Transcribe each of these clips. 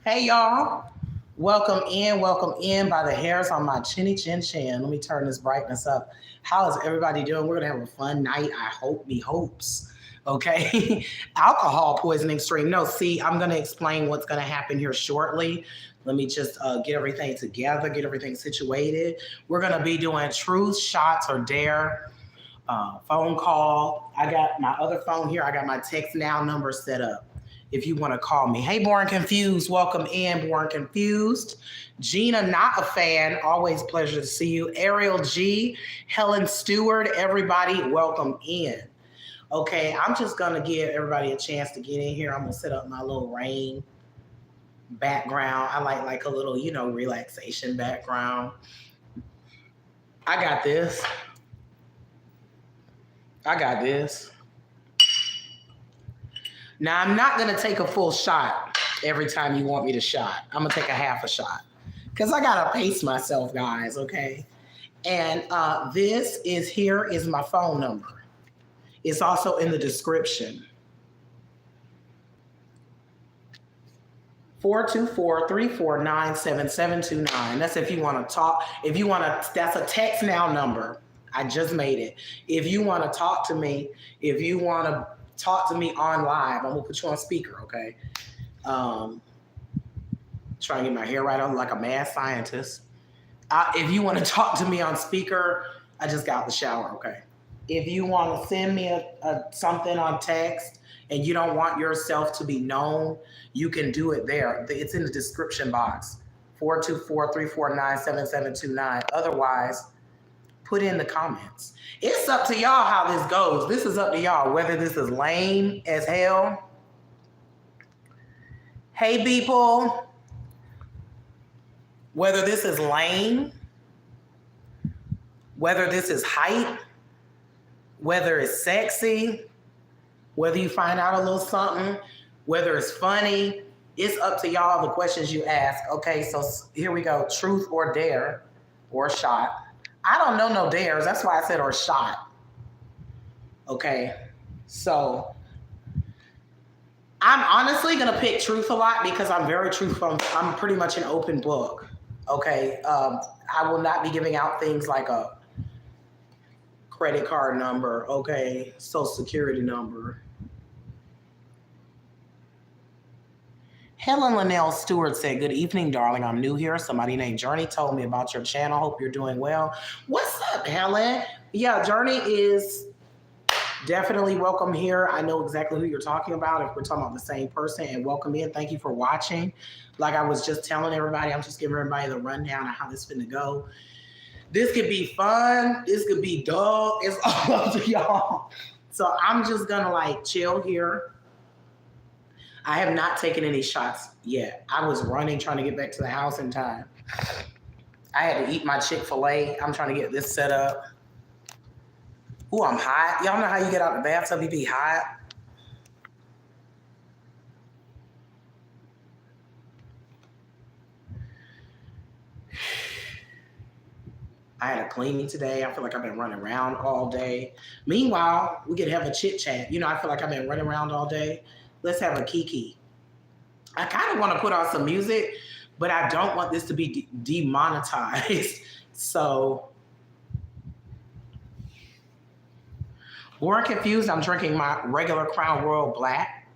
Hey y'all, welcome in by the hairs on my chinny chin chin. Let me turn this brightness up. How is everybody doing? We're gonna have a fun night. I hope me hopes. Okay. Alcohol poisoning stream. No, see, I'm gonna explain what's gonna happen here shortly. Let me just get everything together, get everything situated. We're gonna be doing truth, shots, or dare. Phone call. I got my other phone here. I got my text now number set up if you want to call me. Hey, Born Confused, welcome in, Born Confused. Gina, not a fan, always pleasure to see you. Ariel G, Helen Stewart, everybody, welcome in. Okay, I'm just gonna give everybody a chance to get in here. I'm gonna set up my little rain background. I like a little, relaxation background. I got this. I got this. Now, I'm not going to take a full shot every time you want me to shot. I'm going to take a half a shot because I got to pace myself, guys, okay? And here is my phone number. It's also in the description. 424-349-7729. That's if you want to talk. That's a text now number. I just made it. If you want to talk to me, if you want to talk to me on live, I'm gonna put you on speaker, okay? Trying to get my hair right on like a mad scientist. If you want to talk to me on speaker, I just got out the shower, okay? If you want to send me something on text and you don't want yourself to be known, you can do it there. It's in the description box. 424-349-7729. Otherwise, put in the comments. It's up to y'all how this goes. This is up to y'all, whether this is lame as hell. Hey, people. Whether this is lame, whether this is hype, whether it's sexy, whether you find out a little something, whether it's funny, it's up to y'all the questions you ask. Okay, so here we go. Truth or dare or shot. I don't know no dares. That's why I said or shot. Okay. So I'm honestly going to pick truth a lot because I'm very truthful. I'm pretty much an open book. Okay. I will not be giving out things like a credit card number. Okay. Social security number. Helen Linnell Stewart said, good evening, darling. I'm new here. Somebody named Journey told me about your channel. Hope you're doing well. What's up, Helen? Yeah, Journey is definitely welcome here. I know exactly who you're talking about if we're talking about the same person. And welcome in. Thank you for watching. Like I was just telling everybody, I'm just giving everybody the rundown of how this is going to go. This could be fun. This could be dull. It's all up to y'all. So I'm just going to chill here. I have not taken any shots yet. I was running, trying to get back to the house in time. I had to eat my Chick-fil-A. I'm trying to get this set up. Ooh, I'm hot. Y'all know how you get out the bathtub, you be hot? I had a cleaning today. I feel like I've been running around all day. Meanwhile, we could have a chit-chat. I feel like I've been running around all day. Let's have a kiki. I kind of want to put on some music, but I don't want this to be demonetized. So, Born Confused, I'm drinking my regular Crown Royal Black.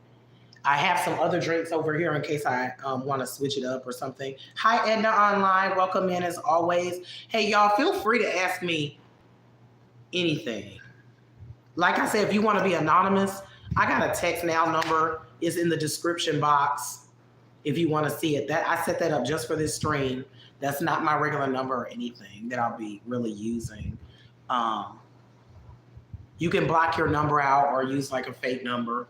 I have some other drinks over here in case I want to switch it up or something. Hi, Edna Online. Welcome in as always. Hey, y'all, feel free to ask me anything. Like I said, if you want to be anonymous, I got a text now number. It's in the description box if you want to see it. That I set that up just for this stream. That's not my regular number or anything that I'll be really using. You can block your number out or use a fake number,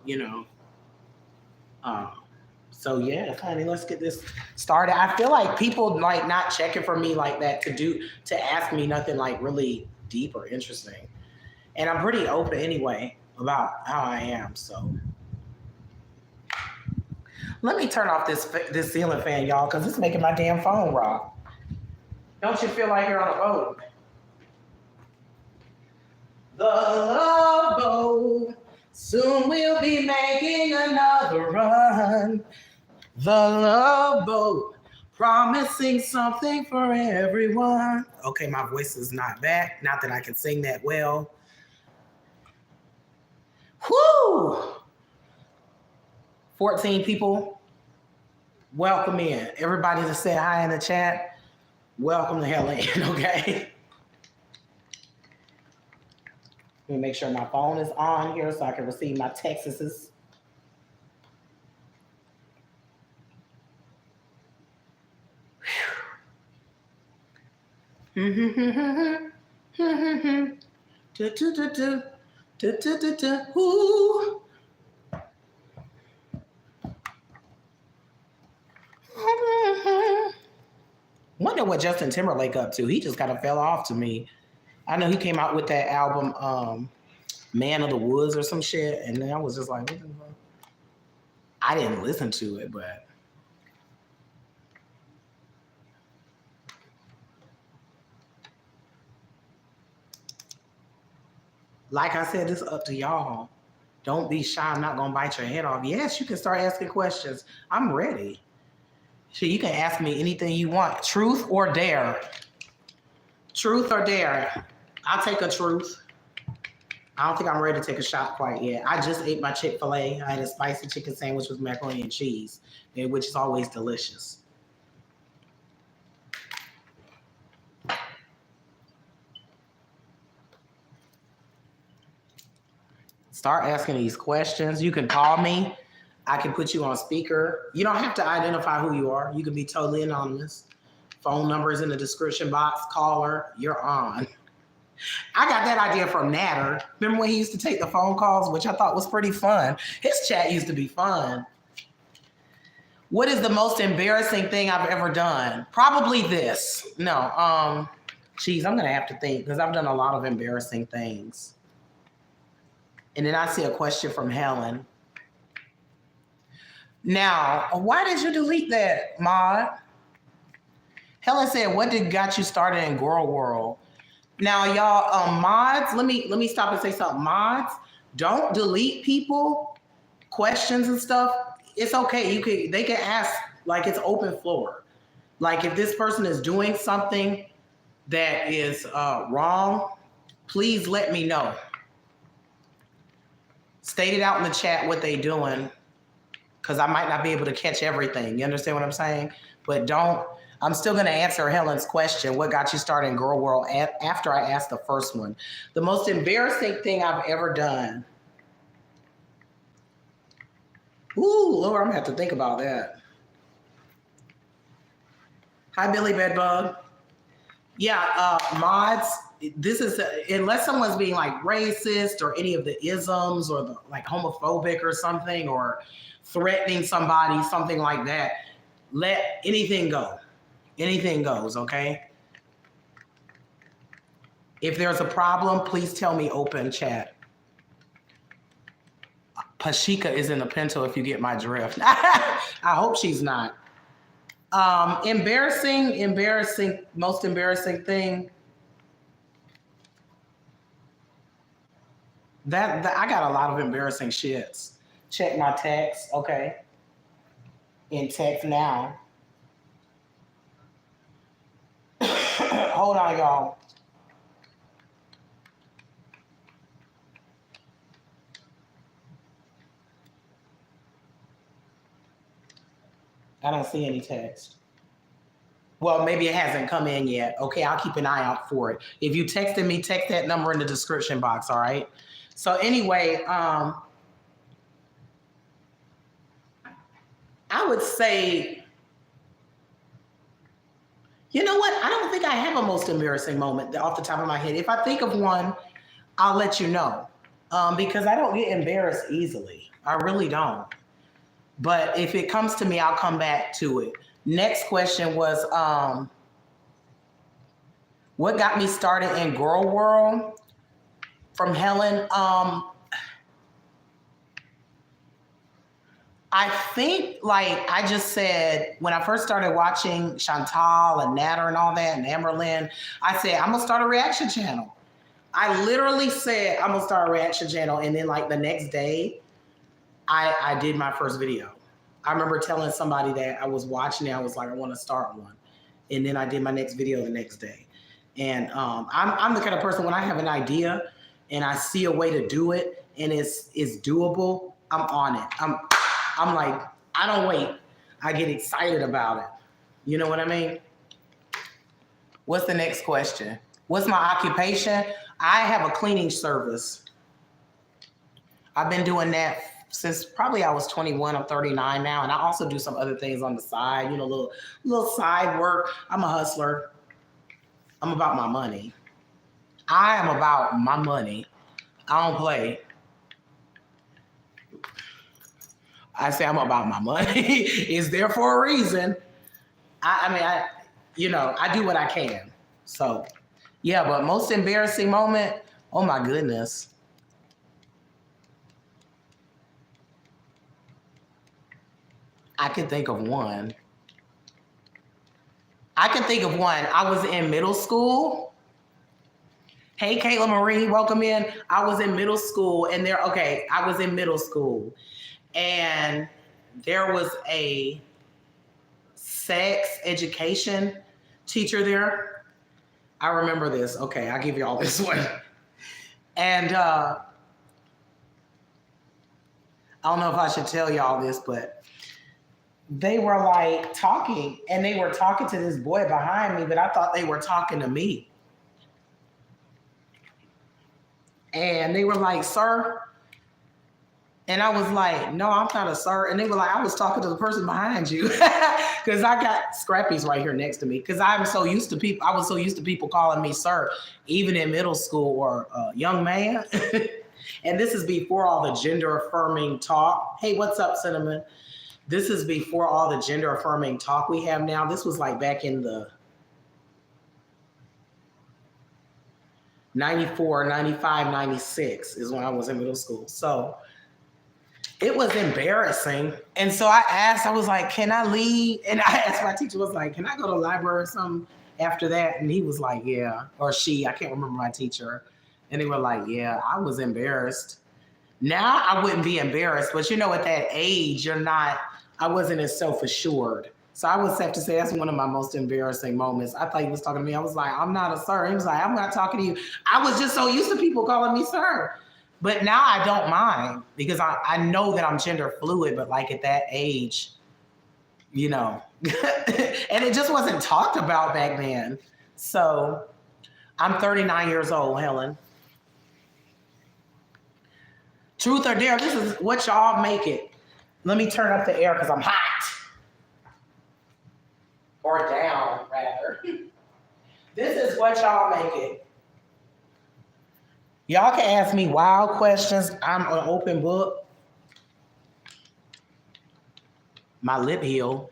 So yeah, honey, let's get this started. I feel like people not checking for me like that to ask me nothing really deep or interesting. And I'm pretty open anyway about how I am, so. Let me turn off this ceiling fan, y'all, because it's making my damn phone rock. Don't you feel like you're on a boat? The love boat, soon we'll be making another run. The Love Boat, promising something for everyone. Okay, my voice is not back. Not that I can sing that well. Whoo! 14 people, welcome in. Everybody that said hi in the chat, welcome the hell in, okay? Let me make sure my phone is on here so I can receive my texts. Wonder what Justin Timberlake up to. He just kind of fell off to me. I know he came out with that album, Man of the Woods or some shit, and then I was just like, what the fuck? I didn't listen to it, but like I said, it's up to y'all. Don't be shy. I'm not gonna bite your head off. Yes, you can start asking questions. I'm ready. So you can ask me anything you want. Truth or dare. Truth or dare. I'll take a truth. I don't think I'm ready to take a shot quite yet. I just ate my Chick-fil-A. I had a spicy chicken sandwich with macaroni and cheese, which is always delicious. Start asking these questions. You can call me. I can put you on speaker. You don't have to identify who you are. You can be totally anonymous. Phone number is in the description box. Caller, you're on. I got that idea from Natter. Remember when he used to take the phone calls, which I thought was pretty fun. His chat used to be fun. What is the most embarrassing thing I've ever done? Probably this. No, geez, I'm gonna have to think because I've done a lot of embarrassing things. And then I see a question from Helen. Now, why did you delete that, Maud? Helen said, what got you started in Girl World? Now, y'all, mods, let me stop and say something. Mods, don't delete people, questions and stuff. It's okay. They can ask, like, it's open floor. Like, if this person is doing something that is wrong, please let me know. State it out in the chat what they doing, because I might not be able to catch everything. You understand what I'm saying? But I'm still going to answer Helen's question, what got you started in Girl World, after I asked the first one. The most embarrassing thing I've ever done. Ooh, Lord, I'm going to have to think about that. Hi, Billy Bedbug. Yeah, mods, this is, unless someone's being like racist or any of the isms or the like homophobic or something or threatening somebody, something like that, let anything go. Anything goes, okay? If there's a problem, please tell me open chat. Pashika is in the Pinto if you get my drift. I hope she's not. Most embarrassing thing. That I got a lot of embarrassing shits. Check my text, okay? In text now. Hold on, y'all. I don't see any text. Well, maybe it hasn't come in yet. Okay, I'll keep an eye out for it. If you texted me, text that number in the description box, all right? So anyway, I would say, you know what? I don't think I have a most embarrassing moment off the top of my head. If I think of one, I'll let you know, because I don't get embarrassed easily. I really don't. But if it comes to me, I'll come back to it. Next question was, what got me started in Girl World? From Helen. I think, like I just said, when I first started watching Chantal and Natter and all that, and Amberlynn, I said, I'm gonna start a reaction channel. I literally said, I'm gonna start a reaction channel. And then like the next day, I did my first video. I remember telling somebody that I was watching it. I was like, I want to start one, and then I did my next video the next day. And I'm the kind of person when I have an idea and I see a way to do it and it's doable, I'm on it. I'm like, I don't wait. I get excited about it. You know what I mean? What's the next question? What's my occupation? I have a cleaning service. I've been doing that since probably I was 21. I'm 39 now, and I also do some other things on the side. You know, little side work. I'm a hustler. I'm about my money. I am about my money. I don't play. I say I'm about my money. It's there for a reason. I mean, I do what I can. So, yeah, but most embarrassing moment, oh my goodness. I can think of one. I can think of one. I was in middle school. Hey, Kayla Marie, welcome in. I was in middle school, and I was in middle school, and there was a sex education teacher there. I remember this. Okay, I'll give you all this one. And I don't know if I should tell y'all this, but they were like talking, and they were talking to this boy behind me, but I thought they were talking to me. And they were like, sir. And I was like, no, I'm not a sir. And they were like, I was talking to the person behind you. Because I got Scrappy's right here next to me. Because I was so used to people calling me sir, even in middle school or young man. And this is before all the gender affirming talk. Hey, what's up, Cinnamon? This is before all the gender affirming talk we have now. This was like back in the 94, 95, 96 is when I was in middle school. So it was embarrassing. And so I was like, can I leave? And I asked my teacher, was like, can I go to the library or something after that? And he was like, yeah. Or she, I can't remember my teacher. And they were like, yeah, I was embarrassed. Now I wouldn't be embarrassed, but at that age, I wasn't as self-assured. So I would have to say that's one of my most embarrassing moments. I thought he was talking to me. I was like, I'm not a sir. He was like, I'm not talking to you. I was just so used to people calling me sir. But now I don't mind because I know that I'm gender fluid, but like at that age, and it just wasn't talked about back then. So I'm 39 years old, Helen. Truth or dare, this is what y'all make it. Let me turn up the air because I'm hot. Or down, rather. This is what y'all make it. Y'all can ask me wild questions. I'm an open book. My lip healed.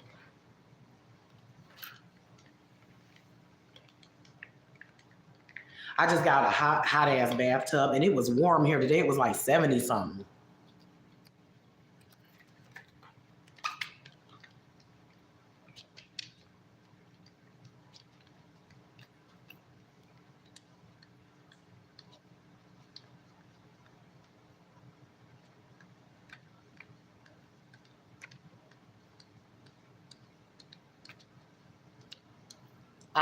I just got a hot ass bathtub, and it was warm here today. It was like 70 something.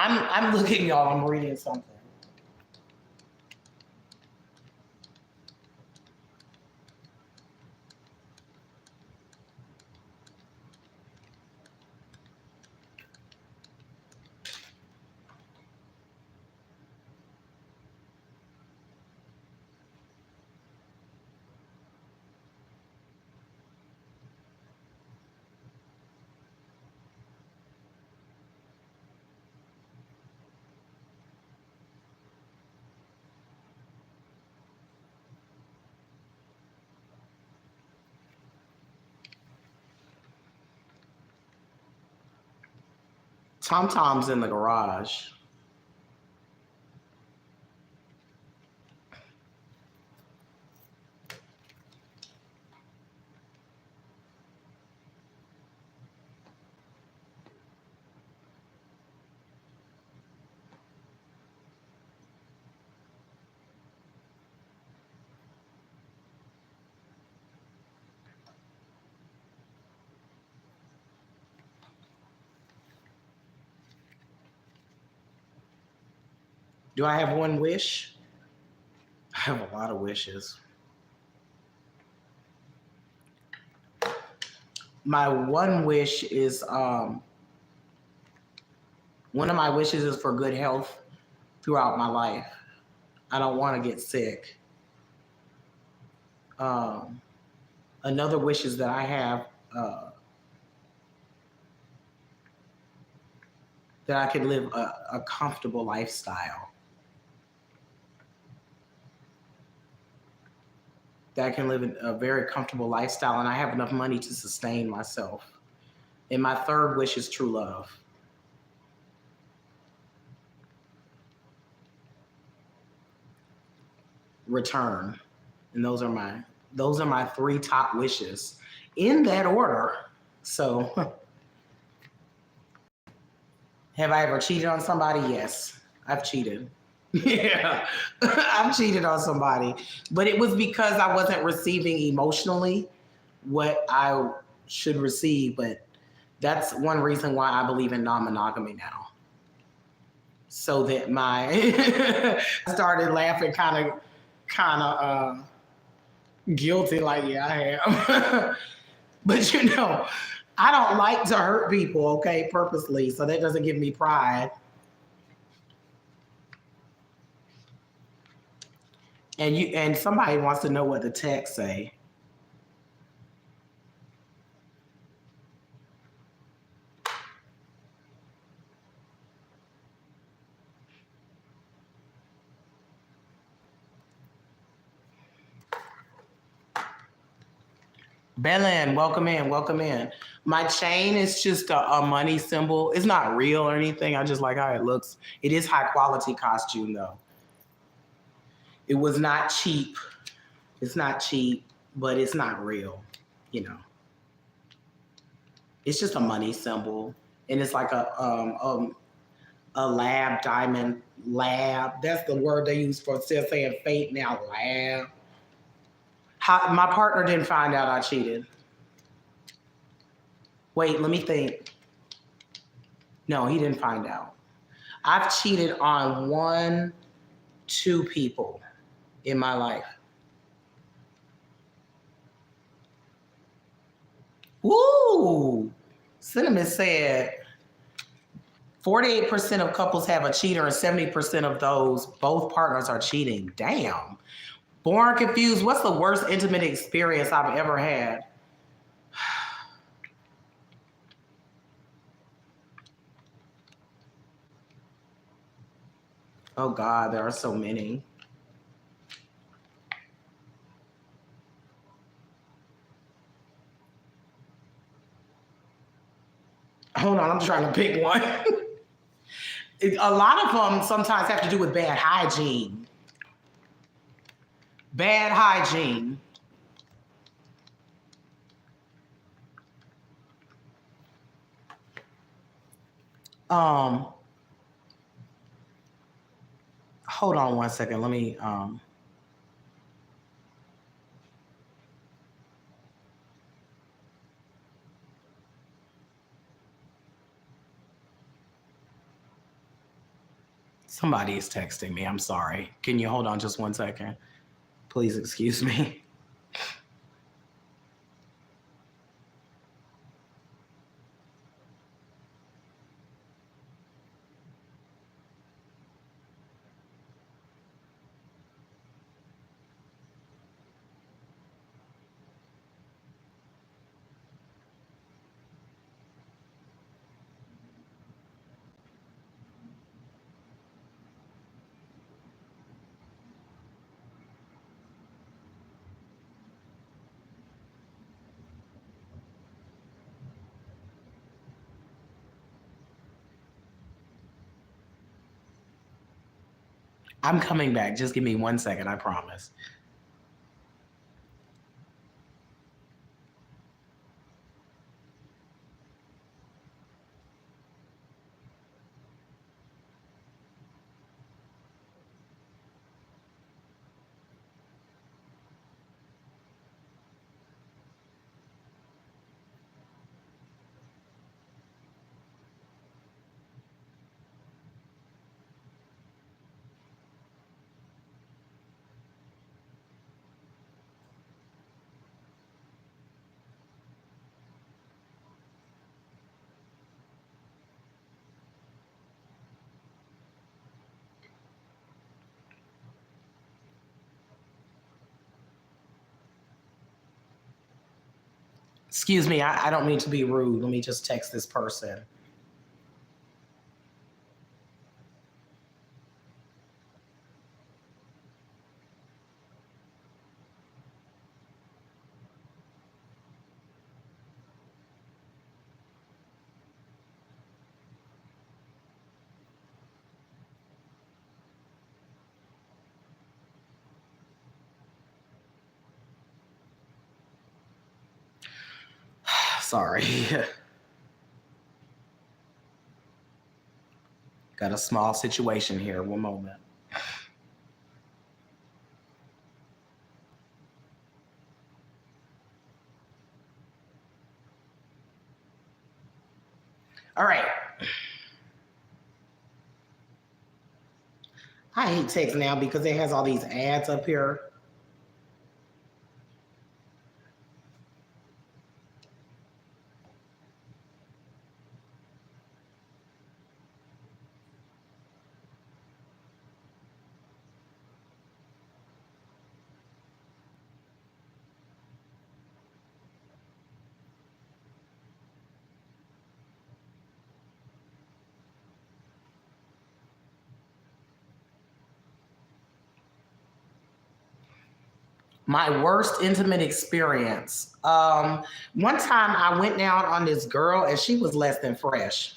I'm looking, y'all. I'm reading something. Tom-Tom's in the garage. Do I have one wish? I have a lot of wishes. My one wish is one of my wishes is for good health throughout my life. I don't want to get sick. Um, Another wish is that I have that I can live a comfortable lifestyle. That I can live a very comfortable lifestyle, and I have enough money to sustain myself. And my third wish is true love. Return. And those are my three top wishes in that order. So, have I ever cheated on somebody? Yes, I've cheated. Yeah, I've cheated on somebody, but it was because I wasn't receiving emotionally what I should receive. But that's one reason why I believe in non-monogamy now. So that my I started laughing, kind of guilty, like yeah, I am. But I don't like to hurt people, okay, purposely. So that doesn't give me pride. And somebody wants to know what the text say. Belen, welcome in, welcome in. My chain is just a money symbol. It's not real or anything. I just like how it looks. It is high quality costume though. It was not cheap. It's not cheap, but it's not real. You know, it's just a money symbol, and it's like a lab diamond lab. That's the word they use for still saying fate now. Lab. My partner didn't find out I cheated. Wait, let me think. No, he didn't find out. I've cheated on one, two people in my life. Woo! Cinnamon said 48% of couples have a cheater and 70% of those, both partners are cheating. Damn. Born confused. What's the worst intimate experience I've ever had? Oh God, there are so many. Hold on, I'm trying to pick one. A lot of them sometimes have to do with bad hygiene. Bad hygiene. Um, Hold on one second. Let me somebody is texting me. I'm sorry. Can you hold on just one second? Please excuse me. I'm coming back. Just give me 1 second, I promise. Excuse me, I don't mean to be rude. Let me just text this person. Sorry. Got a small situation here. One moment. All right. I hate text now because it has all these ads up here. My worst intimate experience. One time I went down on this girl and she was less than fresh.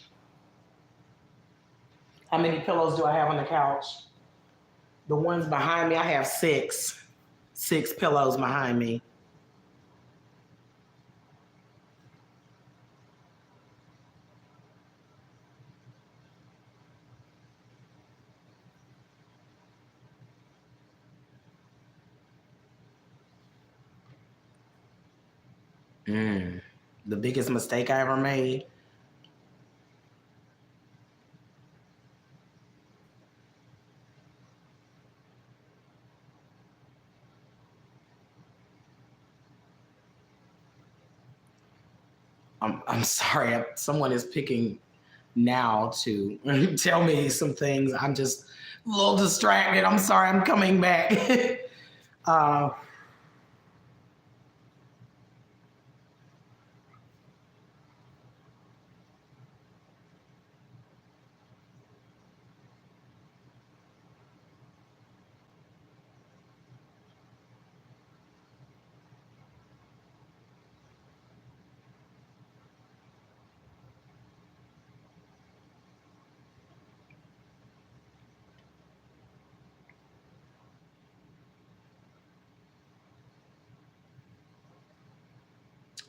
How many pillows do I have on the couch? The ones behind me, I have six. Six pillows behind me. Mm. The biggest mistake I ever made. I'm sorry. Someone is picking now to tell me some things. I'm just a little distracted. I'm sorry. I'm coming back. uh,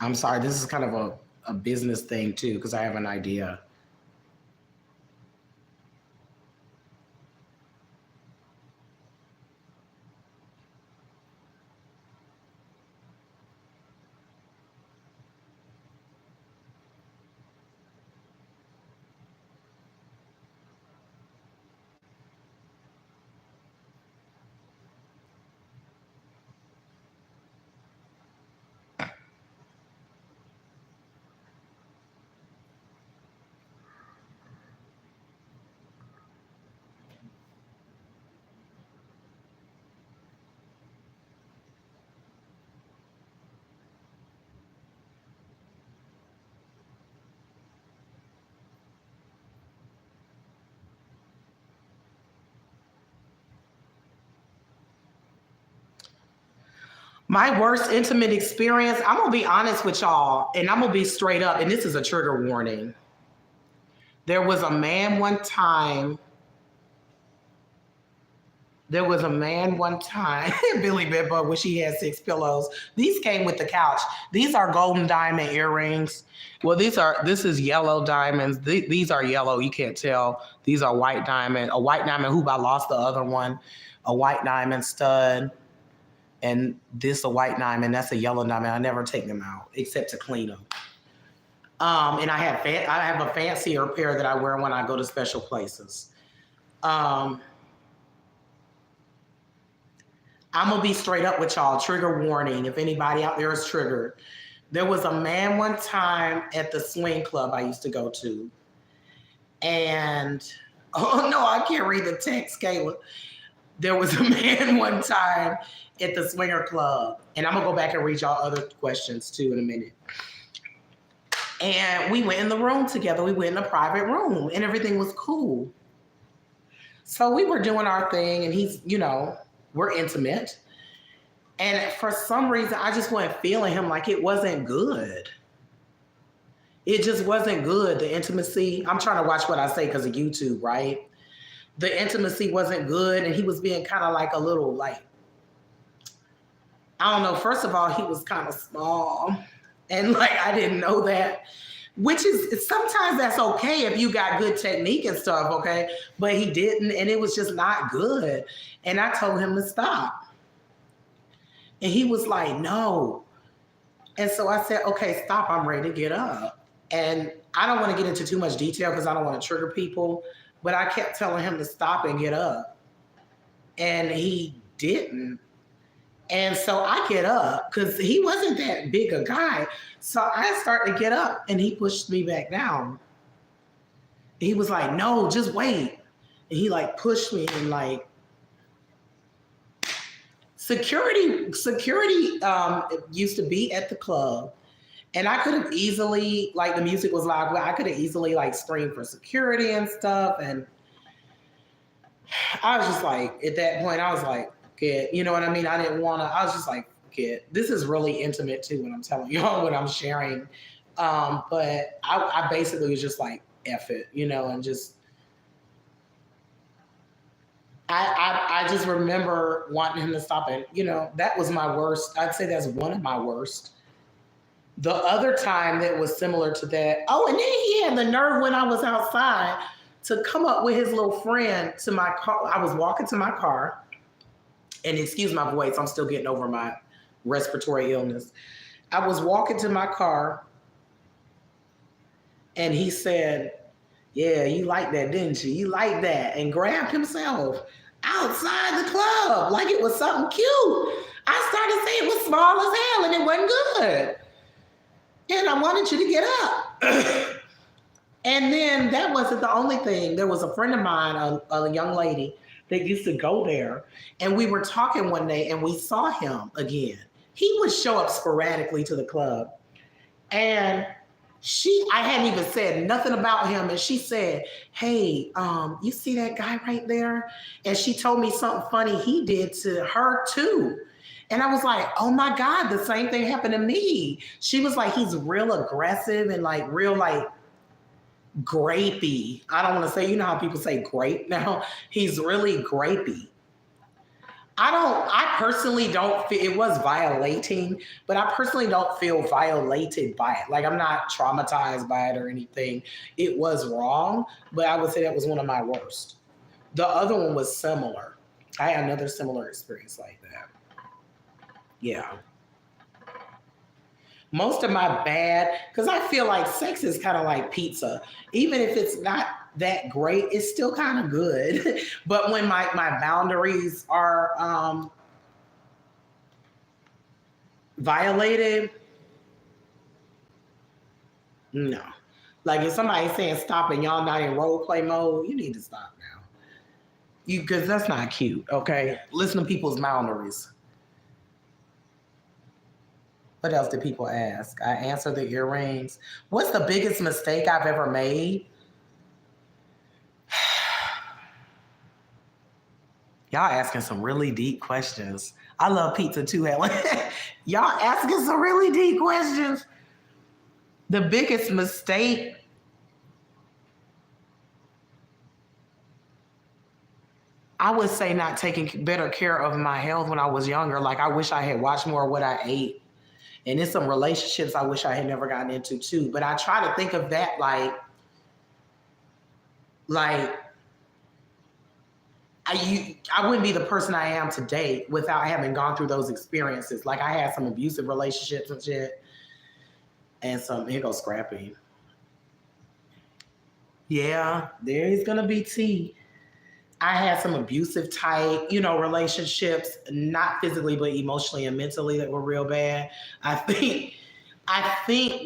I'm sorry. This is kind of a business thing too, because I have an idea. My worst intimate experience, I'm going to be honest with y'all, and I'm going to be straight up, and this is a trigger warning. There was a man one time. There was a man one time, Billy Bimbo, wish he had six pillows. These came with the couch. These are golden diamond earrings. Well, this is yellow diamonds. These are yellow. You can't tell. These are white diamond. A white diamond hoop. I lost the other one. A white diamond stud. And this a white diamond. That's a yellow diamond. I never take them out except to clean them. And I have a fancier pair that I wear when I go to special places. Um, I'm gonna be straight up with y'all. Trigger warning. If anybody out there is triggered, there was a man one time at the swing club I used to go to, and oh no, I can't read the text, Kayla. There was a man one time at the swinger club, and I'm gonna go back and read y'all other questions too in a minute. And we went in the room together. We went in a private room, and everything was cool. So we were doing our thing, and he's, we're intimate. And for some reason, I just wasn't feeling him. Like, it wasn't good. It just wasn't good. The intimacy, I'm trying to watch what I say because of YouTube, right? The intimacy wasn't good, and he was being kind of like a little, like, I don't know. First of all, he was kind of small, and like I didn't know that, which is sometimes that's okay if you got good technique and stuff, okay? But he didn't, and it was just not good. And I told him to stop, and he was like, "No." And so I said, "Okay, stop. I'm ready to get up." And I don't want to get into too much detail because I don't want to trigger people, but I kept telling him to stop and get up, and he didn't. And so I get up because he wasn't that big a guy. So I start to get up, and he pushed me back down. He was like, "No, just wait." And he like pushed me, and like security used to be at the club. And I could have easily, like, the music was loud, but I could have easily like screamed for security and stuff. And I was just like, at that point, I was like, kid, you know what I mean? I didn't want to, I was just like, kid, this is really intimate too when I'm telling y'all what I'm sharing. But I basically was just like, F it, and just, I just remember wanting him to stop it. That was my worst. I'd say that's one of my worst. The other time that was similar to that, oh, and then he had the nerve when I was outside to come up with his little friend to my car. I was walking to my car, and excuse my voice, I'm still getting over my respiratory illness. I was walking to my car, and he said, "Yeah, you like that, didn't you? You like that," and grabbed himself outside the club like it was something cute. I started saying it was small as hell, and it wasn't good. And I wanted you to get up. And then that wasn't the only thing. There was a friend of mine, a young lady, that used to go there. And we were talking one day, and we saw him again. He would show up sporadically to the club. And I hadn't even said nothing about him. And she said, "Hey, you see that guy right there?" And she told me something funny he did to her too. And I was like, "Oh my God, the same thing happened to me." She was like, "He's real aggressive and like real like grapey." I don't want to say, you know how people say grape now? He's really grapey. I personally don't feel, it was violating, but I personally don't feel violated by it. Like, I'm not traumatized by it or anything. It was wrong, but I would say that was one of my worst. The other one was similar. I had another similar experience like that. Yeah. Most of my bad, because I feel like sex is kind of like pizza. Even if it's not that great, it's still kind of good. But when my boundaries are violated, no. Like if somebody's saying stop and y'all not in role play mode, you need to stop now. Because that's not cute, okay? Listen to people's boundaries. What else did people ask? I answered the earrings. What's the biggest mistake I've ever made? Y'all asking some really deep questions. I love pizza too, Helen. Y'all asking some really deep questions. The biggest mistake. I would say not taking better care of my health when I was younger. Like I wish I had watched more of what I ate. And in some relationships I wish I had never gotten into too. But I try to think of that like I wouldn't be the person I am today without having gone through those experiences. Like I had some abusive relationships and shit. And here goes Scrappy. Yeah, there is gonna be tea. I had some abusive type, relationships, not physically, but emotionally and mentally that were real bad. I think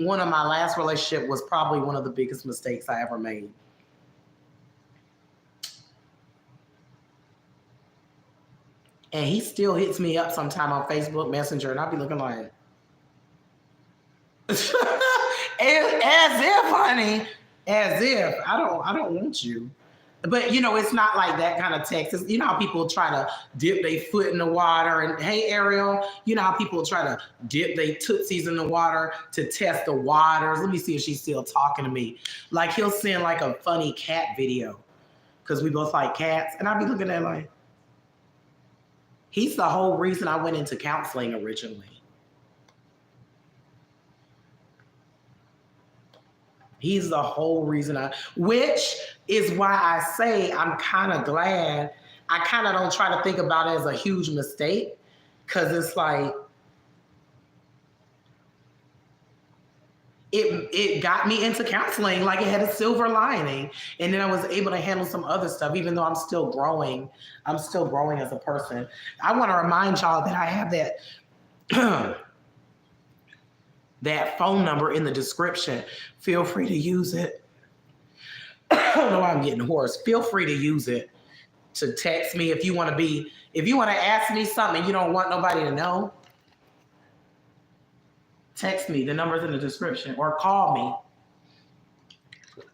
one of my last relationship was probably one of the biggest mistakes I ever made. And he still hits me up sometime on Facebook Messenger, and I'll be looking like, as if, honey, as if I don't want you. But it's not like that kind of text. You know how people try to dip their foot in the water, and hey, Ariel, you know how people try to dip their tootsies in the water to test the waters. Let me see if she's still talking to me. Like he'll send like a funny cat video because we both like cats, and I'll be looking at like, he's the whole reason I went into counseling originally. He's the whole reason which is why I say I'm kind of glad. I kind of don't try to think about it as a huge mistake, because it's like, it got me into counseling. Like it had a silver lining. And then I was able to handle some other stuff, even though I'm still growing. I'm still growing as a person. I want to remind y'all that I have that that phone number in the description. Feel free to use it. I don't know why I'm getting hoarse. Feel free to use it to text me if you want to ask me something and you don't want nobody to know. Text me. The number's in the description, or call me.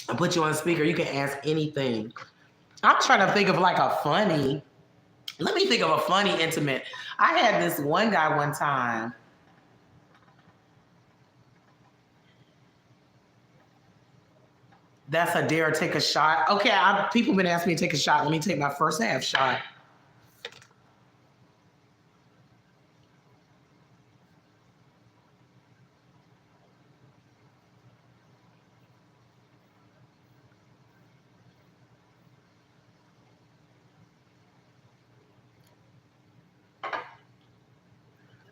I'll put you on speaker. You can ask anything. I'm trying to think of like let me think of a funny intimate. I had this one guy one time. That's a dare, take a shot. Okay, people been asking me to take a shot. Let me take my first half shot.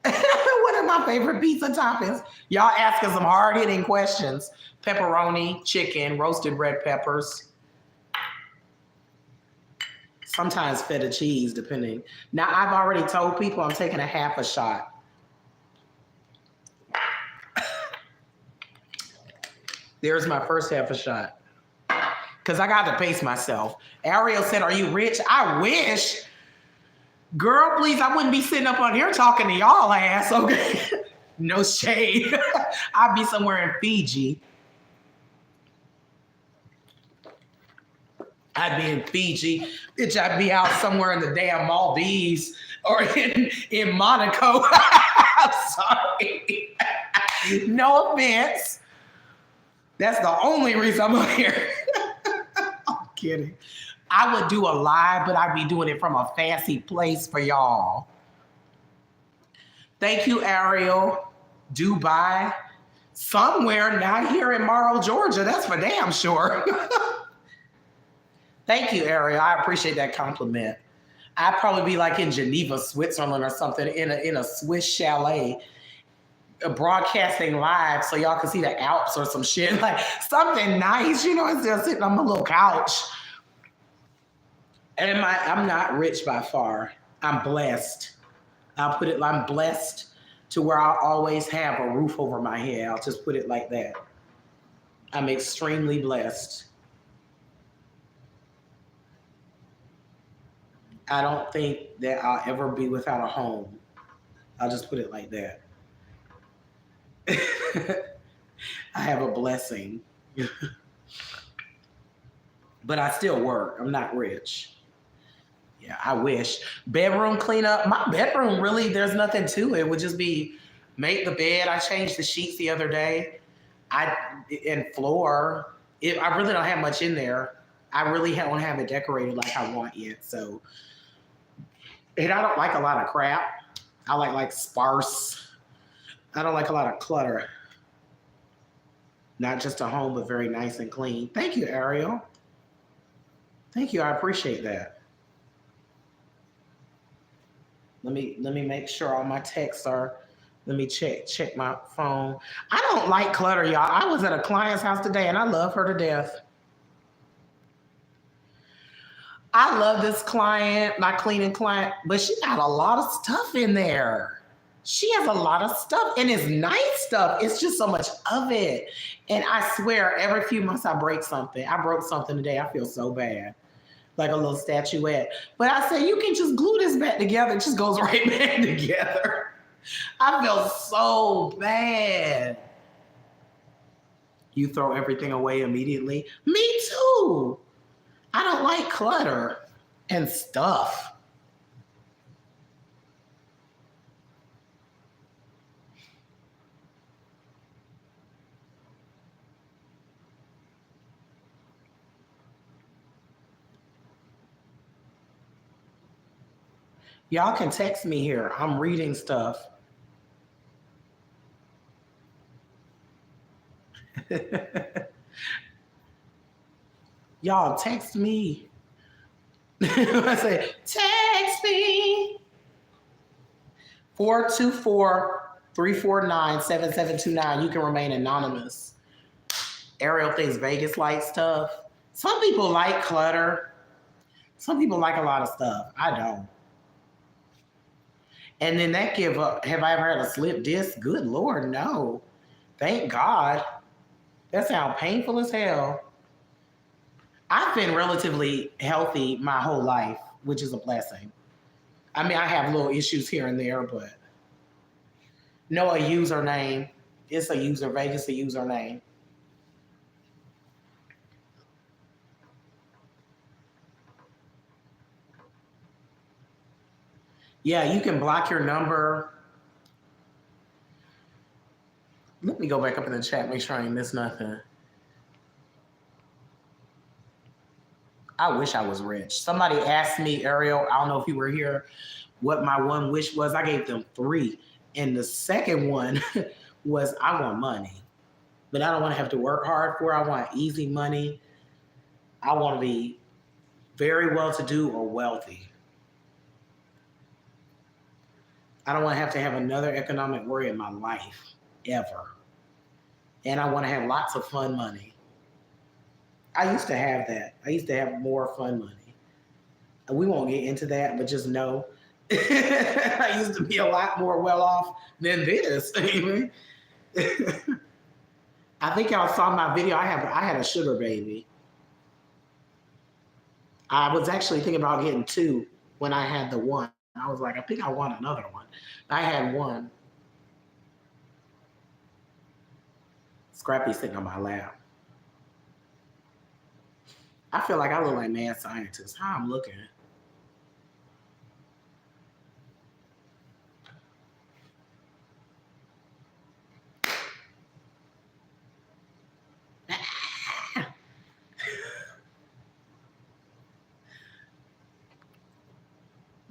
One of my favorite pizza toppings. Y'all asking some hard-hitting questions. Pepperoni, chicken, roasted red peppers. Sometimes feta cheese, depending. Now, I've already told people I'm taking a half a shot. There's my first half a shot. Because I got to pace myself. Ariel said, are you rich? I wish. Girl, please, I wouldn't be sitting up on here talking to y'all ass, okay? No shade. I'd be somewhere in Fiji. I'd be in Fiji. Bitch, I'd be out somewhere in the damn Maldives or in Monaco. I'm sorry. No offense. That's the only reason I'm up here. I'm kidding. I would do a live, but I'd be doing it from a fancy place for y'all. Thank you, Ariel. Dubai. Somewhere, not here in Morrow, Georgia. That's for damn sure. Thank you, Ariel. I appreciate that compliment. I'd probably be like in Geneva, Switzerland or something in a Swiss chalet, broadcasting live so y'all can see the Alps or some shit. Like something nice, instead of sitting on my little couch. And I'm not rich by far. I'm blessed. I'm blessed to where I'll always have a roof over my head. I'll just put it like that. I'm extremely blessed. I don't think that I'll ever be without a home. I'll just put it like that. I have a blessing. But I still work. I'm not rich. Yeah, I wish. Bedroom cleanup. My bedroom, really, there's nothing to it. It would just be make the bed. I changed the sheets the other day. And floor. I really don't have much in there. I really don't have it decorated like I want yet. So, and I don't like a lot of crap. I like sparse. I don't like a lot of clutter. Not just a home, but very nice and clean. Thank you, Ariel. Thank you. I appreciate that. Let me make sure all my texts are. Let me check my phone. I don't like clutter, y'all. I was at a client's house today, and I love her to death. I love this client, my cleaning client, but she got a lot of stuff in there. She has a lot of stuff, and it's nice stuff. It's just so much of it. And I swear, every few months I break something. I broke something today. I feel so bad. like a little statuette. But I said, you can just glue this back together. It just goes right back together. I felt so bad. You throw everything away immediately? Me too. I don't like clutter and stuff. Y'all can text me here. I'm reading stuff. Y'all text me. I say, text me. 424-349-7729. You can remain anonymous. Ariel thinks Vegas like stuff. Some people like clutter. Some people like a lot of stuff. I don't. And then that give up. Have I ever had a slip disc? Good Lord, no. Thank God. That sounds painful as hell. I've been relatively healthy my whole life, which is a blessing. I mean, I have little issues here and there, but no, a username. It's a user. Vegas a username. Yeah, you can block your number. Let me go back up in the chat, make sure I ain't miss nothing. I wish I was rich. Somebody asked me, Ariel, I don't know if you were here, what my one wish was. I gave them three. And the second one was I want money, but I don't want to have to work hard for it. I want easy money. I want to be very well to do or wealthy. I don't want to have another economic worry in my life ever. And I want to have lots of fun money. I used to have that. I used to have more fun money. We won't get into that, but just know I used to be a lot more well off than this. I think y'all saw my video. I had a sugar baby. I was actually thinking about getting two when I had the one. I was like, I think I want another one. I had one. Scrappy sitting on my lap. I feel like I look like mad scientist. How I'm looking.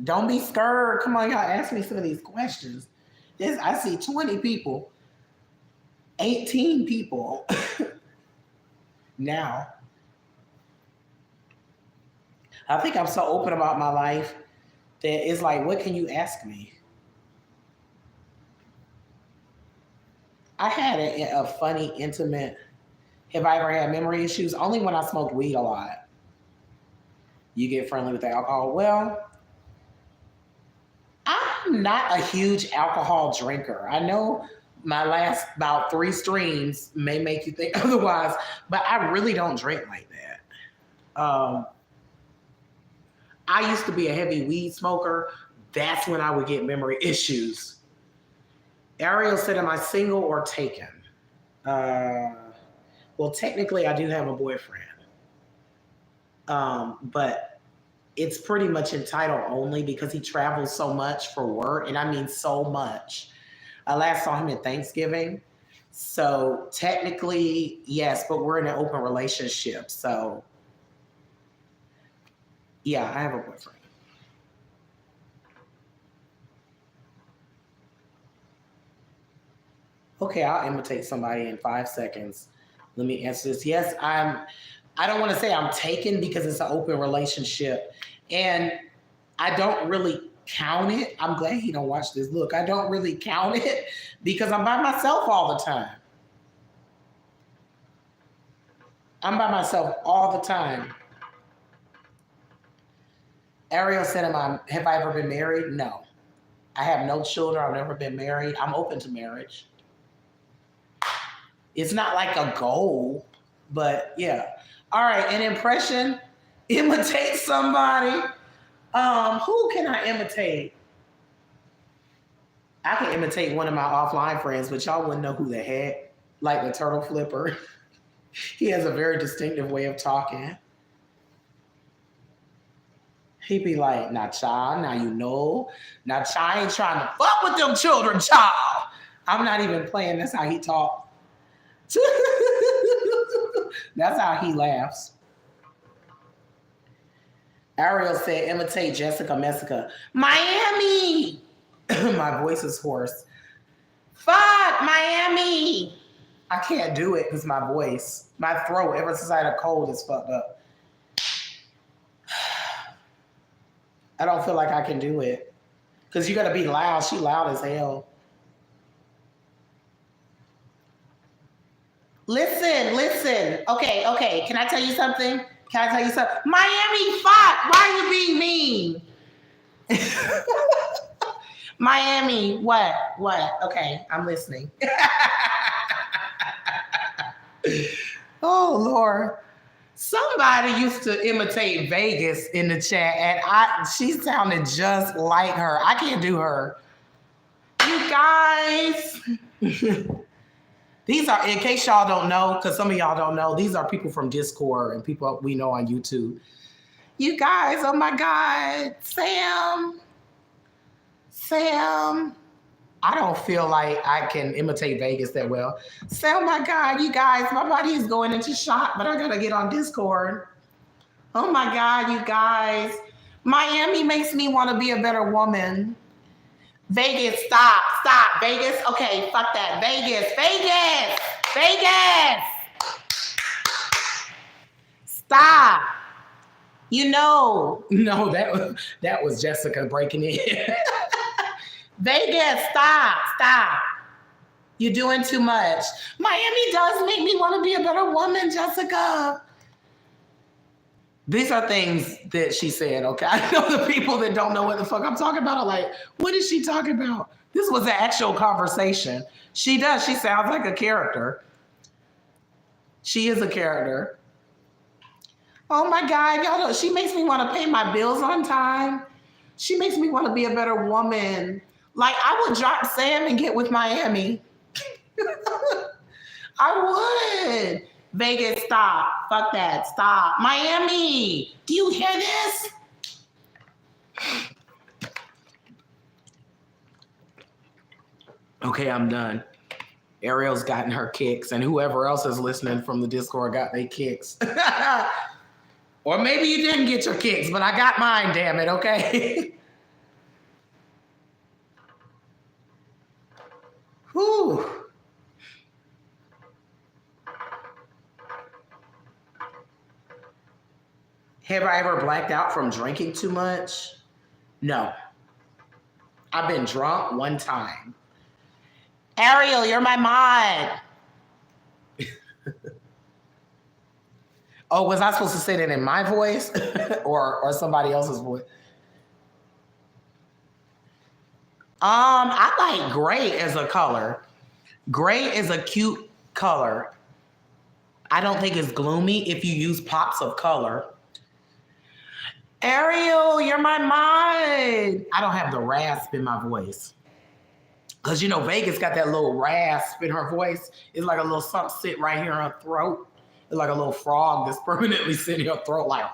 Don't be scared. Come on, y'all ask me some of these questions. I see 20 people, 18 people now. I think I'm so open about my life that it's like, what can you ask me? I had a funny, intimate, have I ever had memory issues? Only when I smoked weed a lot. You get friendly with the alcohol. Well, I'm not a huge alcohol drinker. I know my last about 3 streams may make you think otherwise, but I really don't drink like that. I used to be a heavy weed smoker. That's when I would get memory issues. Ariel said, am I single or taken? Well, technically, I do have a boyfriend. But it's pretty much entitled only because he travels so much for work. And I mean so much. I last saw him at Thanksgiving. So technically, yes, but we're in an open relationship. So yeah, I have a boyfriend. Okay, I'll imitate somebody in 5 seconds. Let me answer this. Yes, I don't want to say I'm taken because it's an open relationship. And I don't really count it. I'm glad he don't watch this. Look, I don't really count it because I'm by myself all the time. I'm by myself all the time. Ariel said, have I ever been married? No. I have no children. I've never been married. I'm open to marriage. It's not like a goal, but yeah. All right, an impression Imitate somebody. Who can I imitate? I can imitate one of my offline friends, but y'all wouldn't know who the heck. Like the turtle flipper. He has a very distinctive way of talking. He'd be like, "Now, child, now you know. Now, child ain't trying to fuck with them children, child." I'm not even playing. That's how he talks. That's how he laughs. Ariel said, imitate Jessica Messica. Miami! My voice is hoarse. Fuck, Miami! I can't do it because my voice, my throat, ever since I had a cold, is fucked up. I don't feel like I can do it. Because you got to be loud. She loud as hell. Listen. Okay. Can I tell you something? Miami, fuck! Why are you being mean? Miami, what? Okay, I'm listening. Oh, Lord. Somebody used to imitate Vegas in the chat, and she sounded just like her. I can't do her. You guys. These are, in case y'all don't know, because some of y'all don't know, these are people from Discord and people we know on YouTube. You guys, oh my God. Sam. I don't feel like I can imitate Vegas that well. Sam, oh my God, you guys, my body is going into shock, but I gotta get on Discord. Oh my God, you guys. Miami makes me want to be a better woman. Vegas, stop. Vegas, okay, fuck that. Vegas. Stop. No, that was Jessica breaking in. Vegas, stop. You're doing too much. Miami does make me want to be a better woman, Jessica. These are things that she said, okay? I know the people that don't know what the fuck I'm talking about are like, what is she talking about? This was an actual conversation. She does. She sounds like a character. She is a character. Oh my God, y'all know, she makes me want to pay my bills on time. She makes me want to be a better woman. Like, I would drop Sam and get with Miami. I would. Vegas, stop. Fuck that. Stop. Miami, do you hear this? Okay, I'm done. Ariel's gotten her kicks, and whoever else is listening from the Discord got their kicks. Or maybe you didn't get your kicks, but I got mine, damn it, okay? Whew. Have I ever blacked out from drinking too much? No. I've been drunk one time. Ariel, you're my mod. Oh, was I supposed to say that in my voice or somebody else's voice? I like gray as a color. Gray is a cute color. I don't think it's gloomy if you use pops of color. Ariel, you're my mind. I don't have the rasp in my voice. Because, Vegas got that little rasp in her voice. It's like a little something sit right here in her throat. It's like a little frog that's permanently sitting in her throat like,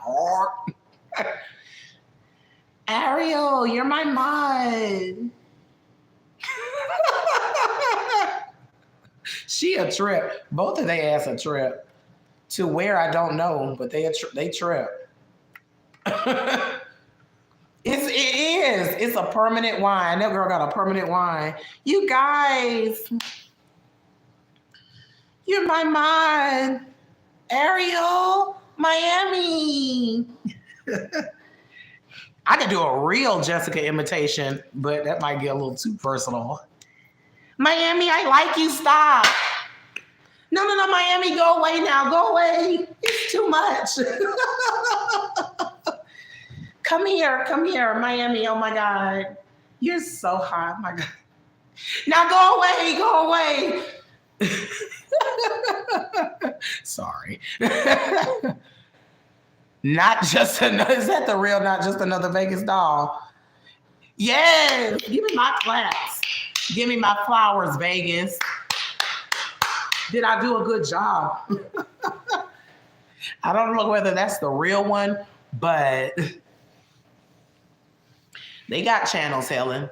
Ariel, you're my mind. She a trip. Both of they ass a trip. To where I don't know, but they trip. It is. It's a permanent wine. That girl got a permanent wine. You guys, you're my mind. Ariel, Miami. I could do a real Jessica imitation, but that might get a little too personal. Miami, I like you. Stop. No, Miami, go away now. Go away. It's too much. Come here, Miami. Oh my God. You're so hot. My God. Now go away. Sorry. Not just another, is that the real Not Just Another Vegas doll? Yes, give me my claps. Give me my flowers, Vegas. Did I do a good job? I don't know whether that's the real one, but they got channels, Helen.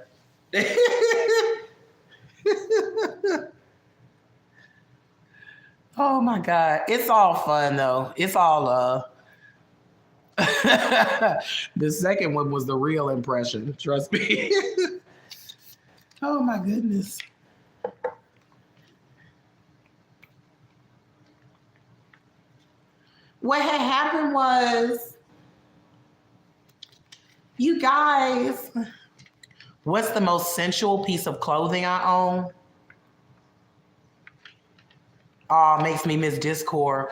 Oh my God. It's all fun though. It's all the second one was the real impression, trust me. Oh my goodness. What had happened was, you guys, what's the most sensual piece of clothing I own? Oh, makes me miss Discord.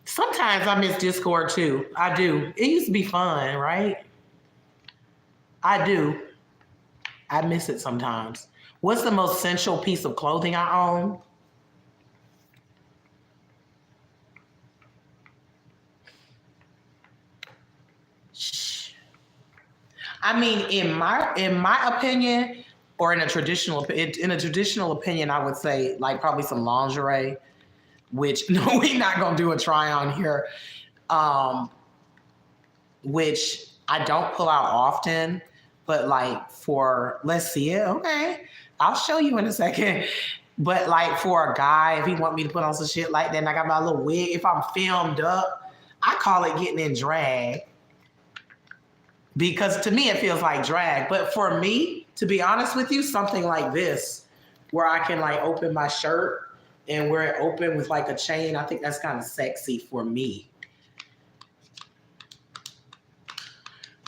Sometimes I miss Discord too. I do. It used to be fun, right? I do. I miss it sometimes. What's the most sensual piece of clothing I own? I mean, in my opinion, or in a traditional opinion, I would say like probably some lingerie, which no, we're not gonna do a try on here. Which I don't pull out often, but like for, let's see it, okay, I'll show you in a second. But like for a guy, if he want me to put on some shit like that, and I got my little wig, if I'm filmed up, I call it getting in drag. Because to me, it feels like drag. But for me, to be honest with you, something like this, where I can like open my shirt and wear it open with like a chain, I think that's kind of sexy for me.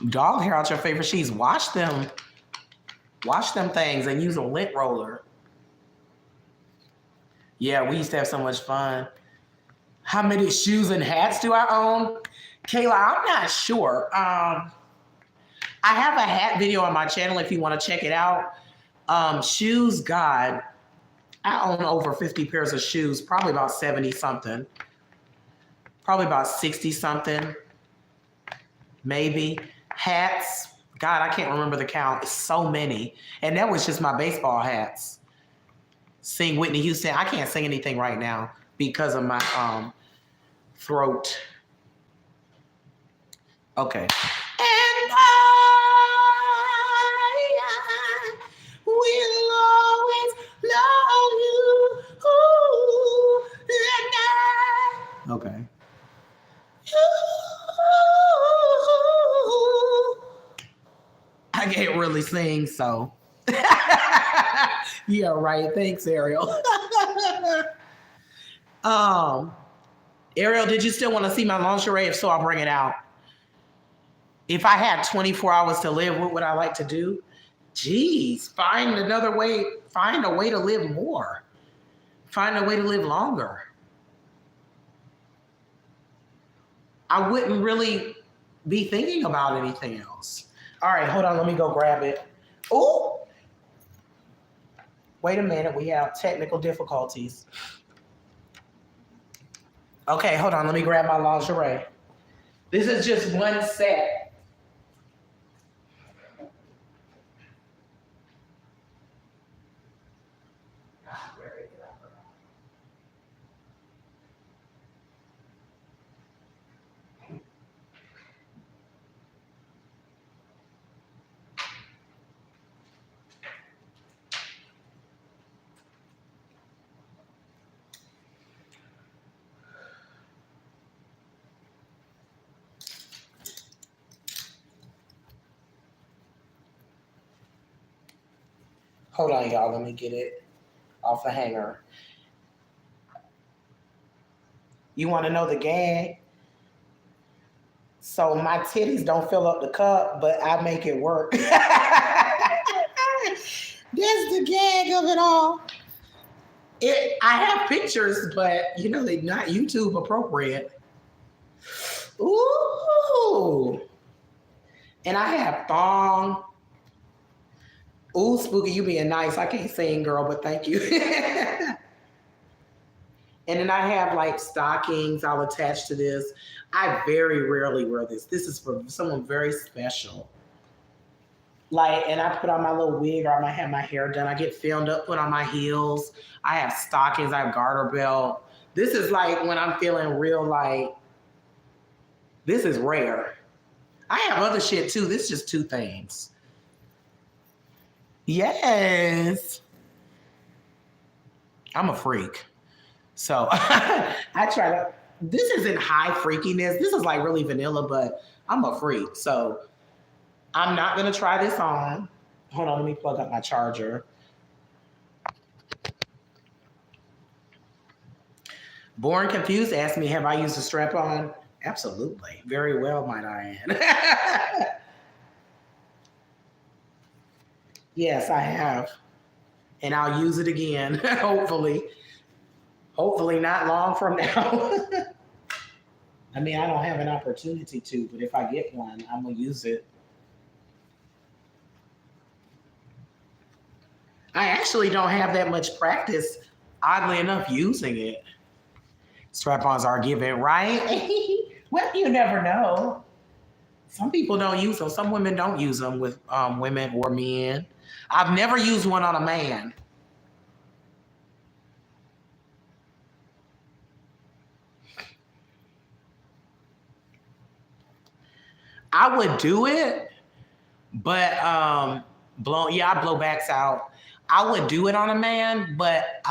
Dog hair out your favorite sheets. Wash them. Wash them things and use a lint roller. Yeah, we used to have so much fun. How many shoes and hats do I own? Kayla, I'm not sure. I have a hat video on my channel if you want to check it out. Shoes, God, I own over 50 pairs of shoes, probably about 70 something. Probably about 60 something, maybe. Hats, God, I can't remember the count. It's so many. And that was just my baseball hats. Sing Whitney Houston. I can't sing anything right now because of my throat. Okay. And I will always love you. Ooh, and I. Okay. I can't really sing, so. Yeah, right. Thanks, Ariel. Ariel, did you still want to see my lingerie? If so, I'll bring it out. If I had 24 hours to live, what would I like to do? Geez, find a way to live more. Find a way to live longer. I wouldn't really be thinking about anything else. All right, hold on, let me go grab it. Oh, wait a minute, we have technical difficulties. Okay, hold on, let me grab my lingerie. This is just one set. Hold on, y'all. Let me get it off the hanger. You want to know the gag? So my titties don't fill up the cup, but I make it work. That's the gag of it all. I have pictures, but you know they're not YouTube appropriate. Ooh. And I have thong. Ooh, Spooky, you being nice. I can't sing, girl, but thank you. And then I have like stockings I'll attach to this. I very rarely wear this. This is for someone very special. Like, and I put on my little wig or I might have my hair done. I get filmed up, put on my heels. I have stockings, I have garter belt. This is like when I'm feeling real like, this is rare. I have other shit too. This is just two things. Yes. I'm a freak. So I try to, this isn't high freakiness. This is like really vanilla, but I'm a freak. So I'm not going to try this on. Hold on, let me plug up my charger. Born Confused asked me, have I used a strap on? Absolutely. Very well, might I add. Yes, I have. And I'll use it again, hopefully. Hopefully not long from now. I mean, I don't have an opportunity to, but if I get one, I'm going to use it. I actually don't have that much practice, oddly enough, using it. Strap-ons are given, right? Well, you never know. Some people don't use them. Some women don't use them with women or men. I've never used one on a man. I would do it, but I blow backs out. I would do it on a man, but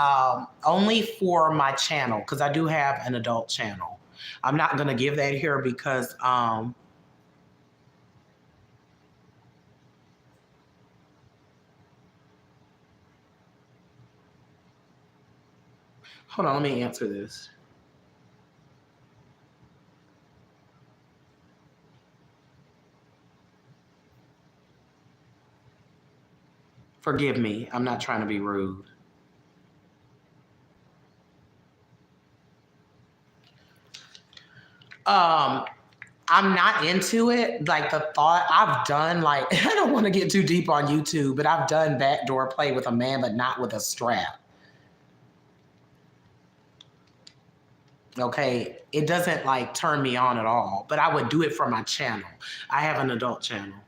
only for my channel, because I do have an adult channel. I'm not going to give that here because hold on, let me answer this. Forgive me. I'm not trying to be rude. I'm not into it. Like the thought I've done, like, I don't want to get too deep on YouTube, but I've done backdoor play with a man, but not with a strap. Okay. It doesn't like turn me on at all, but I would do it for my channel. I have an adult channel.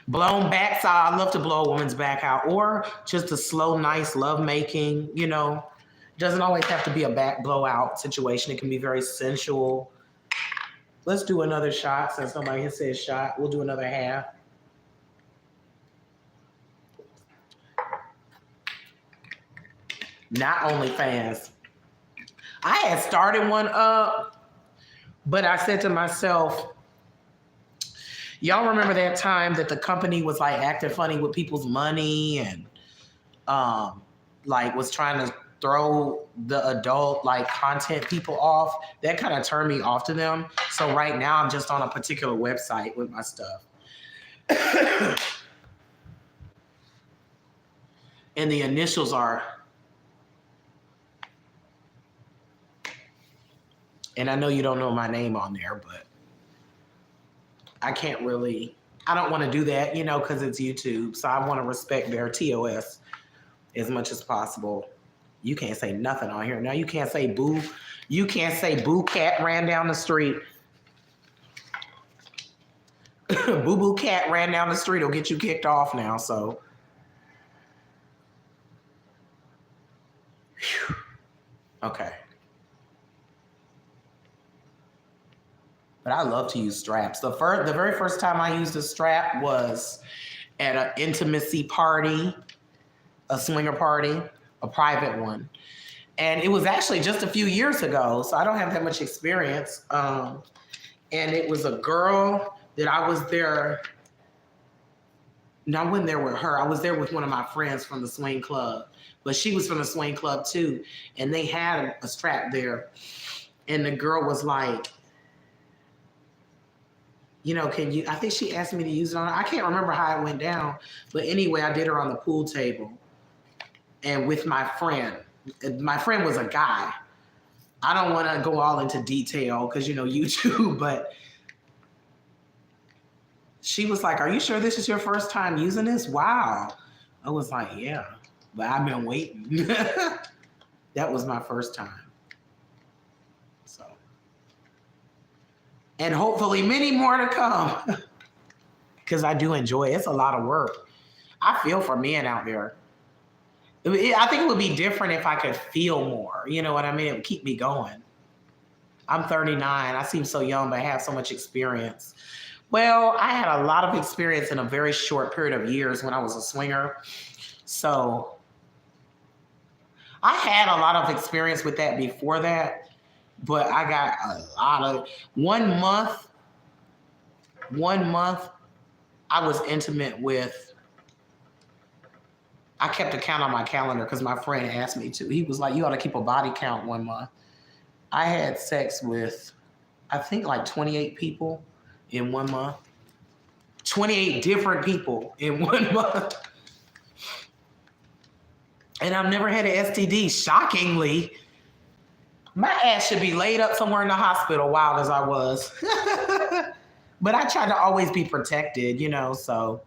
Blown backs out. I love to blow a woman's back out, or just a slow, nice love making, you know. Doesn't always have to be a back blowout situation. It can be very sensual. Let's do another shot since nobody has said shot. We'll do another half. Not OnlyFans. I had started one up, but I said to myself, y'all remember that time that the company was like acting funny with people's money and like was trying to throw the adult like content people off? That kind of turned me off to them. So right now I'm just on a particular website with my stuff. And the initials are, and I know you don't know my name on there, but I can't really, I don't want to do that, you know, because it's YouTube. So I want to respect their TOS as much as possible. You can't say nothing on here. Now you can't say boo. You can't say boo cat ran down the street. Boo boo cat ran down the street will get you kicked off now. So, whew. Okay. But I love to use straps. The very first time I used a strap was at an intimacy party, a swinger party, a private one. And it was actually just a few years ago, so I don't have that much experience. And it was a girl that I was there. No, I wasn't there with her. I was there with one of my friends from the swing club, but she was from the swing club too. And they had a strap there. And the girl was like, you know, can you, I think she asked me to use it on her. I can't remember how it went down. But anyway, I did her on the pool table and with my friend. My friend was a guy. I don't want to go all into detail because, you know, YouTube, but she was like, are you sure this is your first time using this? Wow. I was like, yeah, but I've been waiting. That was my first time. So, and hopefully many more to come because I do enjoy it. It's a lot of work. I feel for men out there. I think it would be different if I could feel more. You know what I mean? It would keep me going. I'm 39. I seem so young, but I have so much experience. Well, I had a lot of experience in a very short period of years when I was a swinger. So I had a lot of experience with that before that, but I got a lot of 1 month. 1 month, I was intimate with. I kept a count on my calendar because my friend asked me to. He was like, "You ought to keep a body count 1 month." I had sex with, I think, like 28 people in 1 month. 28 different people in 1 month. And I've never had an STD, shockingly. My ass should be laid up somewhere in the hospital, wild as I was. But I try to always be protected, so.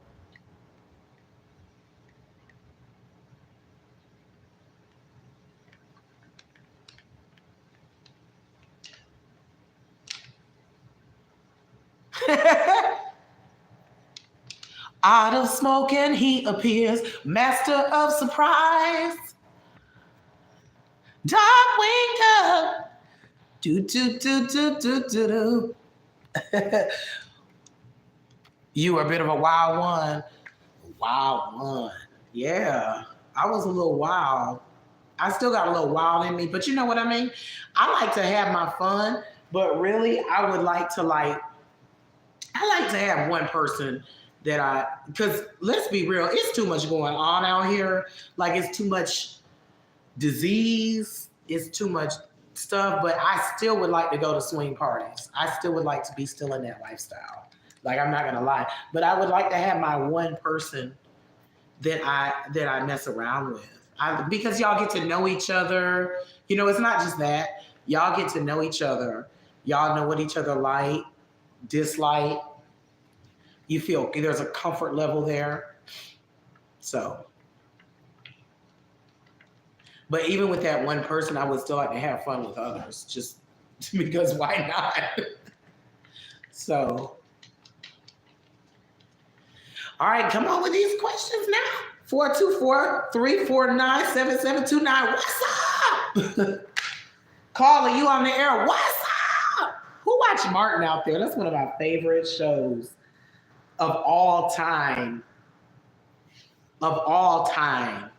Out of smoke and he appears, master of surprise. Dark winged up. Do do do do do do do. You are a bit of a wild one. Wild one. Yeah. I was a little wild. I still got a little wild in me, but you know what I mean? I like to have my fun, but really I would like to I like to have one person because let's be real, it's too much going on out here. Like it's too much disease, it's too much stuff, but I still would like to go to swing parties. I still would like to be still in that lifestyle. Like I'm not gonna lie, but I would like to have my one person that I mess around with. Because y'all get to know each other. It's not just that. Y'all get to know each other. Y'all know what each other like, dislike. You feel there's a comfort level there. So, but even with that one person, I would still like to have fun with others, just because why not? So, all right, come on with these questions now. 424-349-7729. What's up? Caller, you on the air. What's up? Who watched Martin out there? That's one of my favorite shows of all time. Of all time.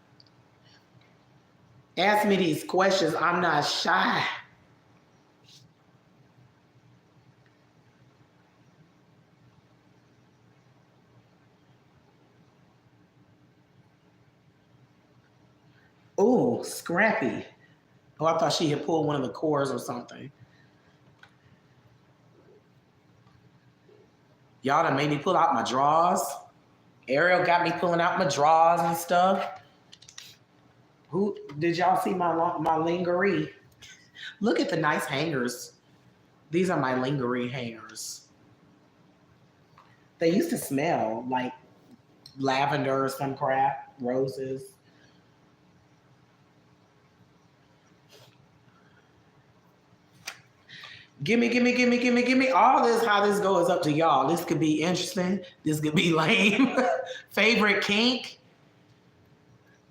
Ask me these questions. I'm not shy. Oh, Scrappy. Oh, I thought she had pulled one of the cords or something. Y'all done made me pull out my drawers. Ariel got me pulling out my drawers and stuff. Who did y'all see my lingerie? Look at the nice hangers. These are my lingerie hangers. They used to smell like lavender or some crap, roses. Gimme. All this, how this goes, is up to y'all. This could be interesting. This could be lame. Favorite kink?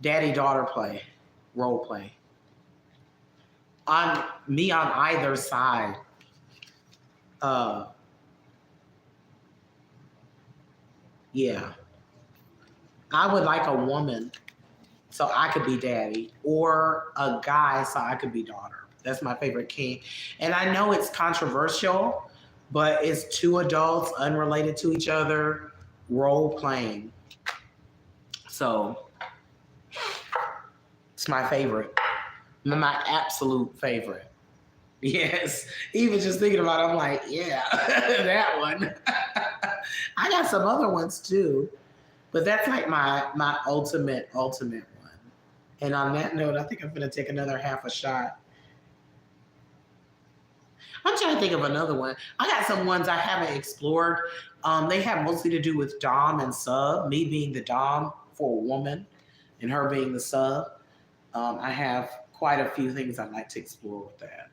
Daddy-daughter play. Role play. On either side. Yeah. I would like a woman so I could be daddy, or a guy so I could be daughter. That's my favorite kink. And I know it's controversial, but it's two adults unrelated to each other role playing. So it's my favorite. My absolute favorite. Yes. Even just thinking about it, I'm like, yeah, that one. I got some other ones too, but that's like my ultimate one. And on that note, I think I'm going to take another half a shot. I'm trying to think of another one. I got some ones I haven't explored. They have mostly to do with dom and sub, me being the dom for a woman and her being the sub. I have quite a few things I'd like to explore with that.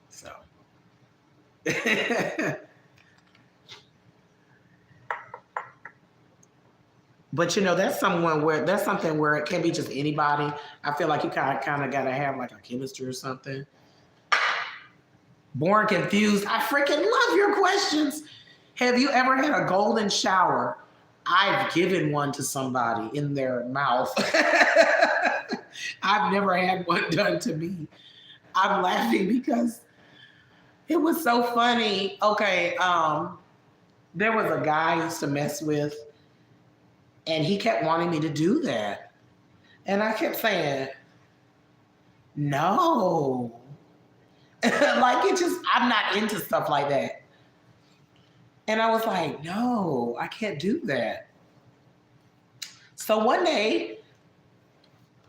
So, but that's something where it can be just anybody. I feel like you kind of gotta have like a chemistry or something. Born confused. I freaking love your questions. Have you ever had a golden shower? I've given one to somebody in their mouth. I've never had one done to me. I'm laughing because it was so funny. Okay, there was a guy I used to mess with, and he kept wanting me to do that. And I kept saying, no. Like I'm not into stuff like that. And I was like, no, I can't do that. So one day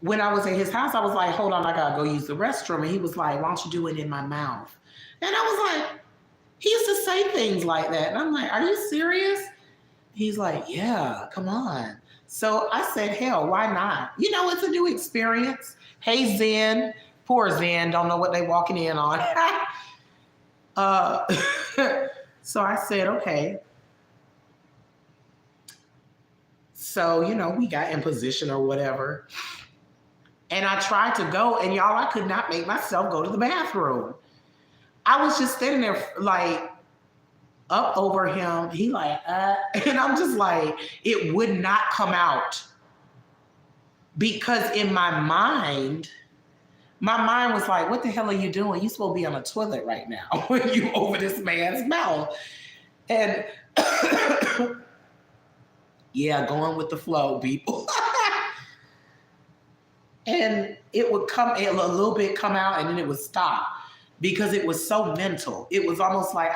when I was at his house, I was like, hold on, I gotta go use the restroom. And he was like, why don't you do it in my mouth? And I was like, he used to say things like that. And I'm like, are you serious? He's like, yeah, come on. So I said, hell, why not? It's a new experience. Hey, Zen. Poor Zen, don't know what they walking in on. uh, so I said, okay. So, we got in position or whatever. And I tried to go, and y'all, I could not make myself go to the bathroom. I was just standing there like up over him. He like, and I'm just like, it would not come out. Because in my mind was like, what the hell are you doing? You supposed to be on a toilet right now when you over this man's mouth. And yeah, going with the flow, people. And it would a little bit come out, and then it would stop because it was so mental. It was almost like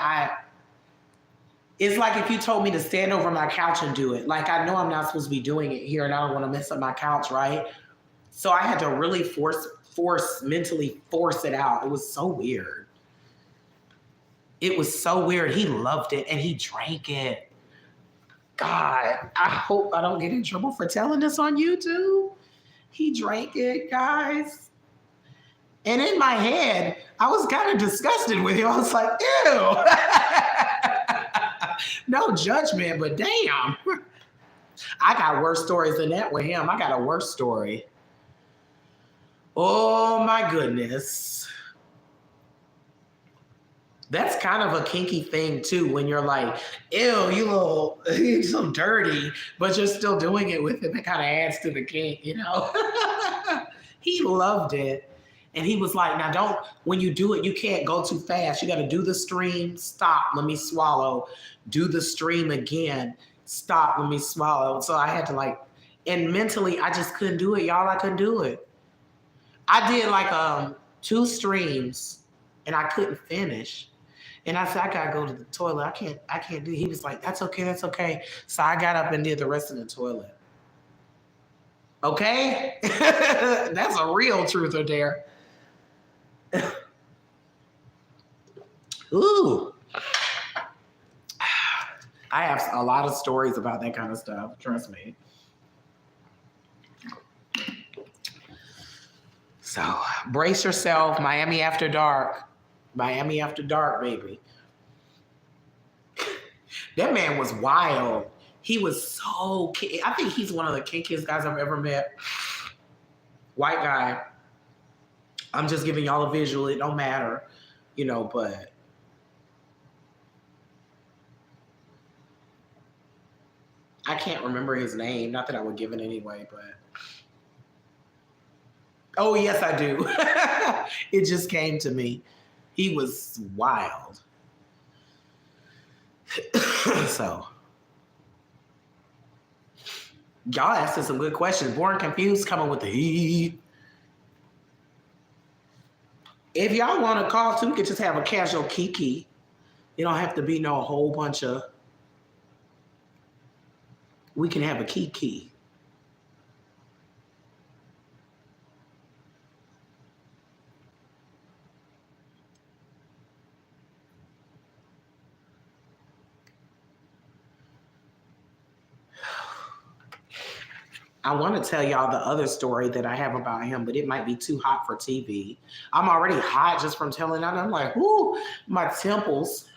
it's like if you told me to stand over my couch and do it. Like, I know I'm not supposed to be doing it here, and I don't want to mess up my couch, right? So I had to really mentally force it out. It was so weird. It was so weird. He loved it, and he drank it. God, I hope I don't get in trouble for telling this on YouTube. He drank it, guys. And in my head, I was kind of disgusted with him. I was like, ew. No judgment, but damn. I got worse stories than that with him. I got a worse story. Oh my goodness. That's kind of a kinky thing too, when you're like, ew, you're so dirty, but you're still doing it with him. It kind of adds to the kink, He loved it. And he was like, now when you do it, you can't go too fast. You got to do the stream, stop, let me swallow. Do the stream again, stop, let me swallow. So I had to and mentally, I just couldn't do it, y'all. I couldn't do it. I did 2 streams and I couldn't finish. And I said, I gotta go to the toilet. I can't do it. He was like, that's okay. So I got up and did the rest of the toilet. Okay? That's a real truther there. Ooh. I have a lot of stories about that kind of stuff. Trust me. So brace yourself. Miami After Dark. Miami After Dark, baby. That man was wild. He was so I think he's one of the kinkiest guys I've ever met. White guy. I'm just giving y'all a visual. It don't matter, but I can't remember his name. Not that I would give it anyway, but oh, yes, I do. It just came to me. He was wild. So, y'all asked us some good questions. Born confused, coming with the heat. If y'all want to call too, we could just have a casual kiki. You don't have to be no whole bunch of. We can have a kiki. I want to tell y'all the other story that I have about him, but it might be too hot for TV. I'm already hot just from telling that. I'm like, whoo, my temples.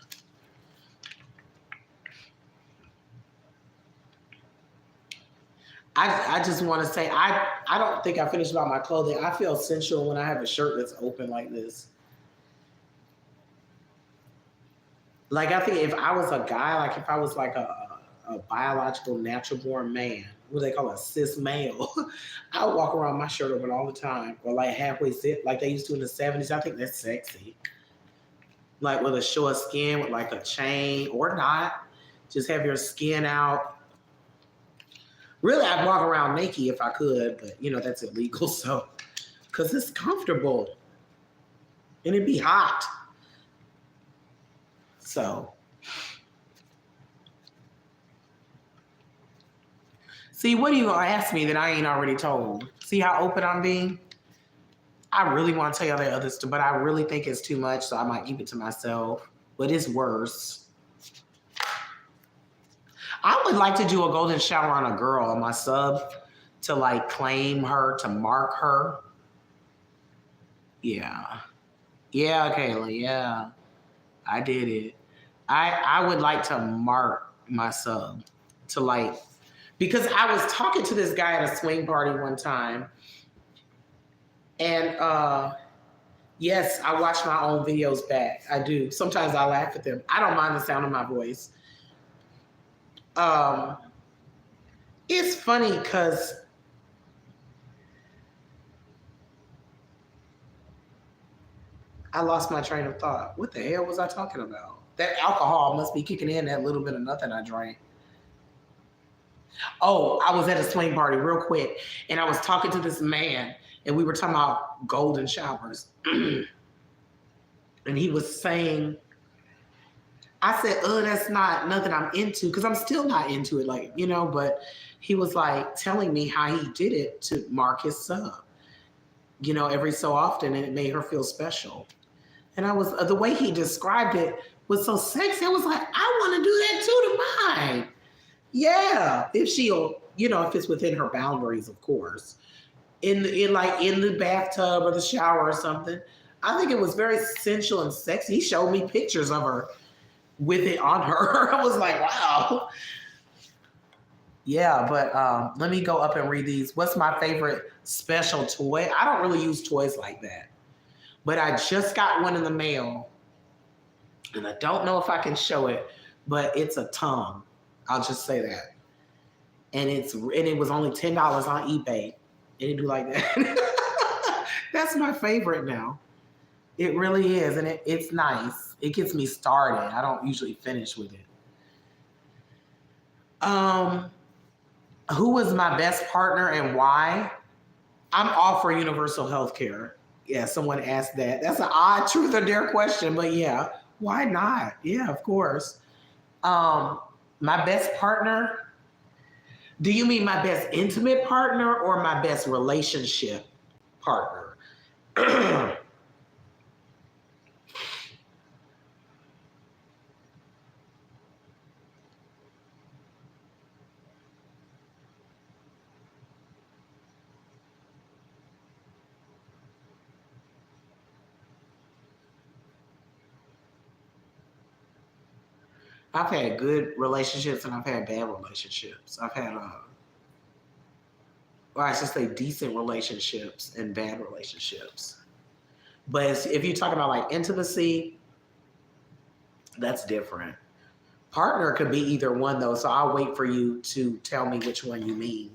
I just want to say I don't think I finished about my clothing. I feel sensual when I have a shirt that's open like this. Like I think if I was a guy, like if I was like a biological natural born man, what they call a cis male, I would walk around my shirt open all the time, or like halfway zip, like they used to in the '70s. I think that's sexy. Like with a short skin, with like a chain, or not, just have your skin out. Really, I'd walk around naked if I could, but that's illegal. So, because it's comfortable and it'd be hot. So, see, what are you gonna ask me that I ain't already told? See how open I'm being? I really want to tell you the other stuff, but I really think it's too much, so I might keep it to myself. But it's worse. I would like to do a golden shower on a girl on my sub to like claim her, to mark her. Yeah. Yeah, Kayla, yeah. I did it. I would like to mark my sub to like, because I was talking to this guy at a swing party one time, and yes, I watch my own videos back. I do. Sometimes I laugh at them. I don't mind the sound of my voice. Um, it's funny because I lost my train of thought. What the hell was I talking about? That alcohol must be kicking in that little bit of nothing I drank. Oh, I was at a swing party real quick, and I was talking to this man, and we were talking about golden showers. And he was saying, I said, oh, that's not nothing I'm into, because I'm still not into it, like, but he was like telling me how he did it to mark his sub, every so often, and it made her feel special. And I was, the way he described it was so sexy. I was like, I want to do that too to mine. Yeah, if she'll, if it's within her boundaries, of course. In the bathtub or the shower or something. I think it was very sensual and sexy. He showed me pictures of her with it on her. I was like, wow. Yeah, but let me go up and read these. What's my favorite special toy? I don't really use toys like that. But I just got one in the mail, and I don't know if I can show it, but it's a tongue. I'll just say that. And it was only $10 on eBay. And it do like that. That's my favorite now. It really is, and it's nice. It gets me started. I don't usually finish with it. Um, who was my best partner and why? I'm all for universal health care. Yeah, someone asked that. That's an odd truth or dare question, but yeah, why not? Yeah, of course. Um, my best partner. Do you mean my best intimate partner or my best relationship partner? I've had good relationships and I've had bad relationships. I've had, or I should say, decent relationships and bad relationships. But if you talk about like intimacy, that's different. Partner could be either one though, so I'll wait for you to tell me which one you mean.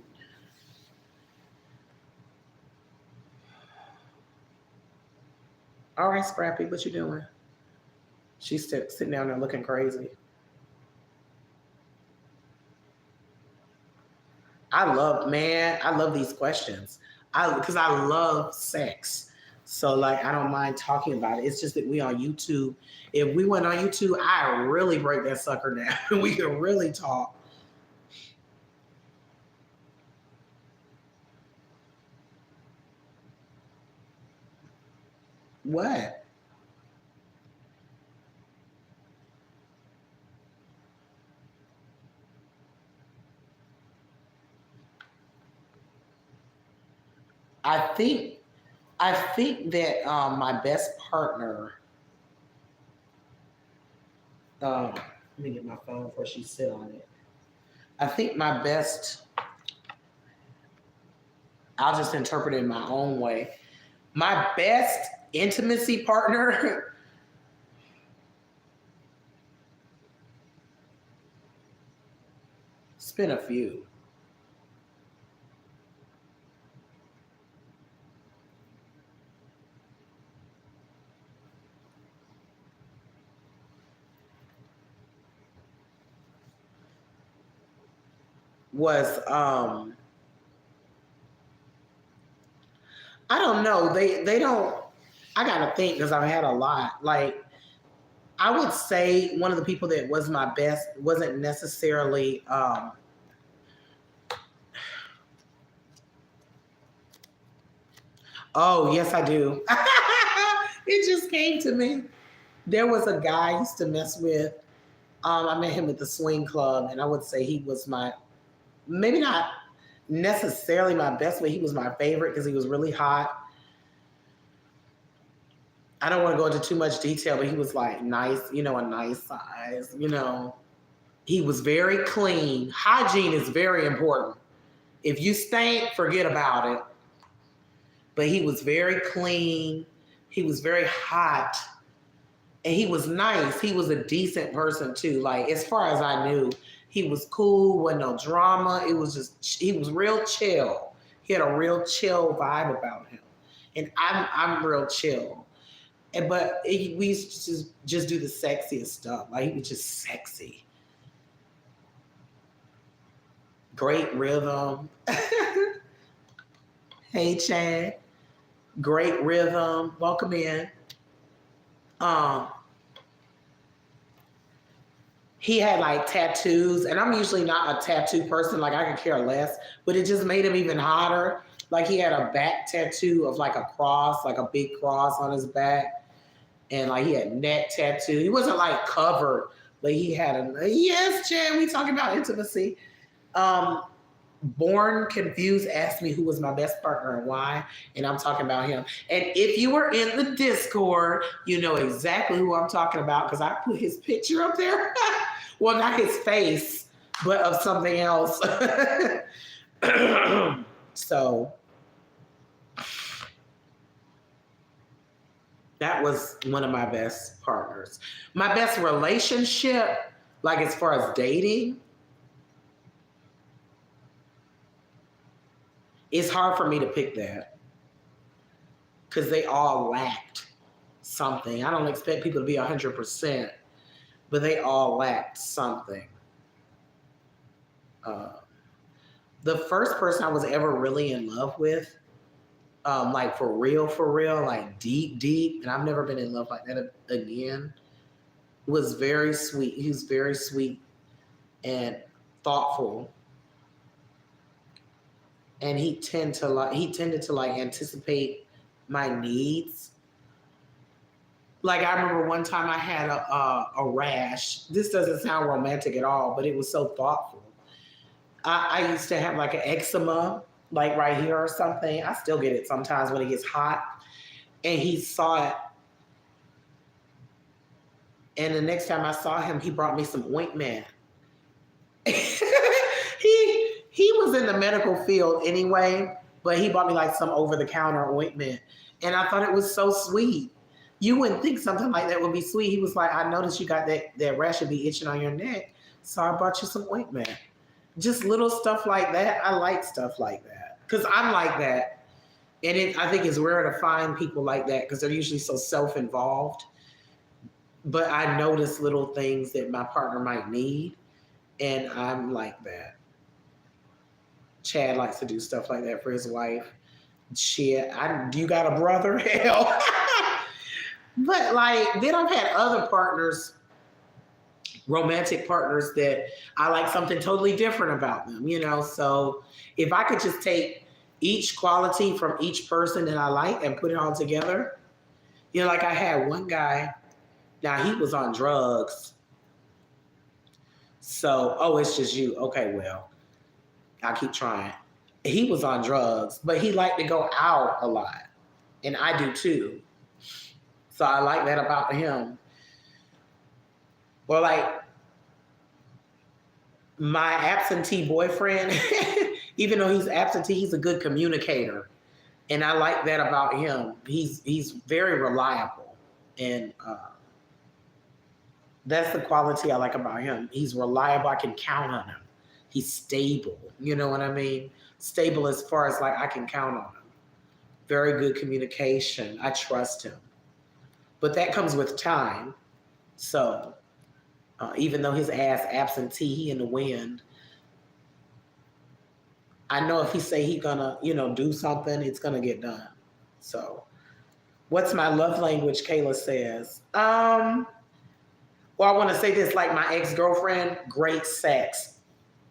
All right, Scrappy, what you doing? She's sitting down there looking crazy. I love these questions. Because I love sex. So like I don't mind talking about it. It's just that we on YouTube. If we went on YouTube, I really break that sucker down. We can really talk. What? I think I think that my best partner. Let me get my phone before she sit on it. I think my best. I'll just interpret it in my own way. My best intimacy partner. It's been a few. Was I don't know. They don't. I gotta think because I've had a lot. Like I would say one of the people that was my best wasn't necessarily. Oh yes, I do. It just came to me. There was a guy I used to mess with. I met him at the swing club, and I would say he was my maybe not necessarily my best, but he was my favorite because he was really hot. I don't want to go into too much detail, but he was like nice, a nice size, He was very clean. Hygiene is very important. If you stink, forget about it. But he was very clean. He was very hot. And he was nice. He was a decent person too. Like as far as I knew, he was cool, wasn't no drama. It was just he was real chill. He had a real chill vibe about him. And I'm real chill. We used to just do the sexiest stuff. Like he was just sexy. Great rhythm. Hey Chad. Great rhythm. Welcome in. Um, he had like tattoos, and I'm usually not a tattoo person. Like I could care less, but it just made him even hotter. Like he had a back tattoo of like a cross, like a big cross on his back, and like he had neck tattoo. He wasn't like covered, but he had a yes, Chad. We talking about intimacy. Um, Born Confused asked me who was my best partner and why, and I'm talking about him. And if you were in the Discord, you know exactly who I'm talking about because I put his picture up there. Well, not his face, but of something else. So that was one of my best partners. My best relationship, like as far as dating, it's hard for me to pick that because they all lacked something. I don't expect people to be 100%, but they all lacked something. The first person I was ever really in love with, like for real, like deep, deep, and I've never been in love like that again, was very sweet. He was very sweet and thoughtful. And he tended to like anticipate my needs. Like I remember one time I had a rash. This doesn't sound romantic at all, but it was so thoughtful. I used to have like an eczema, like right here or something. I still get it sometimes when it gets hot. And he saw it. And the next time I saw him, he brought me some ointment. he was in the medical field anyway, but he bought me like some over-the-counter ointment. And I thought it was so sweet. You wouldn't think something like that would be sweet. He was like, I noticed you got that rash should be itching on your neck, so I brought you some ointment. Just little stuff like that. I like stuff like that because I'm like that. And I think it's rare to find people like that because they're usually so self-involved. But I notice little things that my partner might need, and I'm like that. Chad likes to do stuff like that for his wife. Shit, you got a brother? Hell. But like, then I've had other partners, romantic partners that I like something totally different about them, So if I could just take each quality from each person that I like and put it all together, like I had one guy, now he was on drugs. So, it's just you. Okay, well, I'll keep trying. He was on drugs, but he liked to go out a lot. And I do too. So I like that about him. Or like my absentee boyfriend, even though he's absentee, he's a good communicator. And I like that about him. He's very reliable. And that's the quality I like about him. He's reliable. I can count on him. He's stable. You know what I mean? Stable as far as like I can count on him. Very good communication. I trust him. But that comes with time. So even though his ass absentee, he in the wind, I know if he say he gonna, do something, it's gonna get done. So what's my love language? Kayla says. Well, I want to say this, like my ex-girlfriend, great sex.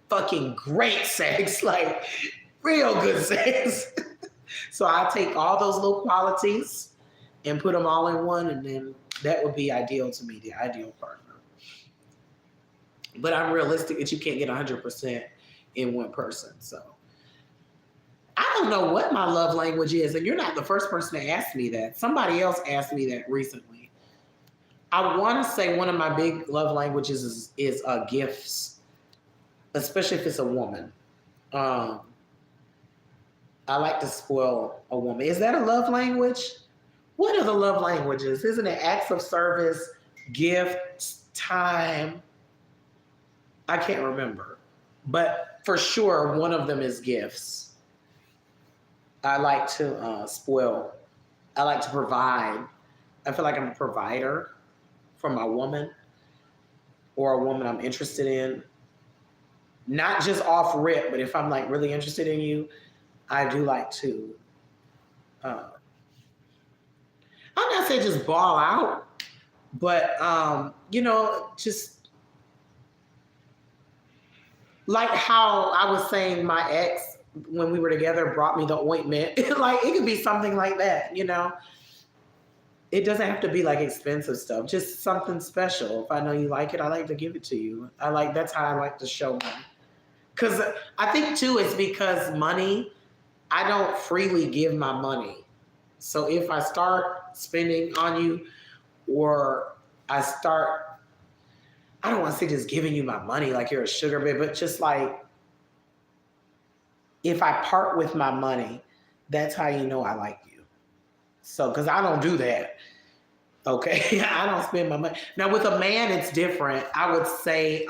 Fucking great sex. Like real good sex. So I take all those little qualities and put them all in one, and then that would be ideal to me, the ideal partner. But I'm realistic that you can't get 100% in one person. So I don't know what my love language is, and you're not the first person to ask me that. Somebody else asked me that recently. I want to say one of my big love languages is gifts, especially if it's a woman. I like to spoil a woman. Is that a love language? What are the love languages? Isn't it acts of service, gifts, time? I can't remember. But for sure, one of them is gifts. I like to spoil. I like to provide. I feel like I'm a provider for my woman or a woman I'm interested in. Not just off rip, but if I'm like really interested in you, I do like to, I'm not saying just ball out, but, just like how I was saying my ex, when we were together, brought me the ointment. Like, it could be something like that, It doesn't have to be like expensive stuff, just something special. If I know you like it, I like to give it to you. That's how I like to show money. Because I think too, it's because money, I don't freely give my money. So if I start spending on you, or I don't want to say just giving you my money like you're a sugar baby, but just like, if I part with my money, that's how you know I like you. So, because I don't do that. Okay, I don't spend my money. Now with a man, it's different. I would say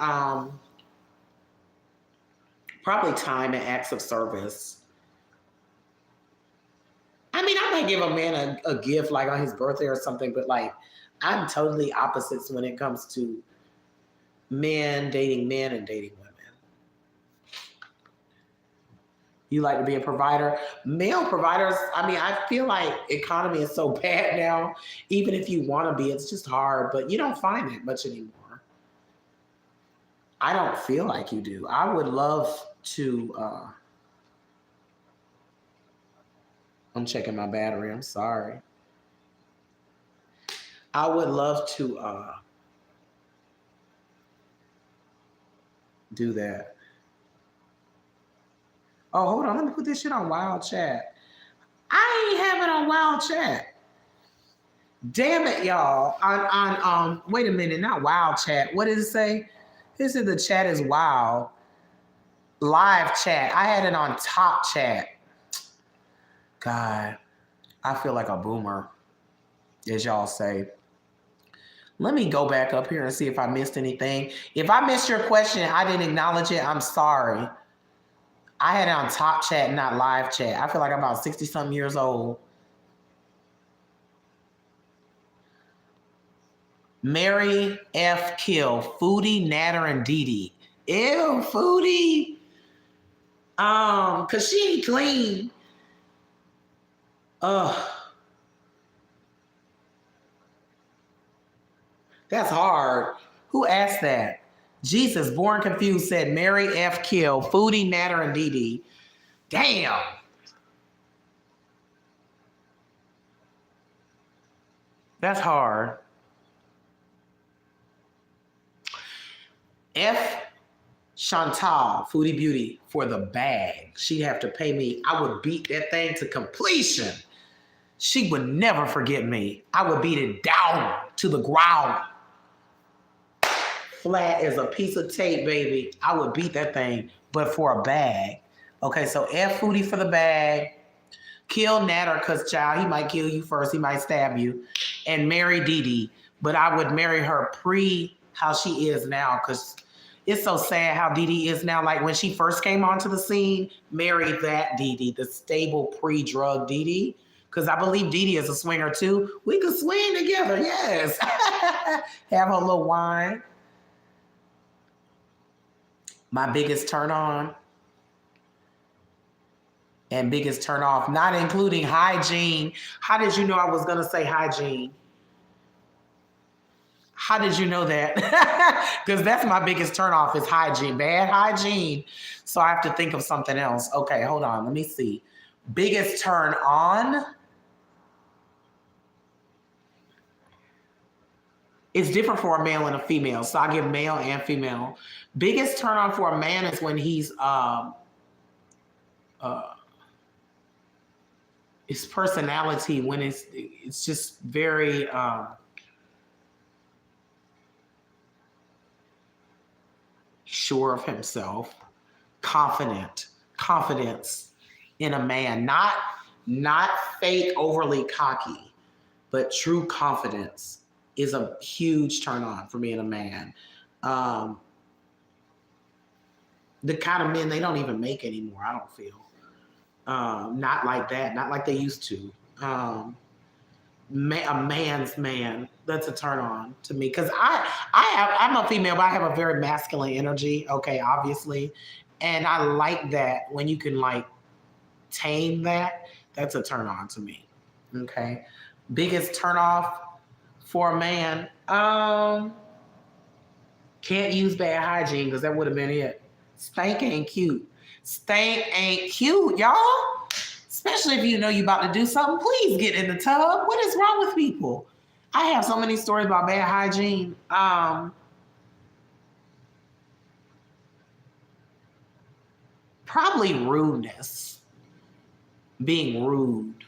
probably time and acts of service. I mean, I might give a man a gift like on his birthday or something, but like I'm totally opposites when it comes to men dating men and dating women. You like to be a provider. Male providers, I mean, I feel like economy is so bad now. Even if you want to be, it's just hard, but you don't find that much anymore. I don't feel like you do. I would love to, I'm checking my battery, I'm sorry. I would love to do that. Oh, hold on. Let me put this shit on Wild Chat. I ain't have it on Wild Chat. Damn it, y'all. Wait a minute, not Wild Chat. What does it say? This is the chat is wild. Live chat. I had it on Top Chat. God, I feel like a boomer, as y'all say. Let me go back up here and see if I missed anything. If I missed your question, I didn't acknowledge it, I'm sorry. I had it on Top Chat, not Live Chat. I feel like I'm about 60-something years old. Mary F. Kill, Foodie, Natter, and Dee Dee. Ew, Foodie. Cause she ain't clean. Ugh. That's hard. Who asked that? Jesus, Born Confused said Mary F. Kill, Foodie, Natter, and Dee Dee. Damn. That's hard. F. Chantal, Foodie Beauty, for the bag. She'd have to pay me. I would beat that thing to completion. She would never forget me. I would beat it down to the ground. Flat as a piece of tape, baby. I would beat that thing, but for a bag. Okay, so F Foodie for the bag. Kill Natter, because, child, he might kill you first. He might stab you. And marry Dee Dee. But I would marry her pre how she is now, because it's so sad how Dee Dee is now. Like when she first came onto the scene, marry that Dee Dee, the stable pre-drug Dee Dee. Because I believe Dee Dee is a swinger too. We could swing together, yes. Have a little wine. My biggest turn on and biggest turn off, not including hygiene. How did you know I was going to say hygiene? How did you know that? Because that's my biggest turn off is hygiene, bad hygiene. So I have to think of something else. Okay, hold on. Let me see. Biggest turn on. It's different for a male and a female. So I give male and female. Biggest turn on for a man is when he's his personality, when it's just very sure of himself, confidence in a man, not fake overly cocky, but true confidence is a huge turn on for me in a man. The kind of men they don't even make anymore, I don't feel. Not like that, not like they used to. A man's man, that's a turn on to me. Because I'm a female, but I have a very masculine energy, okay, obviously. And I like that when you can like tame that, that's a turn on to me, okay? Biggest turn off for a man, can't use bad hygiene because that would have been it. Stank ain't cute. Stank ain't cute, y'all. Especially if you know you're about to do something, please get in the tub. What is wrong with people? I have so many stories about bad hygiene. Probably rudeness. Being rude.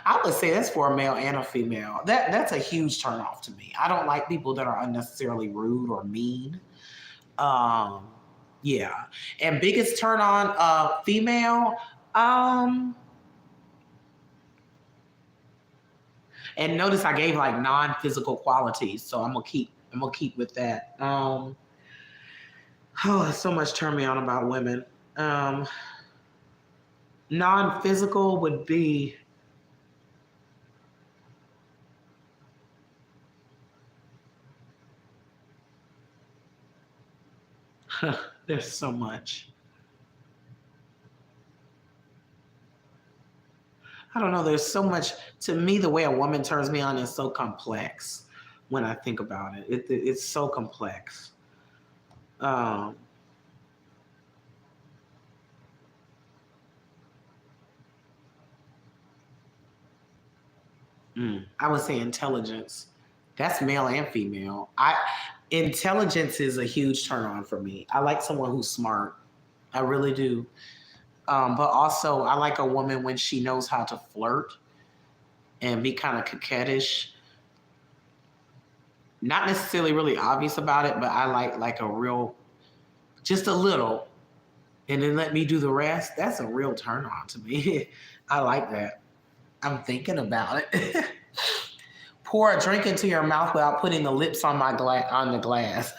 I would say that's for a male and a female. That's a huge turnoff to me. I don't like people that are unnecessarily rude or mean. Yeah. And biggest turn on female. And notice I gave like non-physical qualities, so I'm gonna keep with that. Oh, so much turn me on about women. Non-physical would be there's so much. I don't know. There's so much. To me, the way a woman turns me on is so complex when I think about it. It's so complex. I would say intelligence. That's male and female. Intelligence is a huge turn on for me. I like someone who's smart. I really do. But also, I like a woman when she knows how to flirt and be kind of coquettish. Not necessarily really obvious about it, but I like a real, just a little, and then let me do the rest. That's a real turn on to me. I like that. I'm thinking about it. Pour a drink into your mouth without putting the lips on the glass.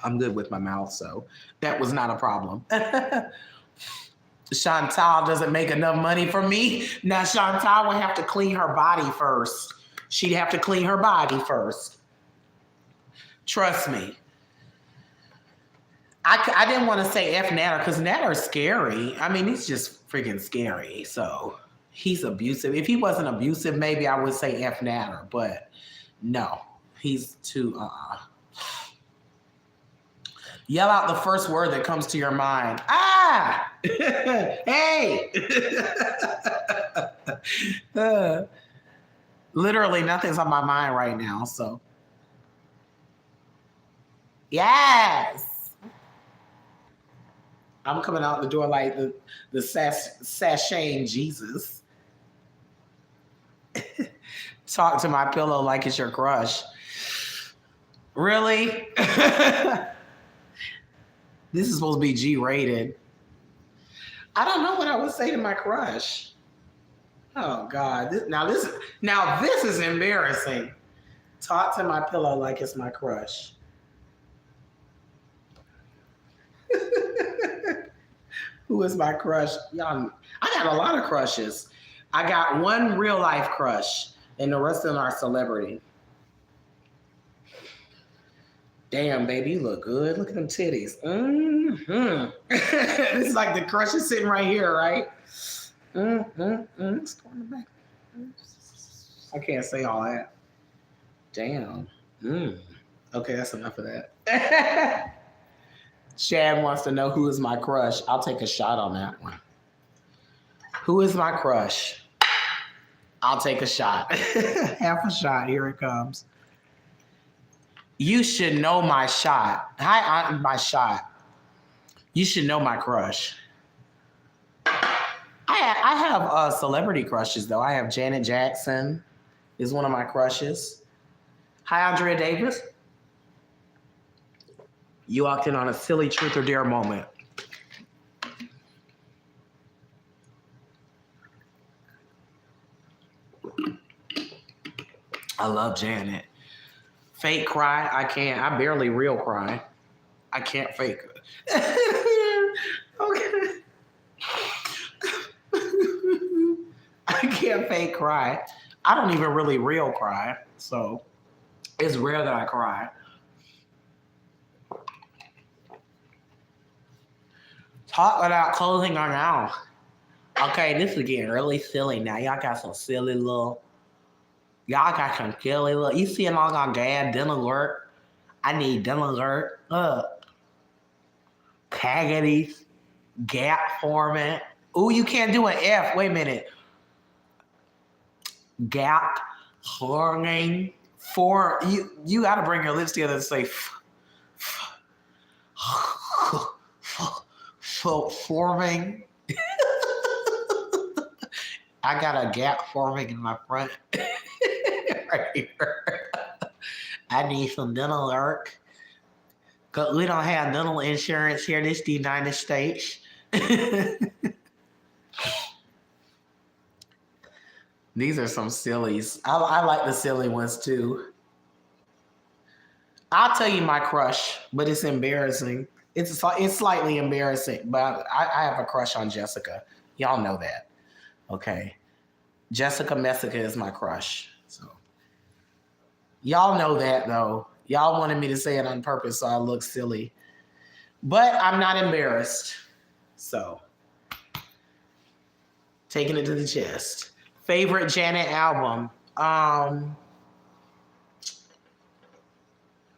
I'm good with my mouth, so that was not a problem. Chantal doesn't make enough money for me. Now, Chantal would have to clean her body first. She'd have to clean her body first. Trust me. I didn't want to say F Natter because Natter's scary. I mean, he's just freaking scary. So he's abusive. If he wasn't abusive, maybe I would say F Natter, but no, he's too, Yell out the first word that comes to your mind. Ah! Hey! Uh, literally nothing's on my mind right now. So, yes. I'm coming out the door like the sashaying Jesus. Talk to my pillow like it's your crush. Really? This is supposed to be G rated. I don't know what I would say to my crush. Oh God! Now this is embarrassing. Talk to my pillow like it's my crush. Who is my crush? Y'all, I got a lot of crushes. I got one real life crush, and the rest of them are celebrity. Damn, baby, you look good. Look at them titties. Mm-hmm. It's like the crush is sitting right here, right? I can't say all that. Damn. Okay, that's enough of that. Shad wants to know who is my crush. I'll take a shot on that one. Who is my crush? I'll take a shot. Half a shot. Here it comes. You should know my shot. Hi, my shot. You should know my crush. I have celebrity crushes though. I have Janet Jackson is one of my crushes. Hi, Andrea Davis. You walked in on a silly truth or dare moment. I love Janet. Fake cry, I can't. I barely real cry. I can't fake it. Okay. I can't fake cry. I don't even really real cry. So it's rare that I cry. Talk about closing our now. Okay, this is getting really silly now. Y'all got some silly little. Y'all got some silly little. You see along on Gad, dental alert. I need dental alert. Cavities, gap forming. Ooh, you can't do an F. Wait a minute. Gap forming. You got to bring your lips together and say forming. I got a gap forming in my front right here. I need some dental work. Cause we don't have dental insurance here in this United States. These are some sillies. I like the silly ones too. I'll tell you my crush, but it's embarrassing. It's slightly embarrassing, but I have a crush on Jessica. Y'all know that. Okay. Jessica Messica is my crush. So y'all know that though. Y'all wanted me to say it on purpose so I look silly. But I'm not embarrassed. So taking it to the chest. Favorite Janet album.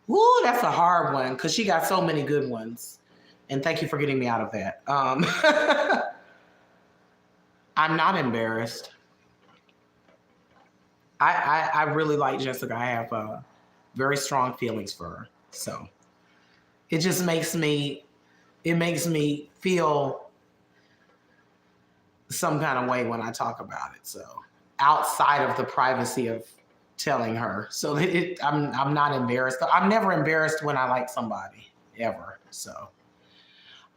Ooh, that's a hard one because she got so many good ones. And thank you for getting me out of that. I'm not embarrassed. I really like Jessica. I have very strong feelings for her. So it just makes me feel some kind of way when I talk about it. So outside of the privacy of telling her. So I'm not embarrassed. I'm never embarrassed when I like somebody, ever. So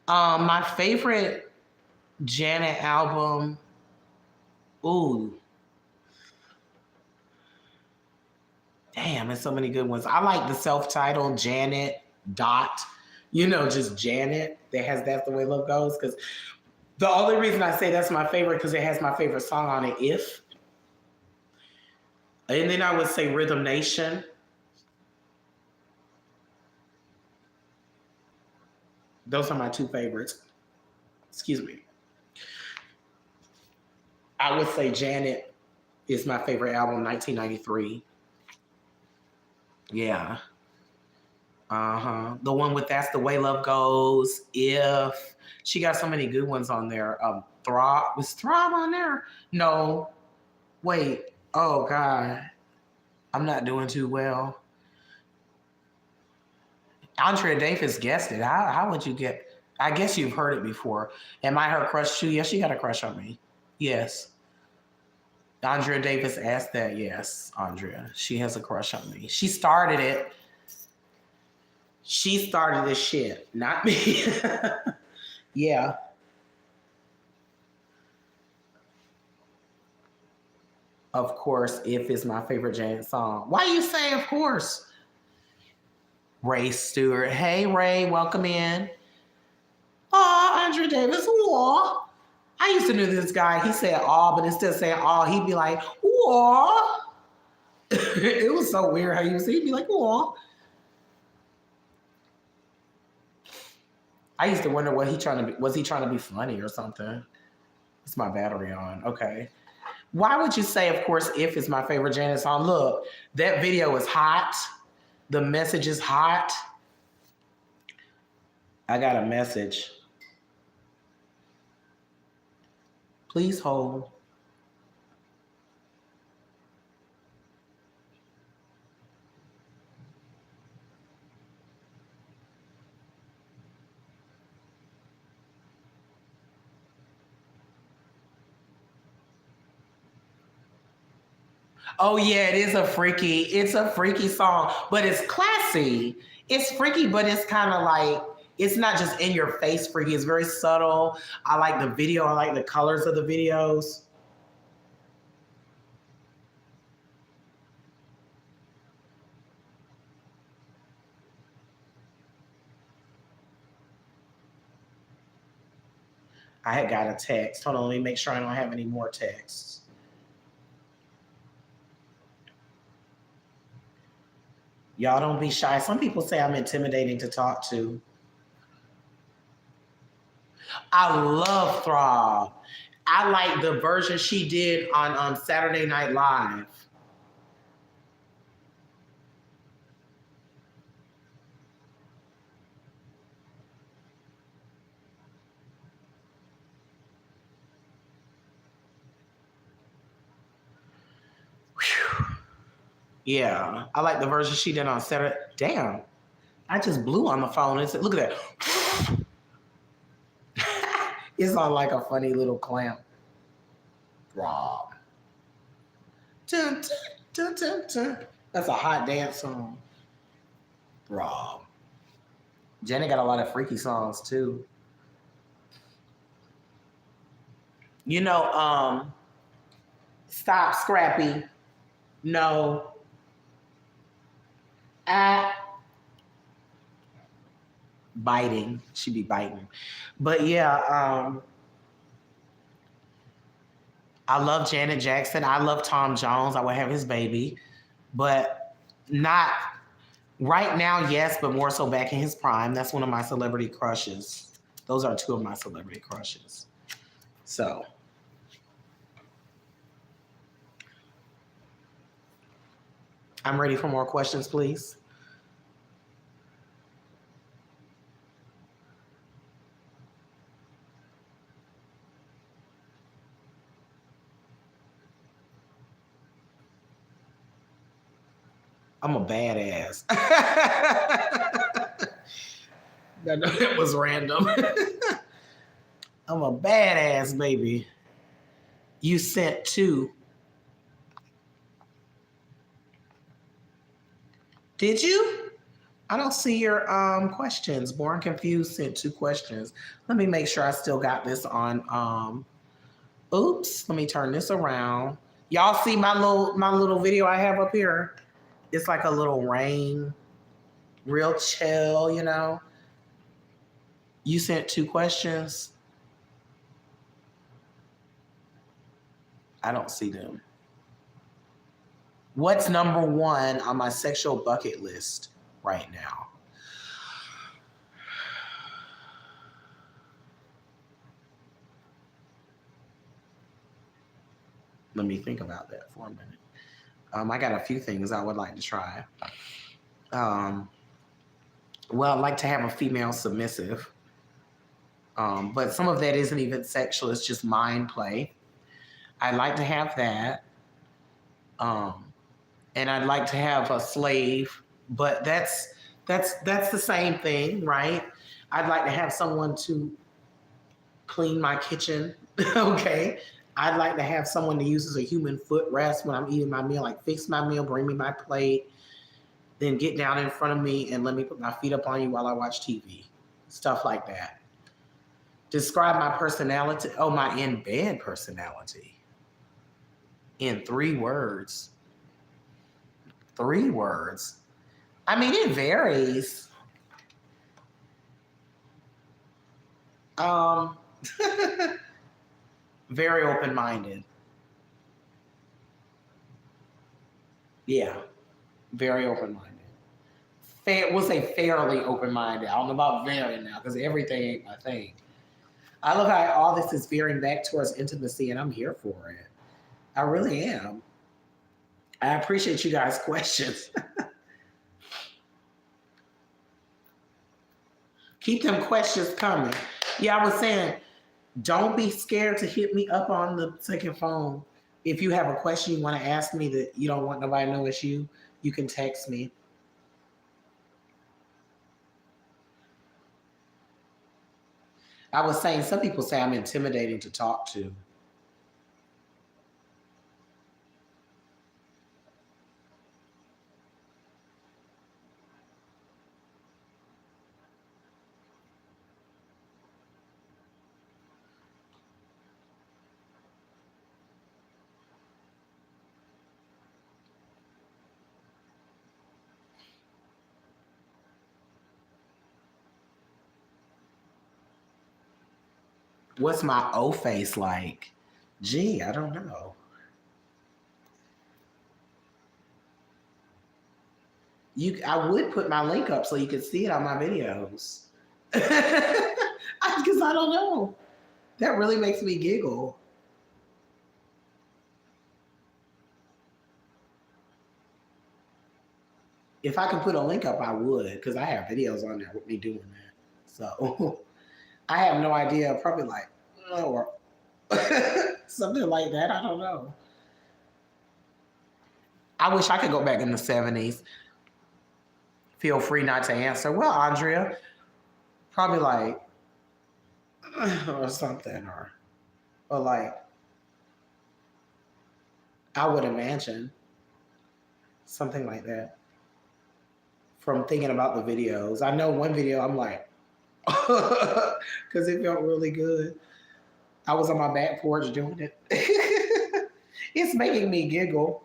my favorite Janet album, ooh. Damn, there's so many good ones. I like the self-titled Janet Dot. Just Janet. That's the way love goes. Because the only reason I say that's my favorite because it has my favorite song on it, If. And then I would say Rhythm Nation. Those are my two favorites. Excuse me. I would say Janet is my favorite album, 1993. Yeah. Uh-huh. The one with That's the Way Love Goes. If she got so many good ones on there. Throb was Throb on there? No. Wait. Oh God. I'm not doing too well. Andrea Davis guessed it. How would you get? I guess you've heard it before. Am I her crush too? Yes, she got a crush on me. Yes. Andrea Davis asked that. Yes, Andrea. She has a crush on me. She started it. She started this shit, not me. Yeah. Of course, If is my favorite Janet song. Why you say of course? Ray Stewart. Hey Ray, welcome in. Aw, Andrea Davis. Aw. I used to know this guy. He said aw, but instead of saying aw, he'd be like, aw. It was so weird how he'd be like, aw. I used to wonder what he trying to be. Was he trying to be funny or something? It's my battery on. Okay. Why would you say, of course, If is my favorite Janet song? Look, that video is hot. The message is hot. I got a message. Please hold. Oh yeah, it's a freaky song, but it's classy. It's freaky, but it's kind of like it's not just in your face freaky. It's very subtle. I like the video. I like the colors of the videos. I had got a text. Hold on, let me make sure I don't have any more texts. Y'all don't be shy. Some people say I'm intimidating to talk to. I love Throb. I like the version she did on Saturday Night Live. Whew. Yeah, I like the version she did on Saturday. Damn, I just blew on the phone and said, "Look at that." It's on like a funny little clamp. Throb. Dun, dun, dun, dun, dun. That's a hot dance song. Throb. Janet got a lot of freaky songs too. You know, Stop Scrappy. No. Ah, biting. She be biting. But yeah, I love Janet Jackson. I love Tom Jones. I would have his baby. But not right now, yes, but more so back in his prime. That's one of my celebrity crushes. Those are two of my celebrity crushes. So I'm ready for more questions, please. I'm a badass. That was random. I'm a badass, baby. You sent two. Did you? I don't see your questions. Born Confused sent two questions. Let me make sure I still got this on oops, let me turn this around. Y'all see my little video I have up here? It's like a little rain, real chill, you know. You sent two questions. I don't see them. What's number one on my sexual bucket list right now? Let me think about that for a minute. I got a few things I would like to try. Um, Well, I like to have a female submissive. But some of that isn't even sexual, it's just mind play. I'd like to have that. Um, and I'd like to have a slave, but that's the same thing, right? I'd like to have someone to clean my kitchen. Okay. I'd like to have someone to use as a human footrest when I'm eating my meal, like fix my meal, bring me my plate, then get down in front of me and let me put my feet up on you while I watch TV. Stuff like that. Describe my personality. Oh, my in bed personality. In 3 words. 3 words. I mean, it varies. Um, very open minded. Yeah, very open minded. We'll say fairly open minded. I don't know about very now because everything ain't my thing. I love how all this is veering back towards intimacy, and I'm here for it. I really am. I appreciate you guys' questions. Keep them questions coming. Yeah, I was saying, don't be scared to hit me up on the second phone. If you have a question you want to ask me that you don't want nobody to know it's you can text me. I was saying, some people say I'm intimidating to talk to. What's my O face like? Gee, I don't know. I would put my link up so you could see it on my videos. Because I don't know. That really makes me giggle. If I could put a link up, I would, because I have videos on there with me doing that. So I have no idea. Probably like, or something like that. I don't know. I wish I could go back in the 70s. Feel free not to answer. Well, Andrea, probably like, or something, or like, I would imagine something like that from thinking about the videos. I know one video I'm like, because it felt really good. I was on my back porch doing it. It's making me giggle.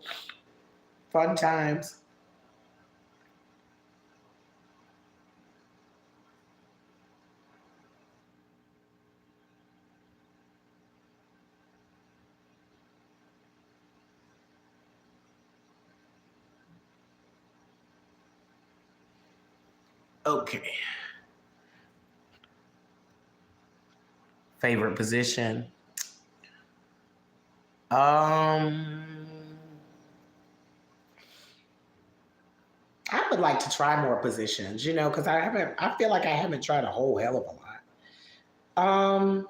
Fun times. Okay. Favorite position. Um, I would like to try more positions, because I feel like I haven't tried a whole hell of a lot. Um,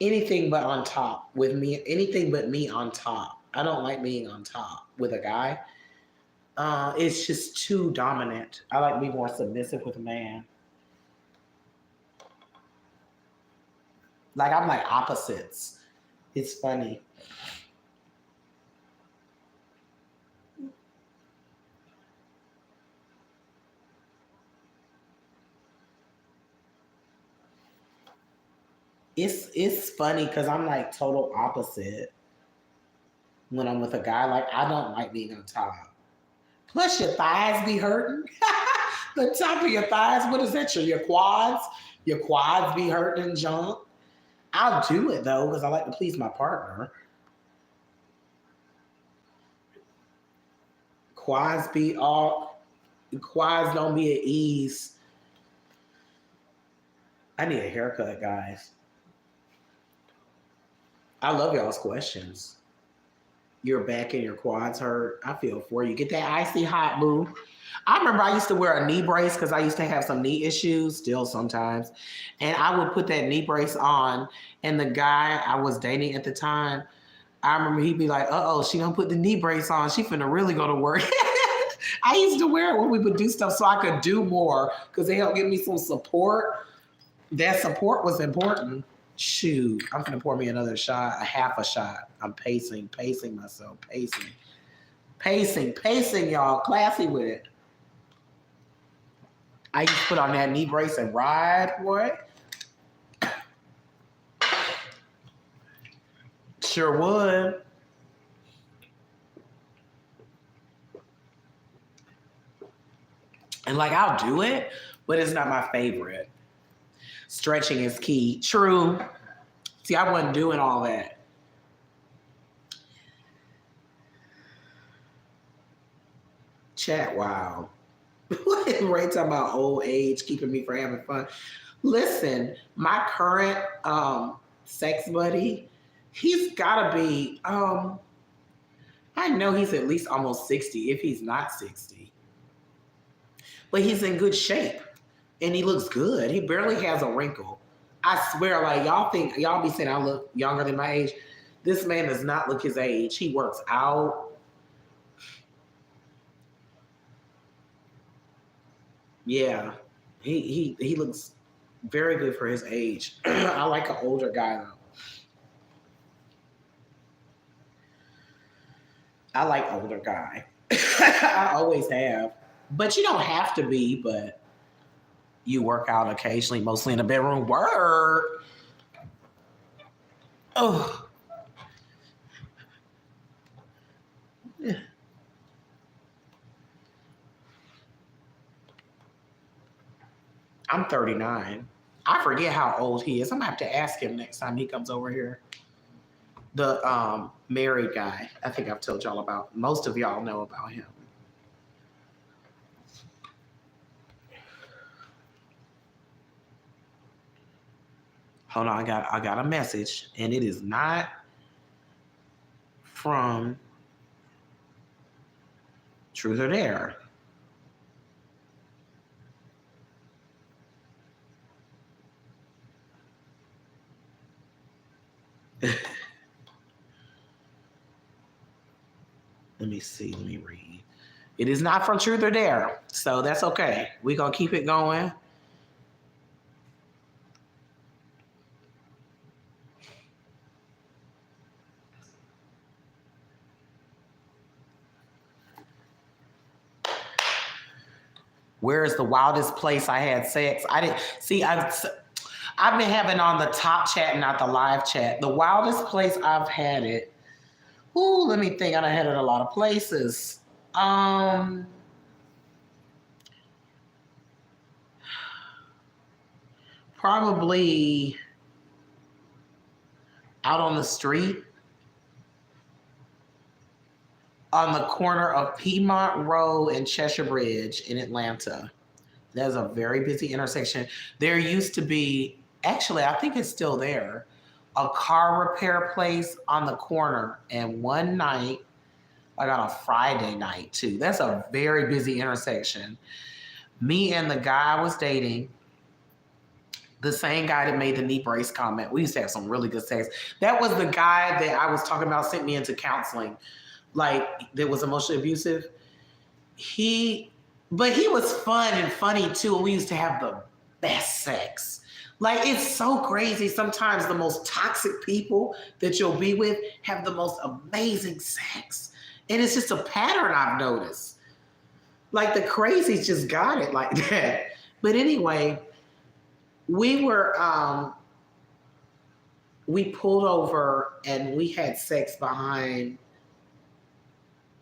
anything but on top with me, anything but me on top. I don't like being on top with a guy. It's just too dominant. I like to be more submissive with a man. Like I'm like opposites. It's funny. It's funny because I'm like total opposite when I'm with a guy. Like I don't like being on top. Plus your thighs be hurting. The top of your thighs. What is that? Your quads? Your quads be hurting and junk. I'll do it though because I like to please my partner. Quads be all. Quads don't be at ease. I need a haircut, guys. I love y'all's questions. Your back and your quads hurt. I feel for you. Get that icy hot, boo. I remember I used to wear a knee brace because I used to have some knee issues, still sometimes. And I would put that knee brace on, and the guy I was dating at the time, I remember he'd be like, "Uh oh, she don't put the knee brace on. She finna really go to work." I used to wear it when we would do stuff so I could do more because they helped give me some support. That support was important. Shoot, I'm gonna pour me another shot, a half a shot. I'm pacing myself, pacing, y'all. Classy with it. I used to put on that knee brace and ride, boy. Sure would. And like I'll do it, but it's not my favorite. Stretching is key. True. See, I wasn't doing all that. Chat, wow. Right talking about old age keeping me from having fun. Listen, my current sex buddy, he's gotta be I know he's at least almost 60, if he's not 60. But he's in good shape. And he looks good. He barely has a wrinkle. I swear, like y'all be saying I look younger than my age. This man does not look his age. He works out. Yeah. He looks very good for his age. I like an older guy though. I like older guy. I always have. But you don't have to be, but you work out occasionally, mostly in the bedroom. Word. Oh. I'm 39. I forget how old he is. I'm gonna have to ask him next time he comes over here. The married guy. I think I've told y'all about. Most of y'all know about him. Hold on, I got a message, and it is not from Truth or Dare. Let me see. Let me read. It is not from Truth or Dare, so that's okay. We're gonna keep it going. Where is the wildest place I had sex? I didn't see. I've been having on the top chat, not the live chat. The wildest place I've had it. Ooh, let me think. I had it a lot of places. Probably out on the street on the corner of Piedmont Road and Cheshire Bridge in Atlanta. There's a very busy intersection. There used to be, actually, I think it's still there, a car repair place on the corner. And one night, like on a Friday night too, that's a very busy intersection. Me and the guy I was dating, the same guy that made the knee brace comment, we used to have some really good sex. That was the guy that I was talking about sent me into counseling, like that was emotionally abusive. But he was fun and funny too, and we used to have the best sex. Like it's so crazy. Sometimes the most toxic people that you'll be with have the most amazing sex. And it's just a pattern I've noticed. Like the crazies just got it like that. But anyway, we were we pulled over and we had sex behind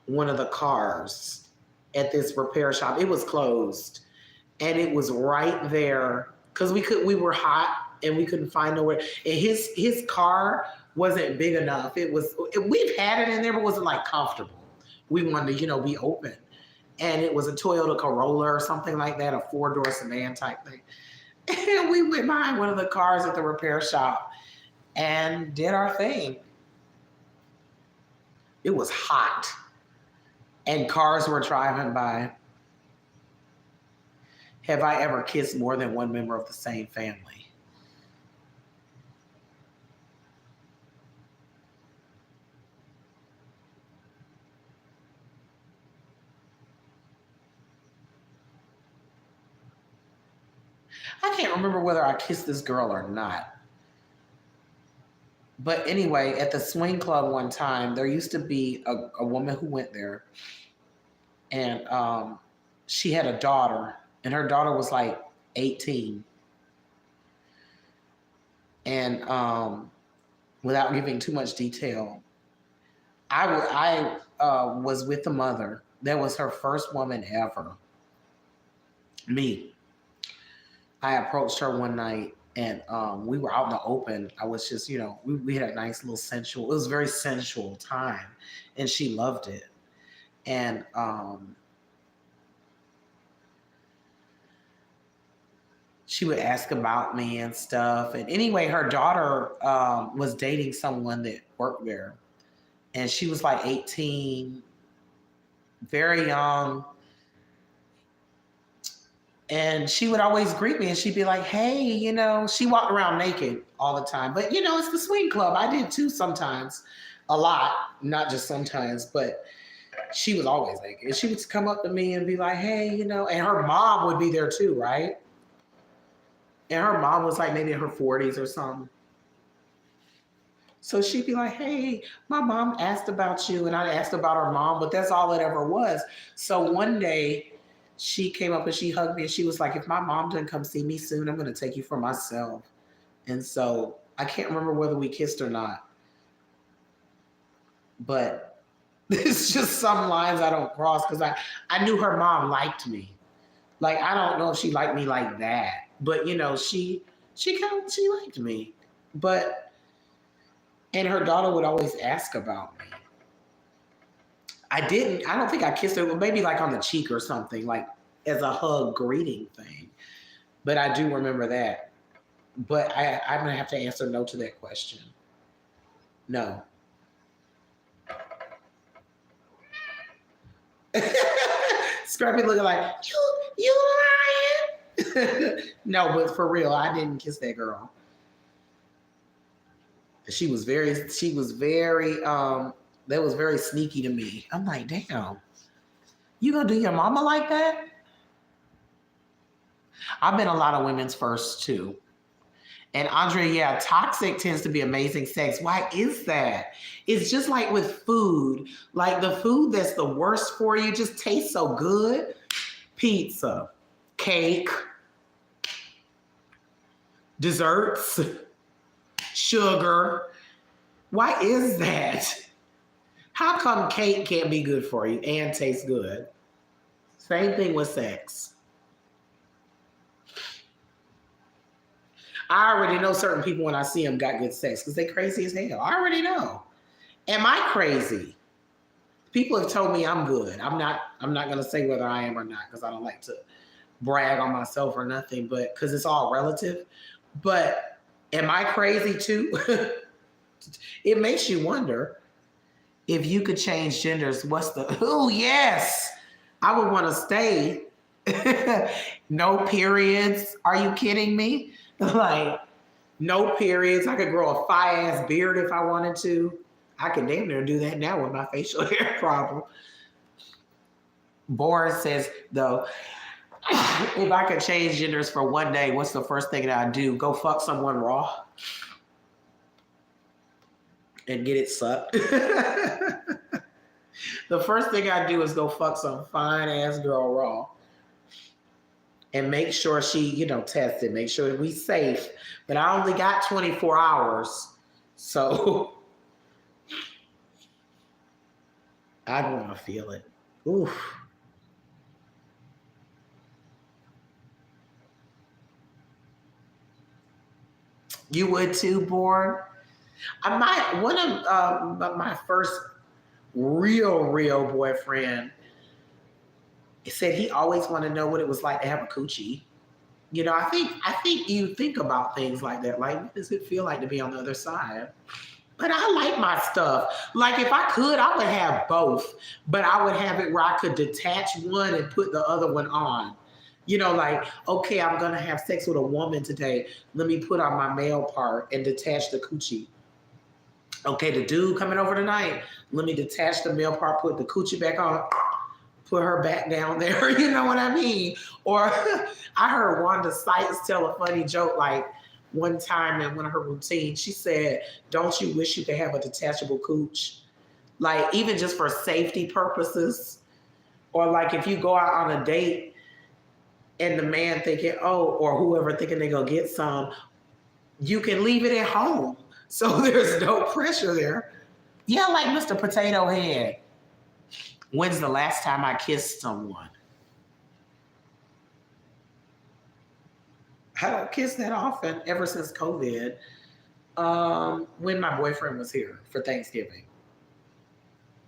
one of the cars at this repair shop. It was closed, and it was right there because we were hot and we couldn't find nowhere. And his car wasn't big enough. We've had it in there, but it wasn't like comfortable. We wanted to be open, and it was a Toyota Corolla or something like that, a 4-door sedan type thing. And we went behind one of the cars at the repair shop and did our thing. It was hot, and cars were driving by. Have I ever kissed more than one member of the same family? I can't remember whether I kissed this girl or not. But anyway, at the swing club one time, there used to be a woman who went there, and she had a daughter, and her daughter was like 18. And without giving too much detail, I was with the mother. That was her first woman ever. Me. I approached her one night, and we were out in the open. I was just, we had a nice little sensual. It was a very sensual time, and she loved it. And she would ask about me and stuff. And anyway, her daughter was dating someone that worked there, and she was like 18, very young. And she would always greet me, and she'd be like, hey, she walked around naked all the time. But, it's the swing club. I did too sometimes, a lot, not just sometimes, but she was always naked. And she would come up to me and be like, hey, and her mom would be there too, right? And her mom was like maybe in her 40s or something. So she'd be like, hey, my mom asked about you. And I asked about her mom, but that's all it ever was. So one day, she came up and she hugged me, and she was like, if my mom doesn't come see me soon, I'm going to take you for myself. And so I can't remember whether we kissed or not. But it's just some lines I don't cross, because I knew her mom liked me. Like, I don't know if she liked me like that. But, she liked me. But, and her daughter would always ask about me. I don't think I kissed her, maybe like on the cheek or something, like as a hug greeting thing. But I do remember that. But I'm going to have to answer no to that question. No. Scrappy looking like, you lying? No, but for real, I didn't kiss that girl. She was very, that was very sneaky to me. I'm like, damn, you gonna do your mama like that? I've been a lot of women's first too. And Andre, yeah, toxic tends to be amazing sex. Why is that? It's just like with food. Like the food that's the worst for you just tastes so good. Pizza, cake, desserts, sugar. Why is that? How come cake can't be good for you and taste good? Same thing with sex. I already know certain people when I see them got good sex because they crazy as hell. I already know. Am I crazy? People have told me I'm good. I'm not gonna say whether I am or not, because I don't like to brag on myself or nothing, but because it's all relative. But am I crazy too? It makes you wonder, if you could change genders, oh yes, I would want to stay. No periods. Are you kidding me? Like, no periods. I could grow a fire-ass beard if I wanted to. I could damn near do that now with my facial hair problem. Boris says, though, if I could change genders for one day, what's the first thing that I'd do? Go fuck someone raw and get it sucked. The first thing I do is go fuck some fine-ass girl raw. And make sure she, tested, make sure we're safe. But I only got 24 hours. So I'd want to feel it. Oof. You would too, Born? One of my first real boyfriend, he said he always wanted to know what it was like to have a coochie. I think you think about things like that. Like, what does it feel like to be on the other side? But I like my stuff. Like, if I could, I would have both. But I would have it where I could detach one and put the other one on. Like, okay, I'm gonna have sex with a woman today. Let me put on my male part and detach the coochie. Okay, the dude coming over tonight, let me detach the male part, put the coochie back on, put her back down there. You know what I mean? Or I heard Wanda Sykes tell a funny joke like one time in one of her routines. She said, "Don't you wish you could have a detachable cooch? Like even just for safety purposes, or like if you go out on a date and the man thinking, oh, or whoever thinking they gonna get some, you can leave it at home, so there's no pressure there." Yeah, like Mr. Potato Head. When's the last time I kissed someone? I don't kiss that often ever since COVID. When my boyfriend was here for Thanksgiving,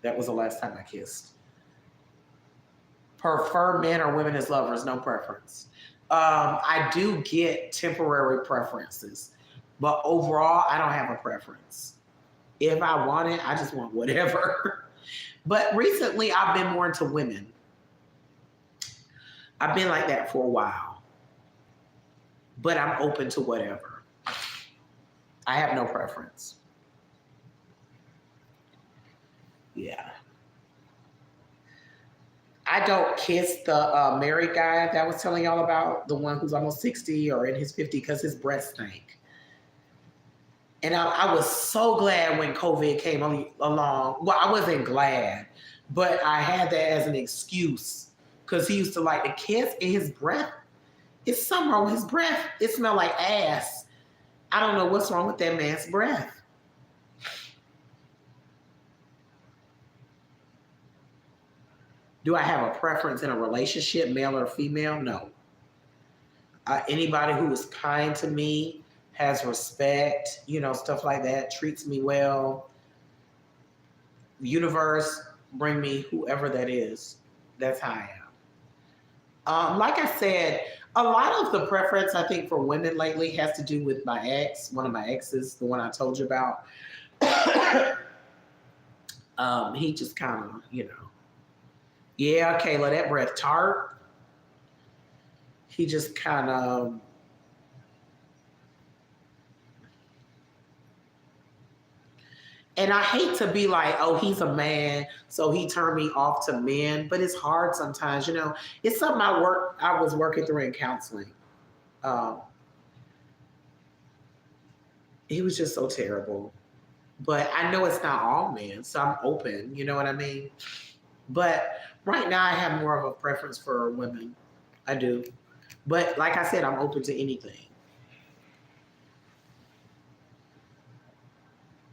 that was the last time I kissed. Prefer men or women as lovers, no preference. I do get temporary preferences, but overall, I don't have a preference. If I want it, I just want whatever. But recently, I've been more into women. I've been like that for a while, but I'm open to whatever. I have no preference. Yeah. I don't kiss the married guy that I was telling y'all about, the one who's almost 60 or in his 50, because his breath stank. And I was so glad when COVID came along. Well, I wasn't glad, but I had that as an excuse because he used to like to kiss and his breath. It's something wrong with his breath. It smelled like ass. I don't know what's wrong with that man's breath. Do I have a preference in a relationship, male or female? No. Anybody who is kind to me, has respect, stuff like that, treats me well. Universe, bring me whoever that is. That's how I am. Like I said, a lot of the preference I think for women lately has to do with my ex, one of my exes, the one I told you about. He just kind of, yeah, Kayla, that breath tart. He just kind of, and I hate to be like, oh, he's a man, so he turned me off to men. But it's hard sometimes, It's something I was working through in counseling. Um, he was just so terrible. But I know it's not all men, so I'm open. You know what I mean? But right now, I have more of a preference for women. I do. But like I said, I'm open to anything.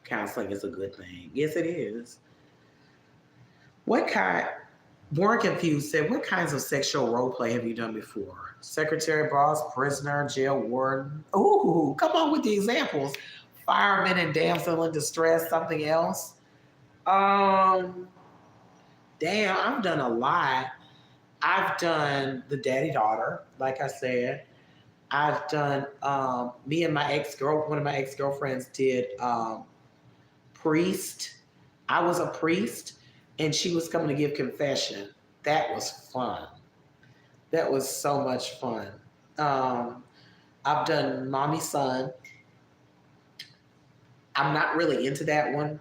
Counseling is a good thing. Yes, it is. What kind? Born Confused said, what kinds of sexual role play have you done before? Secretary, boss, prisoner, jail warden. Ooh, come on with the examples. Fireman and damsel in distress, something else. Um, Damn, I've done a lot. I've done the daddy daughter, like I said. I've done me and my one of my ex girlfriends did priest. I was a priest, and she was coming to give confession. That was fun. That was so much fun. Um, I've done mommy son. I'm not really into that one,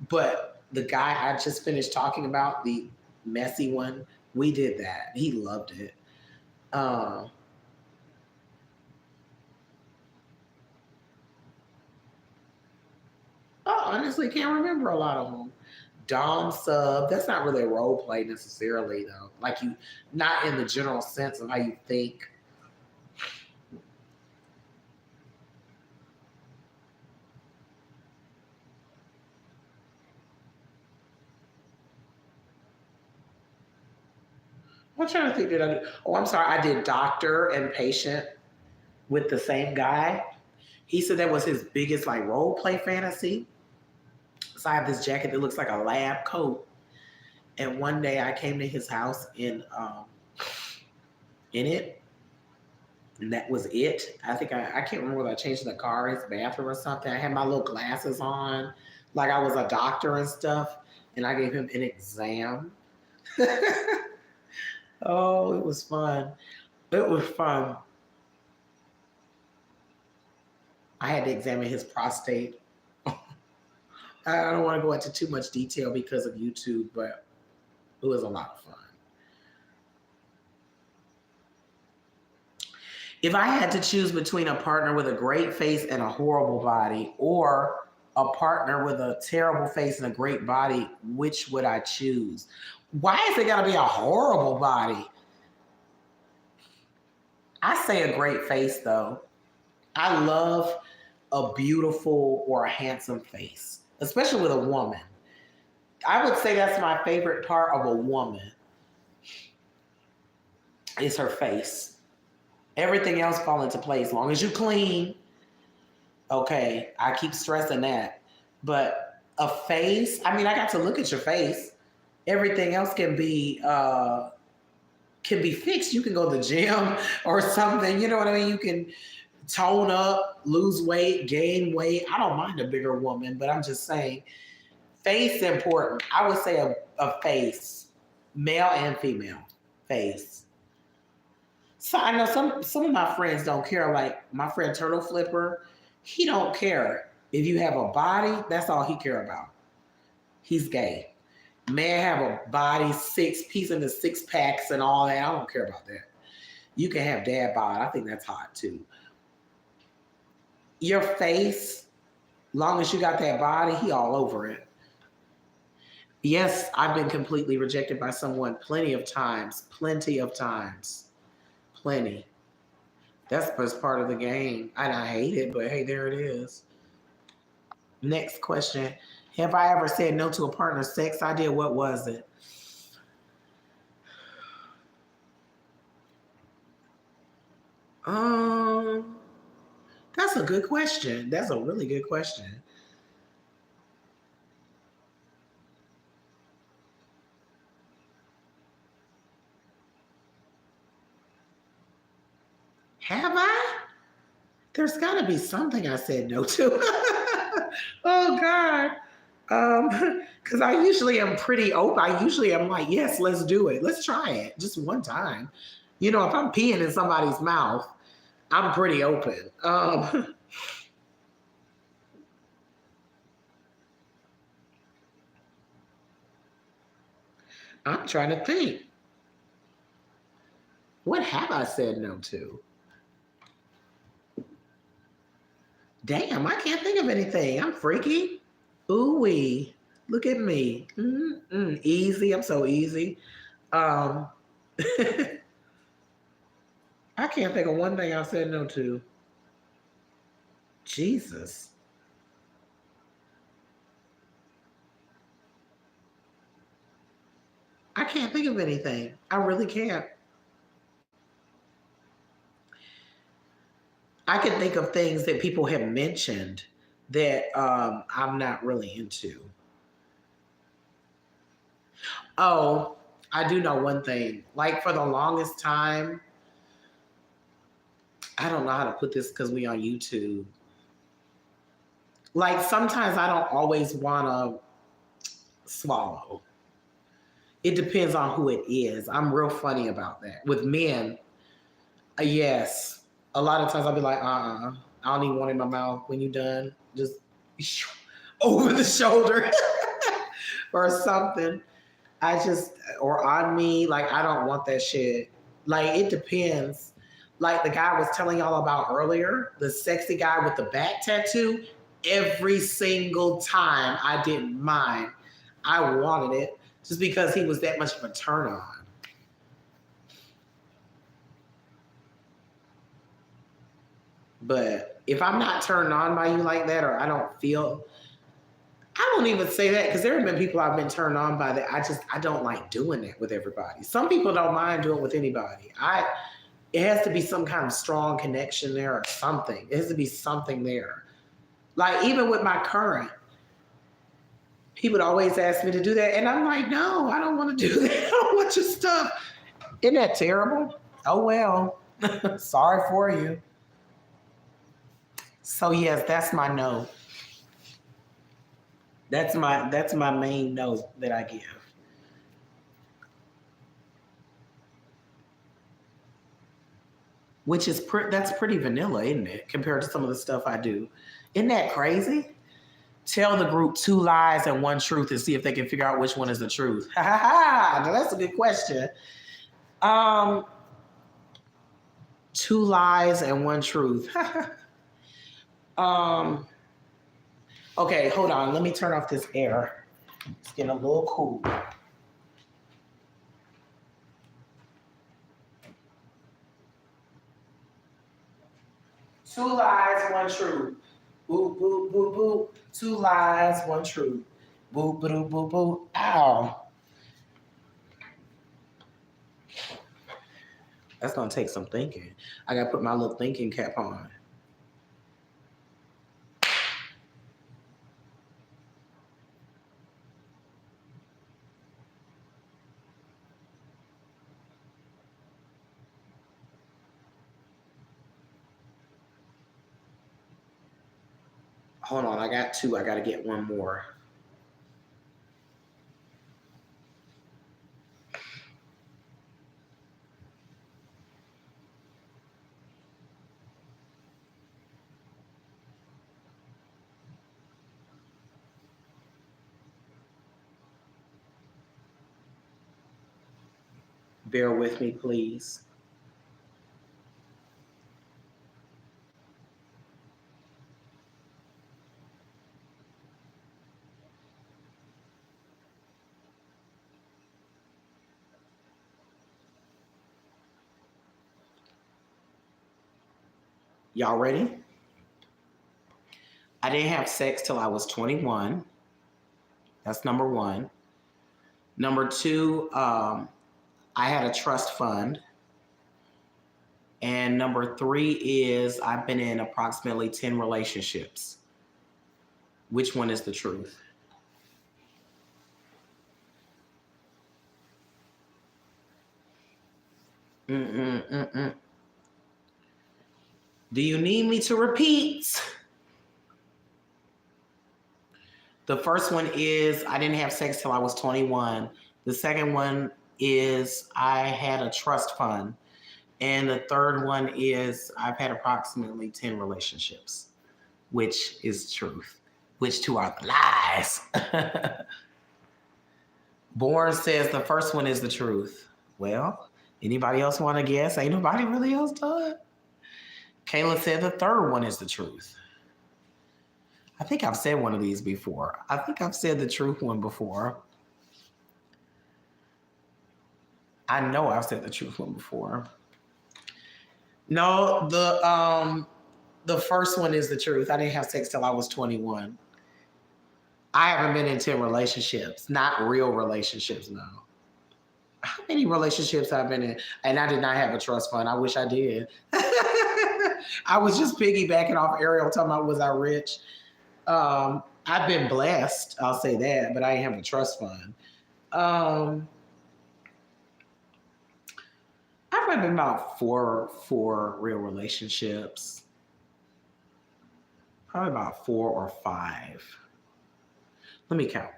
but the guy I just finished talking about, the messy one, we did that. He loved it. Uh, I honestly can't remember a lot of them. Dom sub, that's not really a role play necessarily, though. Like you, not in the general sense of how you think. I'm trying to think, did I do? Oh, I'm sorry. I did doctor and patient with the same guy. He said that was his biggest like role play fantasy. So I have this jacket that looks like a lab coat. And one day I came to his house in it, and that was it. I think I can't remember whether I changed the car, his bathroom or something. I had my little glasses on, like I was a doctor and stuff, and I gave him an exam. Oh, it was fun. It was fun. I had to examine his prostate. I don't want to go into too much detail because of YouTube, but it was a lot of fun. If I had to choose between a partner with a great face and a horrible body, or a partner with a terrible face and a great body, which would I choose? Why is it got to be a horrible body? I say a great face, though. I love a beautiful or a handsome face, especially with a woman. I would say that's my favorite part of a woman is her face. Everything else fall into place. As long as you clean, okay, I keep stressing that. But a face, I mean, I got to look at your face. Everything else can be fixed. You can go to the gym or something. You know what I mean? You can tone up, lose weight, gain weight. I don't mind a bigger woman, but I'm just saying, face important. I would say a face, male and female face. So I know some of my friends don't care. Like my friend Turtle Flipper, he don't care if you have a body. That's all he care about. He's gay. Man have a body, piece into six packs and all that. I don't care about that. You can have dad bod. I think that's hot too. Your face, long as you got that body, he all over it. Yes, I've been completely rejected by someone plenty of times. Plenty of times. Plenty. That's just part of the game. And I hate it, but hey, there it is. Next question. Have I ever said no to a partner's sex idea? What was it? Um, that's a good question. That's a really good question. Have I? There's got to be something I said no to. Oh God. Because I usually am pretty open. I usually am like, yes, let's do it. Let's try it just one time. You know, if I'm peeing in somebody's mouth, I'm pretty open. I'm trying to think. What have I said no to? Damn, I can't think of anything. I'm freaky. Ooh wee. Look at me. Easy. I'm so easy. Um, I can't think of one thing I said no to. Jesus. I can't think of anything. I really can't. I can think of things that people have mentioned that I'm not really into. Oh, I do know one thing. Like for the longest time, I don't know how to put this because we on YouTube. Like sometimes I don't always want to swallow. It depends on who it is. I'm real funny about that. With men, yes. A lot of times I'll be like, I don't even want it in my mouth. When you done, just over the shoulder or something. Or on me, like I don't want that shit. Like it depends. Like the guy I was telling y'all about earlier, the sexy guy with the back tattoo, every single time I didn't mind. I wanted it just because he was that much of a turn on. But if I'm not turned on by you like that, or I don't even say that because there have been people I've been turned on by that. I don't like doing that with everybody. Some people don't mind doing it with anybody. It has to be some kind of strong connection there or something. It has to be something there. Like even with my current, people would always ask me to do that, and I'm like, no, I don't want to do that. I don't want your stuff. Isn't that terrible? Oh well. Sorry for you. So yes, that's my no. That's my main no that I give. which is that's pretty vanilla, isn't it, compared to some of the stuff I do? Isn't that crazy? Tell the group 2 lies and 1 truth and see if they can figure out which one is the truth. Ha ha ha! Now that's a good question. Um, 2 lies and 1 truth. um, okay, hold on. Let me turn off this air. It's getting a little cool. 2 lies, 1 truth. Boop, boop, boop, boop. 2 lies, 1 truth. Boop, boop, boop, boop. Ow. That's going to take some thinking. I got to put my little thinking cap on. Hold on, I got 2. I got to get 1 more. Bear with me, please. Y'all ready? I didn't have sex till I was 21. That's number 1. Number 2, I had a trust fund. And number 3 is I've been in approximately 10 relationships. Which one is the truth? Mm-mm-mm-mm. Do you need me to repeat? The first one is I didn't have sex till I was 21. The second one is I had a trust fund. And the third one is I've had approximately 10 relationships. Which is truth? Which 2 are the lies? Bourne says the first one is the truth. Well, anybody else want to guess? Ain't nobody really else done. Kayla said the third one is the truth. I think I've said one of these before. I think I've said the truth one before. I know I've said the truth one before. No, the first one is the truth. I didn't have sex till I was 21. I haven't been in 10 relationships, not real relationships, no. How many relationships I've been in? And I did not have a trust fund. I wish I did. I was just piggybacking off Ariel talking about was I rich. I've been blessed, I'll say that, but I didn't have a trust fund. I've been about four real relationships. Probably about 4 or 5. Let me count.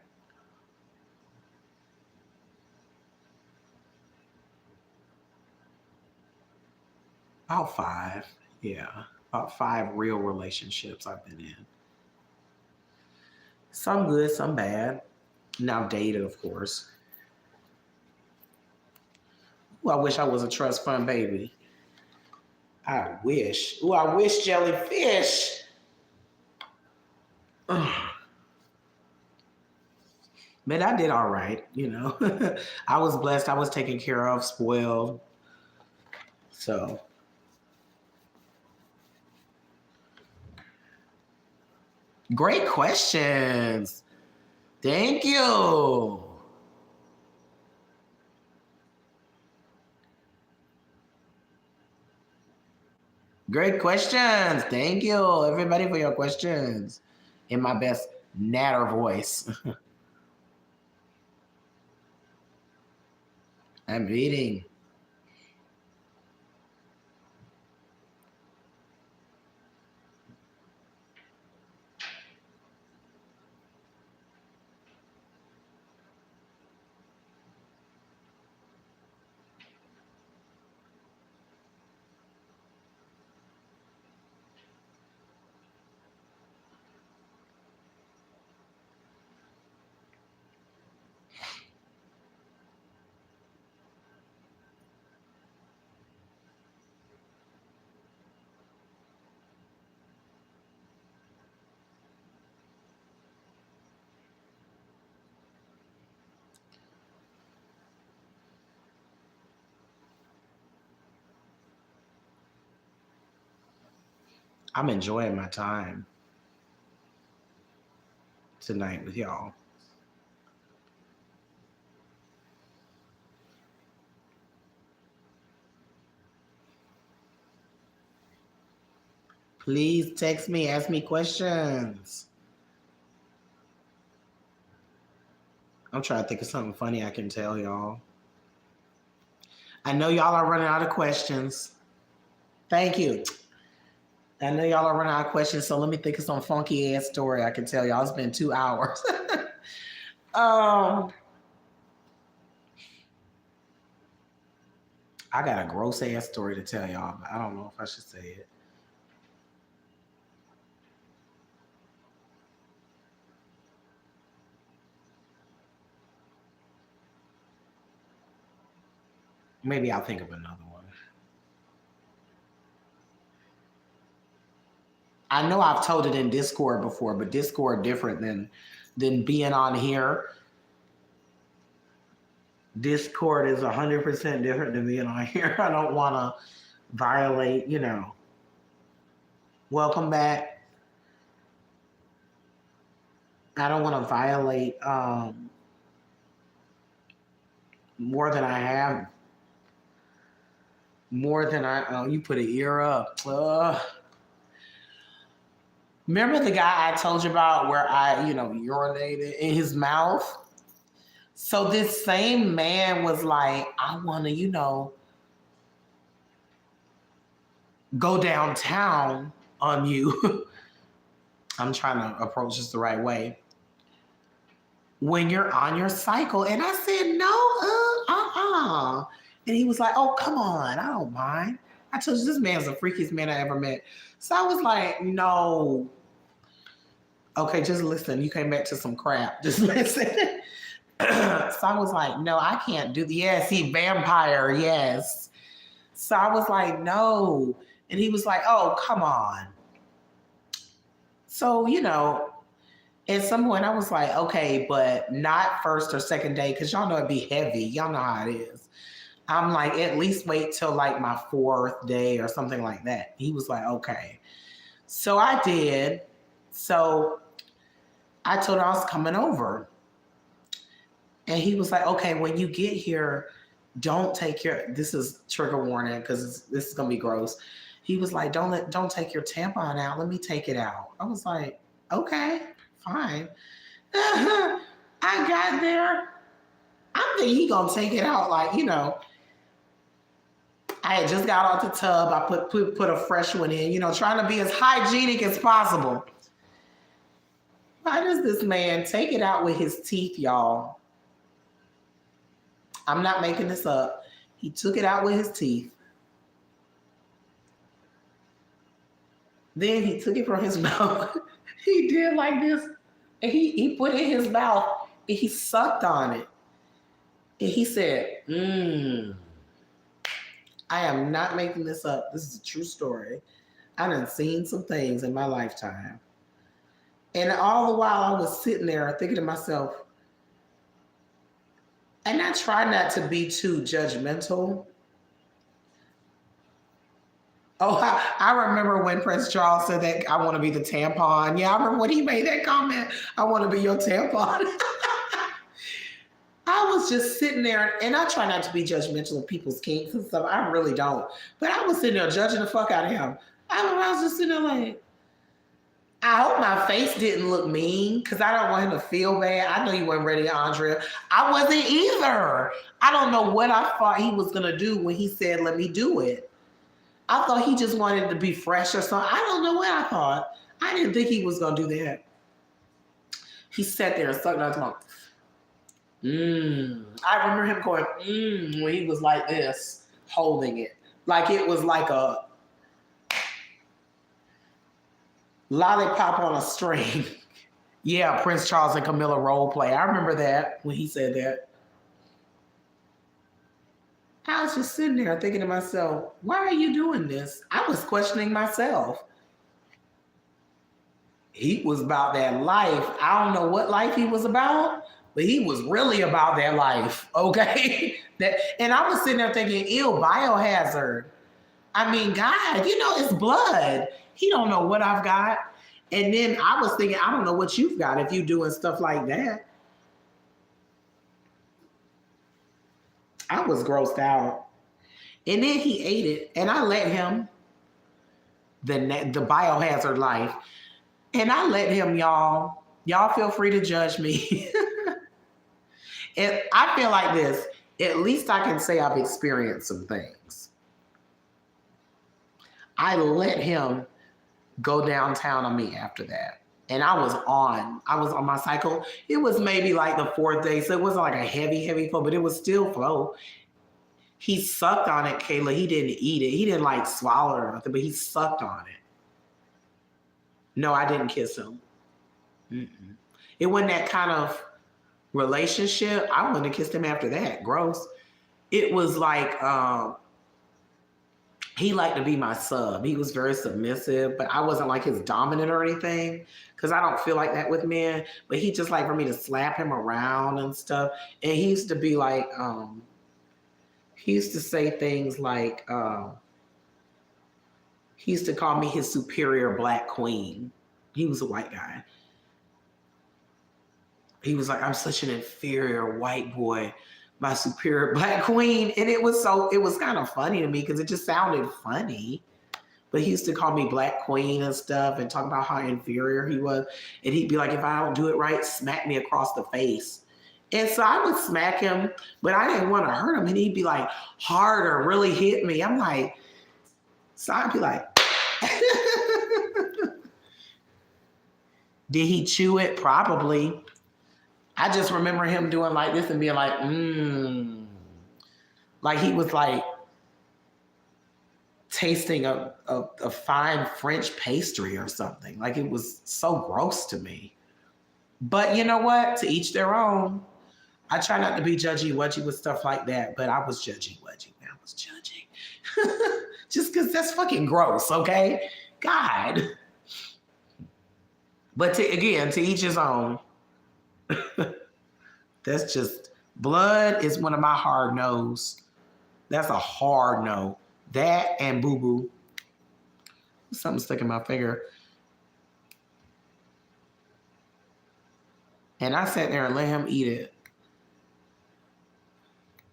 About 5. Yeah. About 5 real relationships I've been in. Some good, some bad. Now dated, of course. Ooh, I wish I was a trust fund baby. I wish. Ooh, I wish jellyfish. Ugh. Man, I did all right, you know. I was blessed. I was taken care of, spoiled. So. Great questions. Thank you. Great questions. Thank you, everybody, for your questions. In my best natter voice. I'm reading. I'm enjoying my time tonight with y'all. Please text me, ask me questions. I'm trying to think of something funny I can tell y'all. I know y'all are running out of questions. Thank you. I know y'all are running out of questions, so let me think of some funky ass story I can tell y'all. It's been 2 hours. um, I got a gross ass story to tell y'all, but I don't know if I should say it. Maybe I'll think of another one. I know I've told it in Discord before, but Discord different than being on here. Discord is 100% different than being on here. I don't want to violate, Welcome back. I don't want to violate more than I have. More than you put an ear up. Remember the guy I told you about where I, urinated in his mouth? So this same man was like, I want to, go downtown on you. I'm trying to approach this the right way. When you're on your cycle. And I said, no, And he was like, oh, come on. I don't mind. I told you this man's the freakiest man I ever met. So I was like, no. Okay, just listen. You came back to some crap. Just listen. So I was like, no, I can't do the yes, he vampire, yes. So I was like, no. And he was like, oh, come on. So, at some point I was like, okay, but not first or second day, because y'all know it'd be heavy. Y'all know how it is. I'm like, at least wait till like my 4th day or something like that. He was like, okay. So I did. So I told him I was coming over. And he was like, okay, when you get here, don't take this is trigger warning because this is going to be gross. He was like, don't take your tampon out. Let me take it out. I was like, okay, fine. I got there. I'm thinking he going to take it out like, I had just got out the tub. I put a fresh one in, trying to be as hygienic as possible. Why does this man take it out with his teeth, y'all? I'm not making this up. He took it out with his teeth. Then he took it from his mouth. He did like this. And he put it in his mouth and he sucked on it. And he said, I am not making this up. This is a true story. I done seen some things in my lifetime. And all the while I was sitting there thinking to myself, and I try not to be too judgmental. Oh, I remember when Prince Charles said that I want to be the tampon. Yeah, I remember when he made that comment, I want to be your tampon. I was just sitting there, and I try not to be judgmental of people's kinks and stuff. I really don't. But I was sitting there judging the fuck out of him. I was just sitting there like, I hope my face didn't look mean because I don't want him to feel bad. I know you weren't ready, Andrea. I wasn't either. I don't know what I thought he was going to do when he said, let me do it. I thought he just wanted to be fresh or something. I don't know what I thought. I didn't think he was going to do that. He sat there and sucked on his mouth. I remember him going, when he was like this, holding it. Like it was like a lollipop on a string. Yeah, Prince Charles and Camilla role play. I remember that when he said that. I was just sitting there thinking to myself, why are you doing this? I was questioning myself. He was about that life. I don't know what life he was about, but he was really about that life, okay? And I was sitting there thinking, ew, biohazard. I mean, God, it's blood. He don't know what I've got. And then I was thinking, I don't know what you've got if you doing stuff like that. I was grossed out. And then he ate it, and I let him, the biohazard life, and I let him, y'all. Y'all feel free to judge me. And I feel like this. At least I can say I've experienced some things. I let him go downtown on me after that. And I was on my cycle. It was maybe like the fourth day, so it wasn't like a heavy flow, but it was still flow. He sucked on it, Kayla. He didn't eat it. He didn't like swallow it or nothing, but he sucked on it. No, I didn't kiss him. Mm-mm. It wasn't that kind of relationship. I wouldn't have kissed him after that. Gross. It was like he liked to be my sub. He was very submissive, but I wasn't like his dominant or anything because I don't feel like that with men. But he just like for me to slap him around and stuff. And he used to be like, he used to say things like, he used to call me his superior black queen. He was a white guy. He was like, I'm such an inferior white boy, my superior black queen. And it was kind of funny to me because it just sounded funny. But he used to call me black queen and stuff and talk about how inferior he was. And he'd be like, if I don't do it right, smack me across the face. And so I would smack him, but I didn't want to hurt him. And he'd be like, harder, really hit me. I'm like, so I'd be like, did he chew it? Probably. I just remember him doing like this and being like, like he was like tasting a fine French pastry or something. Like it was so gross to me. But you know what? To each their own. I try not to be judgy-wudgy with stuff like that, but I was judgy-wudgy. I was judging. Just because that's fucking gross, okay? God. But to each his own. That's just, blood is one of my hard no's. That's a hard no. That and boo-boo. Something stuck in my finger. And I sat there and let him eat it.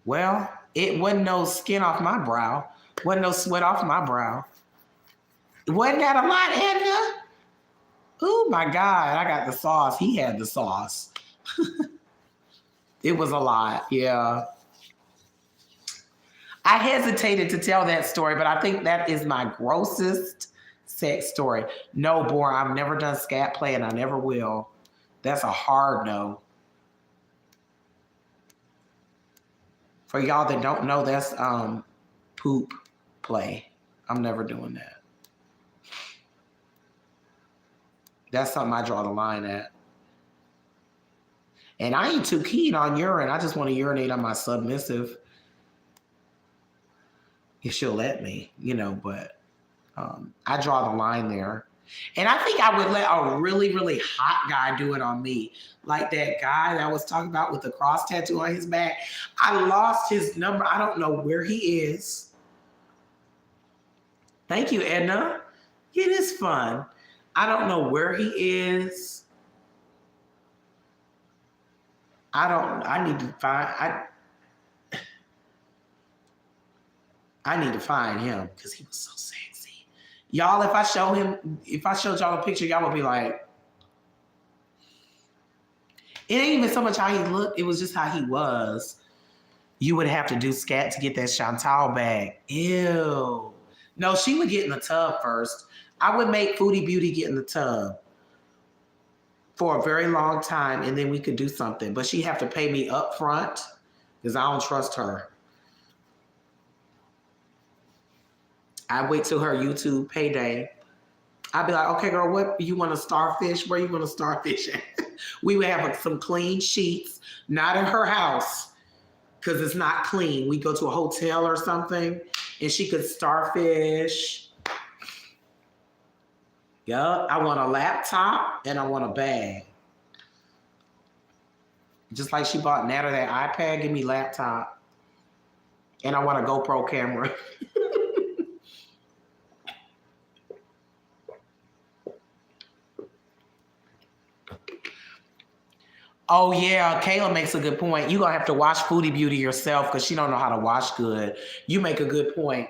Well, it wasn't no skin off my brow. Wasn't no sweat off my brow. Wasn't that a lot, Edna? Oh my God, I got the sauce. He had the sauce. It was a lot, yeah. I hesitated to tell that story, but I think that is my grossest sex story. No, boy, I've never done scat play and I never will. That's a hard no. For y'all that don't know, that's poop play. I'm never doing that. That's something I draw the line at. And I ain't too keen on urine. I just want to urinate on my submissive. If she'll let me, but I draw the line there. And I think I would let a really, really hot guy do it on me. Like that guy that I was talking about with the cross tattoo on his back. I lost his number. I don't know where he is. Thank you, Edna. It is fun. I don't know where he is. I need to find him because he was so sexy. Y'all, if I showed y'all a picture, y'all would be like, it ain't even so much how he looked, it was just how he was. You would have to do scat to get that Chantal bag. Ew. No, she would get in the tub first. I would make Foodie Beauty get in the tub for a very long time, and then we could do something. But she'd have to pay me up front because I don't trust her. I wait till her YouTube payday. I'd be like, okay, girl, what you want to starfish? Where you want to starfish at? We would have some clean sheets, not in her house, because it's not clean. We go to a hotel or something, and she could starfish. Yup, I want a laptop and I want a bag. Just like she bought Nata that iPad, give me laptop. And I want a GoPro camera. Oh yeah, Kayla makes a good point. You're gonna have to watch Foodie Beauty yourself because she don't know how to wash good. You make a good point.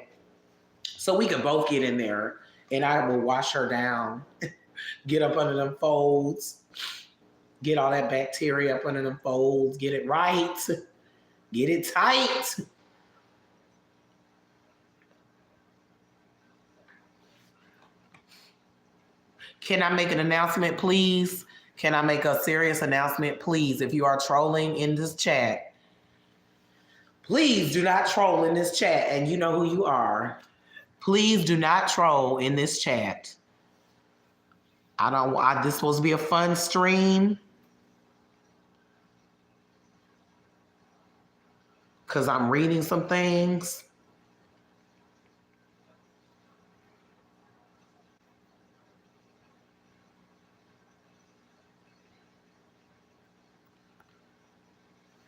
So we could both get in there and I will wash her down. Get up under them folds. Get all that bacteria up under them folds. Get it right. Get it tight. Can I make an announcement, please? Can I make a serious announcement, please? If you are trolling in this chat, please do not troll in this chat, and you know who you are. Please do not troll in this chat. This is supposed to be a fun stream. Because I'm reading some things.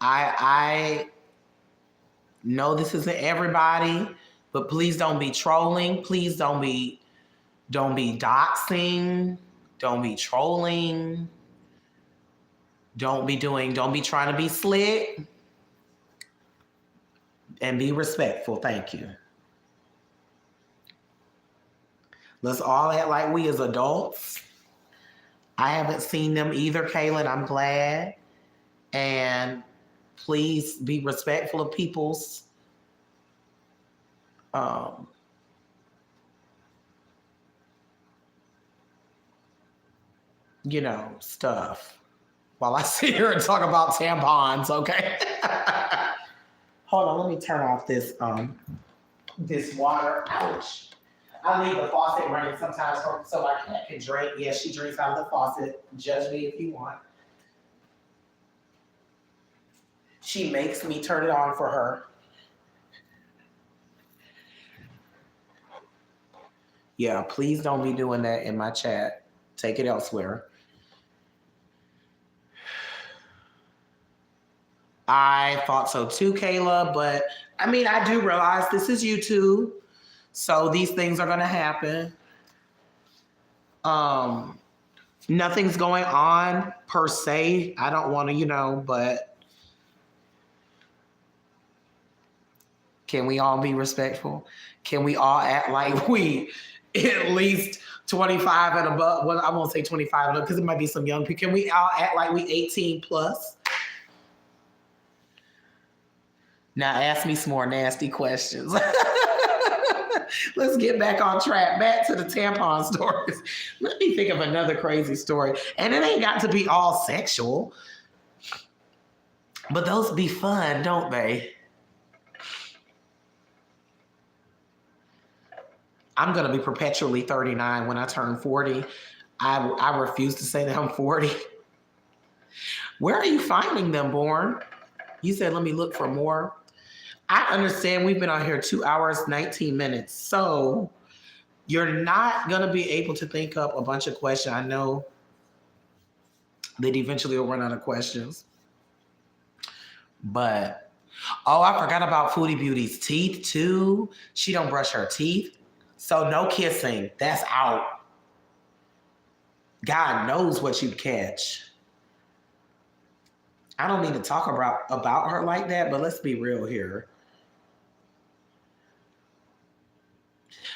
I know this isn't everybody, but please don't be trolling. Please don't be doxing. Don't be trolling. Don't be trying to be slick. And be respectful. Thank you. Let's all act like we as adults. I haven't seen them either, Kaylin. I'm glad. And please be respectful of people's stuff. While I sit here and talk about tampons, okay? Hold on, let me turn off this water. Ouch. I leave the faucet running sometimes so my cat can drink. Yeah, she drinks out of the faucet. Judge me if you want. She makes me turn it on for her. Yeah, please don't be doing that in my chat. Take it elsewhere. I thought so too, Kayla, but I mean, I do realize this is YouTube, so these things are going to happen. Nothing's going on per se. I don't want to, but can we all be respectful? Can we all act like we at least 25 and above? Well, I won't say 25 and above because it might be some young people. Can we all act like we 18 plus? Now ask me some more nasty questions. Let's get back on track. Back to the tampon stories. Let me think of another crazy story. And it ain't got to be all sexual. But those be fun, don't they? I'm going to be perpetually 39 when I turn 40. I refuse to say that I'm 40. Where are you finding them, Born? You said, let me look for more. I understand we've been on here 2 hours, 19 minutes. So you're not going to be able to think up a bunch of questions. I know that eventually will run out of questions. But, I forgot about Foodie Beauty's teeth too. She don't brush her teeth. So no kissing. That's out. God knows what you'd catch. I don't mean to talk about her like that, but let's be real here.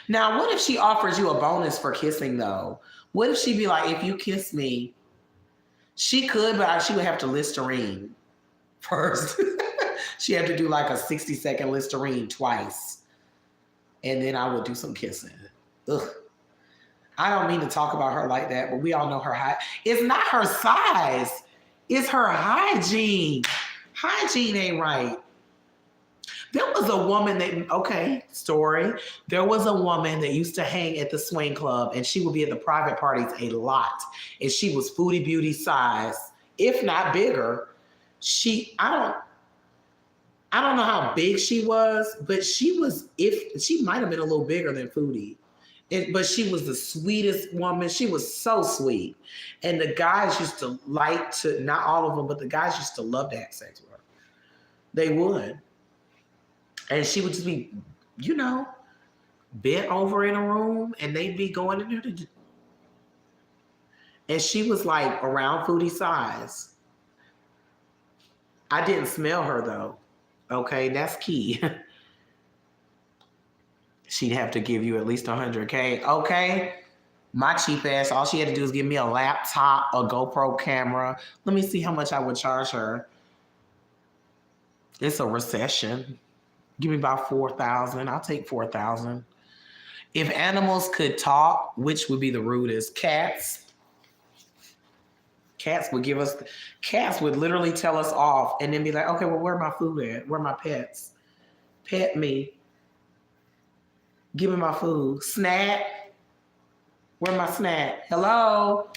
Now, what if she offers you a bonus for kissing, though? What if she be like, if you kiss me, she could, but she would have to Listerine first. She had to do like a 60-second Listerine twice. And then I would do some kissing. Ugh. I don't mean to talk about her like that, but we all know her height. It's not her size. It's her hygiene. Hygiene ain't right. There was a woman there was a woman that used to hang at the swing club and she would be at the private parties a lot. And she was Foodie Beauty size, if not bigger. I don't know how big she was, but she might have been a little bigger than Foodie. But she was the sweetest woman. She was so sweet. And the guys used to not all of them, but the guys used to love to have sex with her. They would. And she would just be, bent over in a room and they'd be going in there and she was like around Foodie size. I didn't smell her though. Okay, that's key. She'd have to give you at least 100K. Okay. My cheap ass, all she had to do was give me a laptop, a GoPro camera. Let me see how much I would charge her. It's a recession. Give me about 4,000. I'll take 4,000. If animals could talk, which would be the rudest? Cats. Cats would give us. Cats would literally tell us off, and then be like, "Okay, well, where my food at? Where my pets? Pet me. Give me my food. Snack. Where my snack? Hello,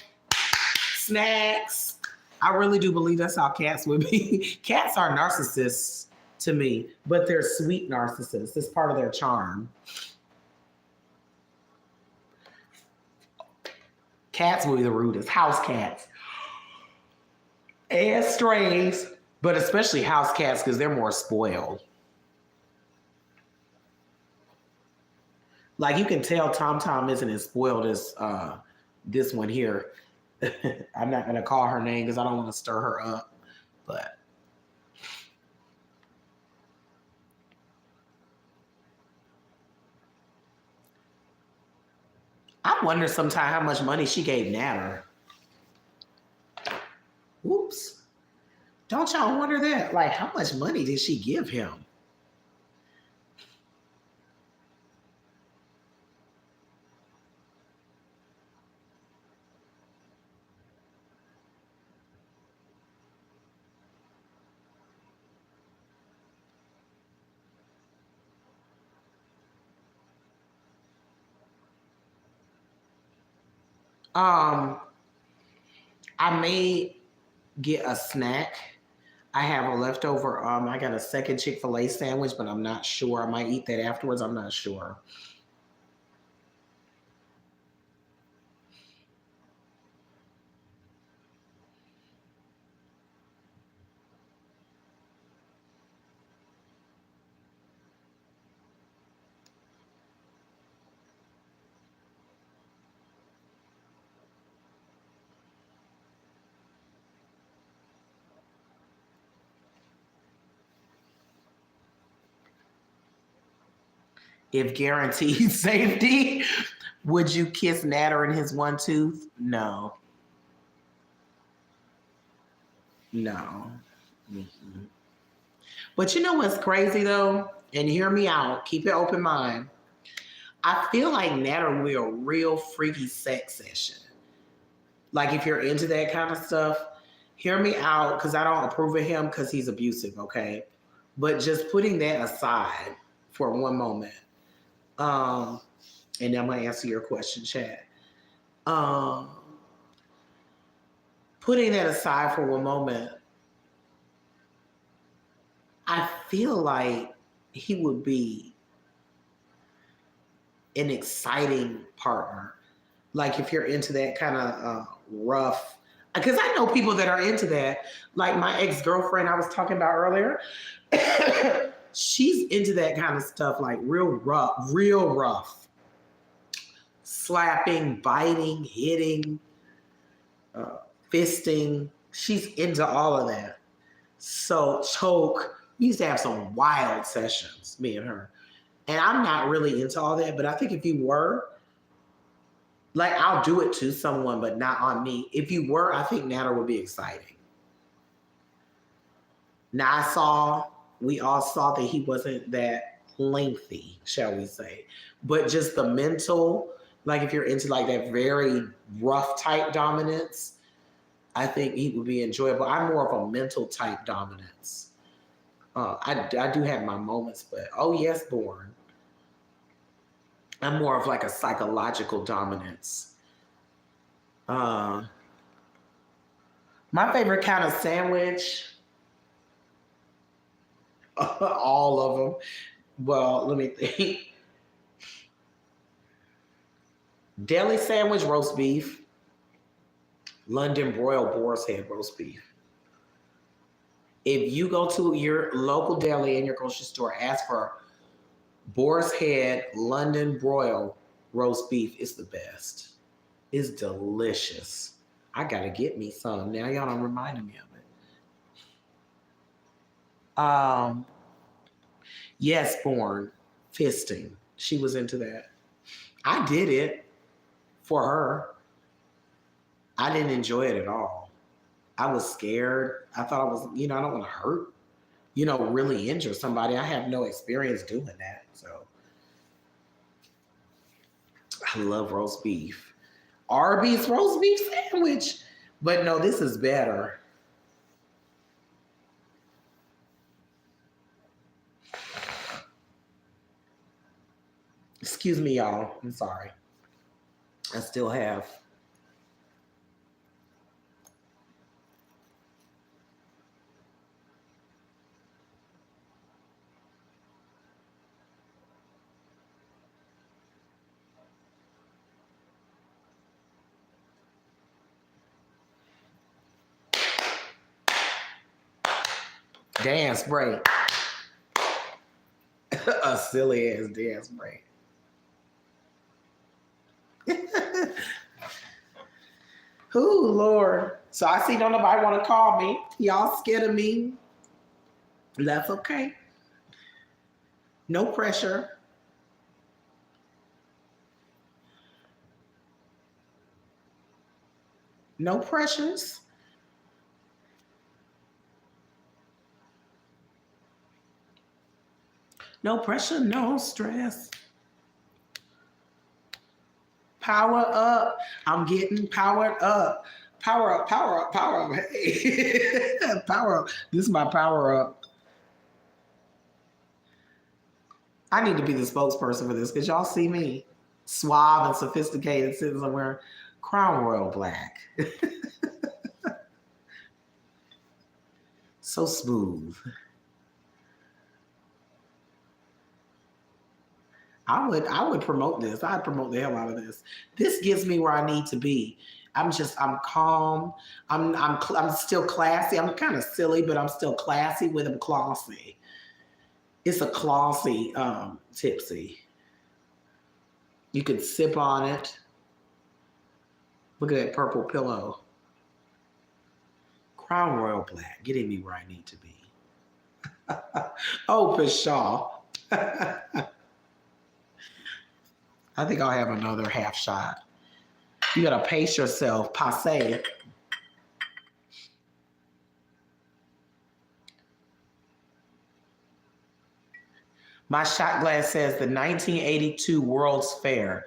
snacks." I really do believe that's how cats would be. Cats are narcissists to me, but they're sweet narcissists. It's part of their charm. Cats will be the rudest. House cats. And strays, but especially house cats because they're more spoiled. Like you can tell Tom Tom isn't as spoiled as this one here. I'm not gonna call her name because I don't want to stir her up. But I wonder sometimes how much money she gave Natter. Whoops. Don't y'all wonder that? Like, how much money did she give him? Um, I may get a snack. I have a leftover. I got a second Chick-fil-A sandwich, but I'm not sure. I might eat that afterwards. I'm not sure. If guaranteed safety, would you kiss Natter in his one tooth? No. No. Mm-mm. But you know what's crazy though? And hear me out. Keep an open mind. I feel like Natter will be a real freaky sex session. Like if you're into that kind of stuff, hear me out because I don't approve of him because he's abusive, okay? But just putting that aside for one moment. Um, and I'm gonna answer your question, Chad. Um, Putting that aside for one moment, I feel like he would be an exciting partner. Like if you're into that kind of rough, because I know people that are into that. Like my ex-girlfriend I was talking about earlier, she's into that kind of stuff, like real rough, slapping, biting, hitting, uh, fisting. She's into all of that. So choke. We used to have some wild sessions, me and her. And I'm not really into all that, but I think if you were, like, I'll do it to someone, but not on me. If you were, I think Natter would be exciting. Now we all saw that he wasn't that lengthy, shall we say, but just the mental, like if you're into like that very rough type dominance, I think he would be enjoyable. I'm more of a mental type dominance. I do have my moments, but oh yes, born. I'm more of like a psychological dominance. Uh, my favorite kind of sandwich, all of them. Well, let me think. Deli sandwich, roast beef. London broiled boar's head roast beef. If you go to your local deli in your grocery store, ask for boar's head London broiled roast beef. It's the best. It's delicious. I gotta get me some. Now y'all don't remind me of it. Um, yes, born fisting. She was into that. I did it for her. I didn't enjoy it at all. I was scared. I thought I was, I don't want to hurt, really injure somebody. I have no experience doing that. So I love roast beef. Arby's roast beef sandwich. But no, this is better. Excuse me, y'all. I'm sorry. I still have. Dance break. A silly ass dance break. Ooh, Lord. So I see don't nobody want to call me. Y'all scared of me. That's okay. No pressure. No pressures. No pressure, no stress. Power up. I'm getting powered up. Power up, power up, power up. Hey. Power up. This is my power up. I need to be the spokesperson for this because y'all see me suave and sophisticated sitting somewhere. Crown Royal Black. So smooth. I would promote this. I'd promote the hell out of this. This gets me where I need to be. I'm calm. I'm still classy. I'm kind of silly, but I'm still classy with them classy. It's a classy tipsy. You can sip on it. Look at that purple pillow. Crown Royal Black, getting me where I need to be. Oh, Pshaw. I think I'll have another half shot. You gotta pace yourself, passe. My shot glass says the 1982 World's Fair.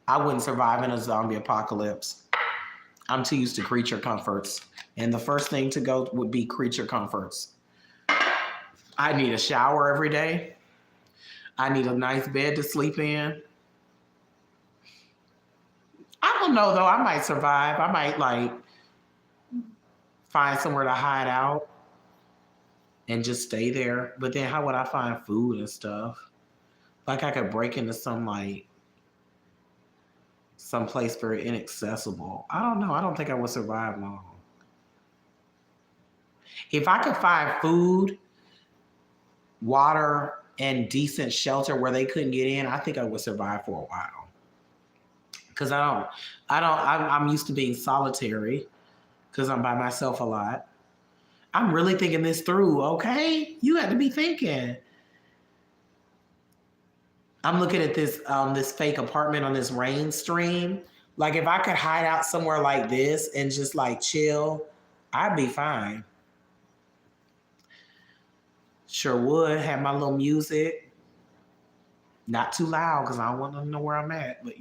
I wouldn't survive in a zombie apocalypse. I'm too used to creature comforts. And the first thing to go would be creature comforts. I need a shower every day. I need a nice bed to sleep in. I don't know though. I might survive. I might find somewhere to hide out and just stay there. But then how would I find food and stuff? Like I could break into some place very inaccessible. I don't know. I don't think I would survive long. If I could find food, water, and decent shelter where they couldn't get in, I think I would survive for a while. Because I'm used to being solitary because I'm by myself a lot. I'm really thinking this through, okay? You had to be thinking. I'm looking at this fake apartment on this rain stream. Like if I could hide out somewhere like this and just chill, I'd be fine. Sure would. Have my little music. Not too loud because I don't want them to know where I'm at. But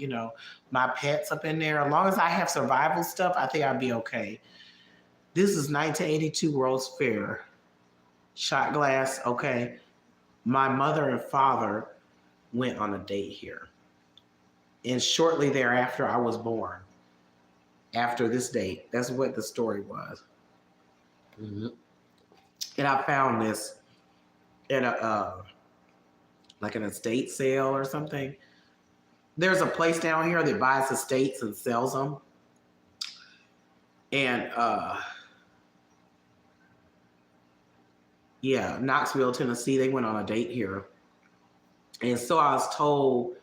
my pets up in there. As long as I have survival stuff, I think I'd be okay. This is 1982 World's Fair. Shot glass, okay. My mother and father went on a date here. And shortly thereafter, I was born. After this date. That's what the story was. Mm-hmm. And I found this at an estate sale or something. There's a place down here that buys estates and sells them. And Knoxville, Tennessee, they went on a date here. And so I was told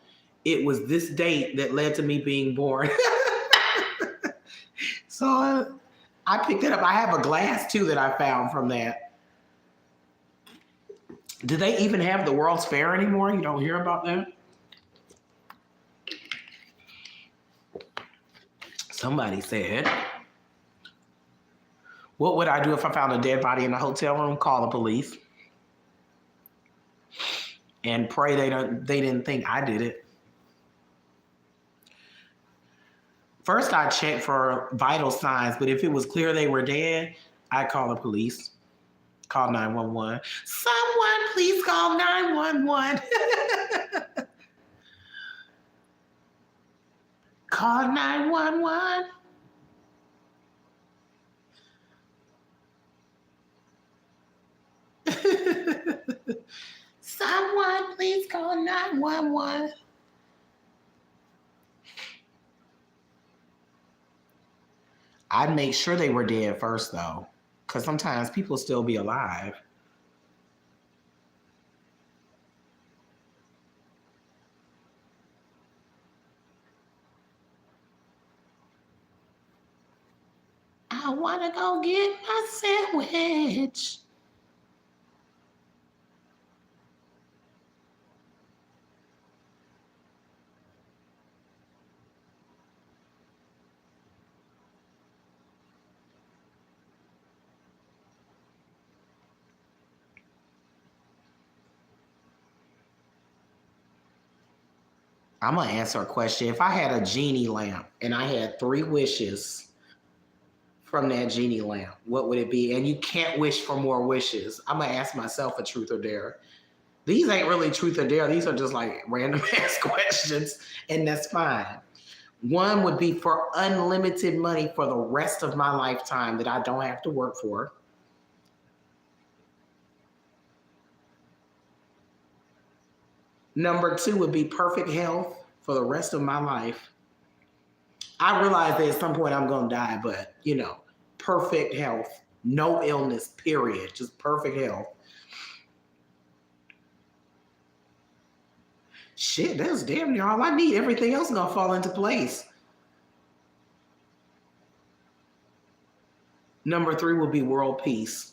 it was this date that led to me being born. So I picked it up. I have a glass too that I found from that. Do they even have the World's Fair anymore? You don't hear about that? Somebody said, what would I do if I found a dead body in a hotel room? Call the police and pray they didn't think I did it. First, I checked for vital signs, but if it was clear they were dead, I'd call the police. Call 911. Someone please call 911. Call 911. Someone please call 911. I'd make sure they were dead first, though, because sometimes people still be alive. I want to go get my sandwich. I'm going to answer a question. If I had a genie lamp and I had 3 wishes from that genie lamp, what would it be? And you can't wish for more wishes. I'm going to ask myself a truth or dare. These ain't really truth or dare. These are just like random ass questions, and that's fine. One would be for unlimited money for the rest of my lifetime that I don't have to work for. Number 2 would be perfect health for the rest of my life. I realize that at some point I'm going to die, but perfect health, no illness, period, just perfect health. Shit, that's damn near all I need. Everything else is going to fall into place. Number 3 will be world peace.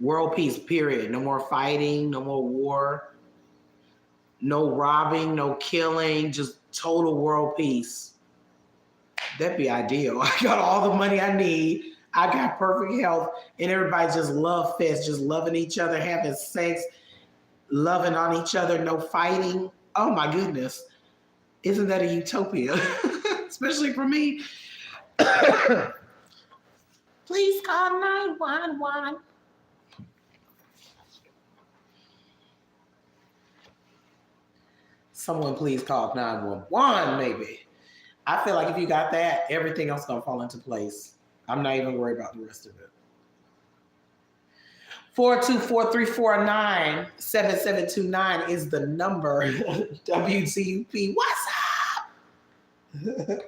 World peace, period. No more fighting, no more war, no robbing, no killing, just total world peace. That'd be ideal. I got all the money I need. I got perfect health, and everybody just love fest, just loving each other, having sex, loving on each other, no fighting. Oh my goodness. Isn't that a utopia? Especially for me. Please call 911. Someone please call 911, maybe. I feel like if you got that, everything else is going to fall into place. I'm not even worried about the rest of it. 424-349-7729 is the number. WTUP, what's up?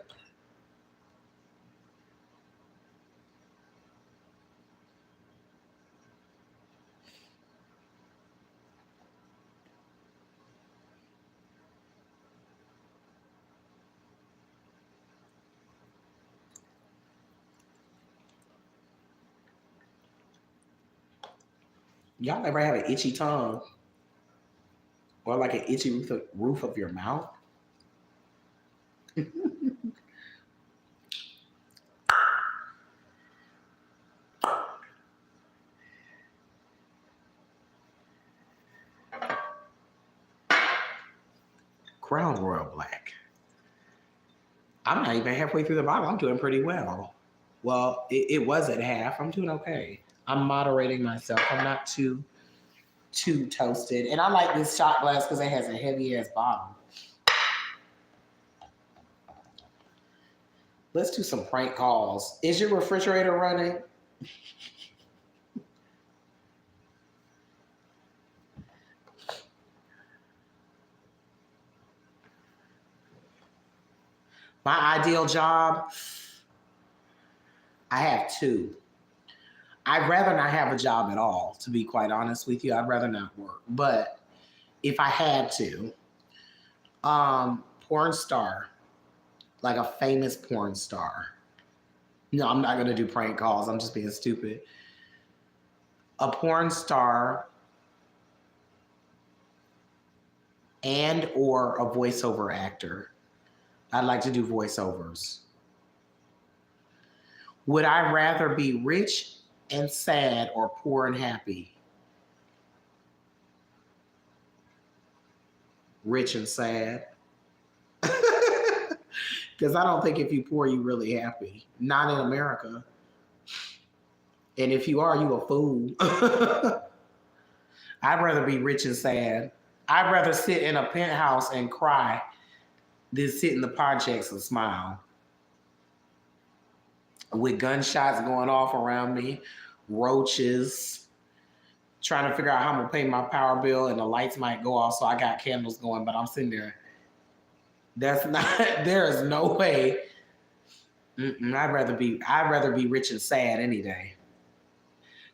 Y'all ever have an itchy tongue? Or like an itchy roof of your mouth? Crown Royal Black. I'm not even halfway through the bottle. I'm doing pretty well. Well, it was at half. I'm doing okay. I'm moderating myself. I'm not too toasted. And I like this shot glass because it has a heavy ass bottom. Let's do some prank calls. Is your refrigerator running? My ideal job, I have 2. I'd rather not have a job at all, to be quite honest with you. I'd rather not work. But if I had to, porn star, like a famous porn star. No, I'm not going to do prank calls. I'm just being stupid. A porn star and or a voiceover actor. I'd like to do voiceovers. Would I rather be rich and sad or poor and happy? Rich and sad. Because I don't think if you poor, you really happy. Not in America. And if you are, you a fool. I'd rather be rich and sad. I'd rather sit in a penthouse and cry than sit in the projects and smile. With gunshots going off around me, roaches, trying to figure out how I'm going to pay my power bill, and the lights might go off, so I got candles going, but I'm sitting there. There is no way. I'd rather be rich and sad any day.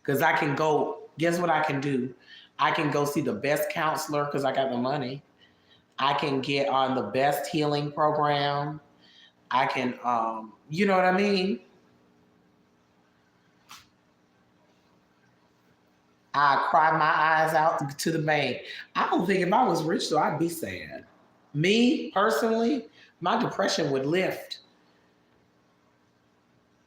Because I can go, guess what I can do? I can go see the best counselor because I got the money. I can get on the best healing program. I can, you know what I mean? I cry my eyes out to the bank. I don't think if I was rich, though, I'd be sad. Me, personally, my depression would lift.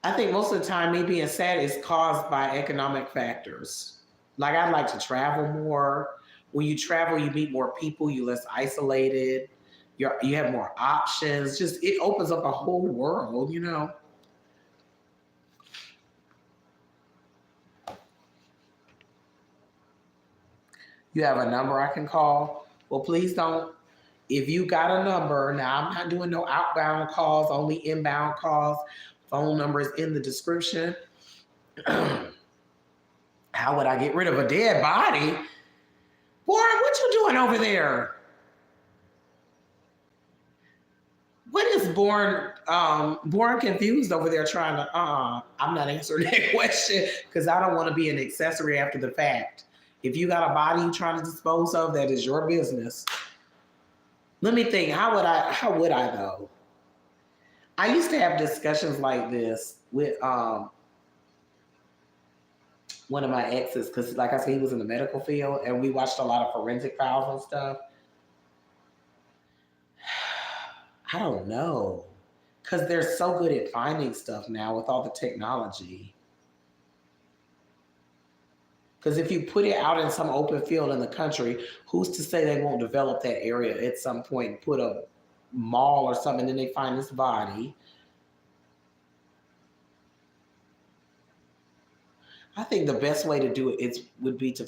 I think most of the time me being sad is caused by economic factors. Like I'd like to travel more. When you travel, you meet more people, you're less isolated, you have more options. Just it opens up a whole world, you know. You have a number I can call? Well, please don't. If you got a number, now I'm not doing no outbound calls, only inbound calls. Phone number is in the description. How would I get rid of a dead body? Warren, what you doing over there? What is Born confused over there trying to, I'm not answering that question because I don't want to be an accessory after the fact. If you got a body you're trying to dispose of, that is your business. Let me think, how would I though? I used to have discussions like this with one of my exes, because like I said, he was in the medical field and we watched a lot of forensic files and stuff. I don't know. Because they're so good at finding stuff now with all the technology. Because if you put it out in some open field in the country, who's to say they won't develop that area at some point and put a mall or something, and then they find this body? I think the best way to do it would be to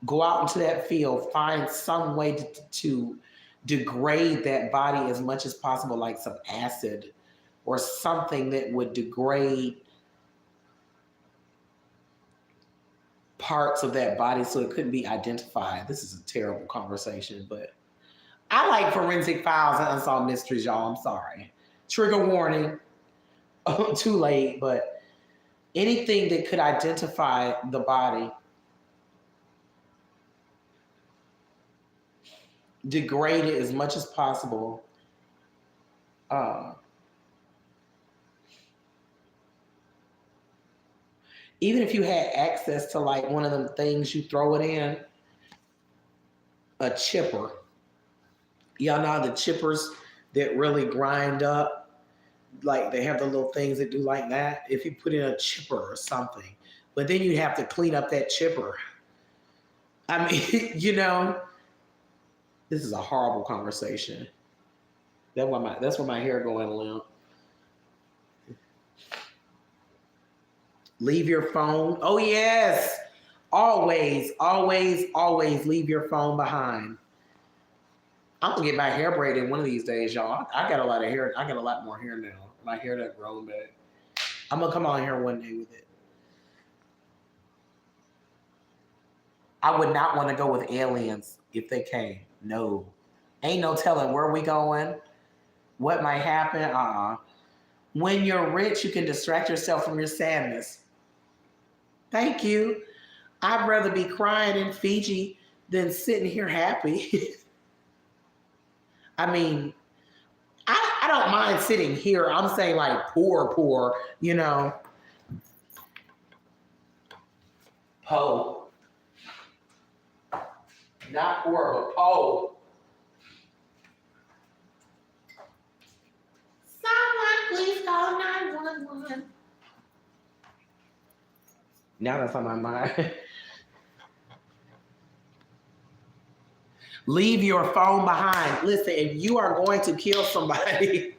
go out into that field, find some way to degrade that body as much as possible, like some acid or something that would degrade parts of that body so it couldn't be identified. This is a terrible conversation, but I like forensic files and unsolved mysteries, y'all. I'm sorry. Trigger warning. Too late, but anything that could identify the body, degrade it as much as possible. Even if you had access to like one of them things you throw it in, a chipper. Y'all know the chippers that really grind up, like they have the little things that do like that. If you put in a chipper or something, but then you have to clean up that chipper. I mean, you know, this is a horrible conversation. That's why my hair going limp. Leave your phone. Oh yes. Always, always, always leave your phone behind. I'm gonna get my hair braided one of these days, y'all. I got a lot of hair. I got a lot more hair now. My hair done grown back. I'm gonna come on here one day with it. I would not want to go with aliens if they came. No. Ain't no telling where we going, what might happen. When you're rich, you can distract yourself from your sadness. Thank you. I'd rather be crying in Fiji than sitting here happy. I mean, I don't mind sitting here. I'm saying like poor, you know. Po. Not poor, but po. Someone please call 911. Now that's on my mind. Leave your phone behind. Listen, if you are going to kill somebody,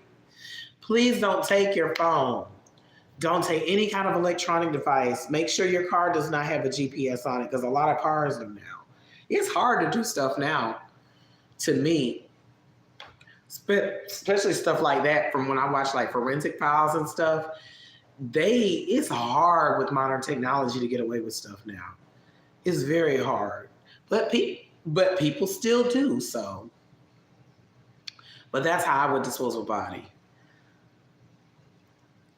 please don't take your phone. Don't take any kind of electronic device. Make sure your car does not have a GPS on it, because a lot of cars do now. It's hard to do stuff now, to me. Especially stuff like that from when I watch like Forensic Files and stuff. It's hard with modern technology to get away with stuff now. It's very hard. But people still do, so. But that's how I would dispose of a body.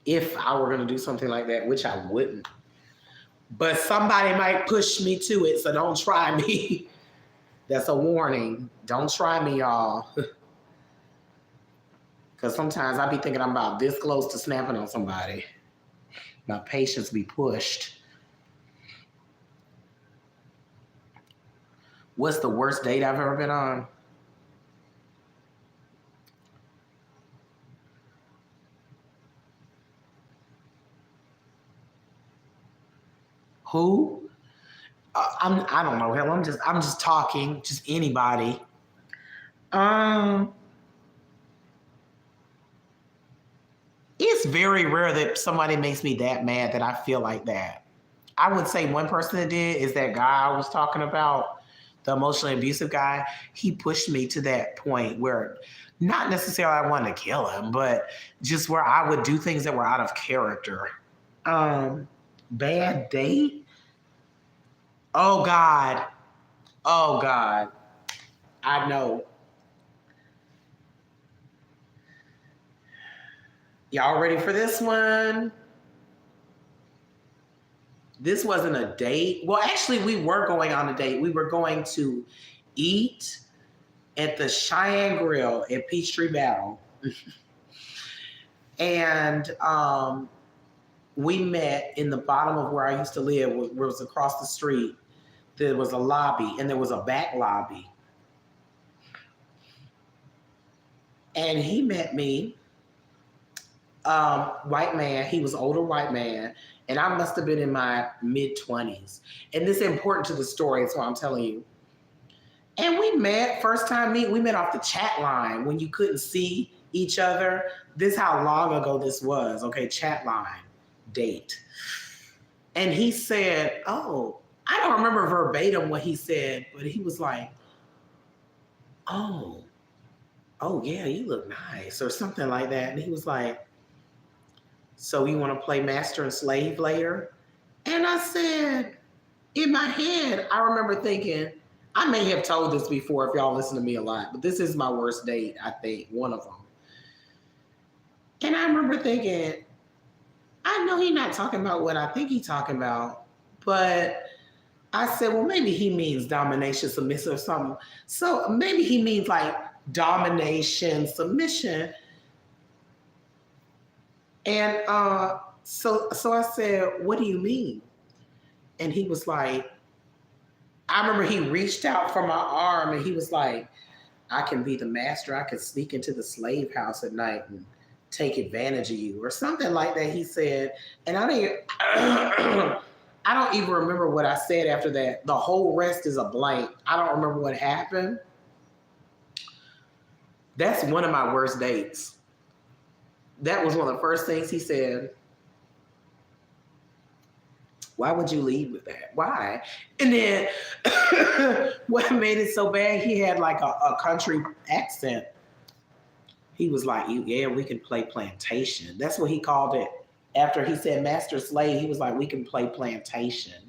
If I were going to do something like that, which I wouldn't. But somebody might push me to it, so don't try me. That's a warning. Don't try me, y'all. Because sometimes I be thinking I'm about this close to snapping on somebody. My patience be pushed. What's the worst date I've ever been on? Who? I don't know. Hell, I'm just talking. Just anybody. It's very rare that somebody makes me that mad that I feel like that. I would say one person that did is that guy I was talking about, the emotionally abusive guy. He pushed me to that point where not necessarily I wanted to kill him, but just where I would do things that were out of character. Bad date? Oh God. Oh God. I know. Y'all ready for this one? This wasn't a date. Well, actually, we were going on a date. We were going to eat at the Cheyenne Grill at Peachtree Battle. And we met in the bottom of where I used to live, where it was across the street. There was a lobby, and there was a back lobby. And he met me, white man. He was older white man, and I must have been in my mid-20s. And this is important to the story, so I'm telling you. And we met, first time meet, we met off the chat line when you couldn't see each other. This is how long ago this was, okay, chat line, date. And he said, oh, I don't remember verbatim what he said, but he was like, oh yeah, you look nice, or something like that. And he was like, so you want to play master and slave later? And I said, in my head, I remember thinking, I may have told this before if y'all listen to me a lot, but this is my worst date, I think, one of them. And I remember thinking, I know he's not talking about what I think he's talking about, but I said, well, maybe he means domination, submission, or something. So maybe he means like domination, submission. And so I said, what do you mean? And he was like, I remember he reached out for my arm and he was like, I can be the master. I can sneak into the slave house at night and take advantage of you, or something like that, he said. And I don't even remember what I said after that. The whole rest is a blank. I don't remember what happened. That's one of my worst dates. That was one of the first things he said. Why would you leave with that? Why? And then what made it so bad, he had like a country accent. He was like, yeah, we can play plantation. That's what he called it. After he said master slave, he was like, we can play plantation.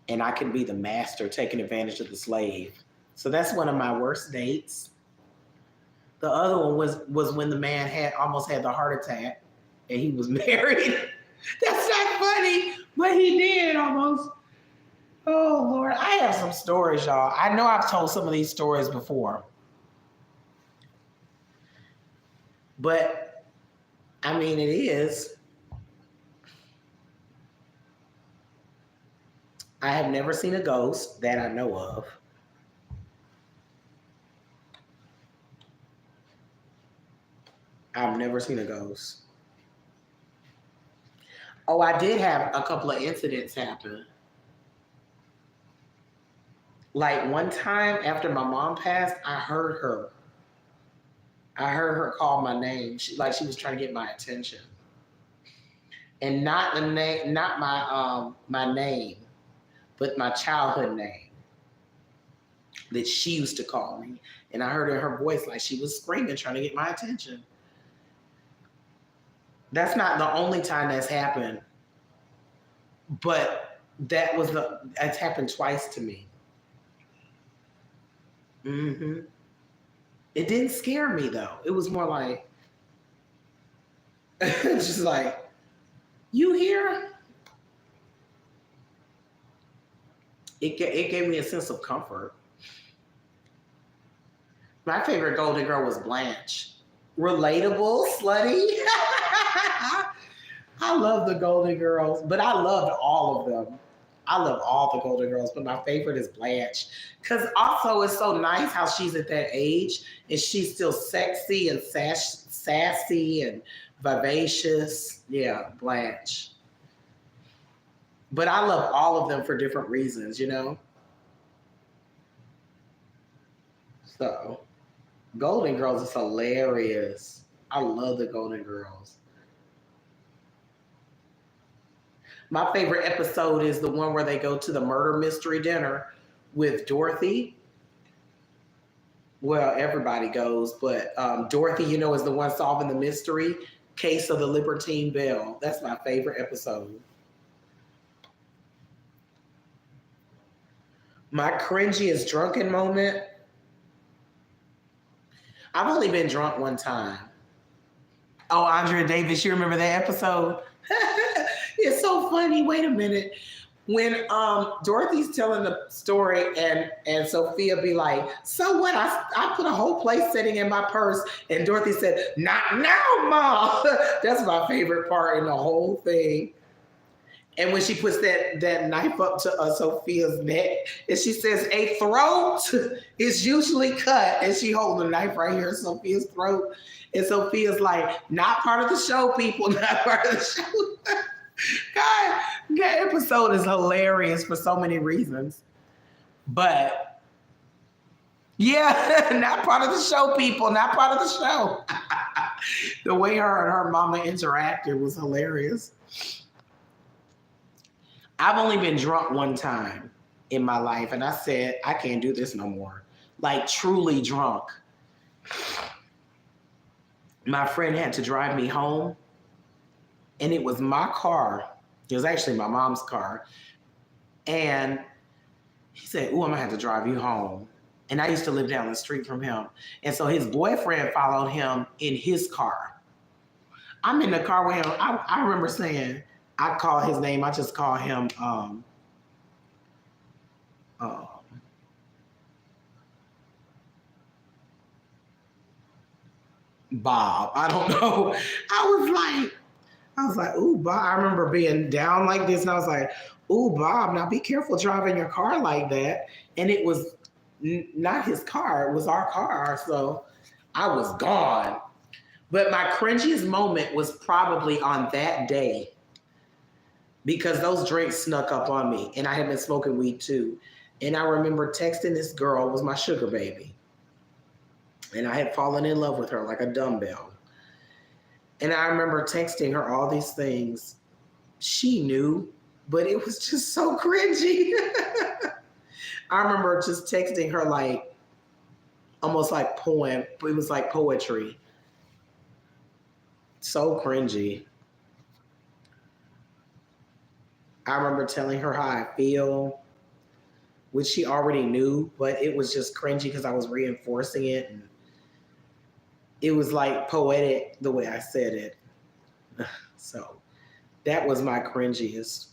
And I can be the master taking advantage of the slave. So that's one of my worst dates. The other one was when the man almost had the heart attack and he was married. That's not funny, but he did almost. Oh Lord, I have some stories, y'all. I know I've told some of these stories before, but I mean, it is. I have never seen a ghost that I know of. I've never seen a ghost. Oh, I did have a couple of incidents happen. Like one time after my mom passed, I heard her. I heard her call my name. She was trying to get my attention. And not the name, not my name, but my childhood name that she used to call me. And I heard in her voice like she was screaming, trying to get my attention. That's not the only time that's happened, but that's happened twice to me. Hmm. It didn't scare me though. It was more like, just like, you here? It gave me a sense of comfort. My favorite Golden Girl was Blanche. Relatable, slutty. I love the Golden Girls, but I loved all of them. I love all the Golden Girls, but my favorite is Blanche. Because also it's so nice how she's at that age and she's still sexy and sassy and vivacious. Yeah, Blanche. But I love all of them for different reasons, you know? So, Golden Girls is hilarious. I love the Golden Girls. My favorite episode is the one where they go to the murder mystery dinner with Dorothy. Well, everybody goes, but Dorothy, is the one solving the mystery case of the Libertine Bell. That's my favorite episode. My cringiest drunken moment. I've only been drunk one time. Oh, Andrea Davis, you remember that episode? It's so funny. Wait a minute. When Dorothy's telling the story and Sophia be like, so what? I put a whole place setting in my purse. And Dorothy said, not now, Mom. That's my favorite part in the whole thing. And when she puts that knife up to Sophia's neck, and she says, a throat is usually cut, and she holds the knife right here, Sophia's throat. And Sophia's like, not part of the show, people, not part of the show. God, that episode is hilarious for so many reasons. But yeah, not part of the show, people, not part of the show. The way her and her mama interacted was hilarious. I've only been drunk one time in my life, and I said, I can't do this no more. Like, truly drunk. My friend had to drive me home, and it was my car. It was actually my mom's car. And he said, ooh, I'm gonna have to drive you home. And I used to live down the street from him. And so his boyfriend followed him in his car. I'm in the car with him. I remember saying, I call his name, I just call him Bob. I don't know. I was like, ooh, Bob. I remember being down like this, and I was like, ooh, Bob, now be careful driving your car like that. And it was not his car, it was our car. So I was gone. But my cringiest moment was probably on that day because those drinks snuck up on me, and I had been smoking weed too. And I remember texting this girl, was my sugar baby. And I had fallen in love with her like a dumbbell. And I remember texting her all these things. She knew, but it was just so cringy. I remember just texting her like, almost like poem. It was like poetry. So cringy. I remember telling her how I feel, which she already knew, but it was just cringy because I was reinforcing it. And it was like poetic the way I said it. So that was my cringiest.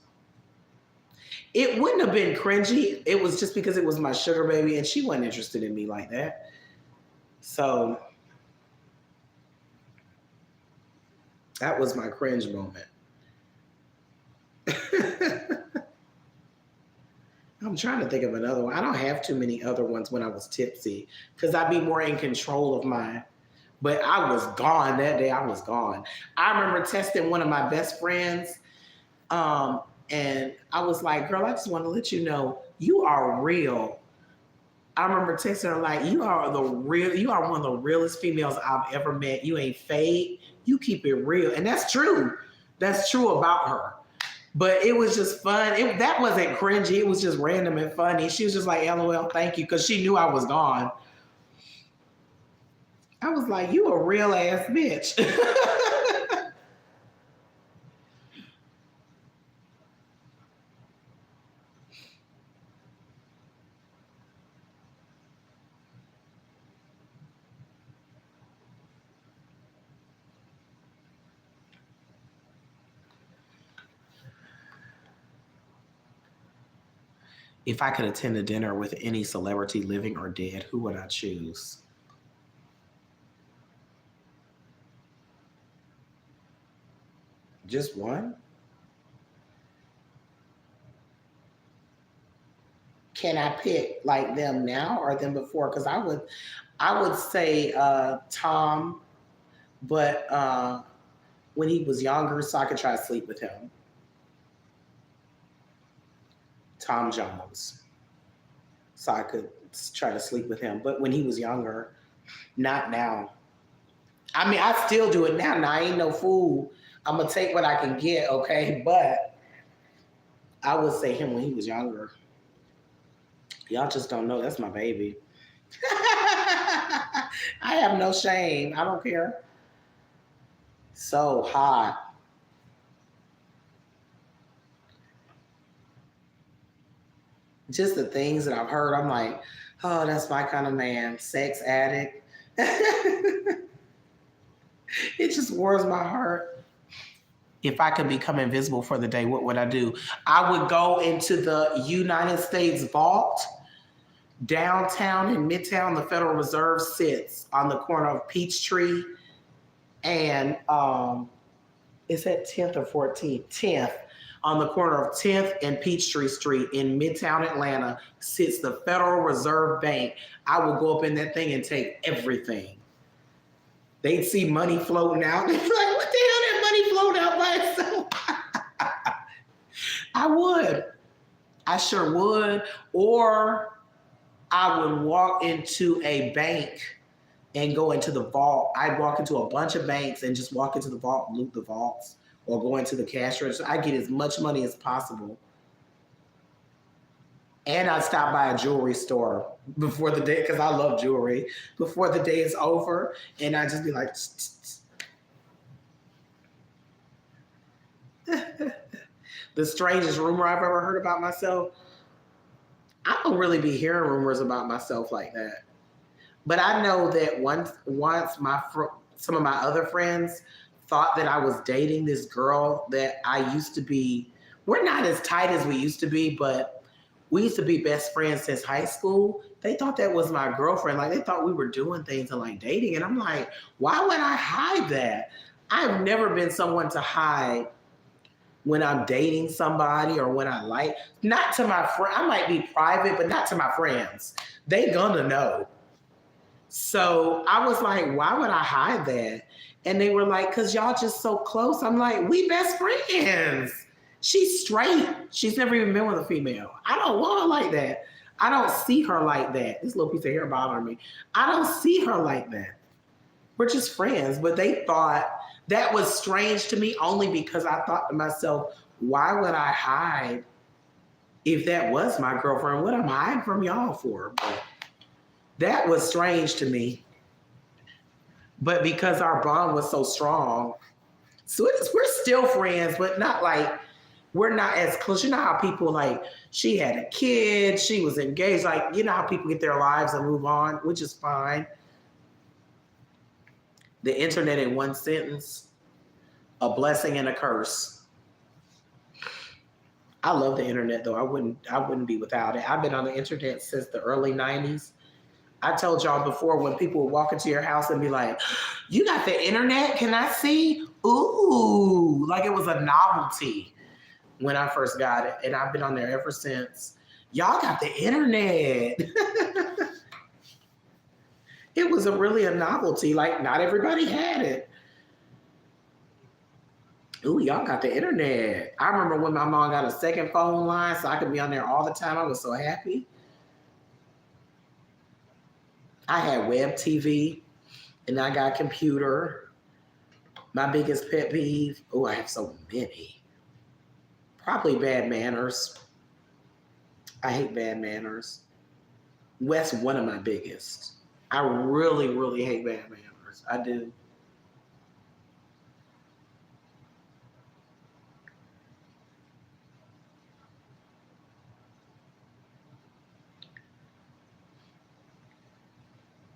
It wouldn't have been cringy. It was just because it was my sugar baby and she wasn't interested in me like that. So that was my cringe moment. I'm trying to think of another one. I don't have too many other ones when I was tipsy because I'd be more in control of mine. But I was gone that day. I was gone. I remember testing one of my best friends, and I was like, "Girl, I just want to let you know you are real." I remember texting her like, "You are the real. You are one of the realest females I've ever met. You ain't fake. You keep it real," and that's true. That's true about her. But it was just fun. That wasn't cringy. It was just random and funny. She was just like, "LOL, thank you," because she knew I was gone. I was like, "You a real ass bitch." If I could attend a dinner with any celebrity, living or dead, who would I choose? Just one? Can I pick like them now or them before? Because I would say Tom, but when he was younger, so I could try to sleep with him. Tom Jones, so I could try to sleep with him. But when he was younger, not now. I mean, I still do it now. Now I ain't no fool. I'm gonna take what I can get, okay? But I would say him when he was younger. Y'all just don't know. That's my baby. I have no shame. I don't care. So hot. Just the things that I've heard, I'm like, oh, that's my kind of man. Sex addict. It just warms my heart. If I could become invisible for the day, what would I do? I would go into the United States vault downtown in Midtown. The Federal Reserve sits on the corner of Peachtree and is that 10th or 14th? 10th. On the corner of 10th and Peachtree Street in Midtown Atlanta sits the Federal Reserve Bank. I would go up in that thing and take everything. They'd see money floating out. They'd be like, what the hell that money floating out by itself? I would. I sure would. Or I would walk into a bank and go into the vault. I'd walk into a bunch of banks and just walk into the vault, loot the vaults, or go into the cash register. I get as much money as possible. And I'd stop by a jewelry store before the day, because I love jewelry, before the day is over. And I'd just be like, the strangest rumor I've ever heard about myself. I don't really be hearing rumors about myself like that. But I know that once some of my other friends thought that I was dating this girl that I used to be. We're not as tight as we used to be, but we used to be best friends since high school. They thought that was my girlfriend. Like they thought we were doing things and like dating. And I'm like, why would I hide that? I've never been someone to hide when I'm dating somebody or when I like. Not to my friend. I might be private, but not to my friends. They gonna know. So I was like, why would I hide that? And they were like, because y'all just so close. I'm like, we best friends. She's straight. She's never even been with a female. I don't want her like that. I don't see her like that. This little piece of hair bothering me. I don't see her like that. We're just friends. But they thought that was strange to me only because I thought to myself, why would I hide if that was my girlfriend? What am I hiding from y'all for? But that was strange to me. But because our bond was so strong, so we're still friends, but not like we're not as close. You know how people like she had a kid, she was engaged, like you know how people get their lives and move on, which is fine. The internet in one sentence, a blessing and a curse. I love the internet though. I wouldn't be without it. I've been on the internet since the early 90s. I told y'all before when people would walk into your house and be like, "You got the internet? Can I see?" Ooh, like it was a novelty when I first got it, and I've been on there ever since. Y'all got the internet. It was really a novelty. Like not everybody had it. Ooh, y'all got the internet. I remember when my mom got a second phone line so I could be on there all the time. I was so happy. I had web TV and I got a computer. My biggest pet peeve. Oh, I have so many. Probably bad manners. I hate bad manners. That's one of my biggest. I really, really hate bad manners. I do.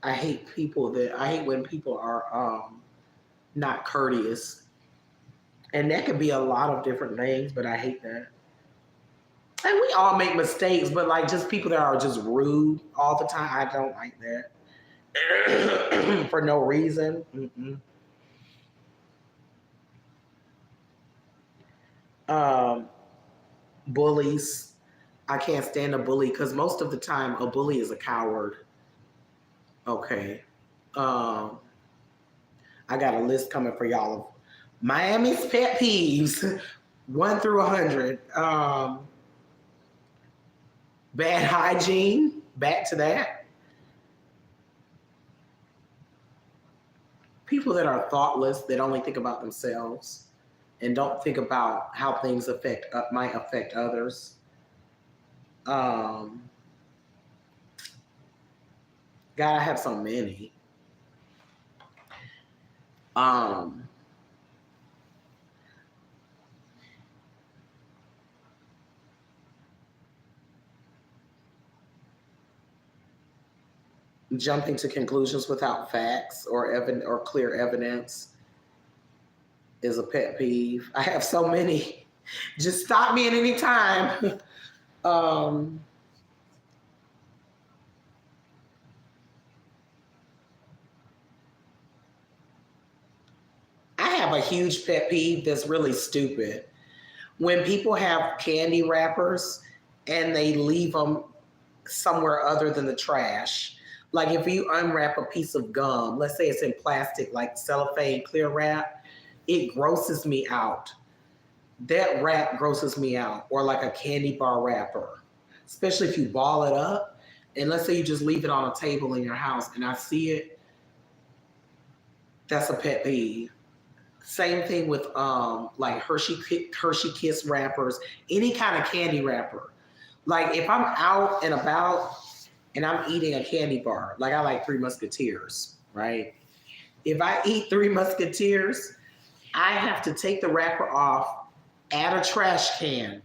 I hate when people are not courteous. And that could be a lot of different things, but I hate that. And we all make mistakes, but like just people that are just rude all the time, I don't like that. For no reason. Mm-mm. Um, Bullies. I can't stand a bully because most of the time a bully is a coward. Okay. Um, I got a list coming for y'all of Miami's pet peeves, 1 through 100. Bad hygiene. Back to that. People that are thoughtless, that only think about themselves and don't think about how things might affect others. Um, God, I have so many. Um, Jumping to conclusions without facts or clear evidence is a pet peeve. I have so many. Just stop me at any time. um, I have a huge pet peeve that's really stupid. When people have candy wrappers and they leave them somewhere other than the trash. Like if you unwrap a piece of gum, let's say it's in plastic, like cellophane clear wrap, it grosses me out. That wrap grosses me out. Or like a candy bar wrapper, especially if you ball it up. And let's say you just leave it on a table in your house and I see it, that's a pet peeve. Same thing with like Hershey Kiss wrappers, any kind of candy wrapper. Like if I'm out and about and I'm eating a candy bar, like I like Three Musketeers, right? If I eat Three Musketeers, I have to take the wrapper off, add a trash can,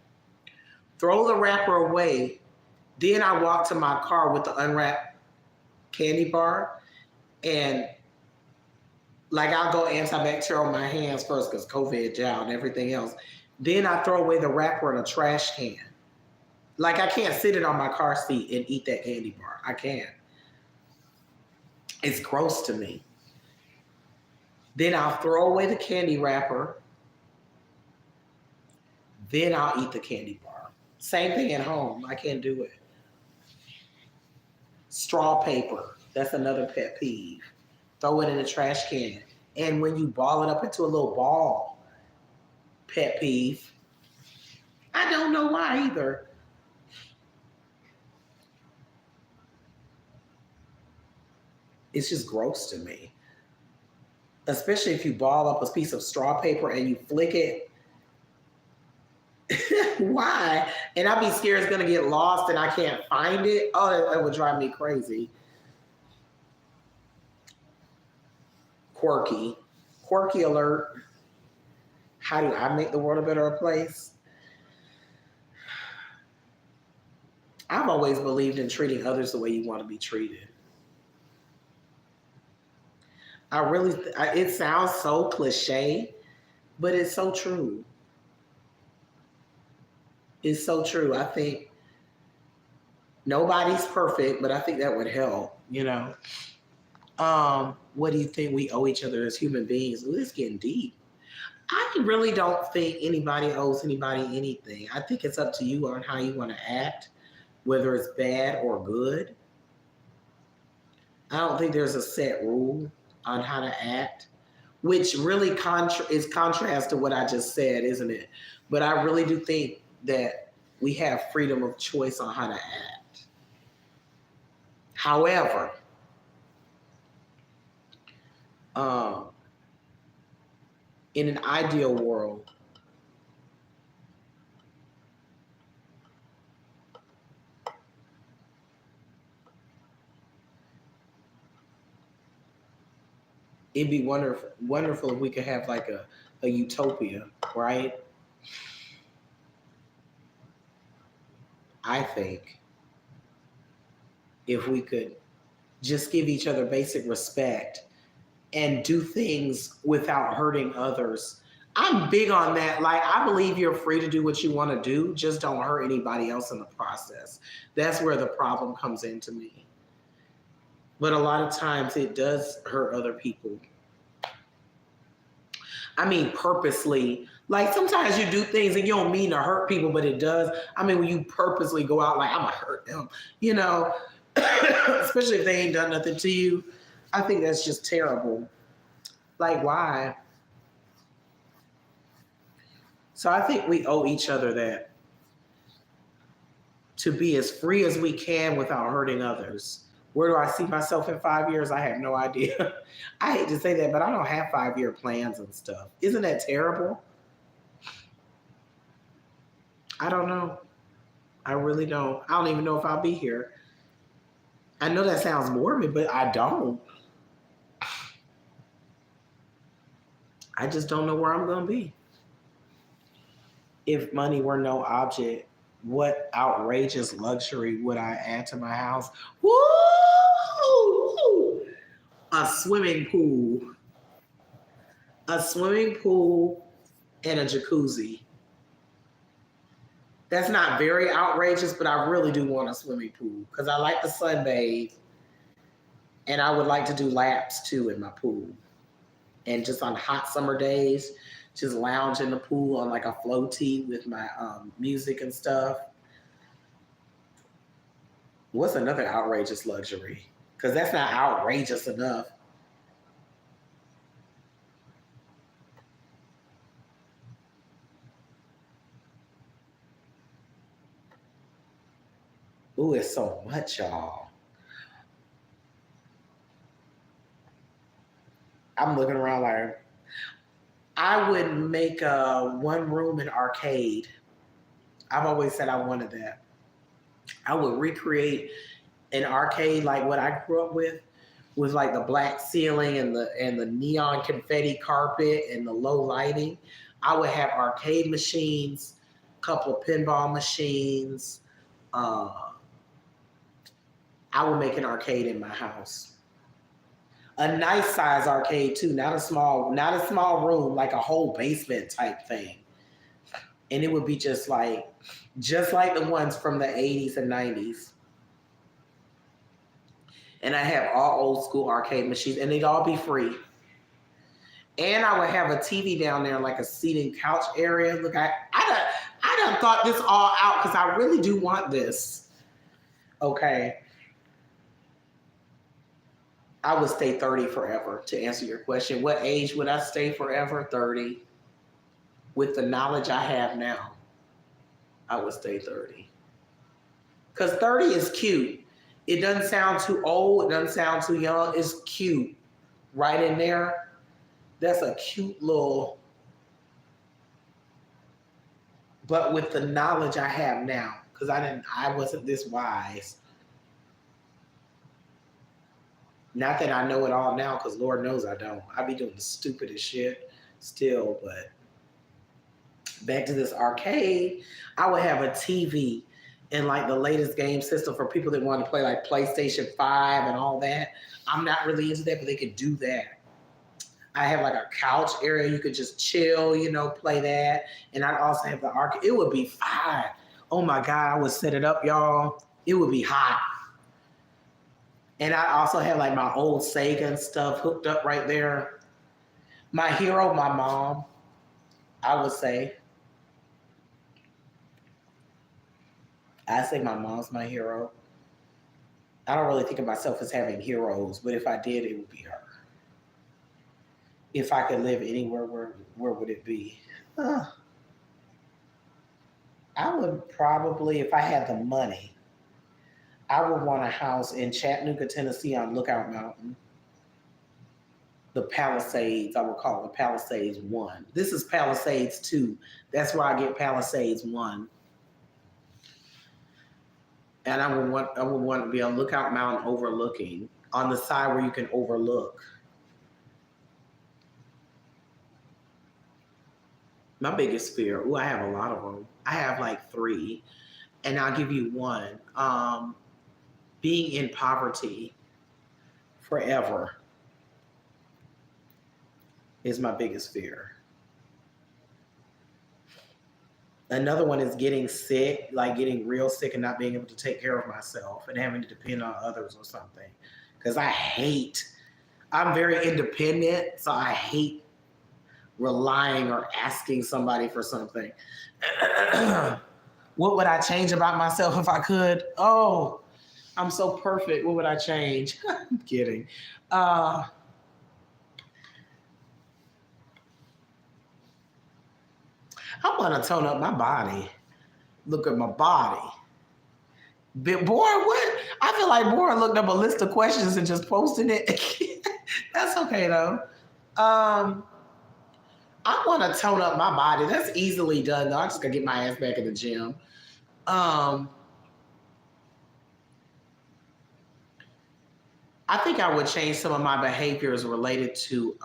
throw the wrapper away. Then I walk to my car with the unwrapped candy bar, and like I'll go antibacterial on my hands first because COVID gel and everything else. Then I throw away the wrapper in a trash can. Like I can't sit it on my car seat and eat that candy bar. I can't. It's gross to me. Then I'll throw away the candy wrapper. Then I'll eat the candy bar. Same thing at home. I can't do it. Straw paper. That's another pet peeve. Throw it in a trash can. And when you ball it up into a little ball, pet peeve. I don't know why either. It's just gross to me. Especially if you ball up a piece of straw paper and you flick it. Why? And I'd be scared it's gonna get lost and I can't find it. Oh, that would drive me crazy. Quirky. Quirky alert. How do I make the world a better place? I've always believed in treating others the way you want to be treated. It sounds so cliche, but it's so true. It's so true. I think nobody's perfect, but I think that would help. What do you think we owe each other as human beings? Ooh, it's getting deep. I really don't think anybody owes anybody anything. I think it's up to you on how you want to act, whether it's bad or good. I don't think there's a set rule on how to act, which really is contrast to what I just said, isn't it? But I really do think that we have freedom of choice on how to act. However, um, in an ideal world, it'd be wonderful if we could have like a utopia, right? I think if we could just give each other basic respect and do things without hurting others. I'm big on that. Like, I believe you're free to do what you want to do, just don't hurt anybody else in the process. That's where the problem comes into me. But a lot of times it does hurt other people. I mean, purposely. Like, sometimes you do things and you don't mean to hurt people, but it does. I mean, when you purposely go out like, I'm going to hurt them, especially if they ain't done nothing to you. I think that's just terrible. Like, why? So I think we owe each other that, to be as free as we can without hurting others. Where do I see myself in 5 years? I have no idea. I hate to say that, but I don't have 5-year plans and stuff. Isn't that terrible? I don't know. I really don't. I don't even know if I'll be here. I know that sounds morbid, but I don't. I just don't know where I'm going to be. If money were no object, what outrageous luxury would I add to my house? Woo! A swimming pool. A swimming pool and a jacuzzi. That's not very outrageous, but I really do want a swimming pool because I like to sunbathe. And I would like to do laps too in my pool. And just on hot summer days, just lounge in the pool on like a floaty with my music and stuff. What's another outrageous luxury? Because that's not outrageous enough. Ooh, it's so much, y'all. I'm looking around like, I would make a one room in arcade. I've always said I wanted that. I would recreate an arcade like what I grew up with like the black ceiling and the neon confetti carpet and the low lighting. I would have arcade machines, a couple of pinball machines. I would make an arcade in my house. A nice size arcade too, not a small room, like a whole basement type thing. And it would be just like the ones from the 80s and 90s. And I have all old school arcade machines, and they'd all be free. And I would have a TV down there, like a seating couch area. Look, I done thought this all out because I really do want this. Okay. I would stay 30 forever, to answer your question. What age would I stay forever? 30. With the knowledge I have now, I would stay 30. Because 30 is cute. It doesn't sound too old. It doesn't sound too young. It's cute. Right in there. That's a cute little... But with the knowledge I have now, because I wasn't this wise. Not that I know it all now, because Lord knows I don't. I be doing the stupidest shit still, but back to this arcade, I would have a TV and like the latest game system for people that want to play like PlayStation 5 and all that. I'm not really into that, but they could do that. I have like a couch area you could just chill, play that. And I'd also have the arcade. It would be fine. Oh my God, I would set it up, y'all. It would be hot. And I also had like my old Sega and stuff hooked up right there. My hero, my mom, I would say. I say my mom's my hero. I don't really think of myself as having heroes, but if I did, it would be her. If I could live anywhere, where would it be? Uh, I would probably, if I had the money, I would want a house in Chattanooga, Tennessee on Lookout Mountain. The Palisades, I would call it Palisades 1. This is Palisades 2. That's where I get Palisades 1. And I would want to be on Lookout Mountain overlooking on the side where you can overlook. My biggest fear, oh, I have a lot of them. I have like three, and I'll give you one. Being in poverty forever is my biggest fear. Another one is getting sick, like getting real sick and not being able to take care of myself and having to depend on others or something. Because I'm very independent, so I hate relying or asking somebody for something. What would I change about myself if I could? Oh, I'm so perfect. What would I change? I'm kidding. Uh, I want to tone up my body. Look at my body. Boy, what? I feel like Boy looked up a list of questions and just posted it. That's okay though. Um, I want to tone up my body. That's easily done though. I just gotta get my ass back in the gym. Um, I think I would change some of my behaviors related to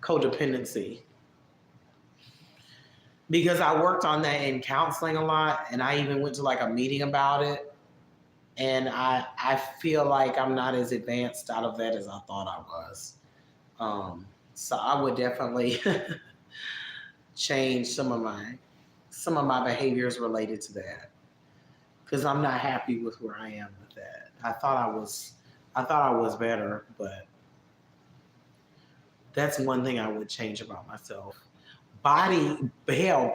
codependency because I worked on that in counseling a lot, and I even went to like a meeting about it. And I feel like I'm not as advanced out of that as I thought I was. Um, so I would definitely change some of my behaviors related to that because I'm not happy with where I am with that. I thought I was better, but that's one thing I would change about myself. Body, hell,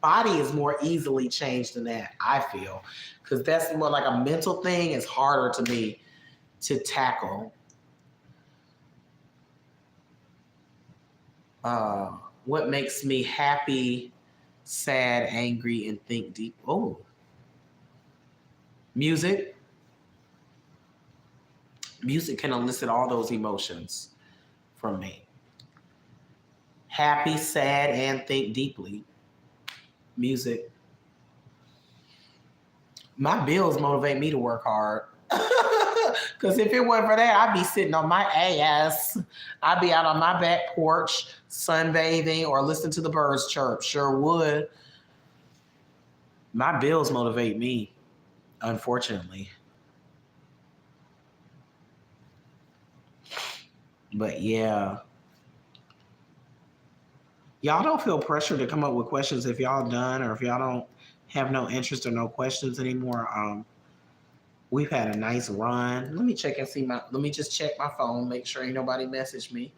body is more easily changed than that. I feel because that's more like a mental thing. It's harder to me to tackle. Uh, what makes me happy, sad, angry, and think deep? Oh, music. Music can elicit all those emotions from me. Happy, sad, and think deeply. Music. My bills motivate me to work hard. Because if it wasn't for that, I'd be sitting on my ass. I'd be out on my back porch, sunbathing, or listening to the birds chirp. Sure would. My bills motivate me, unfortunately. But yeah, y'all don't feel pressure to come up with questions if y'all done or if y'all don't have no interest or no questions anymore. We've had a nice run. Let me check and see my. Let me just check my phone, make sure ain't nobody messaged me.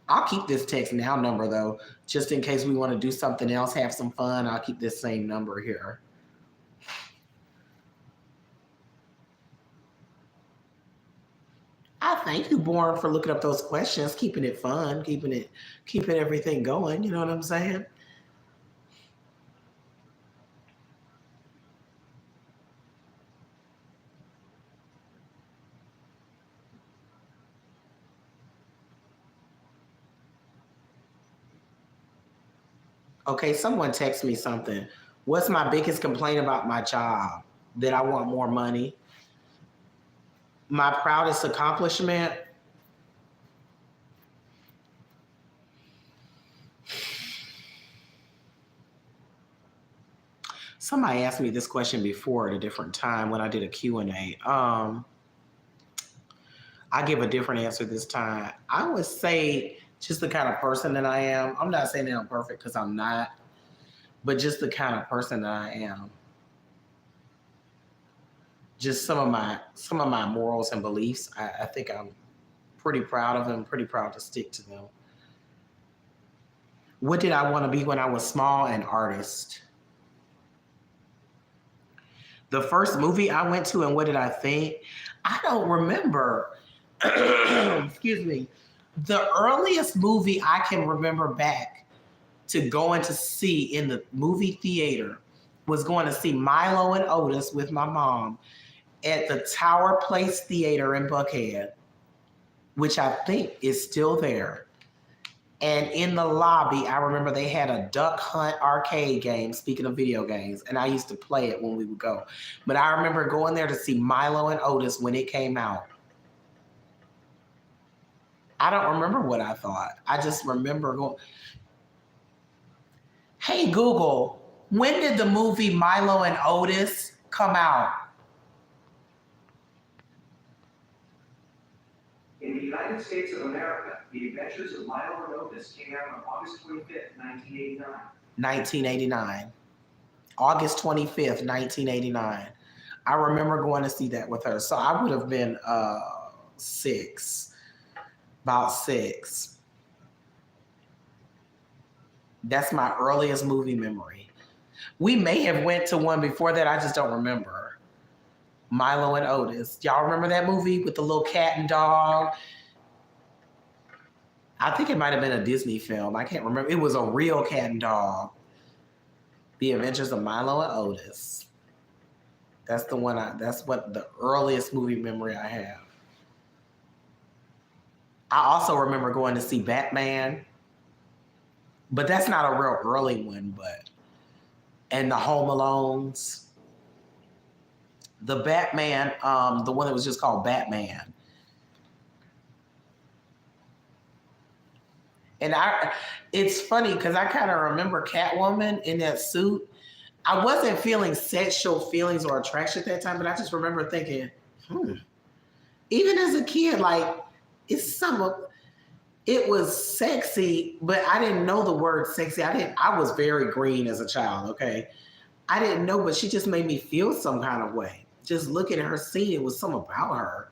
I'll keep this text now number though, just in case we want to do something else, have some fun. I'll keep this same number here. I thank you, Born, for looking up those questions, keeping it fun, keeping everything going. You know what I'm saying? Okay, someone text me something. What's my biggest complaint about my job? That I want more money. My proudest accomplishment. Somebody asked me this question before at a different time when I did a Q&A. I give a different answer this time. I would say Just the kind of person that I am. I'm not saying that I'm perfect because I'm not, but just the kind of person that I am. Just some of my morals and beliefs. I think I'm pretty proud of them. Pretty proud to stick to them. What did I want to be when I was small? An artist. The first movie I went to and what did I think? I don't remember. Excuse me. The earliest movie I can remember back to going to see in the movie theater was going to see Milo and Otis with my mom at the Tower Place Theater in Buckhead, which I think is still there. And in the lobby, I remember they had a Duck Hunt arcade game, speaking of video games, and I used to play it when we would go. But I remember going there to see Milo and Otis when it came out. I don't remember what I thought. I just remember going, hey, Google, when did the movie Milo and Otis come out? In the United States of America, The Adventures of Milo and Otis came out on August 25th, 1989. 1989. August 25th, 1989. I remember going to see that with her. So I would have been six, about six. That's my earliest movie memory. We may have went to one before that. I just don't remember. Milo and Otis. Y'all remember that movie with the little cat and dog? I think it might have been a Disney film. I can't remember. It was a real cat and dog. The Adventures of Milo and Otis. That's the one. That's what the earliest movie memory I have. I also remember going to see Batman, but that's not a real early one. And the Home Alones. The Batman, the one that was just called Batman. And it's funny because I kind of remember Catwoman in that suit. I wasn't feeling sexual feelings or attraction at that time, but I just remember thinking, even as a kid, like it was sexy, but I didn't know the word sexy. I was very green as a child, okay? I didn't know, but she just made me feel some kind of way. Just looking at her scene, it was something about her.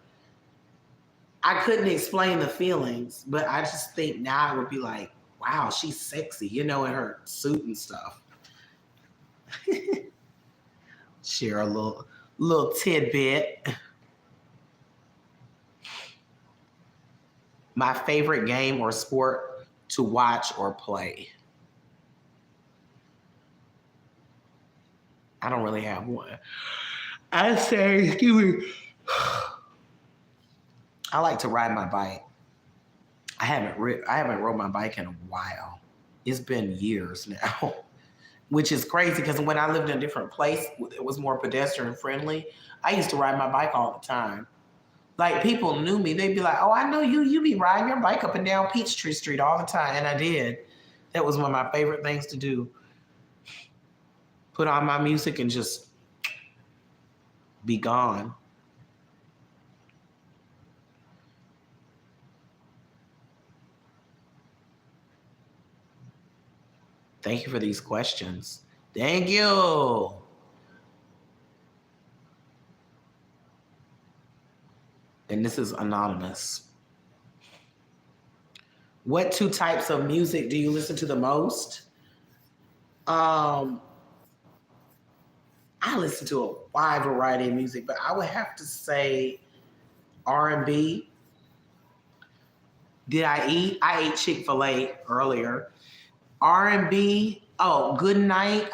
I couldn't explain the feelings, but I just think now it would be like, wow, she's sexy, in her suit and stuff. Share a little tidbit. My favorite game or sport to watch or play. I don't really have one. I say, excuse me. I like to ride my bike. I haven't rode my bike in a while. It's been years now, which is crazy because when I lived in a different place, it was more pedestrian friendly. I used to ride my bike all the time. Like people knew me. They'd be like, oh, I know you. You be riding your bike up and down Peachtree Street all the time. And I did. That was one of my favorite things to do. Put on my music and just be gone. Thank you for these questions. Thank you. And this is anonymous. What two types of music do you listen to the most? I listen to a wide variety of music, but I would have to say R&B. Did I eat? I ate Chick-fil-A earlier. R&B. Oh, Good Night.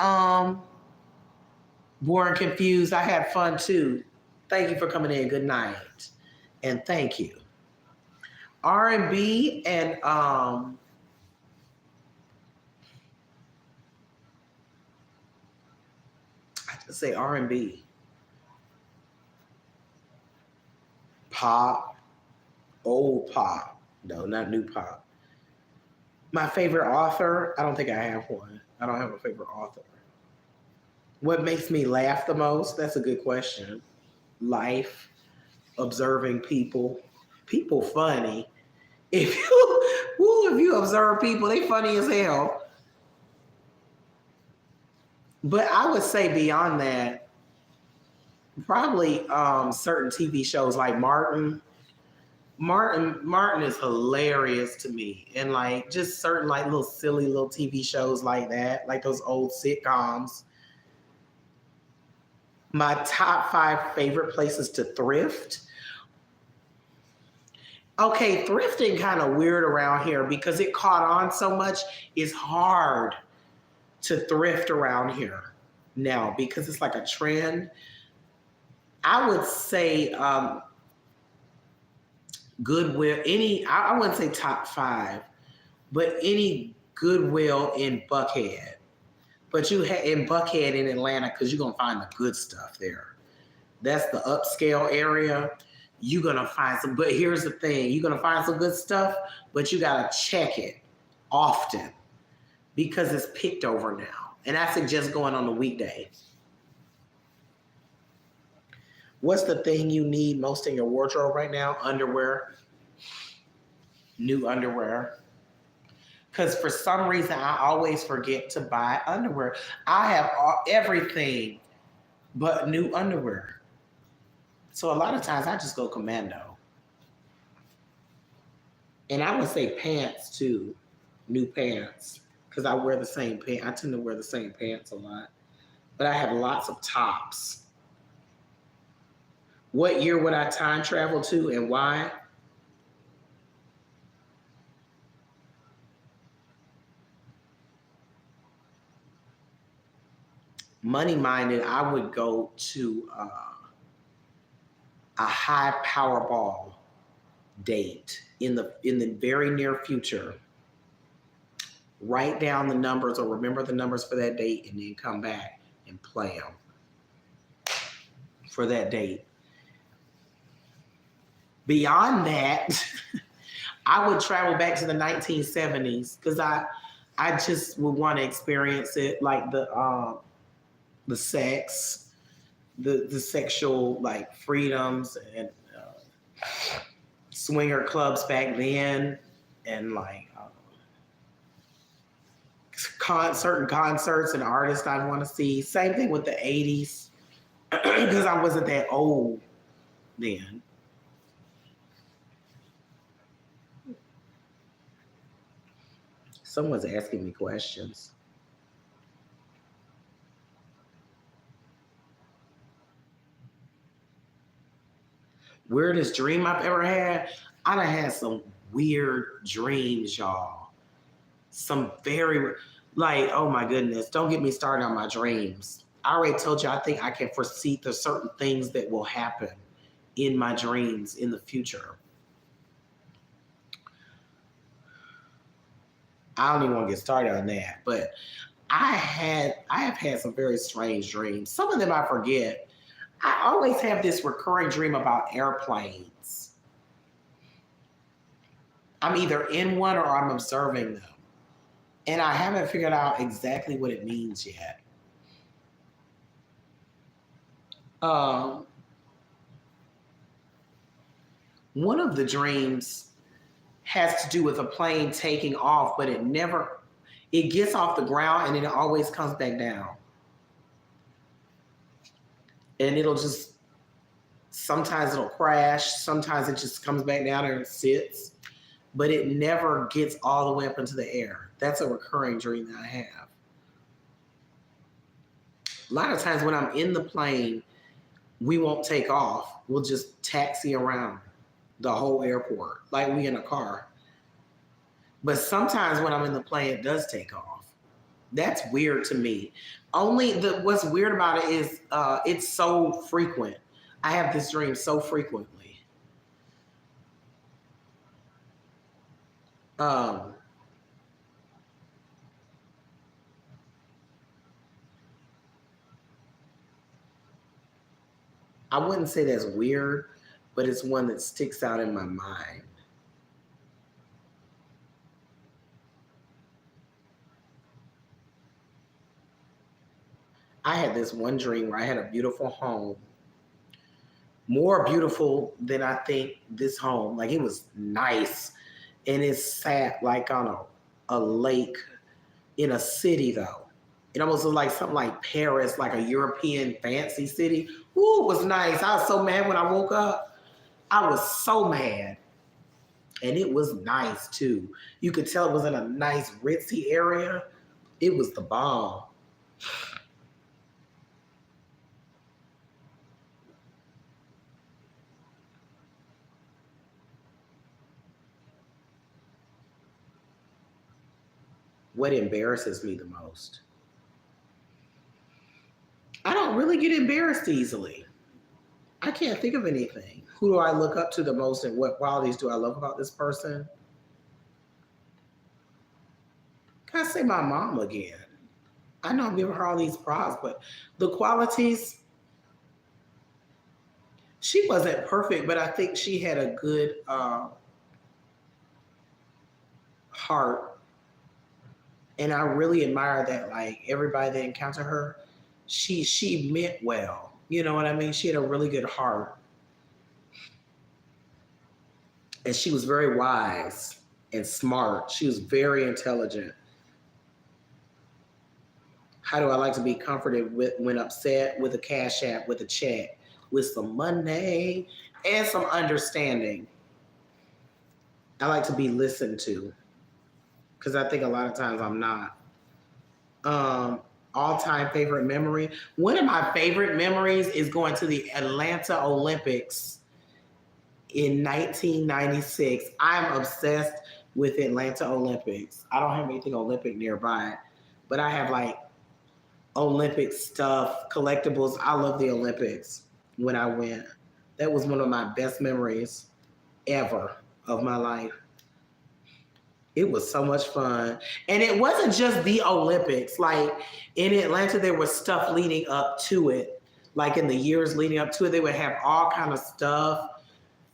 Bored and Confused. I had fun too. Thank you for coming in. Good night. And thank you. R&B and I just say R&B. Pop. Old pop. No, not new pop. My favorite author, I don't think I have one. I don't have a favorite author. What makes me laugh the most? That's a good question. Life, observing people. People funny. If you Woo, if you observe people, they funny as hell. But I would say beyond that, probably certain TV shows like Martin. Martin is hilarious to me, and like just certain like little silly little TV shows like that, like those old sitcoms. My top five favorite places to thrift. Okay, thrifting kind of weird around here because it caught on so much. It's hard to thrift around here now because it's like a trend. I would say Goodwill. I wouldn't say top five, but any Goodwill in Buckhead. But you in Buckhead in Atlanta because you're gonna find the good stuff there. That's the upscale area. You're gonna find some. But here's the thing: you're gonna find some good stuff, but you gotta check it often because it's picked over now. And I suggest going on the weekday. What's the thing you need most in your wardrobe right now? Underwear. New underwear. Because for some reason, I always forget to buy underwear. I have everything but new underwear. So a lot of times I just go commando. And I would say pants too. New pants. Because I wear the same pants. I tend to wear the same pants a lot. But I have lots of tops. What year would I time travel to and why? Money minded, I would go to a high Powerball date in the very near future. Write down the numbers or remember the numbers for that date and then come back and play them for that date. Beyond that, I would travel back to the 1970s because I just would want to experience it, like the sex, the sexual like freedoms and swinger clubs back then, and like certain concerts and artists I want to see. Same thing with the 80s because I wasn't that old then. Someone's asking me questions. Weirdest dream I've ever had? I done had some weird dreams, y'all. Some very, like, oh my goodness, don't get me started on my dreams. I already told you I think I can foresee the certain things that will happen in my dreams in the future. I don't even want to get started on that, but I have had some very strange dreams. Some of them I forget. I always have this recurring dream about airplanes. I'm either in one or I'm observing them. And I haven't figured out exactly what it means yet. One of the dreams has to do with a plane taking off, but it gets off the ground and then it always comes back down. And sometimes it'll crash, sometimes it just comes back down and sits, but it never gets all the way up into the air. That's a recurring dream that I have. A lot of times when I'm in the plane, we won't take off. We'll just taxi around the whole airport like we in a car. But sometimes when I'm in the plane, it does take off. That's weird to me. What's weird about it is it's so frequent. I have this dream so frequently. I wouldn't say that's weird, but it's one that sticks out in my mind. I had this one dream where I had a beautiful home, more beautiful than I think this home. Like it was nice. and it's sat like on a lake in a city though. It almost looked like something like Paris, like a European fancy city. Ooh, it was nice. I was so mad when I woke up. I was so mad. And it was nice too. You could tell it was in a nice ritzy area. It was the bomb. What embarrasses me the most? I don't really get embarrassed easily. I can't think of anything. Who do I look up to the most and what qualities do I love about this person? Can I say my mom again? I know I'm giving her all these props, but the qualities, she wasn't perfect, but I think she had a good heart. And I really admire that, like everybody that encountered her, she meant well. You know what I mean? She had a really good heart. And she was very wise and smart. She was very intelligent. How do I like to be comforted with when upset? With a cash app, with a check, with some money and some understanding. I like to be listened to because I think a lot of times I'm not. Um, All-time favorite memory. One of my favorite memories is going to the Atlanta Olympics in 1996. I'm obsessed with Atlanta Olympics. I don't have anything Olympic nearby, but I have like Olympic stuff, collectibles. I love the Olympics when I went. That was one of my best memories ever of my life. It was so much fun. And it wasn't just the Olympics. Like in Atlanta, there was stuff leading up to it. Like in the years leading up to it, they would have all kind of stuff,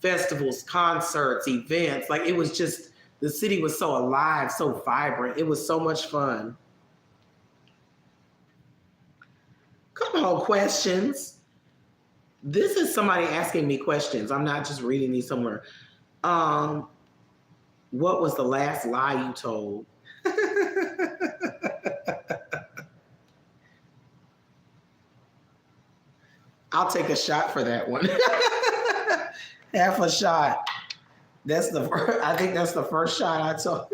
festivals, concerts, events. Like it was just, the city was so alive, so vibrant. It was so much fun. Come on, questions. This is somebody asking me questions. I'm not just reading these somewhere. Um, what was the last lie you told? I'll take a shot for that one. Half a shot. That's the first, I think that's the first shot I took.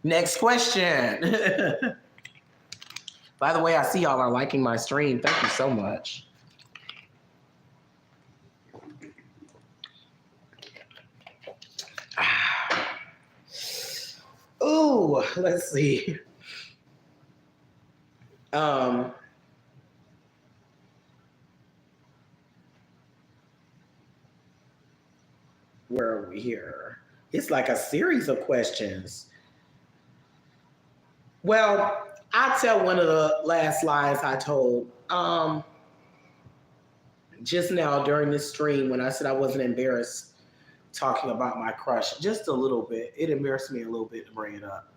Next question. By the way, I see y'all are liking my stream. Thank you so much. Ooh, let's see. Um, where are we here? It's like a series of questions. Well, I'll tell one of the last lies I told. Just now during this stream when I said I wasn't embarrassed talking about my crush, just a little bit. It embarrassed me a little bit to bring it up.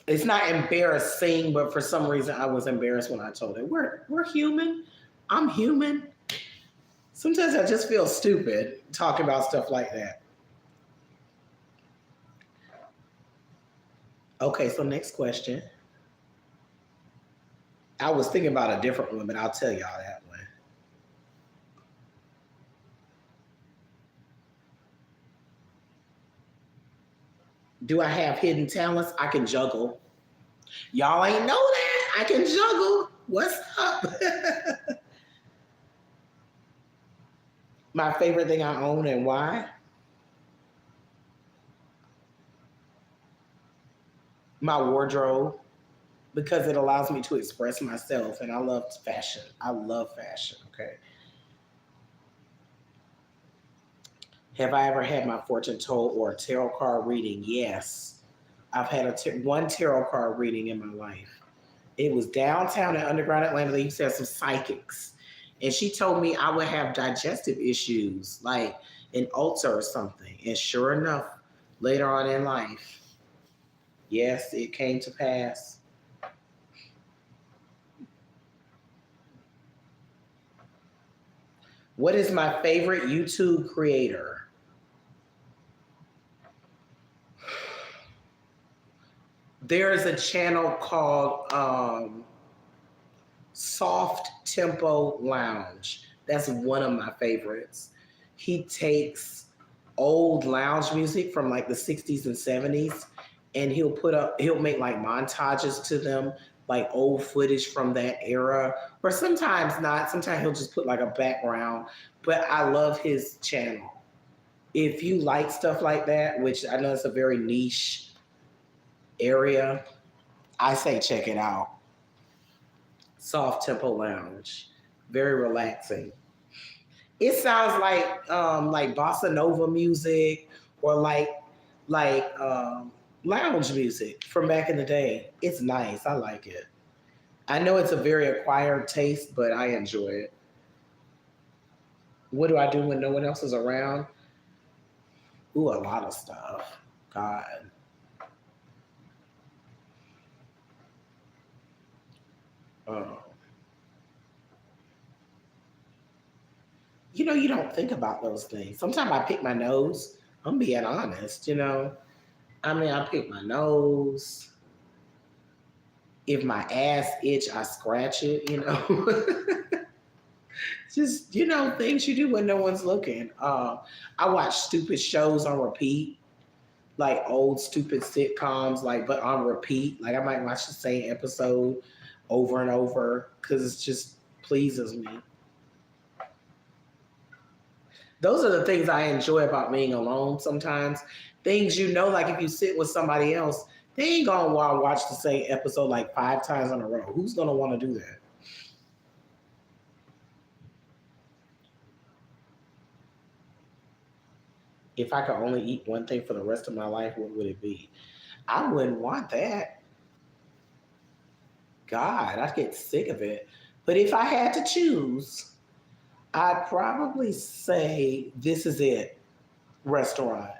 It's not embarrassing, but for some reason I was embarrassed when I told it. We're human. I'm human. Sometimes I just feel stupid talking about stuff like that. Okay, so next question. I was thinking about a different one, but I'll tell y'all that one. Do I have hidden talents? I can juggle. Y'all ain't know that. I can juggle. What's up? My favorite thing I own and why? My wardrobe, because it allows me to express myself and I love fashion. I love fashion, okay? Have I ever had my fortune told or a tarot card reading? Yes. I've had one tarot card reading in my life. It was downtown in underground Atlanta. They used to have some psychics. And she told me I would have digestive issues, like an ulcer or something. And sure enough, later on in life, yes, it came to pass. What is my favorite YouTube creator? There is a channel called Soft Tempo Lounge. That's one of my favorites. He takes old lounge music from like the 60s and 70s and he'll make like montages to them, like old footage from that era. Or sometimes not, sometimes he'll just put like a background. But I love his channel. If you like stuff like that, which I know it's a very niche area, I say check it out. Soft Tempo Lounge. Very relaxing. It sounds like bossa nova music or like lounge music from back in the day. It's nice. I like it. I know it's a very acquired taste, but I enjoy it. What do I do when no one else is around? Ooh, a lot of stuff. God. Um, you don't think about those things. Sometimes I pick my nose. I'm being honest. I mean, I pick my nose. If my ass itch, I scratch it. Just things you do when no one's looking. I watch stupid shows on repeat, like old stupid sitcoms, like but on repeat. Like I might watch the same episode over and over because it just pleases me. Those are the things I enjoy about being alone sometimes. Things like if you sit with somebody else, they ain't gonna want to watch the same episode like 5 times in a row. Who's gonna want to do that? If I could only eat one thing for the rest of my life, what would it be? I wouldn't want that. God, I'd get sick of it. But if I had to choose, I'd probably say this is it restaurant.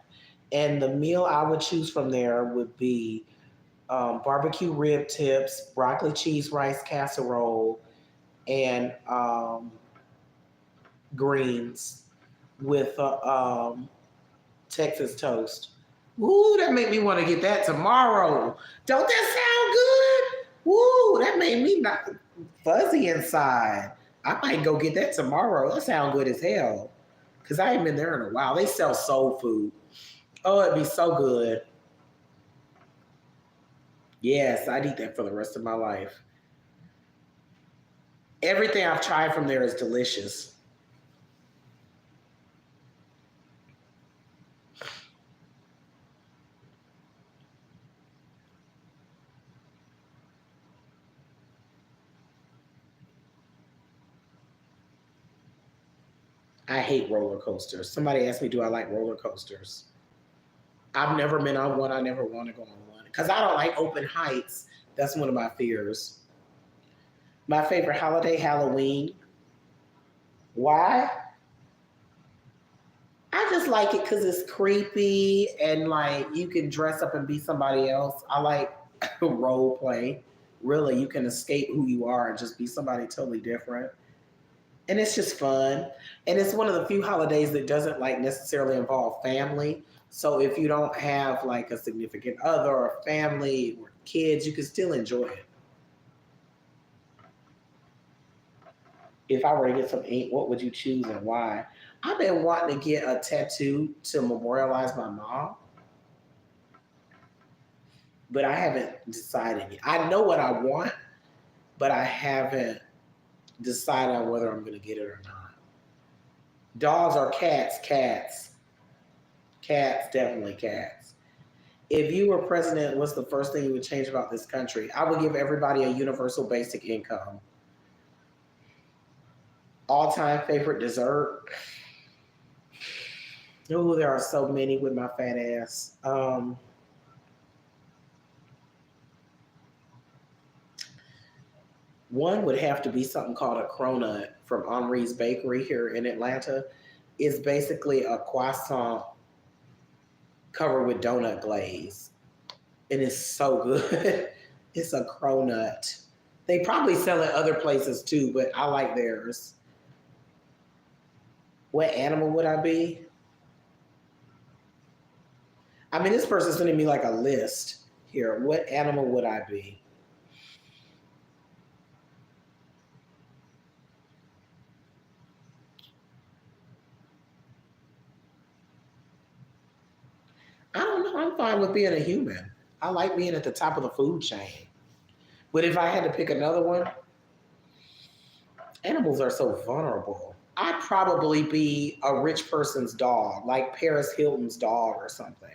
And the meal I would choose from there would be barbecue rib tips, broccoli cheese rice casserole, and greens with Texas toast. Ooh, that made me want to get that tomorrow. Don't that sound good? Ooh, that made me not fuzzy inside. I might go get that tomorrow. That sounds good as hell. Cause I ain't been there in a while. They sell soul food. Oh, it'd be so good. Yes, I'd eat that for the rest of my life. Everything I've tried from there is delicious. I hate roller coasters. Somebody asked me, do I like roller coasters? I've never been on one. I never want to go on one because I don't like open heights. That's one of my fears. My favorite holiday, Halloween. Why? I just like it because it's creepy and like you can dress up and be somebody else. I like role play. Really, you can escape who you are and just be somebody totally different. And it's just fun. And it's one of the few holidays that doesn't like necessarily involve family. So if you don't have like a significant other or family or kids, you can still enjoy it. If I were to get some ink, what would you choose and why? I've been wanting to get a tattoo to memorialize my mom, but I haven't decided yet. I know what I want, but I haven't decided on whether I'm going to get it or not. Dogs or cats? Cats. Cats, definitely cats. If you were president, what's the first thing you would change about this country? I would give everybody a universal basic income. All time favorite dessert? Oh, there are so many with my fat ass. One would have to be something called a cronut from Henri's Bakery here in Atlanta. It's basically a croissant covered with donut glaze. And it's so good. It's a cronut. They probably sell it other places too, but I like theirs. What animal would I be? I mean, this person's sending me like a list here. What animal would I be? I don't know. I'm fine with being a human. I like being at the top of the food chain. But if I had to pick another one, animals are so vulnerable. I'd probably be a rich person's dog, like Paris Hilton's dog or something.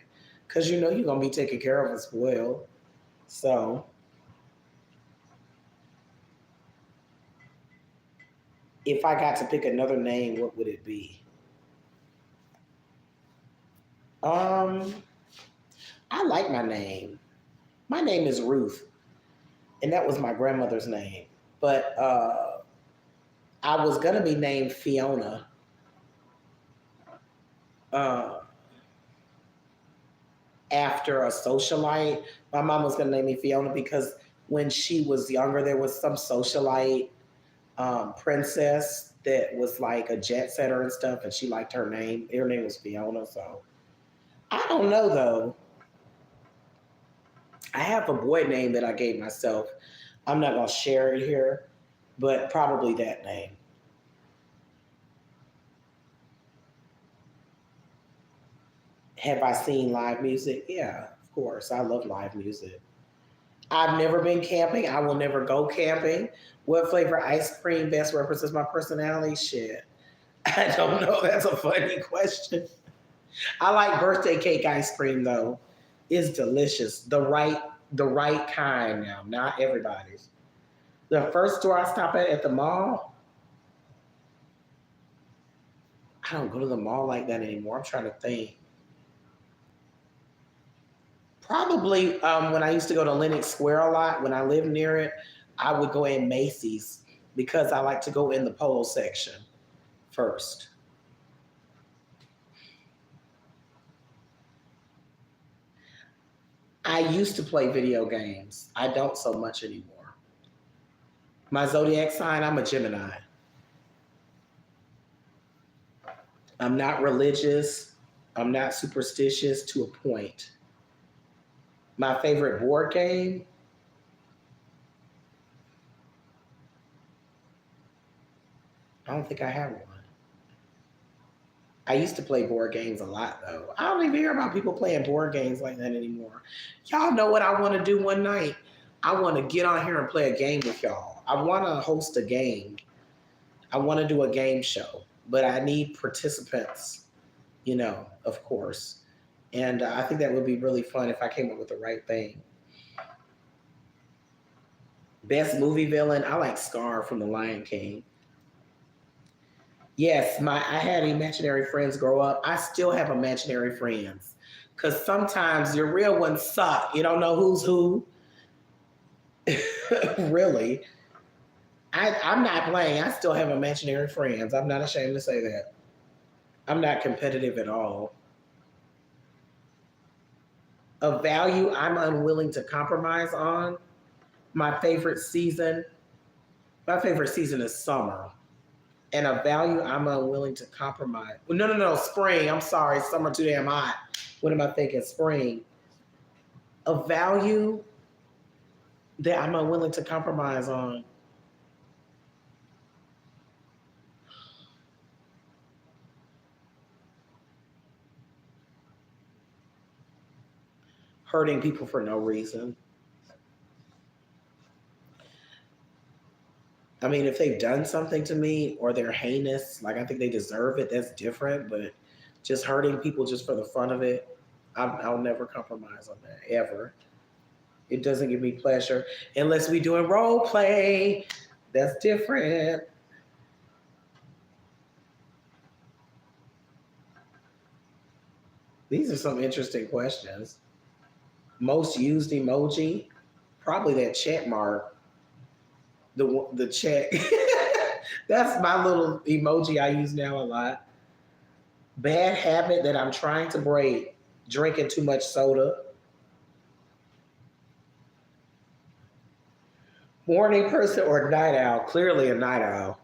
Because you know you're going to be taken care of as well. So if I got to pick another name, what would it be? Um, I like my name. My name is Ruth, and that was my grandmother's name. But I was gonna be named Fiona. Uh, After a socialite, my mom was gonna name me Fiona because when she was younger, there was some socialite princess that was like a jet setter and stuff, and she liked her name. Her name was Fiona. So I don't know though. I have a boy name that I gave myself. I'm not gonna share it here, but probably that name. Have I seen live music? Yeah, of course. I love live music. I've never been camping. I will never go camping. What flavor ice cream best represents my personality? Shit. I don't know. That's a funny question. I like birthday cake ice cream though. It's delicious. The right kind now, not everybody's. The first store I stop at the mall, I don't go to the mall like that anymore. I'm trying to think. Probably when I used to go to Lenox Square a lot, when I lived near it, I would go in Macy's because I like to go in the polo section first. I used to play video games. I don't so much anymore. My zodiac sign, I'm a Gemini. I'm not religious. I'm not superstitious to a point. My favorite board game, I don't think I have one. I used to play board games a lot though. I don't even hear about people playing board games like that anymore. Y'all know what I want to do one night? I want to get on here and play a game with y'all. I want to host a game. I want to do a game show, but I need participants, of course. And I think that would be really fun if I came up with the right thing. Best movie villain, I like Scar from The Lion King. Yes, I had imaginary friends grow up. I still have imaginary friends because sometimes your real ones suck. You don't know who's who. Really, I'm not playing. I still have imaginary friends. I'm not ashamed to say that. I'm not competitive at all. A value I'm unwilling to compromise on. My favorite season. My favorite season is summer. And a value I'm unwilling to compromise. Well, no, no, no, spring. I'm sorry, summer too damn hot. What am I thinking? Spring. A value that I'm unwilling to compromise on. Hurting people for no reason. I mean, if they've done something to me or they're heinous, like I think they deserve it, that's different. But just hurting people just for the fun of it, I'll never compromise on that, ever. It doesn't give me pleasure unless we doing role play. That's different. These are some interesting questions. Most used emoji, probably that check mark, the check. That's my little emoji I use now a lot. Bad habit that I'm trying to break: drinking too much soda. Morning person or night owl? Clearly a night owl,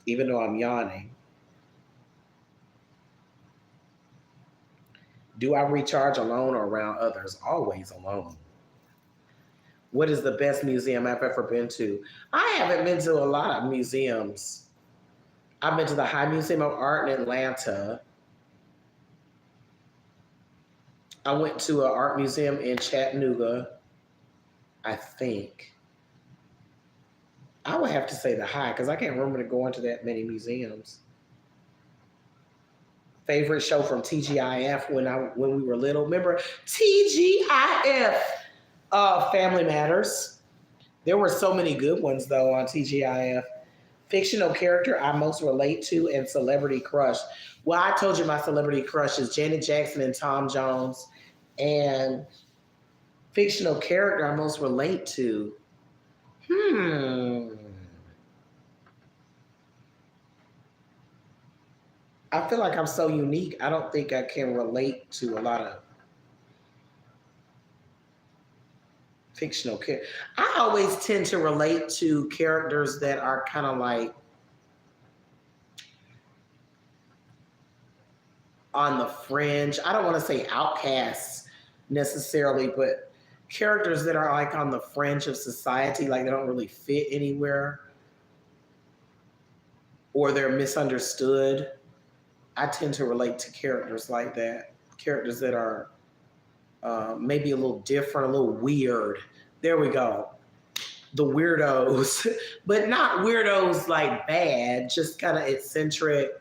even though I'm yawning. Do I recharge alone or around others? Always alone. What is the best museum I've ever been to? I haven't been to a lot of museums. I've been to the High Museum of Art in Atlanta. I went to an art museum in Chattanooga, I think. I would have to say the High because I can't remember going to that many museums. Favorite show from TGIF when we were little. Remember TGIF? Family Matters. There were so many good ones though on TGIF. Fictional character I most relate to and celebrity crush. Well, I told you my celebrity crush is Janet Jackson and Tom Jones. And fictional character I most relate to. Hmm. I feel like I'm so unique. I don't think I can relate to a lot of fictional characters. I always tend to relate to characters that are kind of like on the fringe. I don't want to say outcasts necessarily, but characters that are like on the fringe of society, like they don't really fit anywhere or they're misunderstood. I tend to relate to characters like that, characters that are maybe a little different, a little weird. There we go. The weirdos, but not weirdos like bad, just kind of eccentric,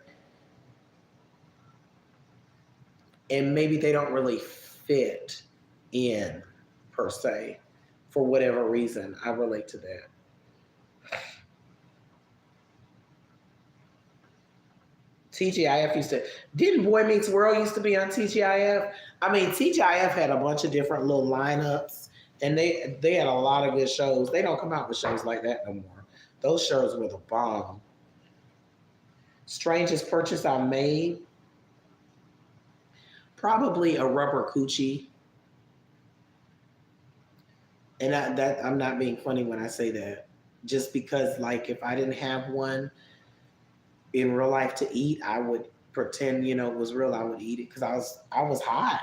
and maybe they don't really fit in per se for whatever reason. I relate to that. TGIF used to didn't Boy Meets World used to be on TGIF? I mean, TGIF had a bunch of different little lineups, and they had a lot of good shows. They don't come out with shows like that no more. Those shows were the bomb. Strangest purchase I made, probably a rubber coochie, and I'm not being funny when I say that. Just because, like, if I didn't have one in real life to eat, I would pretend, it was real. I would eat it because I was hot.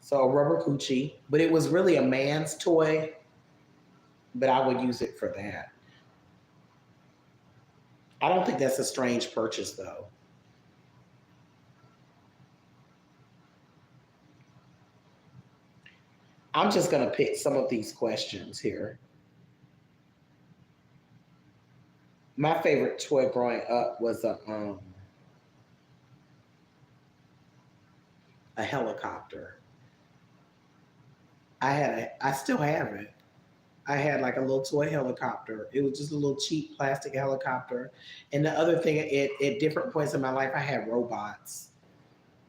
So a rubber coochie, but it was really a man's toy, but I would use it for that. I don't think that's a strange purchase though. I'm just gonna pick some of these questions here. My favorite toy growing up was a helicopter. I still have it. I had like a little toy helicopter. It was just a little cheap plastic helicopter. And the other thing, at different points in my life, I had robots,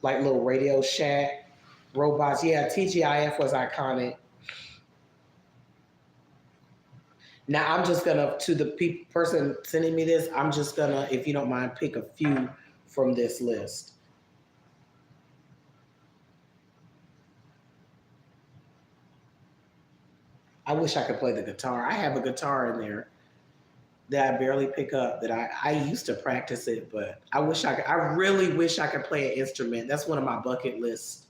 like little Radio Shack robots. Yeah, TGIF was iconic. Now I'm just gonna to the person sending me this. I'm just gonna, if you don't mind, pick a few from this list. I wish I could play the guitar. I have a guitar in there that I barely pick up. That I used to practice it, but I wish I could. I really wish I could play an instrument. That's one of my bucket list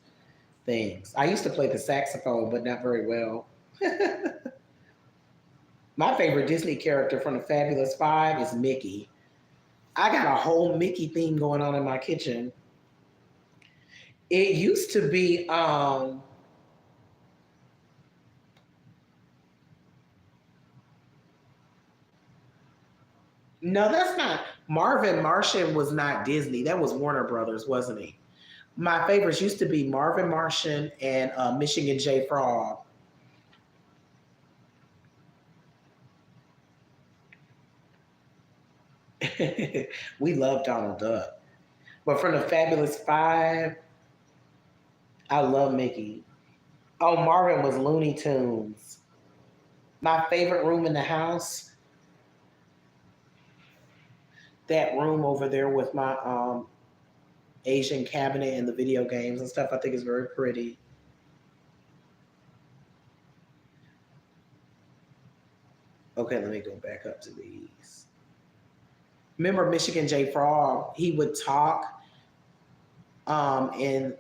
things. I used to play the saxophone, but not very well. My favorite Disney character from the Fabulous Five is Mickey. I got a whole Mickey theme going on in my kitchen. It used to be no, that's not Marvin Martian was not Disney. That was Warner Brothers, wasn't he? My favorites used to be Marvin Martian and Michigan J. Frog. We love Donald Duck. But from the Fabulous Five, I love Mickey. Oh, Marvin was Looney Tunes. My favorite room in the house, that room over there with my Asian cabinet and the video games and stuff, I think is very pretty. Okay, let me go back up to these. Remember Michigan J. Frog? He would talk and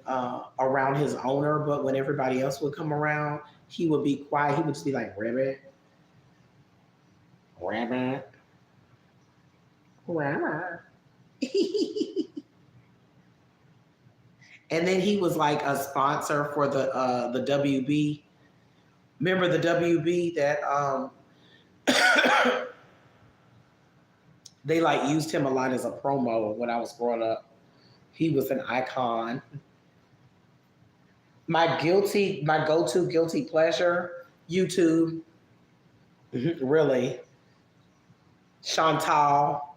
around his owner, but when everybody else would come around, he would be quiet. He would just be like, "Rabbit, rabbit, rabbit." And then he was like a sponsor for the WB. Remember the WB that they like used him a lot as a promo when I was growing up. He was an icon. My go-to guilty pleasure, YouTube, really. Chantal,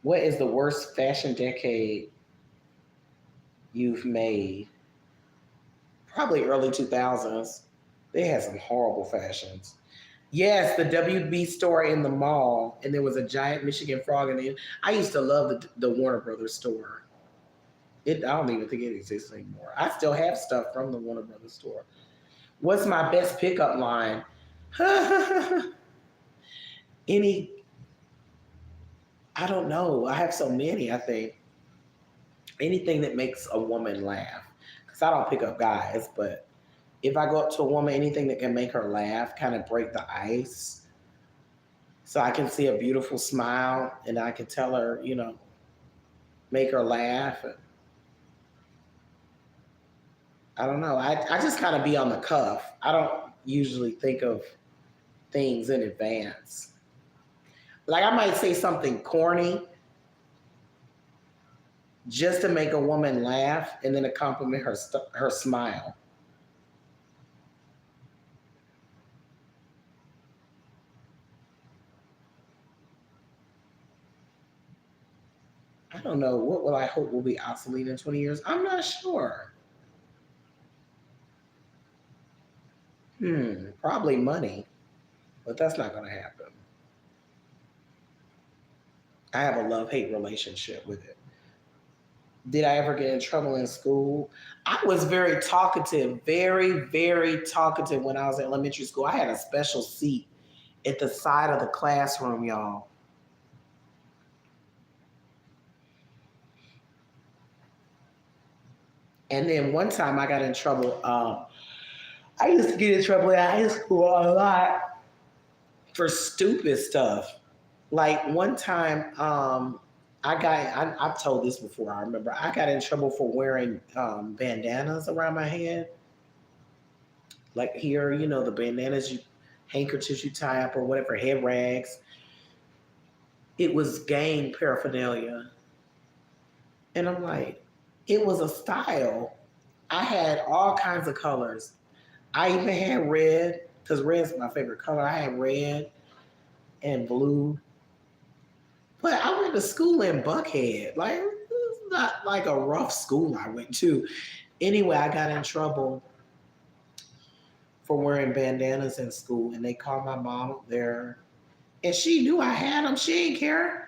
what is the worst fashion decade you've made? Probably early 2000s. They had some horrible fashions. Yes, the WB store in the mall, and there was a giant Michigan frog in it. I used to love the Warner Brothers store. I don't even think it exists anymore. I still have stuff from the Warner Brothers store. What's my best pickup line? Any, I don't know. I have so many, I think. Anything that makes a woman laugh. Because I don't pick up guys, but if I go up to a woman, anything that can make her laugh, kind of break the ice, so I can see a beautiful smile and I can tell her, make her laugh. I don't know. I just kind of be on the cuff. I don't usually think of things in advance. Like I might say something corny just to make a woman laugh and then to compliment her smile. I don't know. What will I hope will be obsolete in 20 years? I'm not sure. Probably money, but that's not going to happen. I have a love hate relationship with it. Did I ever get in trouble in school? I was very talkative, very, very talkative when I was in elementary school. I had a special seat at the side of the classroom, y'all. And then one time I got in trouble. I used to get in trouble in high school a lot for stupid stuff. Like one time, I've told this before, I remember. I got in trouble for wearing bandanas around my head. Like here, the bandanas, handkerchiefs you tie up or whatever, head rags. It was gang paraphernalia. And I'm like, it was a style. I had all kinds of colors. I even had red, because red's my favorite color. I had red and blue. But I went to school in Buckhead. Like, it's not like a rough school I went to. Anyway, I got in trouble for wearing bandanas in school, and they called my mom up there. And she knew I had them. She didn't care.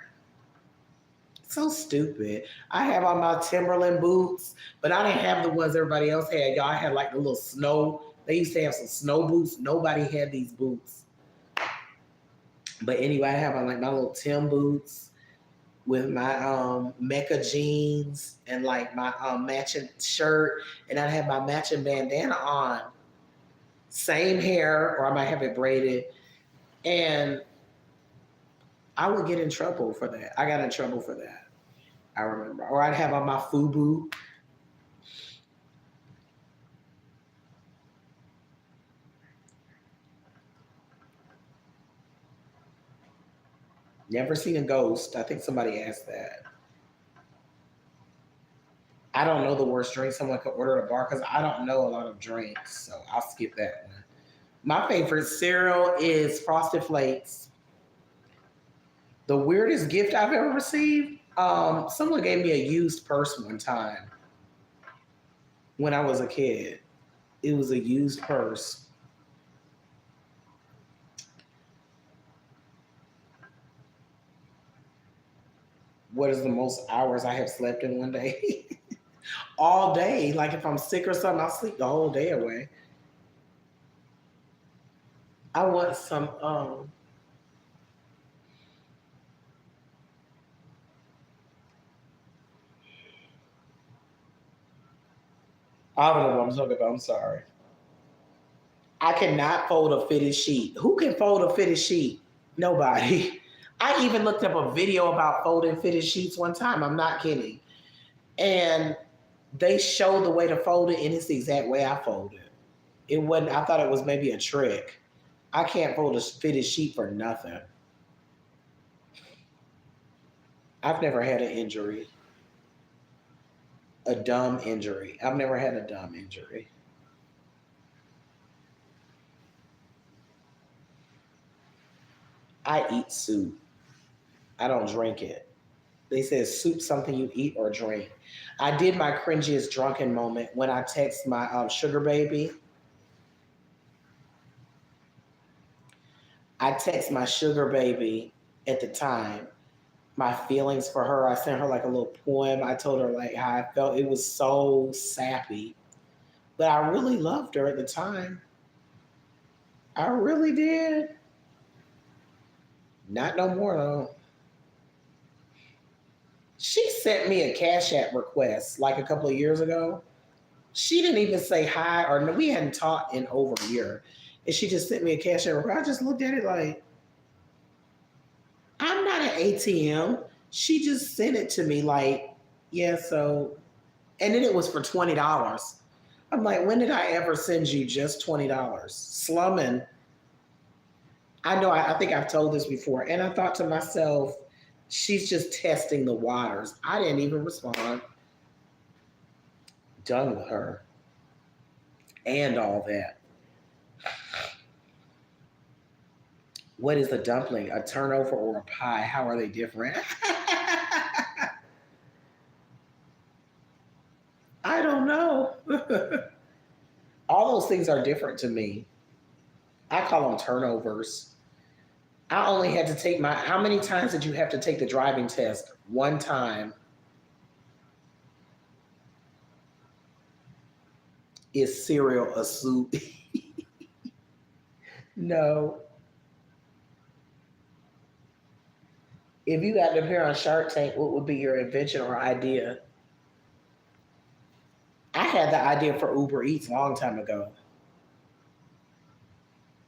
So stupid. I have on my Timberland boots, but I didn't have the ones everybody else had. Y'all had like the little snow. They used to have some snow boots. Nobody had these boots. But anyway, I have on like my little Tim boots with my Mecca jeans and like my matching shirt, and I have my matching bandana on. Same hair, or I might have it braided, and I would get in trouble for that. I got in trouble for that. I remember, or I'd have on my FUBU. Never seen a ghost. I think somebody asked that. I don't know the worst drink someone could order at a bar because I don't know a lot of drinks, so I'll skip that one. My favorite cereal is Frosted Flakes. The weirdest gift I've ever received, someone gave me a used purse one time when I was a kid. It was a used purse. What is the most hours I have slept in one day? All day. Like if I'm sick or something, I'll sleep the whole day away. I want some I don't know what I'm talking about. I'm sorry. I cannot fold a fitted sheet. Who can fold a fitted sheet? Nobody. I even looked up a video about folding fitted sheets one time. I'm not kidding. And they showed the way to fold it, and it's the exact way I fold it. It wasn't, I thought it was maybe a trick. I can't fold a fitted sheet for nothing. I've never had an injury, a dumb injury. I've never had a dumb injury. I eat soup. I don't drink it. They said soup something you eat or drink. I did my cringiest drunken moment when I text my sugar baby. I text my sugar baby at the time my feelings for her. I sent her like a little poem. I told her like how I felt. It was so sappy, but I really loved her at the time. I really did. Not no more though. She sent me a Cash App request like a couple of years ago. She didn't even say hi or no, we hadn't talked in over a year. And she just sent me a Cash App request. I just looked at it like, I'm not an ATM. She just sent it to me like, yeah, so, and then it was for $20. I'm like, when did I ever send you just $20? Slumming. I know, I think I've told this before. And I thought to myself, she's just testing the waters. I didn't even respond. Done with her and all that. What is a dumpling? A turnover or a pie? How are they different? I don't know. All those things are different to me. I call them turnovers. I only had to take my. How many times did you have to take the driving test? One time. Is cereal a soup? No. If you got to appear on Shark Tank, what would be your invention or idea? I had the idea for Uber Eats a long time ago.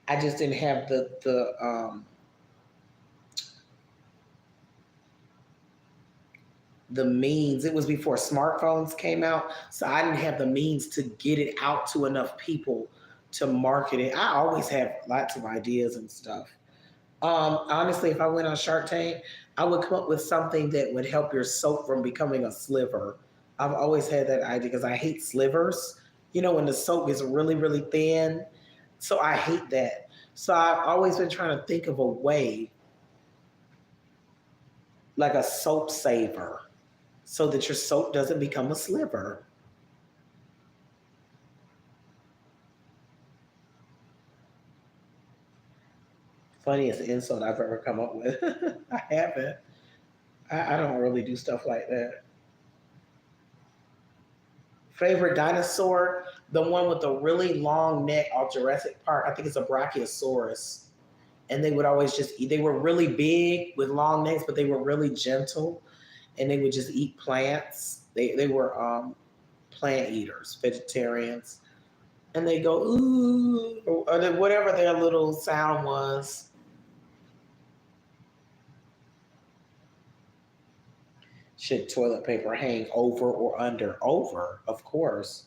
I just didn't have the means. It was before smartphones came out, so I didn't have the means to get it out to enough people to market it. I always have lots of ideas and stuff. Honestly, if I went on Shark Tank, I would come up with something that would help your soap from becoming a sliver. I've always had that idea because I hate slivers. You know, when the soap is really, really thin. So I hate that. So I've always been trying to think of a way, like a soap saver, so that your soap doesn't become a sliver. Funniest insult I've ever come up with. I haven't. I don't really do stuff like that. Favorite dinosaur? The one with the really long neck off Jurassic Park. I think it's a Brachiosaurus. And they would always just eat. They were really big with long necks, but they were really gentle. And they would just eat plants. They were plant eaters, vegetarians. And they go, ooh, or whatever their little sound was. Should toilet paper hang over or under? Over, of course.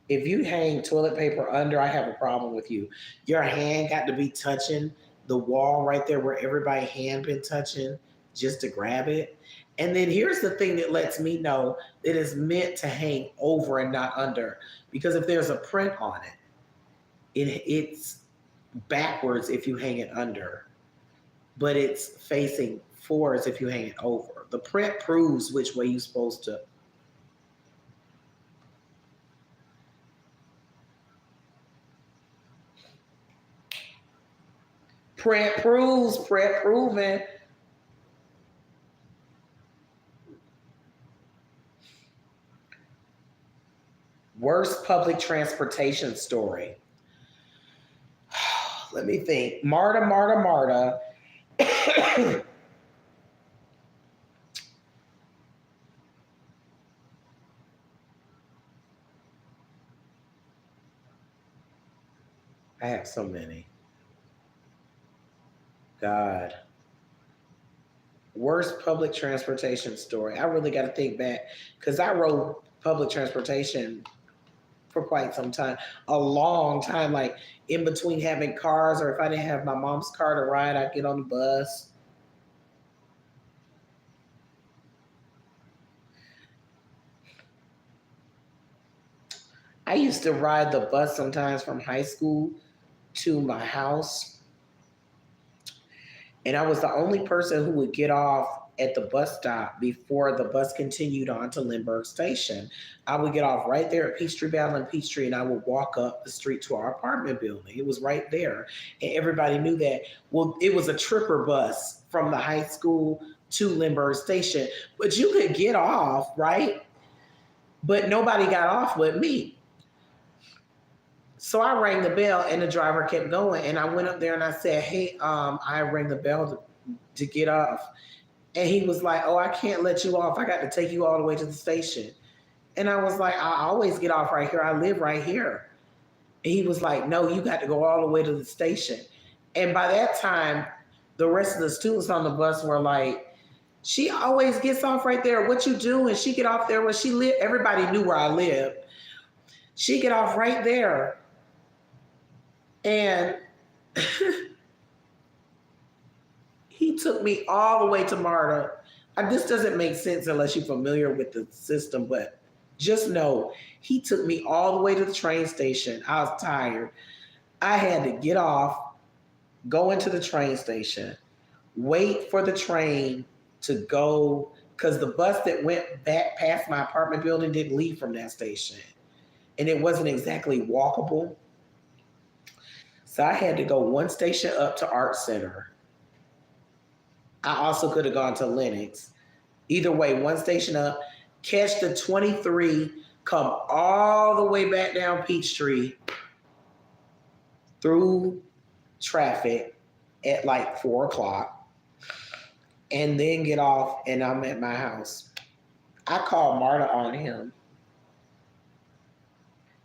If you hang toilet paper under, I have a problem with you. Your hand got to be touching the wall right there where everybody's hand been touching just to grab it. And then here's the thing that lets me know that it's meant to hang over and not under. Because if there's a print on it's backwards if you hang it under, but it's facing forwards if you hang it over. The print proves which way you're supposed to. Print proves, print proven. Worst public transportation story. Let me think. Marta, Marta, Marta. I have so many. God. Worst public transportation story. I really got to think back because I rode public transportation for quite some time, a long time. Like in between having cars, or if I didn't have my mom's car to ride, I'd get on the bus. I used to ride the bus sometimes from high school to my house, and I was the only person who would get off at the bus stop before the bus continued on to Lindbergh Station. I would get off right there at Peachtree Battle and Peachtree, and I would walk up the street to our apartment building. It was right there, and everybody knew that. Well, it was a tripper bus from the high school to Lindbergh Station, but you could get off, right? But nobody got off with me. So I rang the bell and the driver kept going. And I went up there and I said, hey, I rang the bell to get off. And he was like, oh, I can't let you off. I got to take you all the way to the station. And I was like, I always get off right here. I live right here. And he was like, no, you got to go all the way to the station. And by that time, the rest of the students on the bus were like, she always gets off right there. What you doing? She get off there where she live. Everybody knew where I lived. She get off right there. And he took me all the way to MARTA. This doesn't make sense unless you're familiar with the system, but just know he took me all the way to the train station. I was tired. I had to get off, go into the train station, wait for the train to go, because the bus that went back past my apartment building didn't leave from that station. And it wasn't exactly walkable. So I had to go one station up to Art Center. I also could have gone to Lenox. Either way, one station up, catch the 23, come all the way back down Peachtree through traffic at like 4 o'clock, and then get off, and I'm at my house. I called MARTA on him.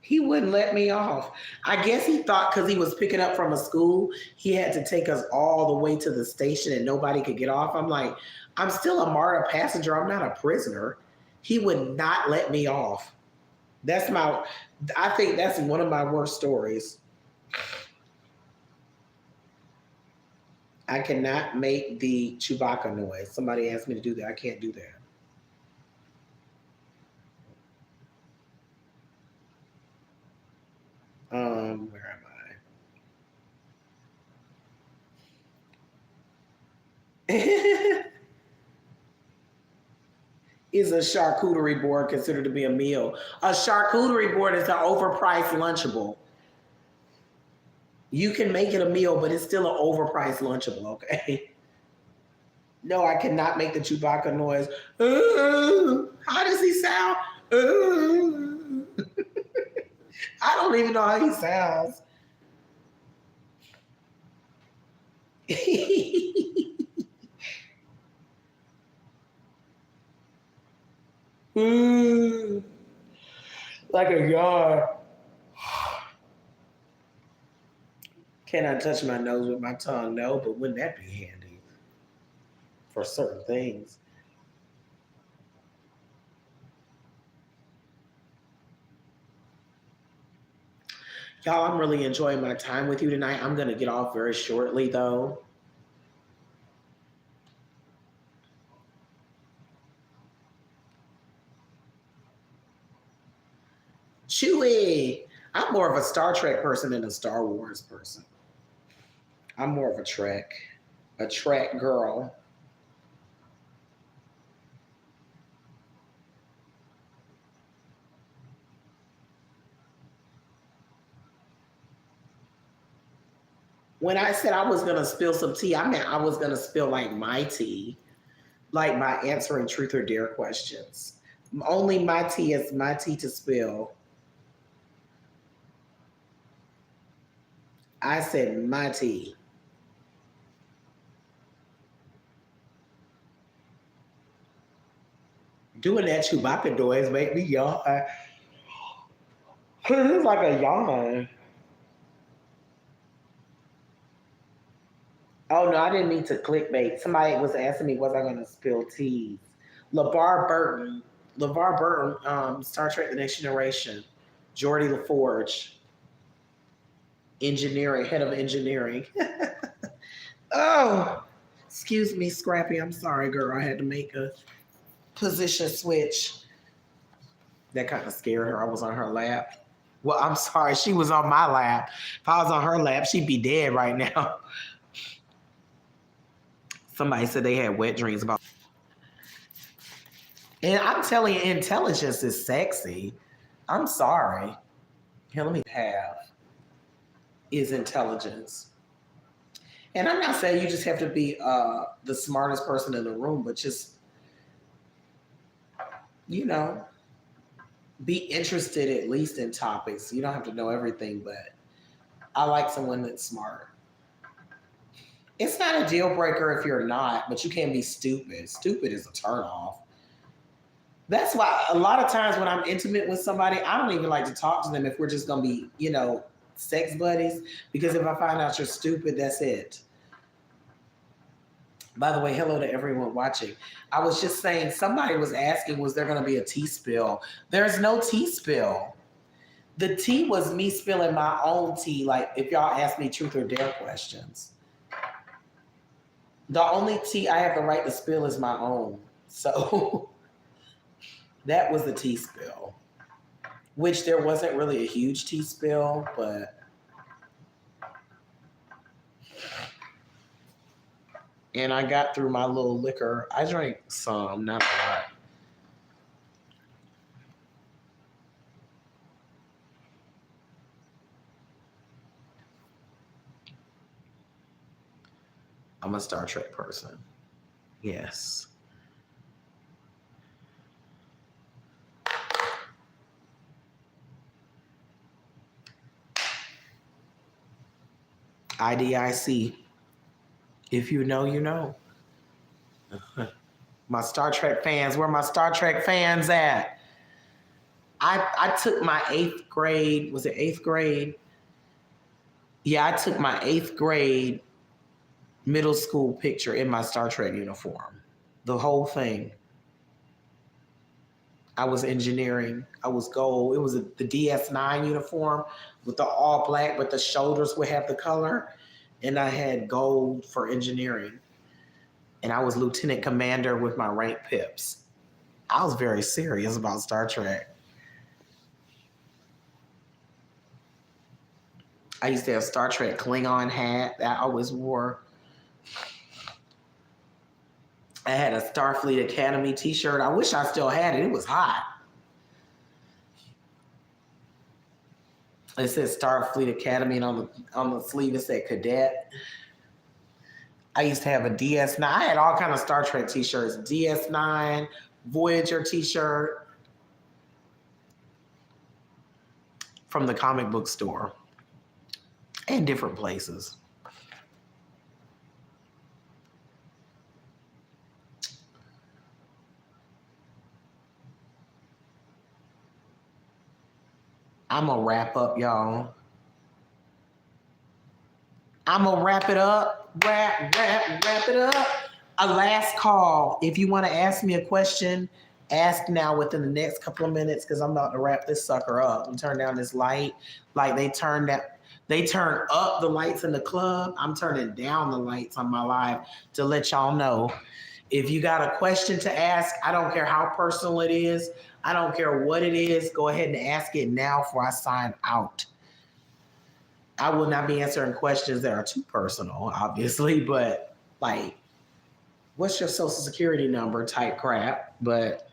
He wouldn't let me off. I guess he thought because he was picking up from a school, he had to take us all the way to the station and nobody could get off. I'm like, I'm still a MARTA passenger. I'm not a prisoner. He would not let me off. I think that's one of my worst stories. I cannot make the Chewbacca noise. Somebody asked me to do that. I can't do that. Where am I? Is a charcuterie board considered to be a meal? A charcuterie board is an overpriced Lunchable. You can make it a meal, but it's still an overpriced Lunchable, okay? No, I cannot make the Chewbacca noise. How does he sound? I don't even know how he sounds. Like a yard. Can I touch my nose with my tongue? No, but wouldn't that be handy for certain things? Y'all, I'm really enjoying my time with you tonight. I'm going to get off very shortly, though. Chewie! I'm more of a Star Trek person than a Star Wars person. I'm more of a Trek girl. When I said I was gonna spill some tea, I meant I was gonna spill like my tea, like my answering truth or dare questions. Only my tea is my tea to spill. I said my tea. Doing that Chewbacca noise make me yawn. It's like a yawn. Oh no, I didn't mean to clickbait. Somebody was asking me, was I going to spill teas? LeVar Burton, LeVar Burton, Star Trek: The Next Generation, Geordie LaForge, engineering, head of engineering. Oh, excuse me, Scrappy. I'm sorry, girl. I had to make a position switch. That kind of scared her. I was on her lap. Well, I'm sorry. She was on my lap. If I was on her lap, she'd be dead right now. Somebody said they had wet dreams about. And I'm telling you, intelligence is sexy. I'm sorry. Here, let me have is intelligence. And I'm not saying you just have to be the smartest person in the room, but just, you know, be interested at least in topics. You don't have to know everything, but I like someone that's smart. It's not a deal breaker if you're not, but you can't be stupid. Stupid is a turnoff. That's why a lot of times when I'm intimate with somebody, I don't even like to talk to them if we're just gonna be, sex buddies. Because if I find out you're stupid, that's it. By the way, hello to everyone watching. I was just saying, somebody was asking, was there gonna be a tea spill? There's no tea spill. The tea was me spilling my own tea, like if y'all ask me truth or dare questions. The only tea I have the right to spill is my own. So that was the tea spill, which there wasn't really a huge tea spill, but and I got through my little liquor. I drank some, not a lot. I'm a Star Trek person. Yes. IDIC. If you know, you know. My Star Trek fans, where my Star Trek fans at? I took my 8th grade, was it 8th grade? Yeah, I took my 8th grade middle school picture in my Star Trek uniform. The whole thing. I was engineering. I was gold. It was the DS9 uniform with the all black, but the shoulders would have the color. And I had gold for engineering. And I was lieutenant commander with my rank pips. I was very serious about Star Trek. I used to have Star Trek Klingon hat that I always wore. I had a Starfleet Academy t-shirt. I wish I still had it. It was hot. It said Starfleet Academy, and on the sleeve it said Cadet. I used to have a DS9. I had all kind of Star Trek t-shirts. DS9, Voyager t-shirt from the comic book store and different places. I'm going to wrap up, y'all. I'm going to wrap it up. Wrap it up. A last call. If you want to ask me a question, ask now within the next couple of minutes because I'm about to wrap this sucker up. And turn down this light. Like they turn up the lights in the club. I'm turning down the lights on my live to let y'all know. If you got a question to ask, I don't care how personal it is. I don't care what it is. Go ahead and ask it now before I sign out. I will not be answering questions that are too personal, obviously, but like, what's your social security number type crap. But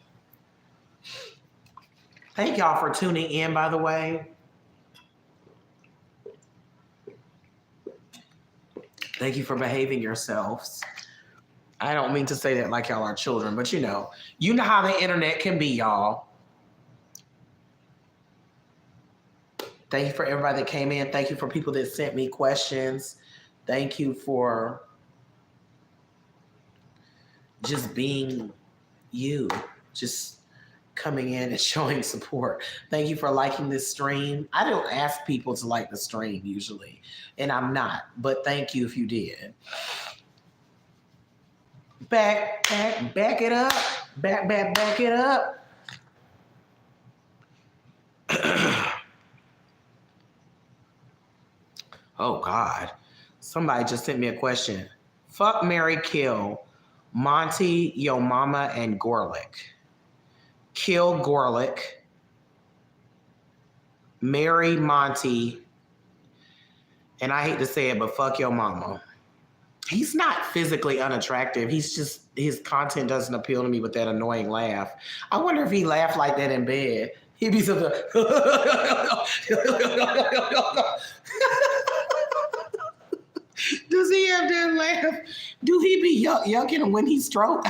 thank y'all for tuning in, by the way. Thank you for behaving yourselves. I don't mean to say that like y'all are children, but you know how the internet can be, y'all. Thank you for everybody that came in. Thank you for people that sent me questions. Thank you for just being you. Just coming in and showing support. Thank you for liking this stream. I don't ask people to like the stream usually, and I'm not, but thank you if you did. Back it up. Back it up. Oh God. Somebody just sent me a question. Fuck, marry, kill Monty, Yo Mama, and Gorlick. Kill Gorlick. Marry Monty. And I hate to say it, but fuck Yo Mama. He's not physically unattractive. He's just, his content doesn't appeal to me with that annoying laugh. I wonder if he laughed like that in bed. He'd be something. Does he have that laugh? Do he be yucking when he stroke?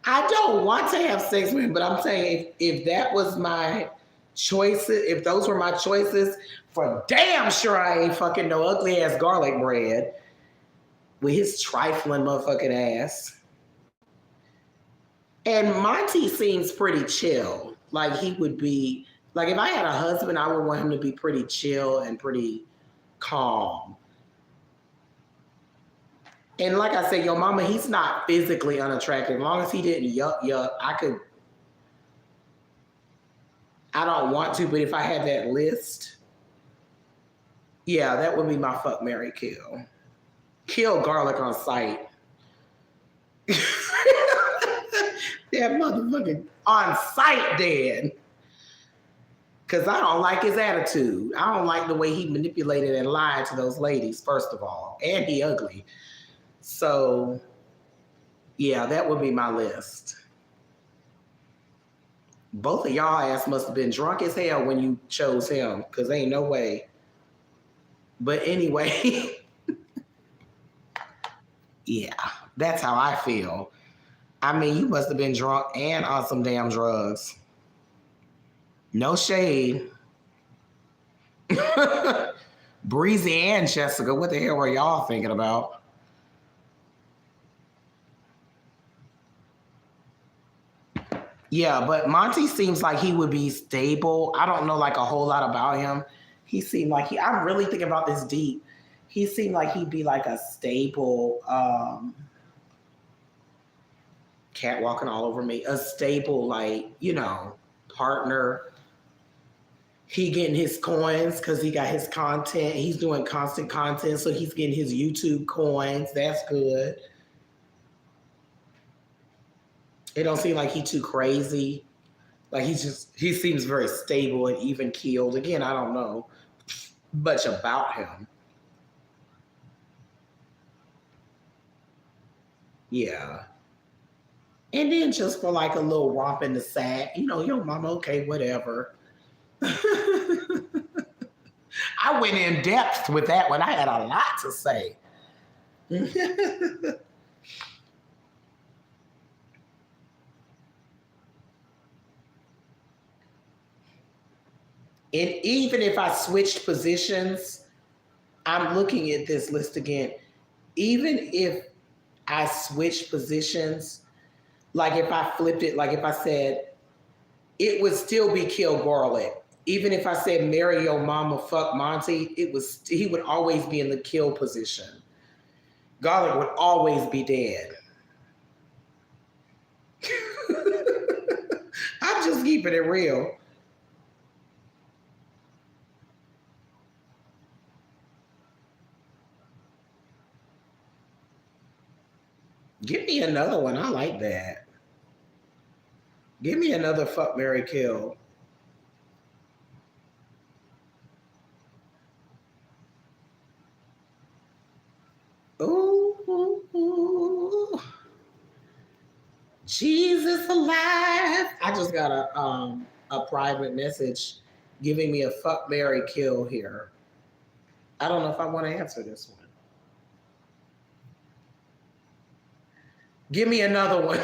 I don't want to have sex with him, but I'm saying if that was my choices, if those were my choices, for damn sure I ain't fucking no ugly ass garlic bread with his trifling motherfucking ass. And Monty seems pretty chill. Like he would be, like if I had a husband, I would want him to be pretty chill and pretty calm. And like I said, Yo Mama, he's not physically unattractive. As long as he didn't yuck, I don't want to, but if I had that list, yeah, that would be my fuck, marry, kill. Kill garlic on sight. That motherfucking on sight dead. Because I don't like his attitude. I don't like the way he manipulated and lied to those ladies, first of all. And he ugly. So, yeah, that would be my list. Both of y'all ass must have been drunk as hell when you chose him, because ain't no way. But anyway, yeah, that's how I feel. I mean, you must have been drunk and on some damn drugs. No shade. Breezy and Jessica, what the hell were y'all thinking about? Yeah, but Monty seems like he would be stable. I don't know like a whole lot about him. He seemed like I'm really thinking about this deep. He seemed like he'd be like a stable cat walking all over me, a stable, like, partner. He getting his coins because he got his content. He's doing constant content, so he's getting his YouTube coins. That's good. It don't seem like he's too crazy. Like he seems very stable and even keeled. Again, I don't know much about him. Yeah. And then just for like a little romp in the sack, Yo Mama, okay, whatever. I went in depth with that one. I had a lot to say. And even if I switched positions, I'm looking at this list again. Even if I switched positions, like if I flipped it, like if I said, it would still be kill garlic. Even if I said marry your mama, fuck Monty, he would always be in the kill position. Garlic would always be dead. I'm just keeping it real. Give me another one. I like that. Give me another fuck, marry, kill. Ooh. Jesus alive. I just got a private message giving me a fuck, marry, kill here. I don't know if I want to answer this one. Give me another one.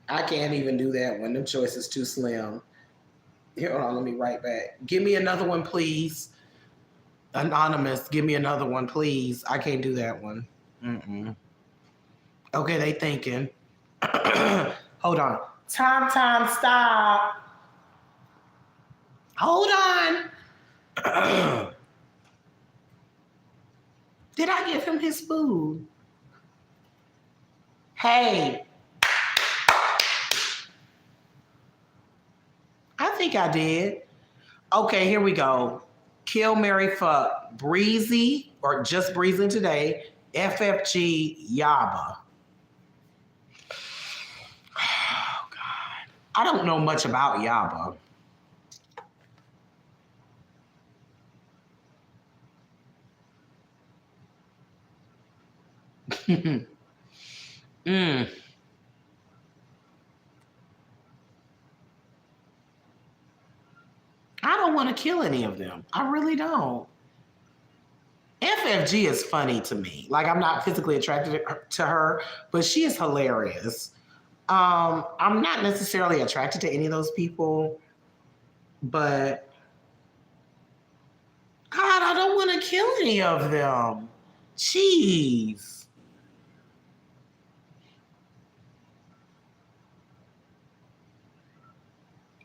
I can't even do that one. Them choices too slim. Here, hold on, let me write back. Give me another one, please. Anonymous, give me another one, please. I can't do that one. Mm-mm. Okay, they thinking. Hold on. Time, stop. Hold on. Did I give him his food? Hey, I think I did. Okay, here we go. Kill, Mary, fuck. Breezy, or just Breezy today. FFG, Yaba. Oh, God. I don't know much about Yaba. mm. I don't want to kill any of them. I really don't. FFG is funny to me. Like, I'm not physically attracted to her, but she is hilarious. I'm not necessarily attracted to any of those people, but God, I don't want to kill any of them. Jeez.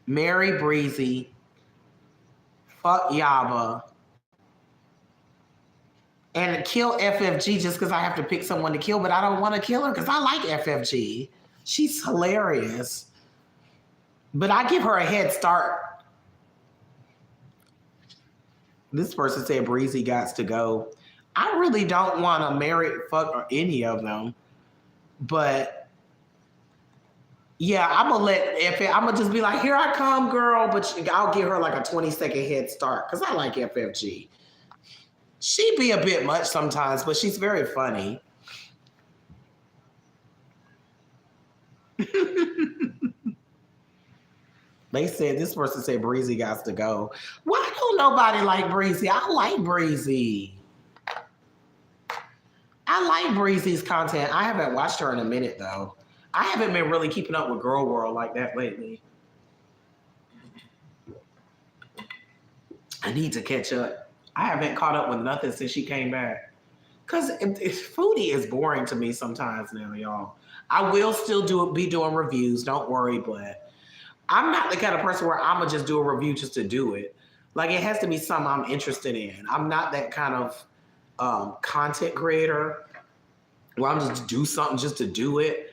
Mary Breezy, fuck Yaba, and kill FFG just because I have to pick someone to kill, but I don't want to kill her because I like FFG. She's hilarious. But I give her a head start. This person said Breezy gots to go. I really don't want to marry, fuck, or any of them. But yeah, I'm gonna just be like, here I come, girl. But I'll give her like a 20-second head start because I like FFG. She be a bit much sometimes, but she's very funny. They said this person said Breezy got to go. Why don't nobody like Breezy? I like Breezy. I like Breezy's content. I haven't watched her in a minute though. I haven't been really keeping up with Girl World like that lately. I need to catch up. I haven't caught up with nothing since she came back. Cause foodie is boring to me sometimes now, y'all. I will still be doing reviews. Don't worry, but I'm not the kind of person where I'm gonna just do a review just to do it. Like it has to be something I'm interested in. I'm not that kind of content creator where I'm just do something just to do it.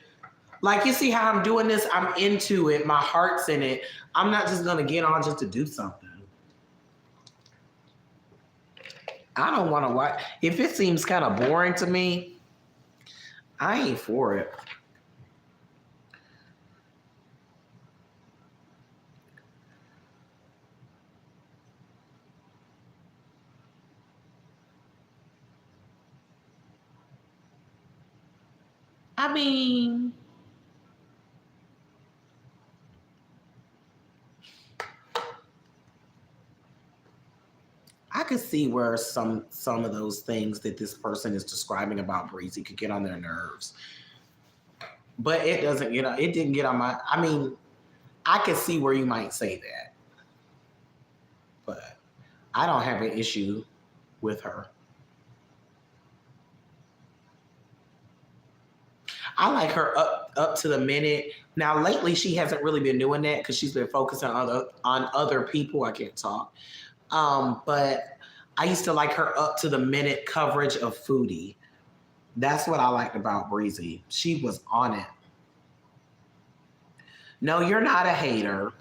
Like you see how I'm doing this, I'm into it. My heart's in it. I'm not just gonna get on just to do something. I don't want to watch. If it seems kind of boring to me, I ain't for it. I mean, I could see where some of those things that this person is describing about Breezy could get on their nerves. But it doesn't get on, it didn't get on my, I mean, I could see where you might say that. But I don't have an issue with her. I like her up to the minute. Now lately she hasn't really been doing that because she's been focusing on other people. I can't talk. But I used to like her up to the minute coverage of Foodie. That's what I liked about Breezy. She was on it. No, you're not a hater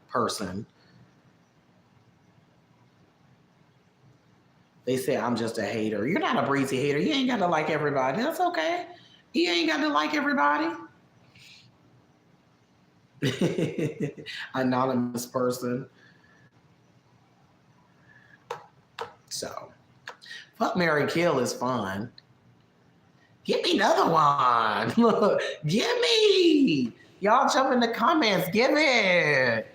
person. They say I'm just a hater. You're not a Breezy hater. You ain't got to like everybody. That's okay. You ain't got to like everybody. Anonymous person. So, fuck Mary Kill is fun. Give me another one. Look, give me. Y'all jump in the comments. Give it.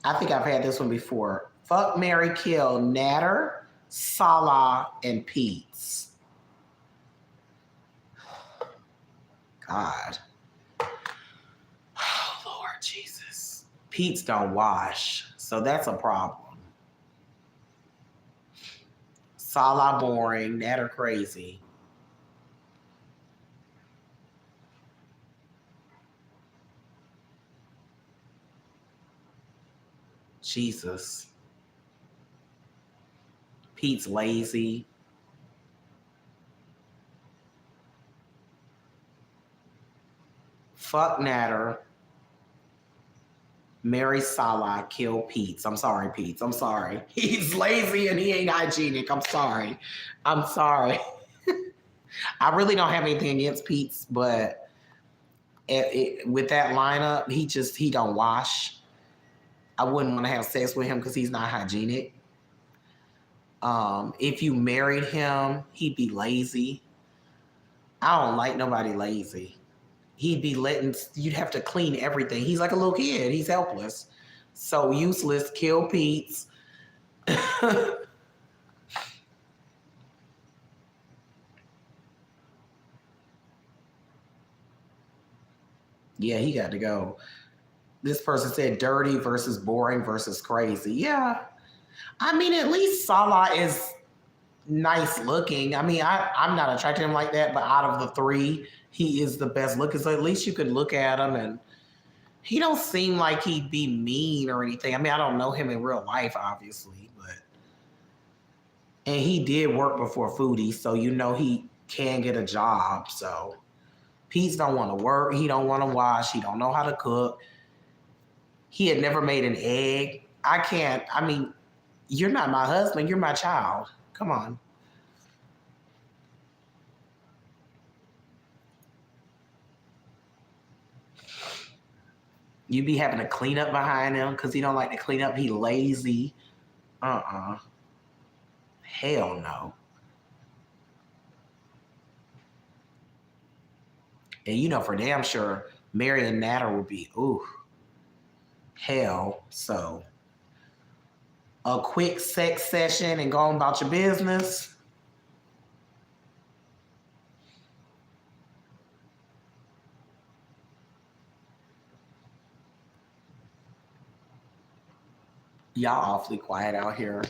I think I've had this one before. Fuck Mary Kill, Natter, Salah, and Pete's. God. Oh, Lord Jesus. Pete's don't wash, so that's a problem. Salah boring, that or crazy. Jesus. Pete's lazy. Fuck Natter. Marry Salah, kill Pete's. I'm sorry, Pete's. I'm sorry. He's lazy and he ain't hygienic. I'm sorry. I'm sorry. I really don't have anything against Pete's, but with that lineup, he don't wash. I wouldn't want to have sex with him because he's not hygienic. If you married him, he'd be lazy. I don't like nobody lazy. He'd be you'd have to clean everything. He's like a little kid. He's helpless. So useless. Kill Pete's. Yeah, he got to go. This person said dirty versus boring versus crazy. Yeah. I mean, at least Salah is nice looking. I mean, I'm not attracted to him like that, but out of the three, he is the best looking. So at least you could look at him and he don't seem like he'd be mean or anything. I mean, I don't know him in real life, obviously, but and he did work before Foodie, so you know he can get a job. So Pete's don't want to work. He don't want to wash. He don't know how to cook. He had never made an egg. I can't. I mean, you're not my husband. You're my child. Come on. You be having to clean up behind him because he don't like to clean up. He lazy. Hell no. And you know for damn sure, Mary and Natter would be, ooh, hell. So a quick sex session and going about your business. Y'all awfully quiet out here.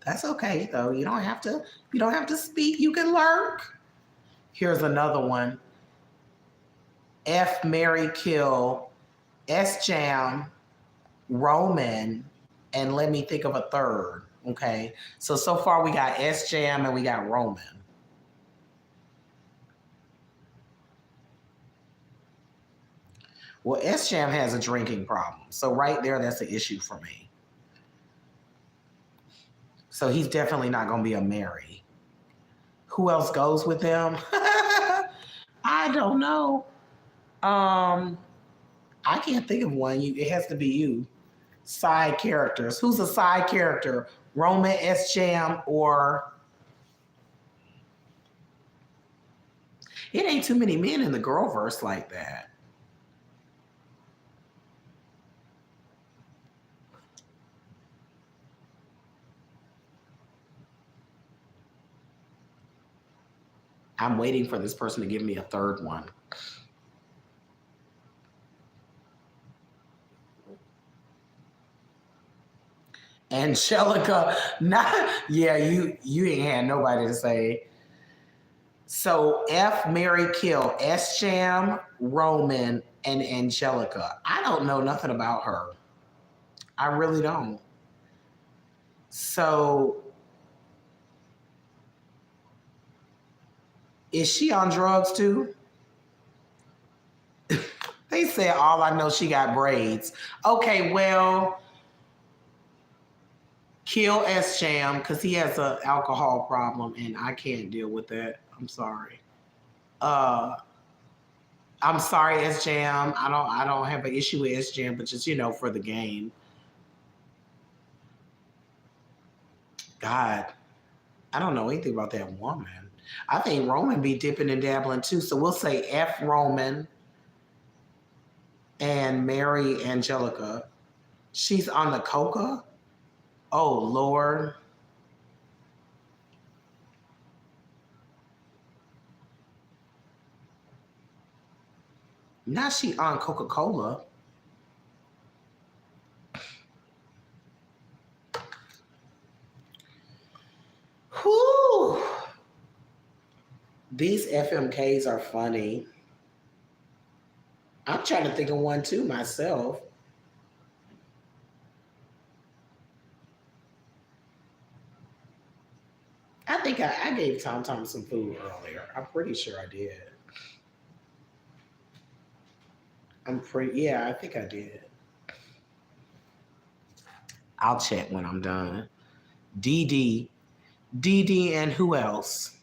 That's okay though. You don't have to speak. You can lurk. Here's another one. F Mary Kill, S Jam, Roman, and let me think of a third. Okay. So far we got S Jam and we got Roman. Well, S Jam has a drinking problem. So right there, that's an issue for me. So he's definitely not going to be a Mary. Who else goes with him? I don't know. I can't think of one. It has to be you. Side characters. Who's a side character? Roman, S Jam, or it ain't too many men in the girl verse like that. I'm waiting for this person to give me a third one. Angelica, not yeah, you ain't had nobody to say. So F Mary Kill, S Jam, Roman, and Angelica. I don't know nothing about her. I really don't. So is she on drugs too? They said all I know she got braids. Okay, well, kill S Jam because he has an alcohol problem and I can't deal with that. I'm sorry. Uh I'm sorry, S Jam. I don't have an issue with S Jam, but just for the game. God, I don't know anything about that woman. I think Roman be dipping and dabbling too. So we'll say F Roman and Mary Angelica. She's on the coca. Oh Lord. Now she on Coca-Cola. These FMKs are funny. I'm trying to think of one too myself. I think I gave Tom Tom some food earlier. I'm pretty sure I did. Yeah, I think I did. I'll check when I'm done. DD, DD, and who else?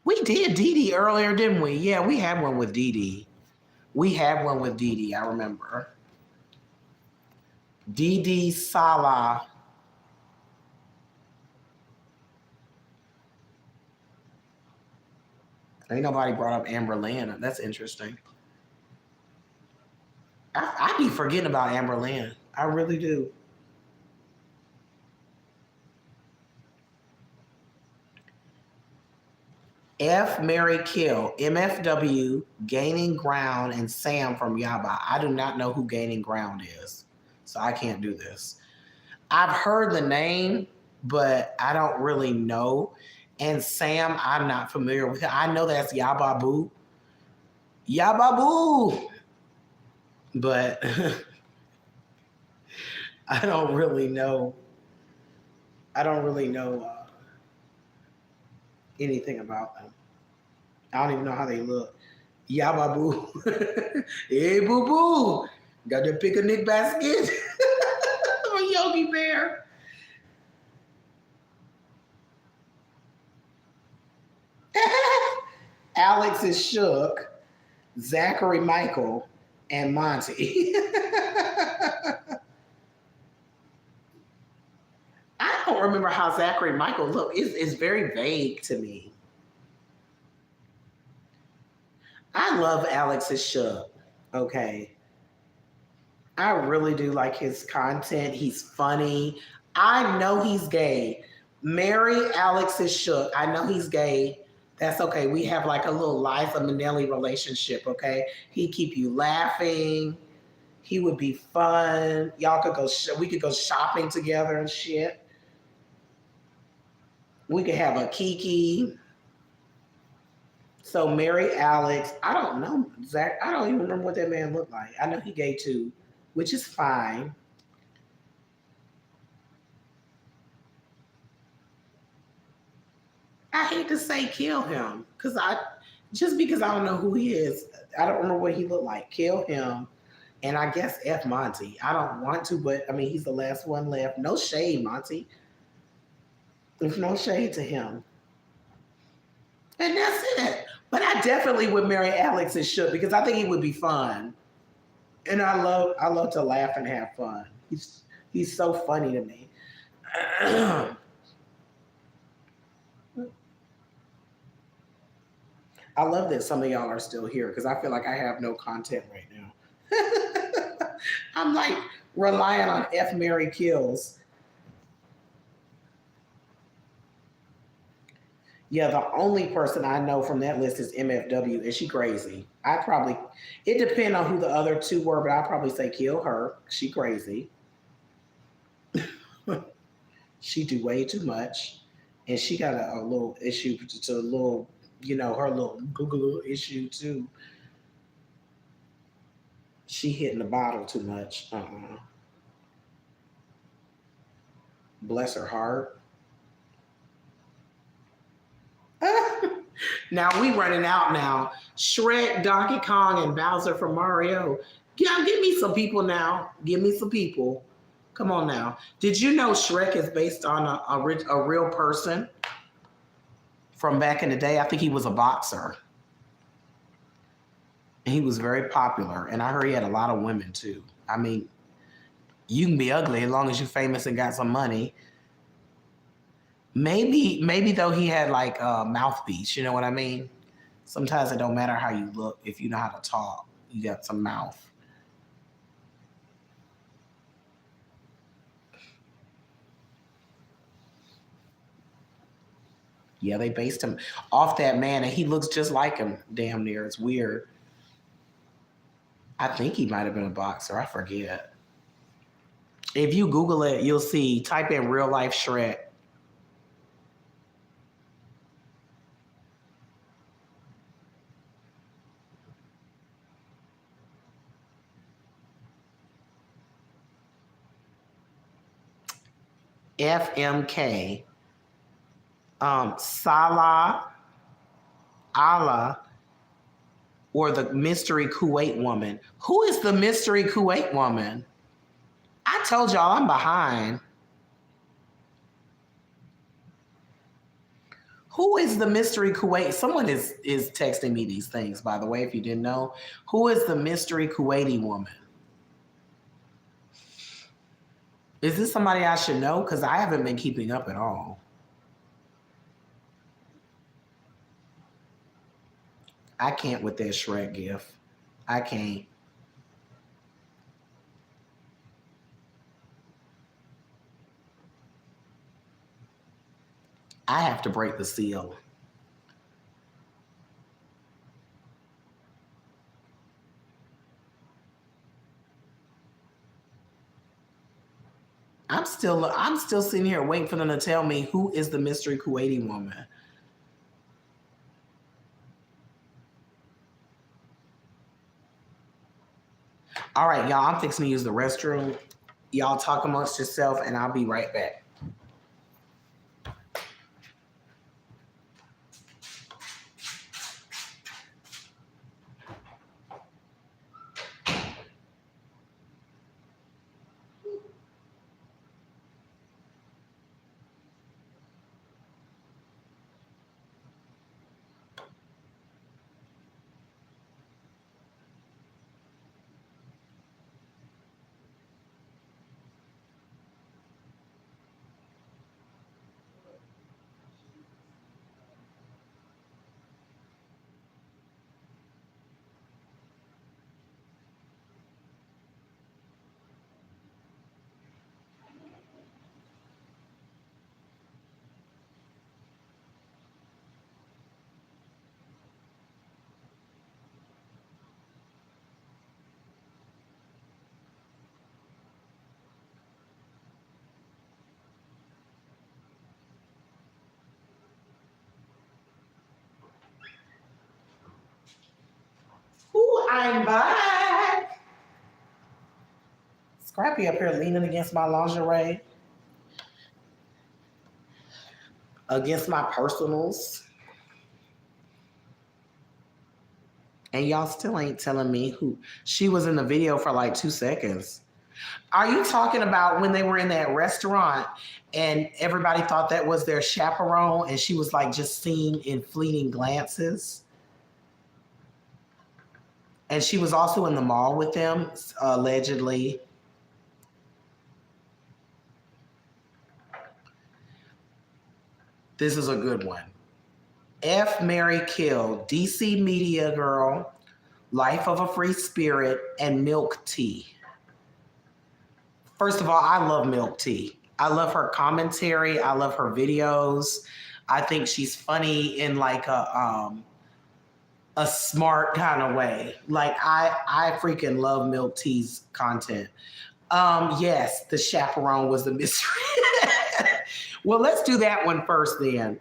We did DD earlier, didn't we? Yeah, we had one with DD. We had one with DD, I remember. DD Salah. Ain't nobody brought up Amber Lynn. That's interesting. I be forgetting about Amber Lynn. I really do. F, Mary, Kill, MFW, Gaining Ground, and Sam from Yaba. I do not know who Gaining Ground is, so I can't do this. I've heard the name, but I don't really know. And Sam, I'm not familiar with. I know that's Yababu. Yababu! But I don't really know. I don't really know anything about them. I don't even know how they look. Yababu. Hey, boo boo. Got your picnic basket? I'm a Yogi Bear. Alex is shook. Zachary Michael and Monty. I don't remember how Zachary Michael looked. It's very vague to me. I love Alex is shook. Okay. I really do like his content. He's funny. I know he's gay. Mary Alex is shook. I know he's gay. That's okay. We have like a little Liza Minnelli relationship, okay? He keep you laughing. He would be fun. Y'all could go. We could go shopping together and shit. We could have a Kiki. So Mary Alex. I don't know Zach. I don't even remember what that man looked like. I know he gay too, which is fine. I hate to say kill him because I don't know who he is. I don't remember what he looked like. Kill him, and I guess F Monty. I don't want to, but I mean he's the last one left. No shade, Monty. There's no shade to him, and that's it. But I definitely would marry Alex and Shook because I think he would be fun, and I love to laugh and have fun. He's so funny to me. I love that some of y'all are still here because I feel like I have no content right now. I'm like relying on F Mary Kills. Yeah, the only person I know from that list is MFW, and she crazy. It depends on who the other two were, but I'd probably say kill her. She crazy. She do way too much, and she got a little issue to a little, her little Google issue too. She hitting the bottle too much. Bless her heart. Now we running out now. Shrek, Donkey Kong, and Bowser from Mario. Yeah, give me some people now. Give me some people. Come on now. Did you know Shrek is based on a real person from back in the day? I think he was a boxer. And he was very popular. And I heard he had a lot of women too. I mean, you can be ugly as long as you're famous and got some money. Maybe though he had like a mouthpiece, you know what I mean? Sometimes it don't matter how you look if you know how to talk. You got some mouth. Yeah, they based him off that man, and he looks just like him. Damn near, it's weird. I think he might have been a boxer. I forget. If you Google it, you'll see. Type in real life Shrek. FMK, Salah, Allah, or the mystery Kuwait woman. Who is the mystery Kuwait woman? I told y'all I'm behind. Who is the mystery Kuwait? Someone is texting me these things, by the way, if you didn't know. Who is the mystery Kuwaiti woman? Is this somebody I should know? Because I haven't been keeping up at all. I can't with that Shrek gift. I can't. I have to break the seal. I'm still sitting here waiting for them to tell me who is the mystery Kuwaiti woman. All right, y'all, I'm fixing to use the restroom. Y'all talk amongst yourself and I'll be right back. Ooh, I'm back. Scrappy up here leaning against my lingerie, against my personals. And y'all still ain't telling me who. She was in the video for like 2 seconds. Are you talking about when they were in that restaurant and everybody thought that was their chaperone and she was like just seen in fleeting glances? And she was also in the mall with them, allegedly. This is a good one. F. Mary Kill, DC Media Girl, Life of a Free Spirit, and Milk Tea. First of all, I love Milk Tea. I love her commentary. I love her videos. I think she's funny in like a smart kind of way. Like I freaking love Milk Tea's content. Yes, the chaperone was the mystery. Well, let's do that one first then.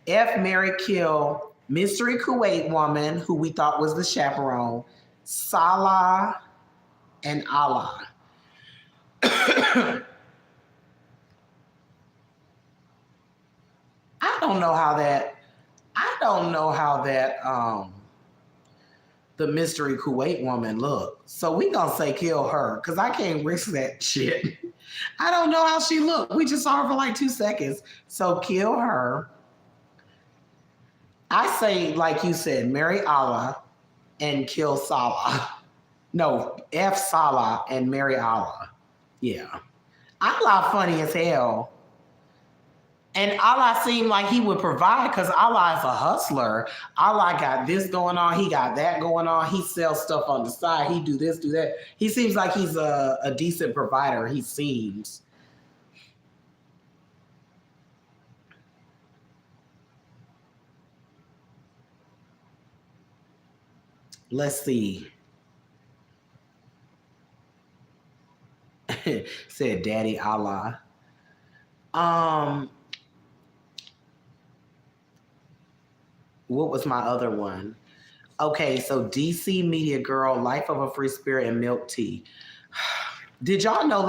F. Mary Kill, mystery Kuwait woman who we thought was the chaperone, Salah and Allah. I don't know how that. The mystery Kuwait woman looked. So we gonna say kill her because I can't risk that shit. I don't know how she looked. We just saw her for like 2 seconds. So kill her. I say, like you said, marry Allah and kill Salah. No, F Salah and marry Allah. Yeah. Allah funny as hell. And Allah seemed like he would provide because Allah is a hustler. Allah got this going on. He got that going on. He sells stuff on the side. He do this, do that. He seems like he's a decent provider. He seems. Let's see. Said Daddy Allah. What was my other one? Okay, so DC Media Girl, Life of a Free Spirit, and Milk Tea. Did y'all know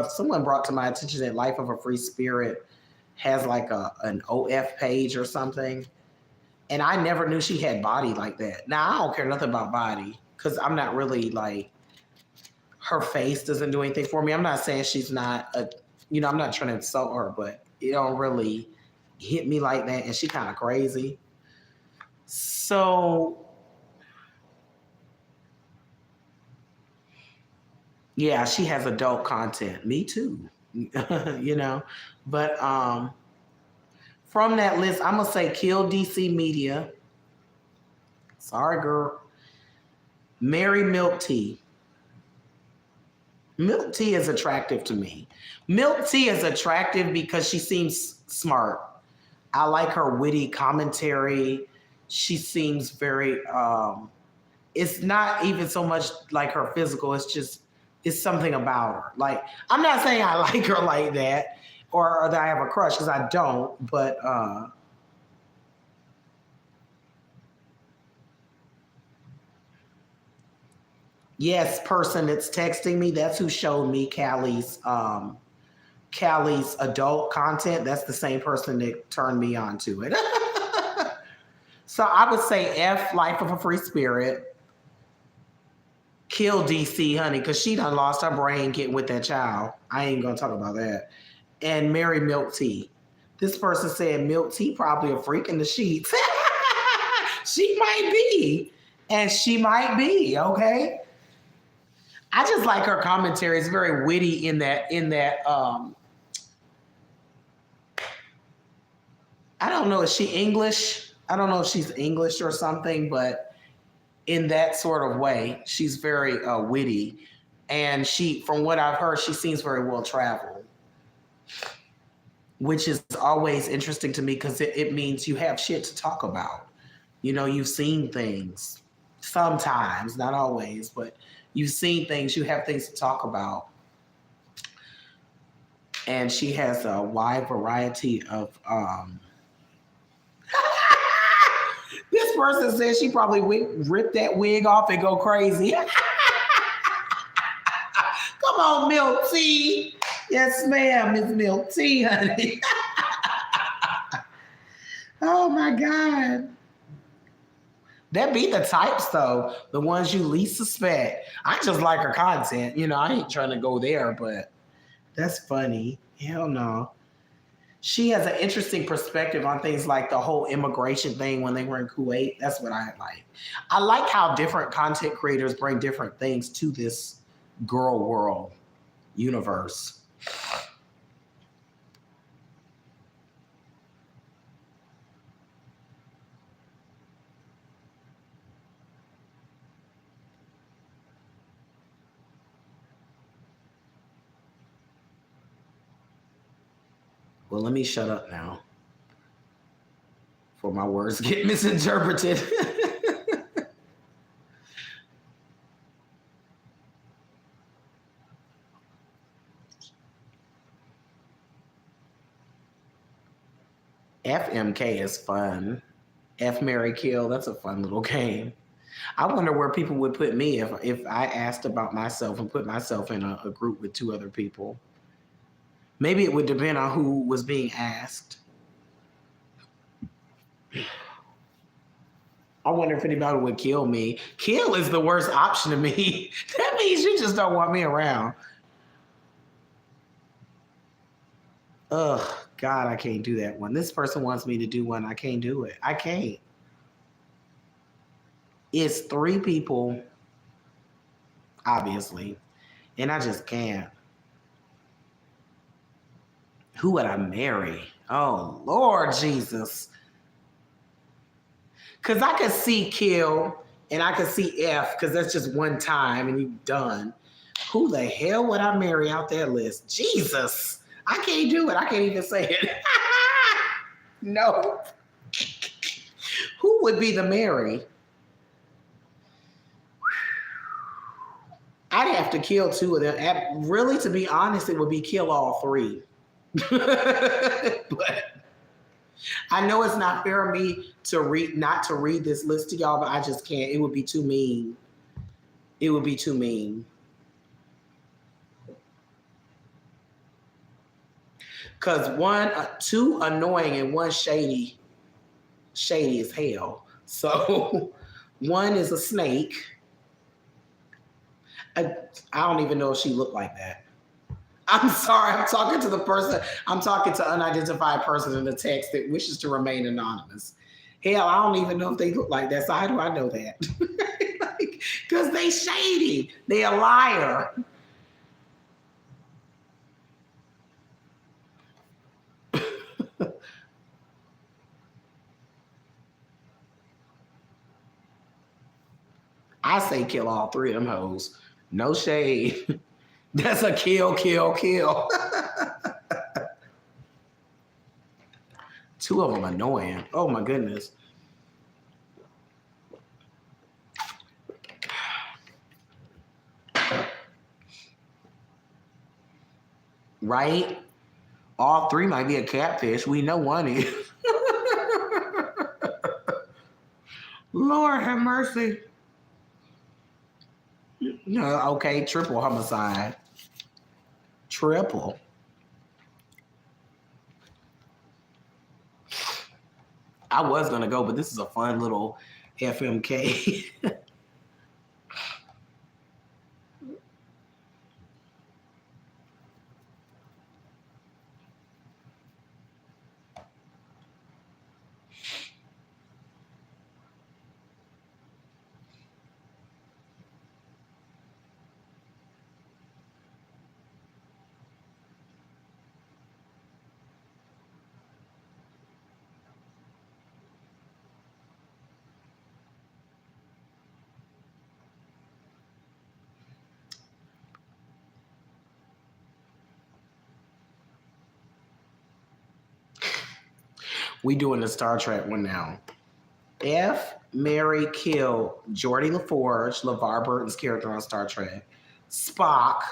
someone brought to my attention that Life of a Free Spirit has like an OF page or something? And I never knew she had body like that. Now I don't care nothing about body because I'm not really like, her face doesn't do anything for me. I'm not saying she's not I'm not trying to insult her, but it don't really hit me like that. And she kind of crazy. So yeah, she has adult content. Me too. But from that list, I'm gonna say kill DC Media. Sorry, girl. Marry Milk Tea. Milk Tea is attractive to me. Milk Tea is attractive because she seems smart. I like her witty commentary. She seems very it's not even so much like her physical, it's something about her. Like, I'm not saying I like her like that or that I have a crush, because I don't, but yes, person that's texting me, that's who showed me Callie's adult content. That's the same person that turned me on to it. So I would say F Life of a Free Spirit. Kill DC, honey, because she done lost her brain getting with that child. I ain't gonna talk about that. And marry Milk Tea. This person said Milk Tea probably a freak in the sheets. She might be. And she might be, okay? I just like her commentary. It's very witty in that I don't know, is she English? I don't know if she's English or something, but in that sort of way, she's very witty. And from what I've heard, she seems very well traveled, which is always interesting to me because it means you have shit to talk about. You've seen things sometimes, not always, but you've seen things, you have things to talk about. And she has a wide variety of this person says she probably rip that wig off and go crazy. Come on, Milk Tea. Yes, ma'am, Miss Milk Tea, honey. Oh my God. That be the types though, the ones you least suspect. I just like her content. I ain't trying to go there, but that's funny. Hell no. She has an interesting perspective on things like the whole immigration thing when they were in Kuwait. That's what I like. I like how different content creators bring different things to this girl world universe. Well, let me shut up now before my words get misinterpreted. FMK is fun. F Mary Kill, that's a fun little game. I wonder where people would put me if I asked about myself and put myself in a group with two other people. Maybe it would depend on who was being asked. I wonder if anybody would kill me. Kill is the worst option to me. That means you just don't want me around. Ugh, God, I can't do that one. This person wants me to do one. I can't do it. I can't. It's 3 people, obviously, and I just can't. Who would I marry? Oh, Lord Jesus. Because I could see kill and I could see F because that's just one time and you're done. Who the hell would I marry out that list? Jesus. I can't do it. I can't even say it. No. Who would be the Mary? I'd have to kill 2 of them. Really, to be honest, it would be kill all 3. But I know it's not fair of me not to read this list to y'all, but I just can't. It would be too mean. It would be too mean. Cause one, two annoying and one shady as hell. So one is a snake. I, I don't even know if she looked like that. I'm sorry. I'm talking to the person. I'm talking to unidentified person in the text that wishes to remain anonymous. Hell, I don't even know if they look like that. So how do I know that? Because they shady. They a liar. I say kill all three of them hoes. No shade. That's a kill, kill, kill. Two of them annoying. Oh my goodness. Right? All three might be a catfish. We know one is. Lord have mercy. No, okay, triple homicide. Triple. I was gonna go, but this is a fun little FMK. We doing the Star Trek one now. F. Mary kill Geordie LaForge, LeVar Burton's character on Star Trek, Spock,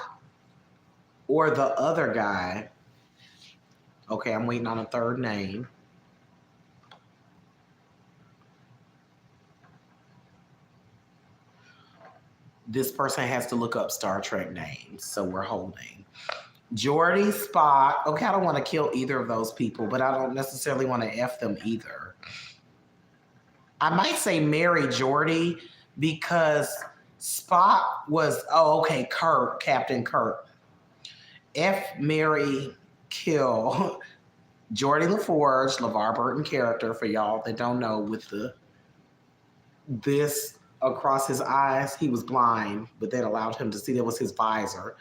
or the other guy. Okay, I'm waiting on a third name. This person has to look up Star Trek names, so we're holding. Geordie, Spock. Okay, I don't want to kill either of those people, but I don't necessarily want to F them either. I might say marry Geordie because Spock was, oh, okay, Kirk, Captain Kirk. F, marry, kill Geordie LaForge, LeVar Burton character, for y'all that don't know, with this across his eyes. He was blind, but that allowed him to see that was his visor.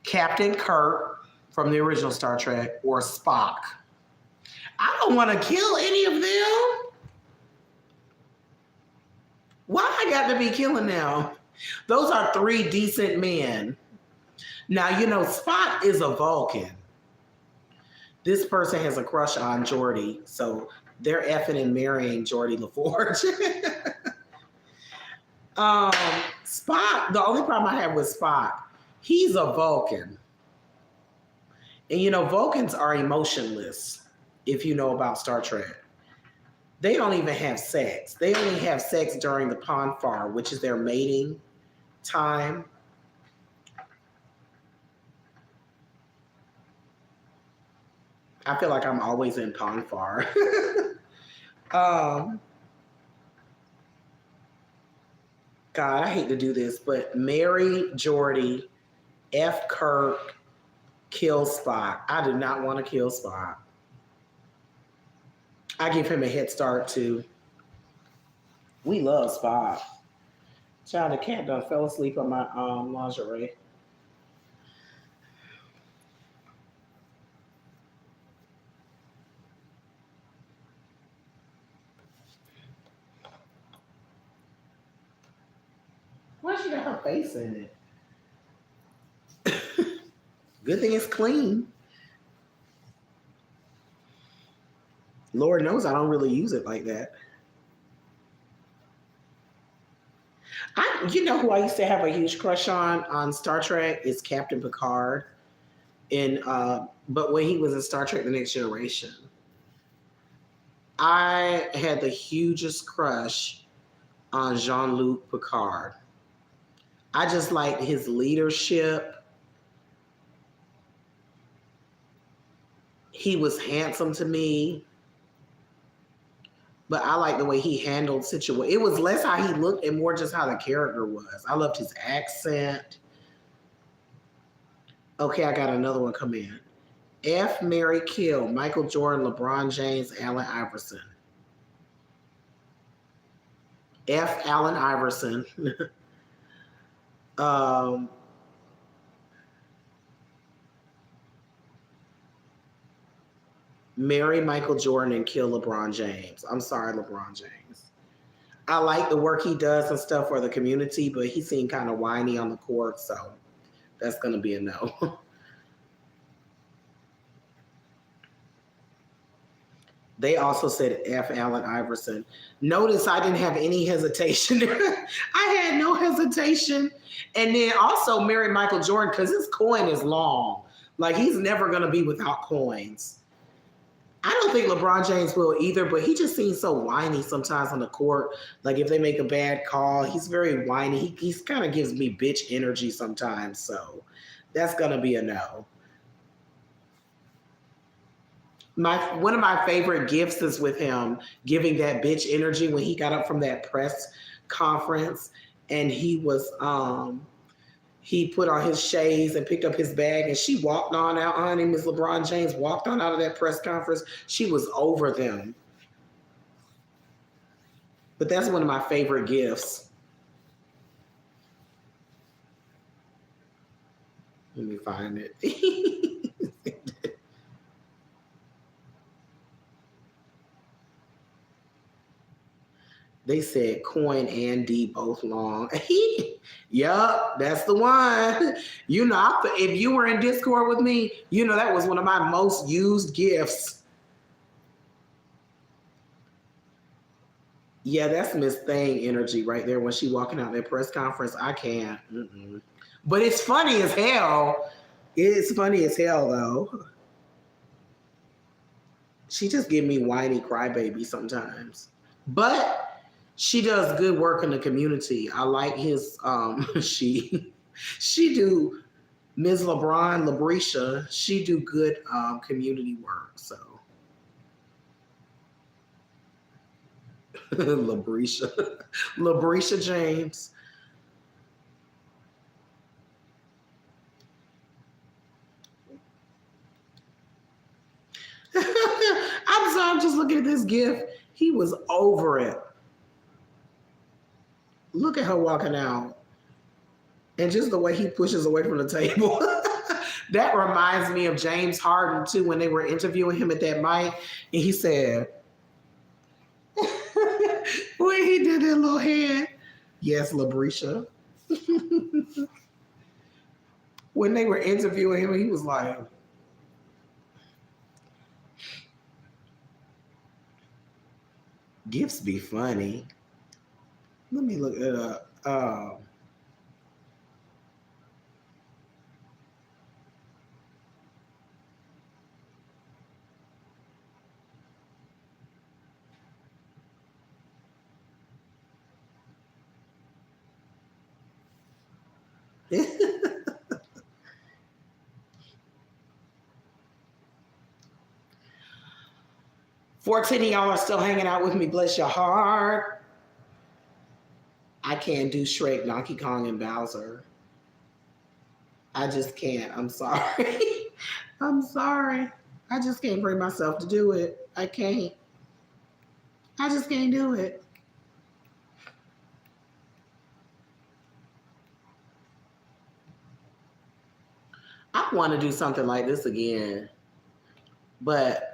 Captain Kirk from the original Star Trek, or Spock. I don't want to kill any of them. Why I got to be killing now? Those are three decent men. Now, you know, Spock is a Vulcan. This person has a crush on Geordie, so they're effing and marrying Geordie LaForge. Spock, the only problem I have with Spock, he's a Vulcan. And you know, Vulcans are emotionless, if you know about Star Trek. They don't even have sex. They only have sex during the Ponfar, which is their mating time. I feel like I'm always in Ponfar. God, I hate to do this, but marry Geordie, F Kirk, kill Spock. I do not want to kill Spock. I give him a head start too. We love Spock. Child, the cat done fell asleep on my lingerie. Why she got her face in it? Good thing it's clean. Lord knows I don't really use it like that. You know who I used to have a huge crush on Star Trek is Captain Picard, but when he was in Star Trek: The Next Generation, I had the hugest crush on Jean-Luc Picard. I just liked his leadership. He was handsome to me, but I like the way he handled situation. It was less how he looked and more just how the character was. I loved his accent. Okay, I got another one come in. F. Mary Kill, Michael Jordan, LeBron James, Allen Iverson. F. Allen Iverson. um, marry Michael Jordan and kill LeBron James. I'm sorry, LeBron James. I like the work he does and stuff for the community, but he seemed kind of whiny on the court, so that's going to be a no. They also said F. Allen Iverson. Notice I didn't have any hesitation. I had no hesitation. And then also marry Michael Jordan because his coin is long. Like he's never going to be without coins. I don't think LeBron James will either, but he just seems so whiny sometimes on the court. Like if they make a bad call, he's very whiny. He kind of gives me bitch energy sometimes. So that's going to be a no. One of my favorite gifts is with him giving that bitch energy when he got up from that press conference and he put on his shades and picked up his bag and she walked on out. Her name is LeBron James, walked on out of that press conference. She was over them. But that's one of my favorite gifts. Let me find it. They said coin and D both long. Yup, that's the one. You know, if you were in Discord with me, you know that was one of my most used gifts. Yeah, that's Miss Thing energy right there when she walking out that press conference. I can't. Mm-mm. But it's funny as hell. It's funny as hell though. She just give me whiny crybaby sometimes. But she does good work in the community. I like his she do Ms. Labrisha, she do good community work. So Labrisha James. I'm sorry, I'm just looking at this gift. He was over it. Look at her walking out. And just the way he pushes away from the table. That reminds me of James Harden, too, when they were interviewing him at that mic. And he said, when he did that little hand, yes, Labrisha. When they were interviewing him, he was like, gifts be funny. Let me look it up. $14 y'all are still hanging out with me. Bless your heart. I can't do Shrek, Donkey Kong, and Bowser. I just can't. I'm sorry. I'm sorry. I just can't bring myself to do it. I can't. I just can't do it. I want to do something like this again, but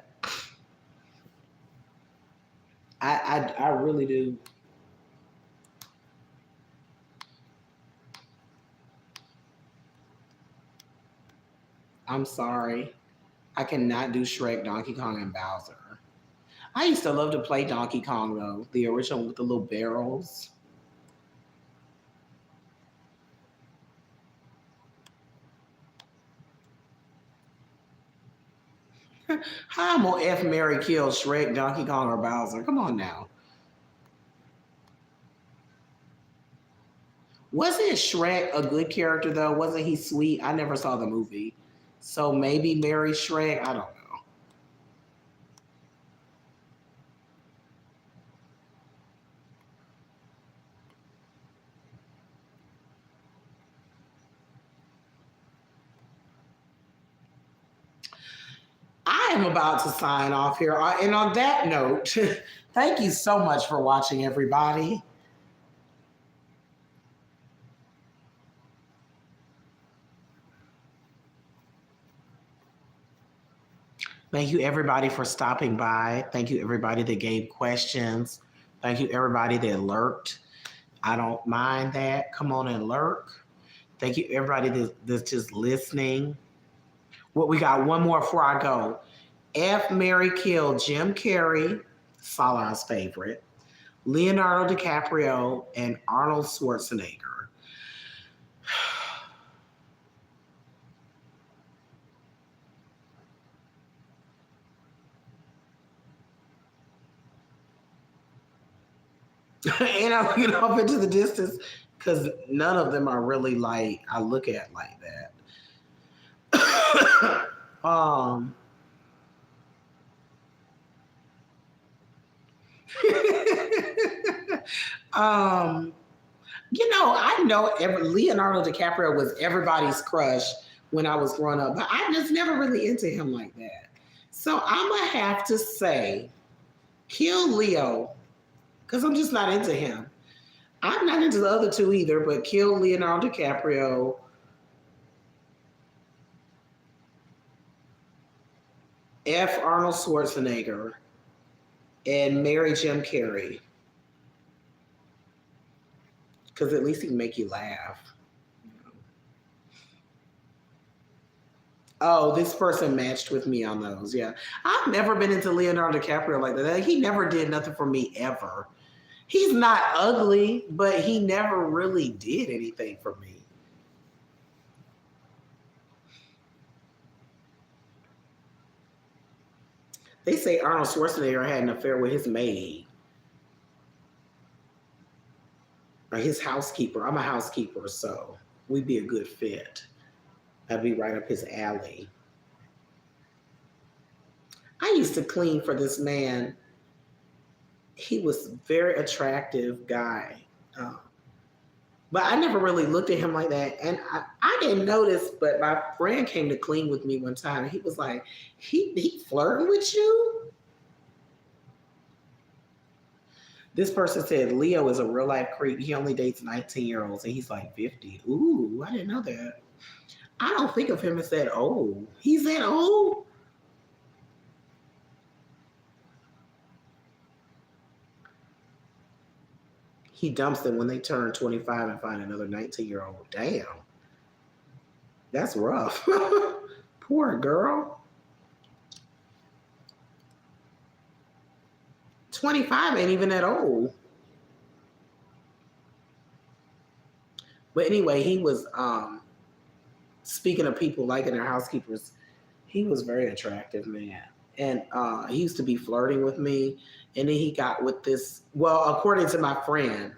I really do. I'm sorry. I cannot do Shrek, Donkey Kong, and Bowser. I used to love to play Donkey Kong though, the original with the little barrels. How am gonna F Mary kill Shrek, Donkey Kong, or Bowser? Come on now. Wasn't Shrek a good character though? Wasn't he sweet? I never saw the movie. So maybe marry Shrek. I don't know. am about to sign off here. And on that note, thank you so much for watching, everybody. Thank you, everybody, for stopping by. Thank you, everybody that gave questions. Thank you, everybody that lurked. I don't mind that. Come on and lurk. Thank you, everybody that's just listening. What we got? One more before I go. F. Mary Kill, Jim Carrey, Salah's favorite, Leonardo DiCaprio, and Arnold Schwarzenegger. And I'm looking off into the distance because none of them are really like I look at like that. um, I know Leonardo DiCaprio was everybody's crush when I was growing up, but I just never really into him like that. So I'm gonna have to say, kill Leo because I'm just not into him. I'm not into the other two either, but kill Leonardo DiCaprio. F. Arnold Schwarzenegger and marry Jim Carrey because at least he can make you laugh. Oh, this person matched with me on those. Yeah. I've never been into Leonardo DiCaprio like that. Like, he never did nothing for me ever. He's not ugly, but he never really did anything for me. They say Arnold Schwarzenegger had an affair with his maid or his housekeeper. I'm a housekeeper, so we'd be a good fit. I'd be right up his alley. I used to clean for this man. He was a very attractive guy. But I never really looked at him like that. And I didn't notice, but my friend came to clean with me one time and he was like, he flirting with you? This person said Leo is a real life creep. He only dates 19-year-olds and he's like 50. Ooh, I didn't know that. I don't think of him as that old. He's that old? He dumps them when they turn 25 and find another 19-year-old. Damn. That's rough. Poor girl. 25 ain't even that old. But anyway, he was speaking of people liking their housekeepers, he was very attractive, man. And he used to be flirting with me. And then he got with this, well, according to my friend,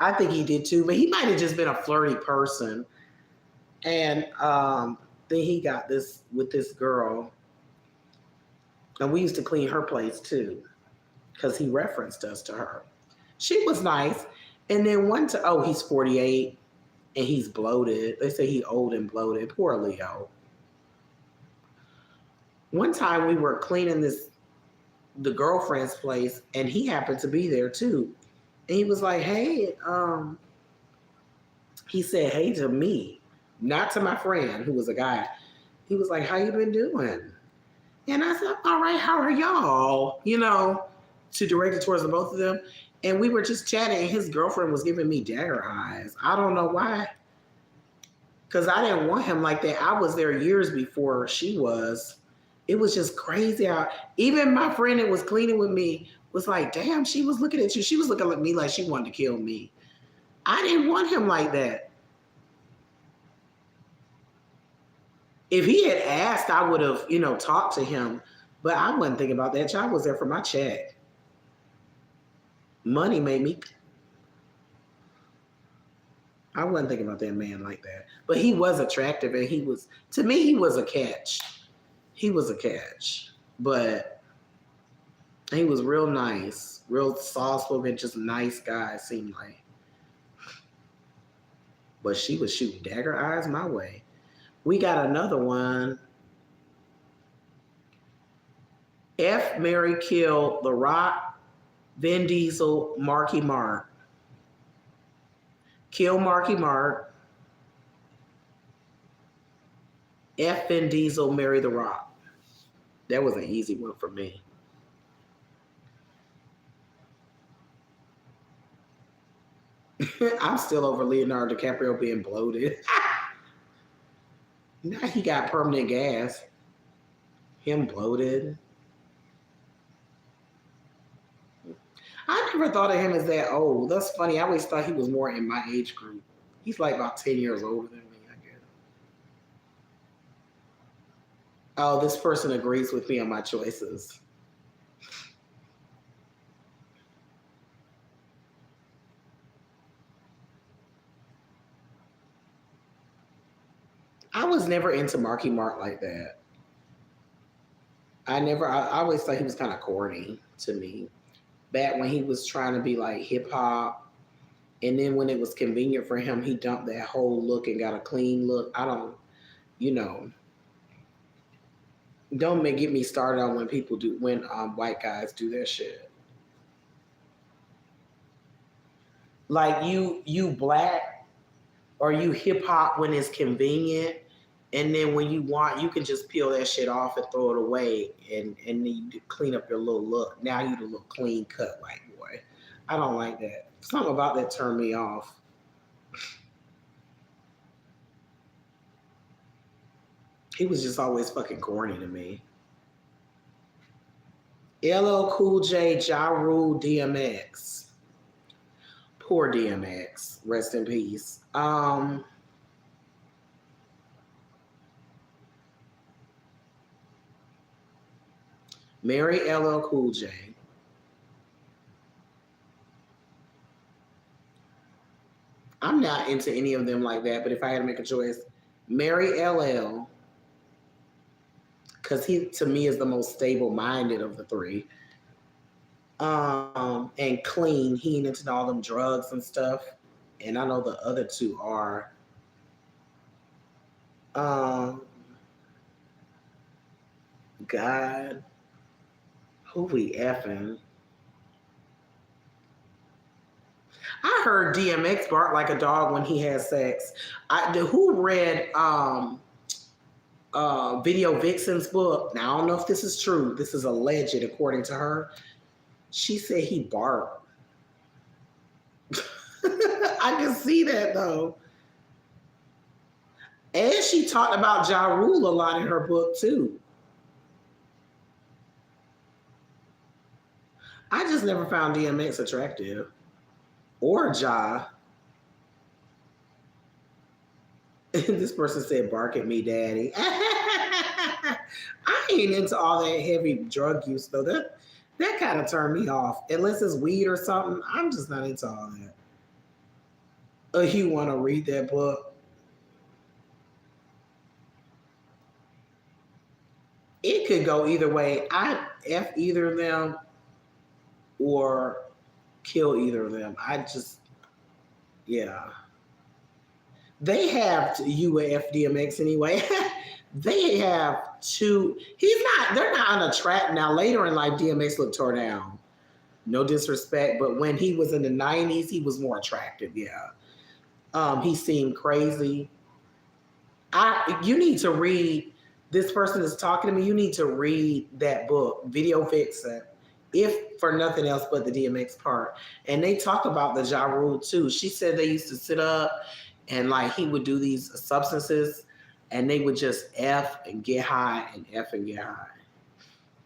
I think he did too, but he might have just been a flirty person. And then he got this with this girl. And we used to clean her place too, because he referenced us to her. She was nice. And then he's 48 and he's bloated. They say he old and bloated. Poor Leo. One time we were cleaning the girlfriend's place and he happened to be there too. And he was like, hey, he said, hey to me, not to my friend who was a guy. He was like, how you been doing? And I said, all right, how are y'all? To direct it towards the both of them. And we were just chatting and his girlfriend was giving me dagger eyes. I don't know why. Because I didn't want him like that. I was there years before she was. It was just crazy how even my friend that was cleaning with me was like, damn, she was looking at you. She was looking at me like she wanted to kill me. I didn't want him like that. If he had asked, I would have, talked to him. But I wasn't thinking about that. I was there for my check. Money made me. I wasn't thinking about that man like that. But he was attractive and to me, he was a catch. He was a catch. But he was real nice, real soft-spoken, just nice guy, seemed like. But she was shooting dagger eyes my way. We got another one. F. Mary kill The Rock, Vin Diesel, Marky Mark. Kill Marky Mark. F. Vin Diesel, marry The Rock. That was an easy one for me. I'm still over Leonardo DiCaprio being bloated. Now he got permanent gas. Him bloated. I never thought of him as that old. That's funny. I always thought he was more in my age group. He's like about 10 years older than me, I guess. Oh, this person agrees with me on my choices. I was never into Marky Mark like that. I always thought he was kind of corny to me. Back when he was trying to be like hip hop, and then when it was convenient for him, he dumped that whole look and got a clean look. I don't, you know, don't make, get me started on when people do, when white guys do that shit. Like you black or you hip hop when it's convenient, and then when you want, you can just peel that shit off and throw it away, and then you clean up your little look. Now you the look clean cut white boy. I don't like that. Something about that turned me off. He was just always fucking corny to me. LL Cool J, Ja Rule, DMX. Poor DMX. Rest in peace. Marry LL Cool J. I'm not into any of them like that, but if I had to make a choice, marry LL because he to me is the most stable minded of the three. And clean. He ain't into all them drugs and stuff. And I know the other two are. Um, God, who we effing? I heard DMX bark like a dog when he had sex. Who read Video Vixen's book? Now I don't know if this is true. This is alleged according to her. She said he barked. I can see that though. And she talked about Ja Rule a lot in her book too. I just never found DMX attractive. Or Ja. This person said, bark at me, daddy. I ain't into all that heavy drug use though. That kind of turned me off. Unless it's weed or something, I'm just not into all that. You want to read that book? It could go either way. I F either of them or kill either of them. I just, yeah. They have UFDMX anyway. They have two. He's not. They're not unattractive now. Later in life, DMX looked tore down. No disrespect, but when he was in the '90s, he was more attractive. Yeah. He seemed crazy. You need to read. This person is talking to me. You need to read that book, Video Vixen, if for nothing else but the DMX part. And they talk about the Ja Rule too. She said they used to sit up and like he would do these substances and they would just F and get high and F and get high.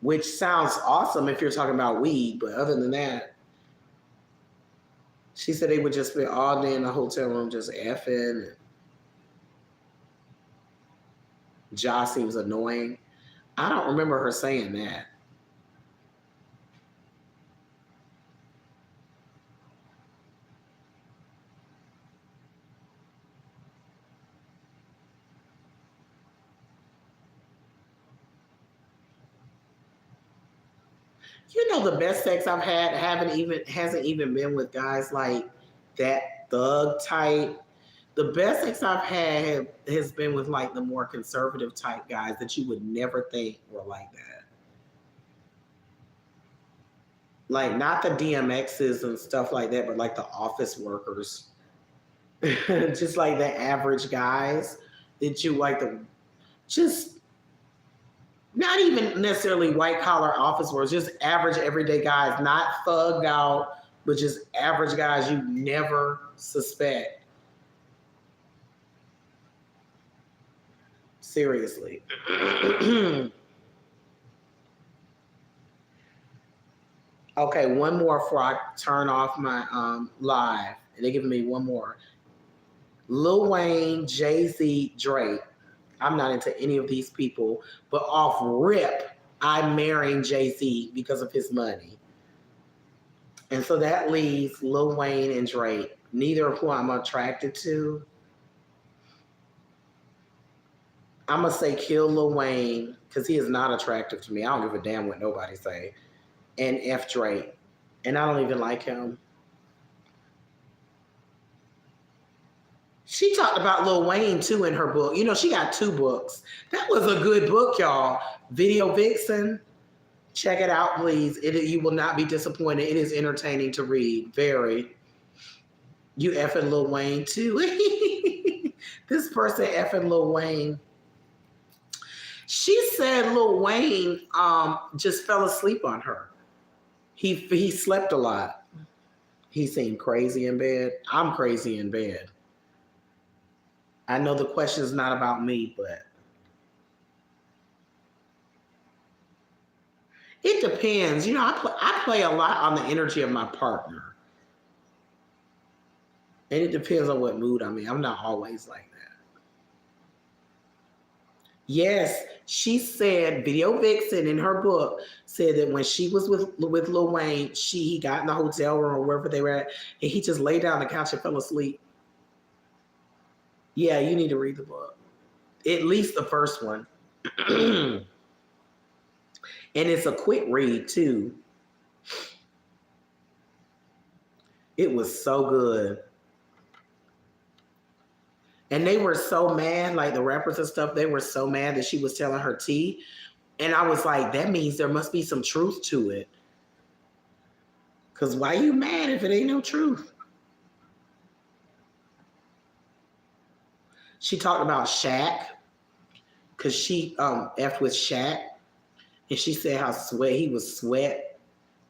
Which sounds awesome if you're talking about weed, but other than that, she said they would just spend all day in the hotel room just effing. Ja seems annoying. I don't remember her saying that. You know, the best sex I've had haven't even hasn't even been with guys like that thug type. The best sex I've had has been with like the more conservative type guys that you would never think were like that. Like not the DMXs and stuff like that, but like the office workers. Just like the average guys that you like the just not even necessarily white collar office workers, just average everyday guys, not thugged out, but just average guys you never suspect. Seriously. Okay, one more before I turn off my live. They're giving me one more. Lil Wayne, Jay Z, Drake. I'm not into any of these people, but off rip, I'm marrying Jay Z because of his money. And so that leaves Lil Wayne and Drake, neither of who I'm attracted to. I'm gonna say kill Lil Wayne because he is not attractive to me. I don't give a damn what nobody say. And F Drake, and I don't even like him. She talked about Lil Wayne too in her book. You know, she got 2 books. That was a good book, y'all. Video Vixen. Check it out, please. You will not be disappointed. It is entertaining to read. Very. You effing Lil Wayne too. This person effing Lil Wayne. She said Lil Wayne just fell asleep on her. He slept a lot. He seemed crazy in bed. I'm crazy in bed. I know the question is not about me, but it depends. You know, I play a lot on the energy of my partner. And it depends on what mood I'm in. I'm not always like that. Yes, she said, Video Vixen in her book said that when she was with Lil Wayne, he got in the hotel room or wherever they were at, and he just lay down on the couch and fell asleep. Yeah, you need to read the book. At least the first one. And it's a quick read too. It was so good. And they were so mad, like the rappers and stuff, they were so mad that she was telling her tea. And I was like, that means there must be some truth to it. Because why you mad if it ain't no truth? She talked about Shaq, because she effed with Shaq. And she said how he would sweat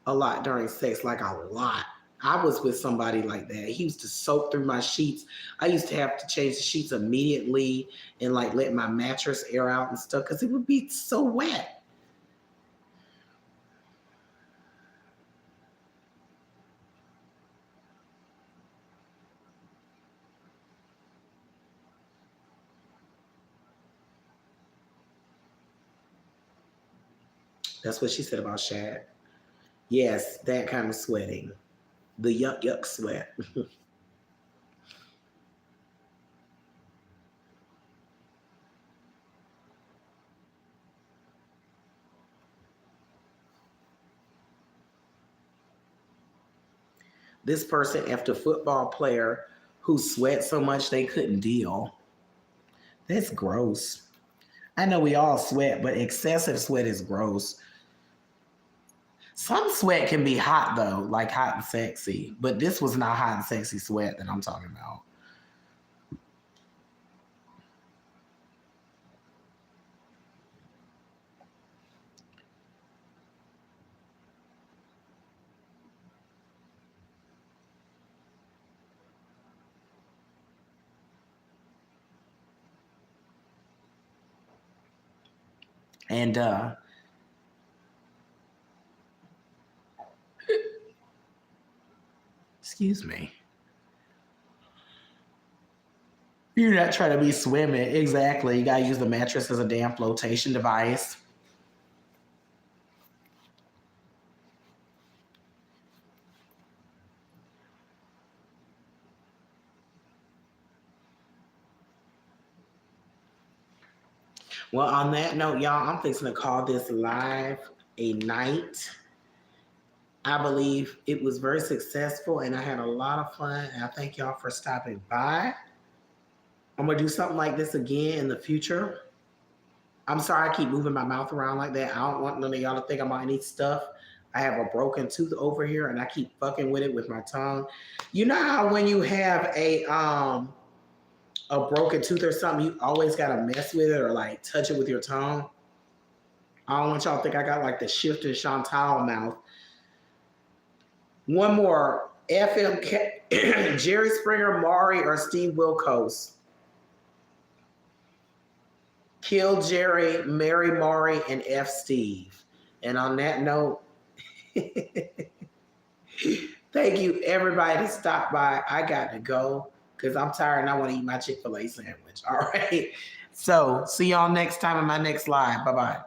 a lot during sex, like a lot. I was with somebody like that. He used to soak through my sheets. I used to have to change the sheets immediately and like let my mattress air out and stuff because it would be so wet. That's what she said about Shaq. Yes, that kind of sweating. The yuck yuck sweat. This person after a football player who sweat so much they couldn't deal. That's gross. I know we all sweat, but excessive sweat is gross. Some sweat can be hot though, like hot and sexy, but this was not hot and sexy sweat that I'm talking about. And excuse me. You're not trying to be swimming. Exactly. You gotta use the mattress as a damn flotation device. Well, on that note, y'all, I'm fixing to call this live a night. I believe it was very successful and I had a lot of fun. And I thank y'all for stopping by. I'm gonna do something like this again in the future. I'm sorry I keep moving my mouth around like that. I don't want none of y'all to think I'm on any stuff. I have a broken tooth over here and I keep fucking with it with my tongue. You know how when you have a broken tooth or something, you always gotta mess with it or like touch it with your tongue. I don't want y'all to think I got like the shifting Chantal mouth. One more. Jerry Springer, Maury, or Steve Wilkos. Kill Jerry, marry Maury, and F Steve. And on that note, thank you everybody to stop by. I got to go because I'm tired and I want to eat my Chick-fil-A sandwich. All right. So see y'all next time in my next live. Bye-bye.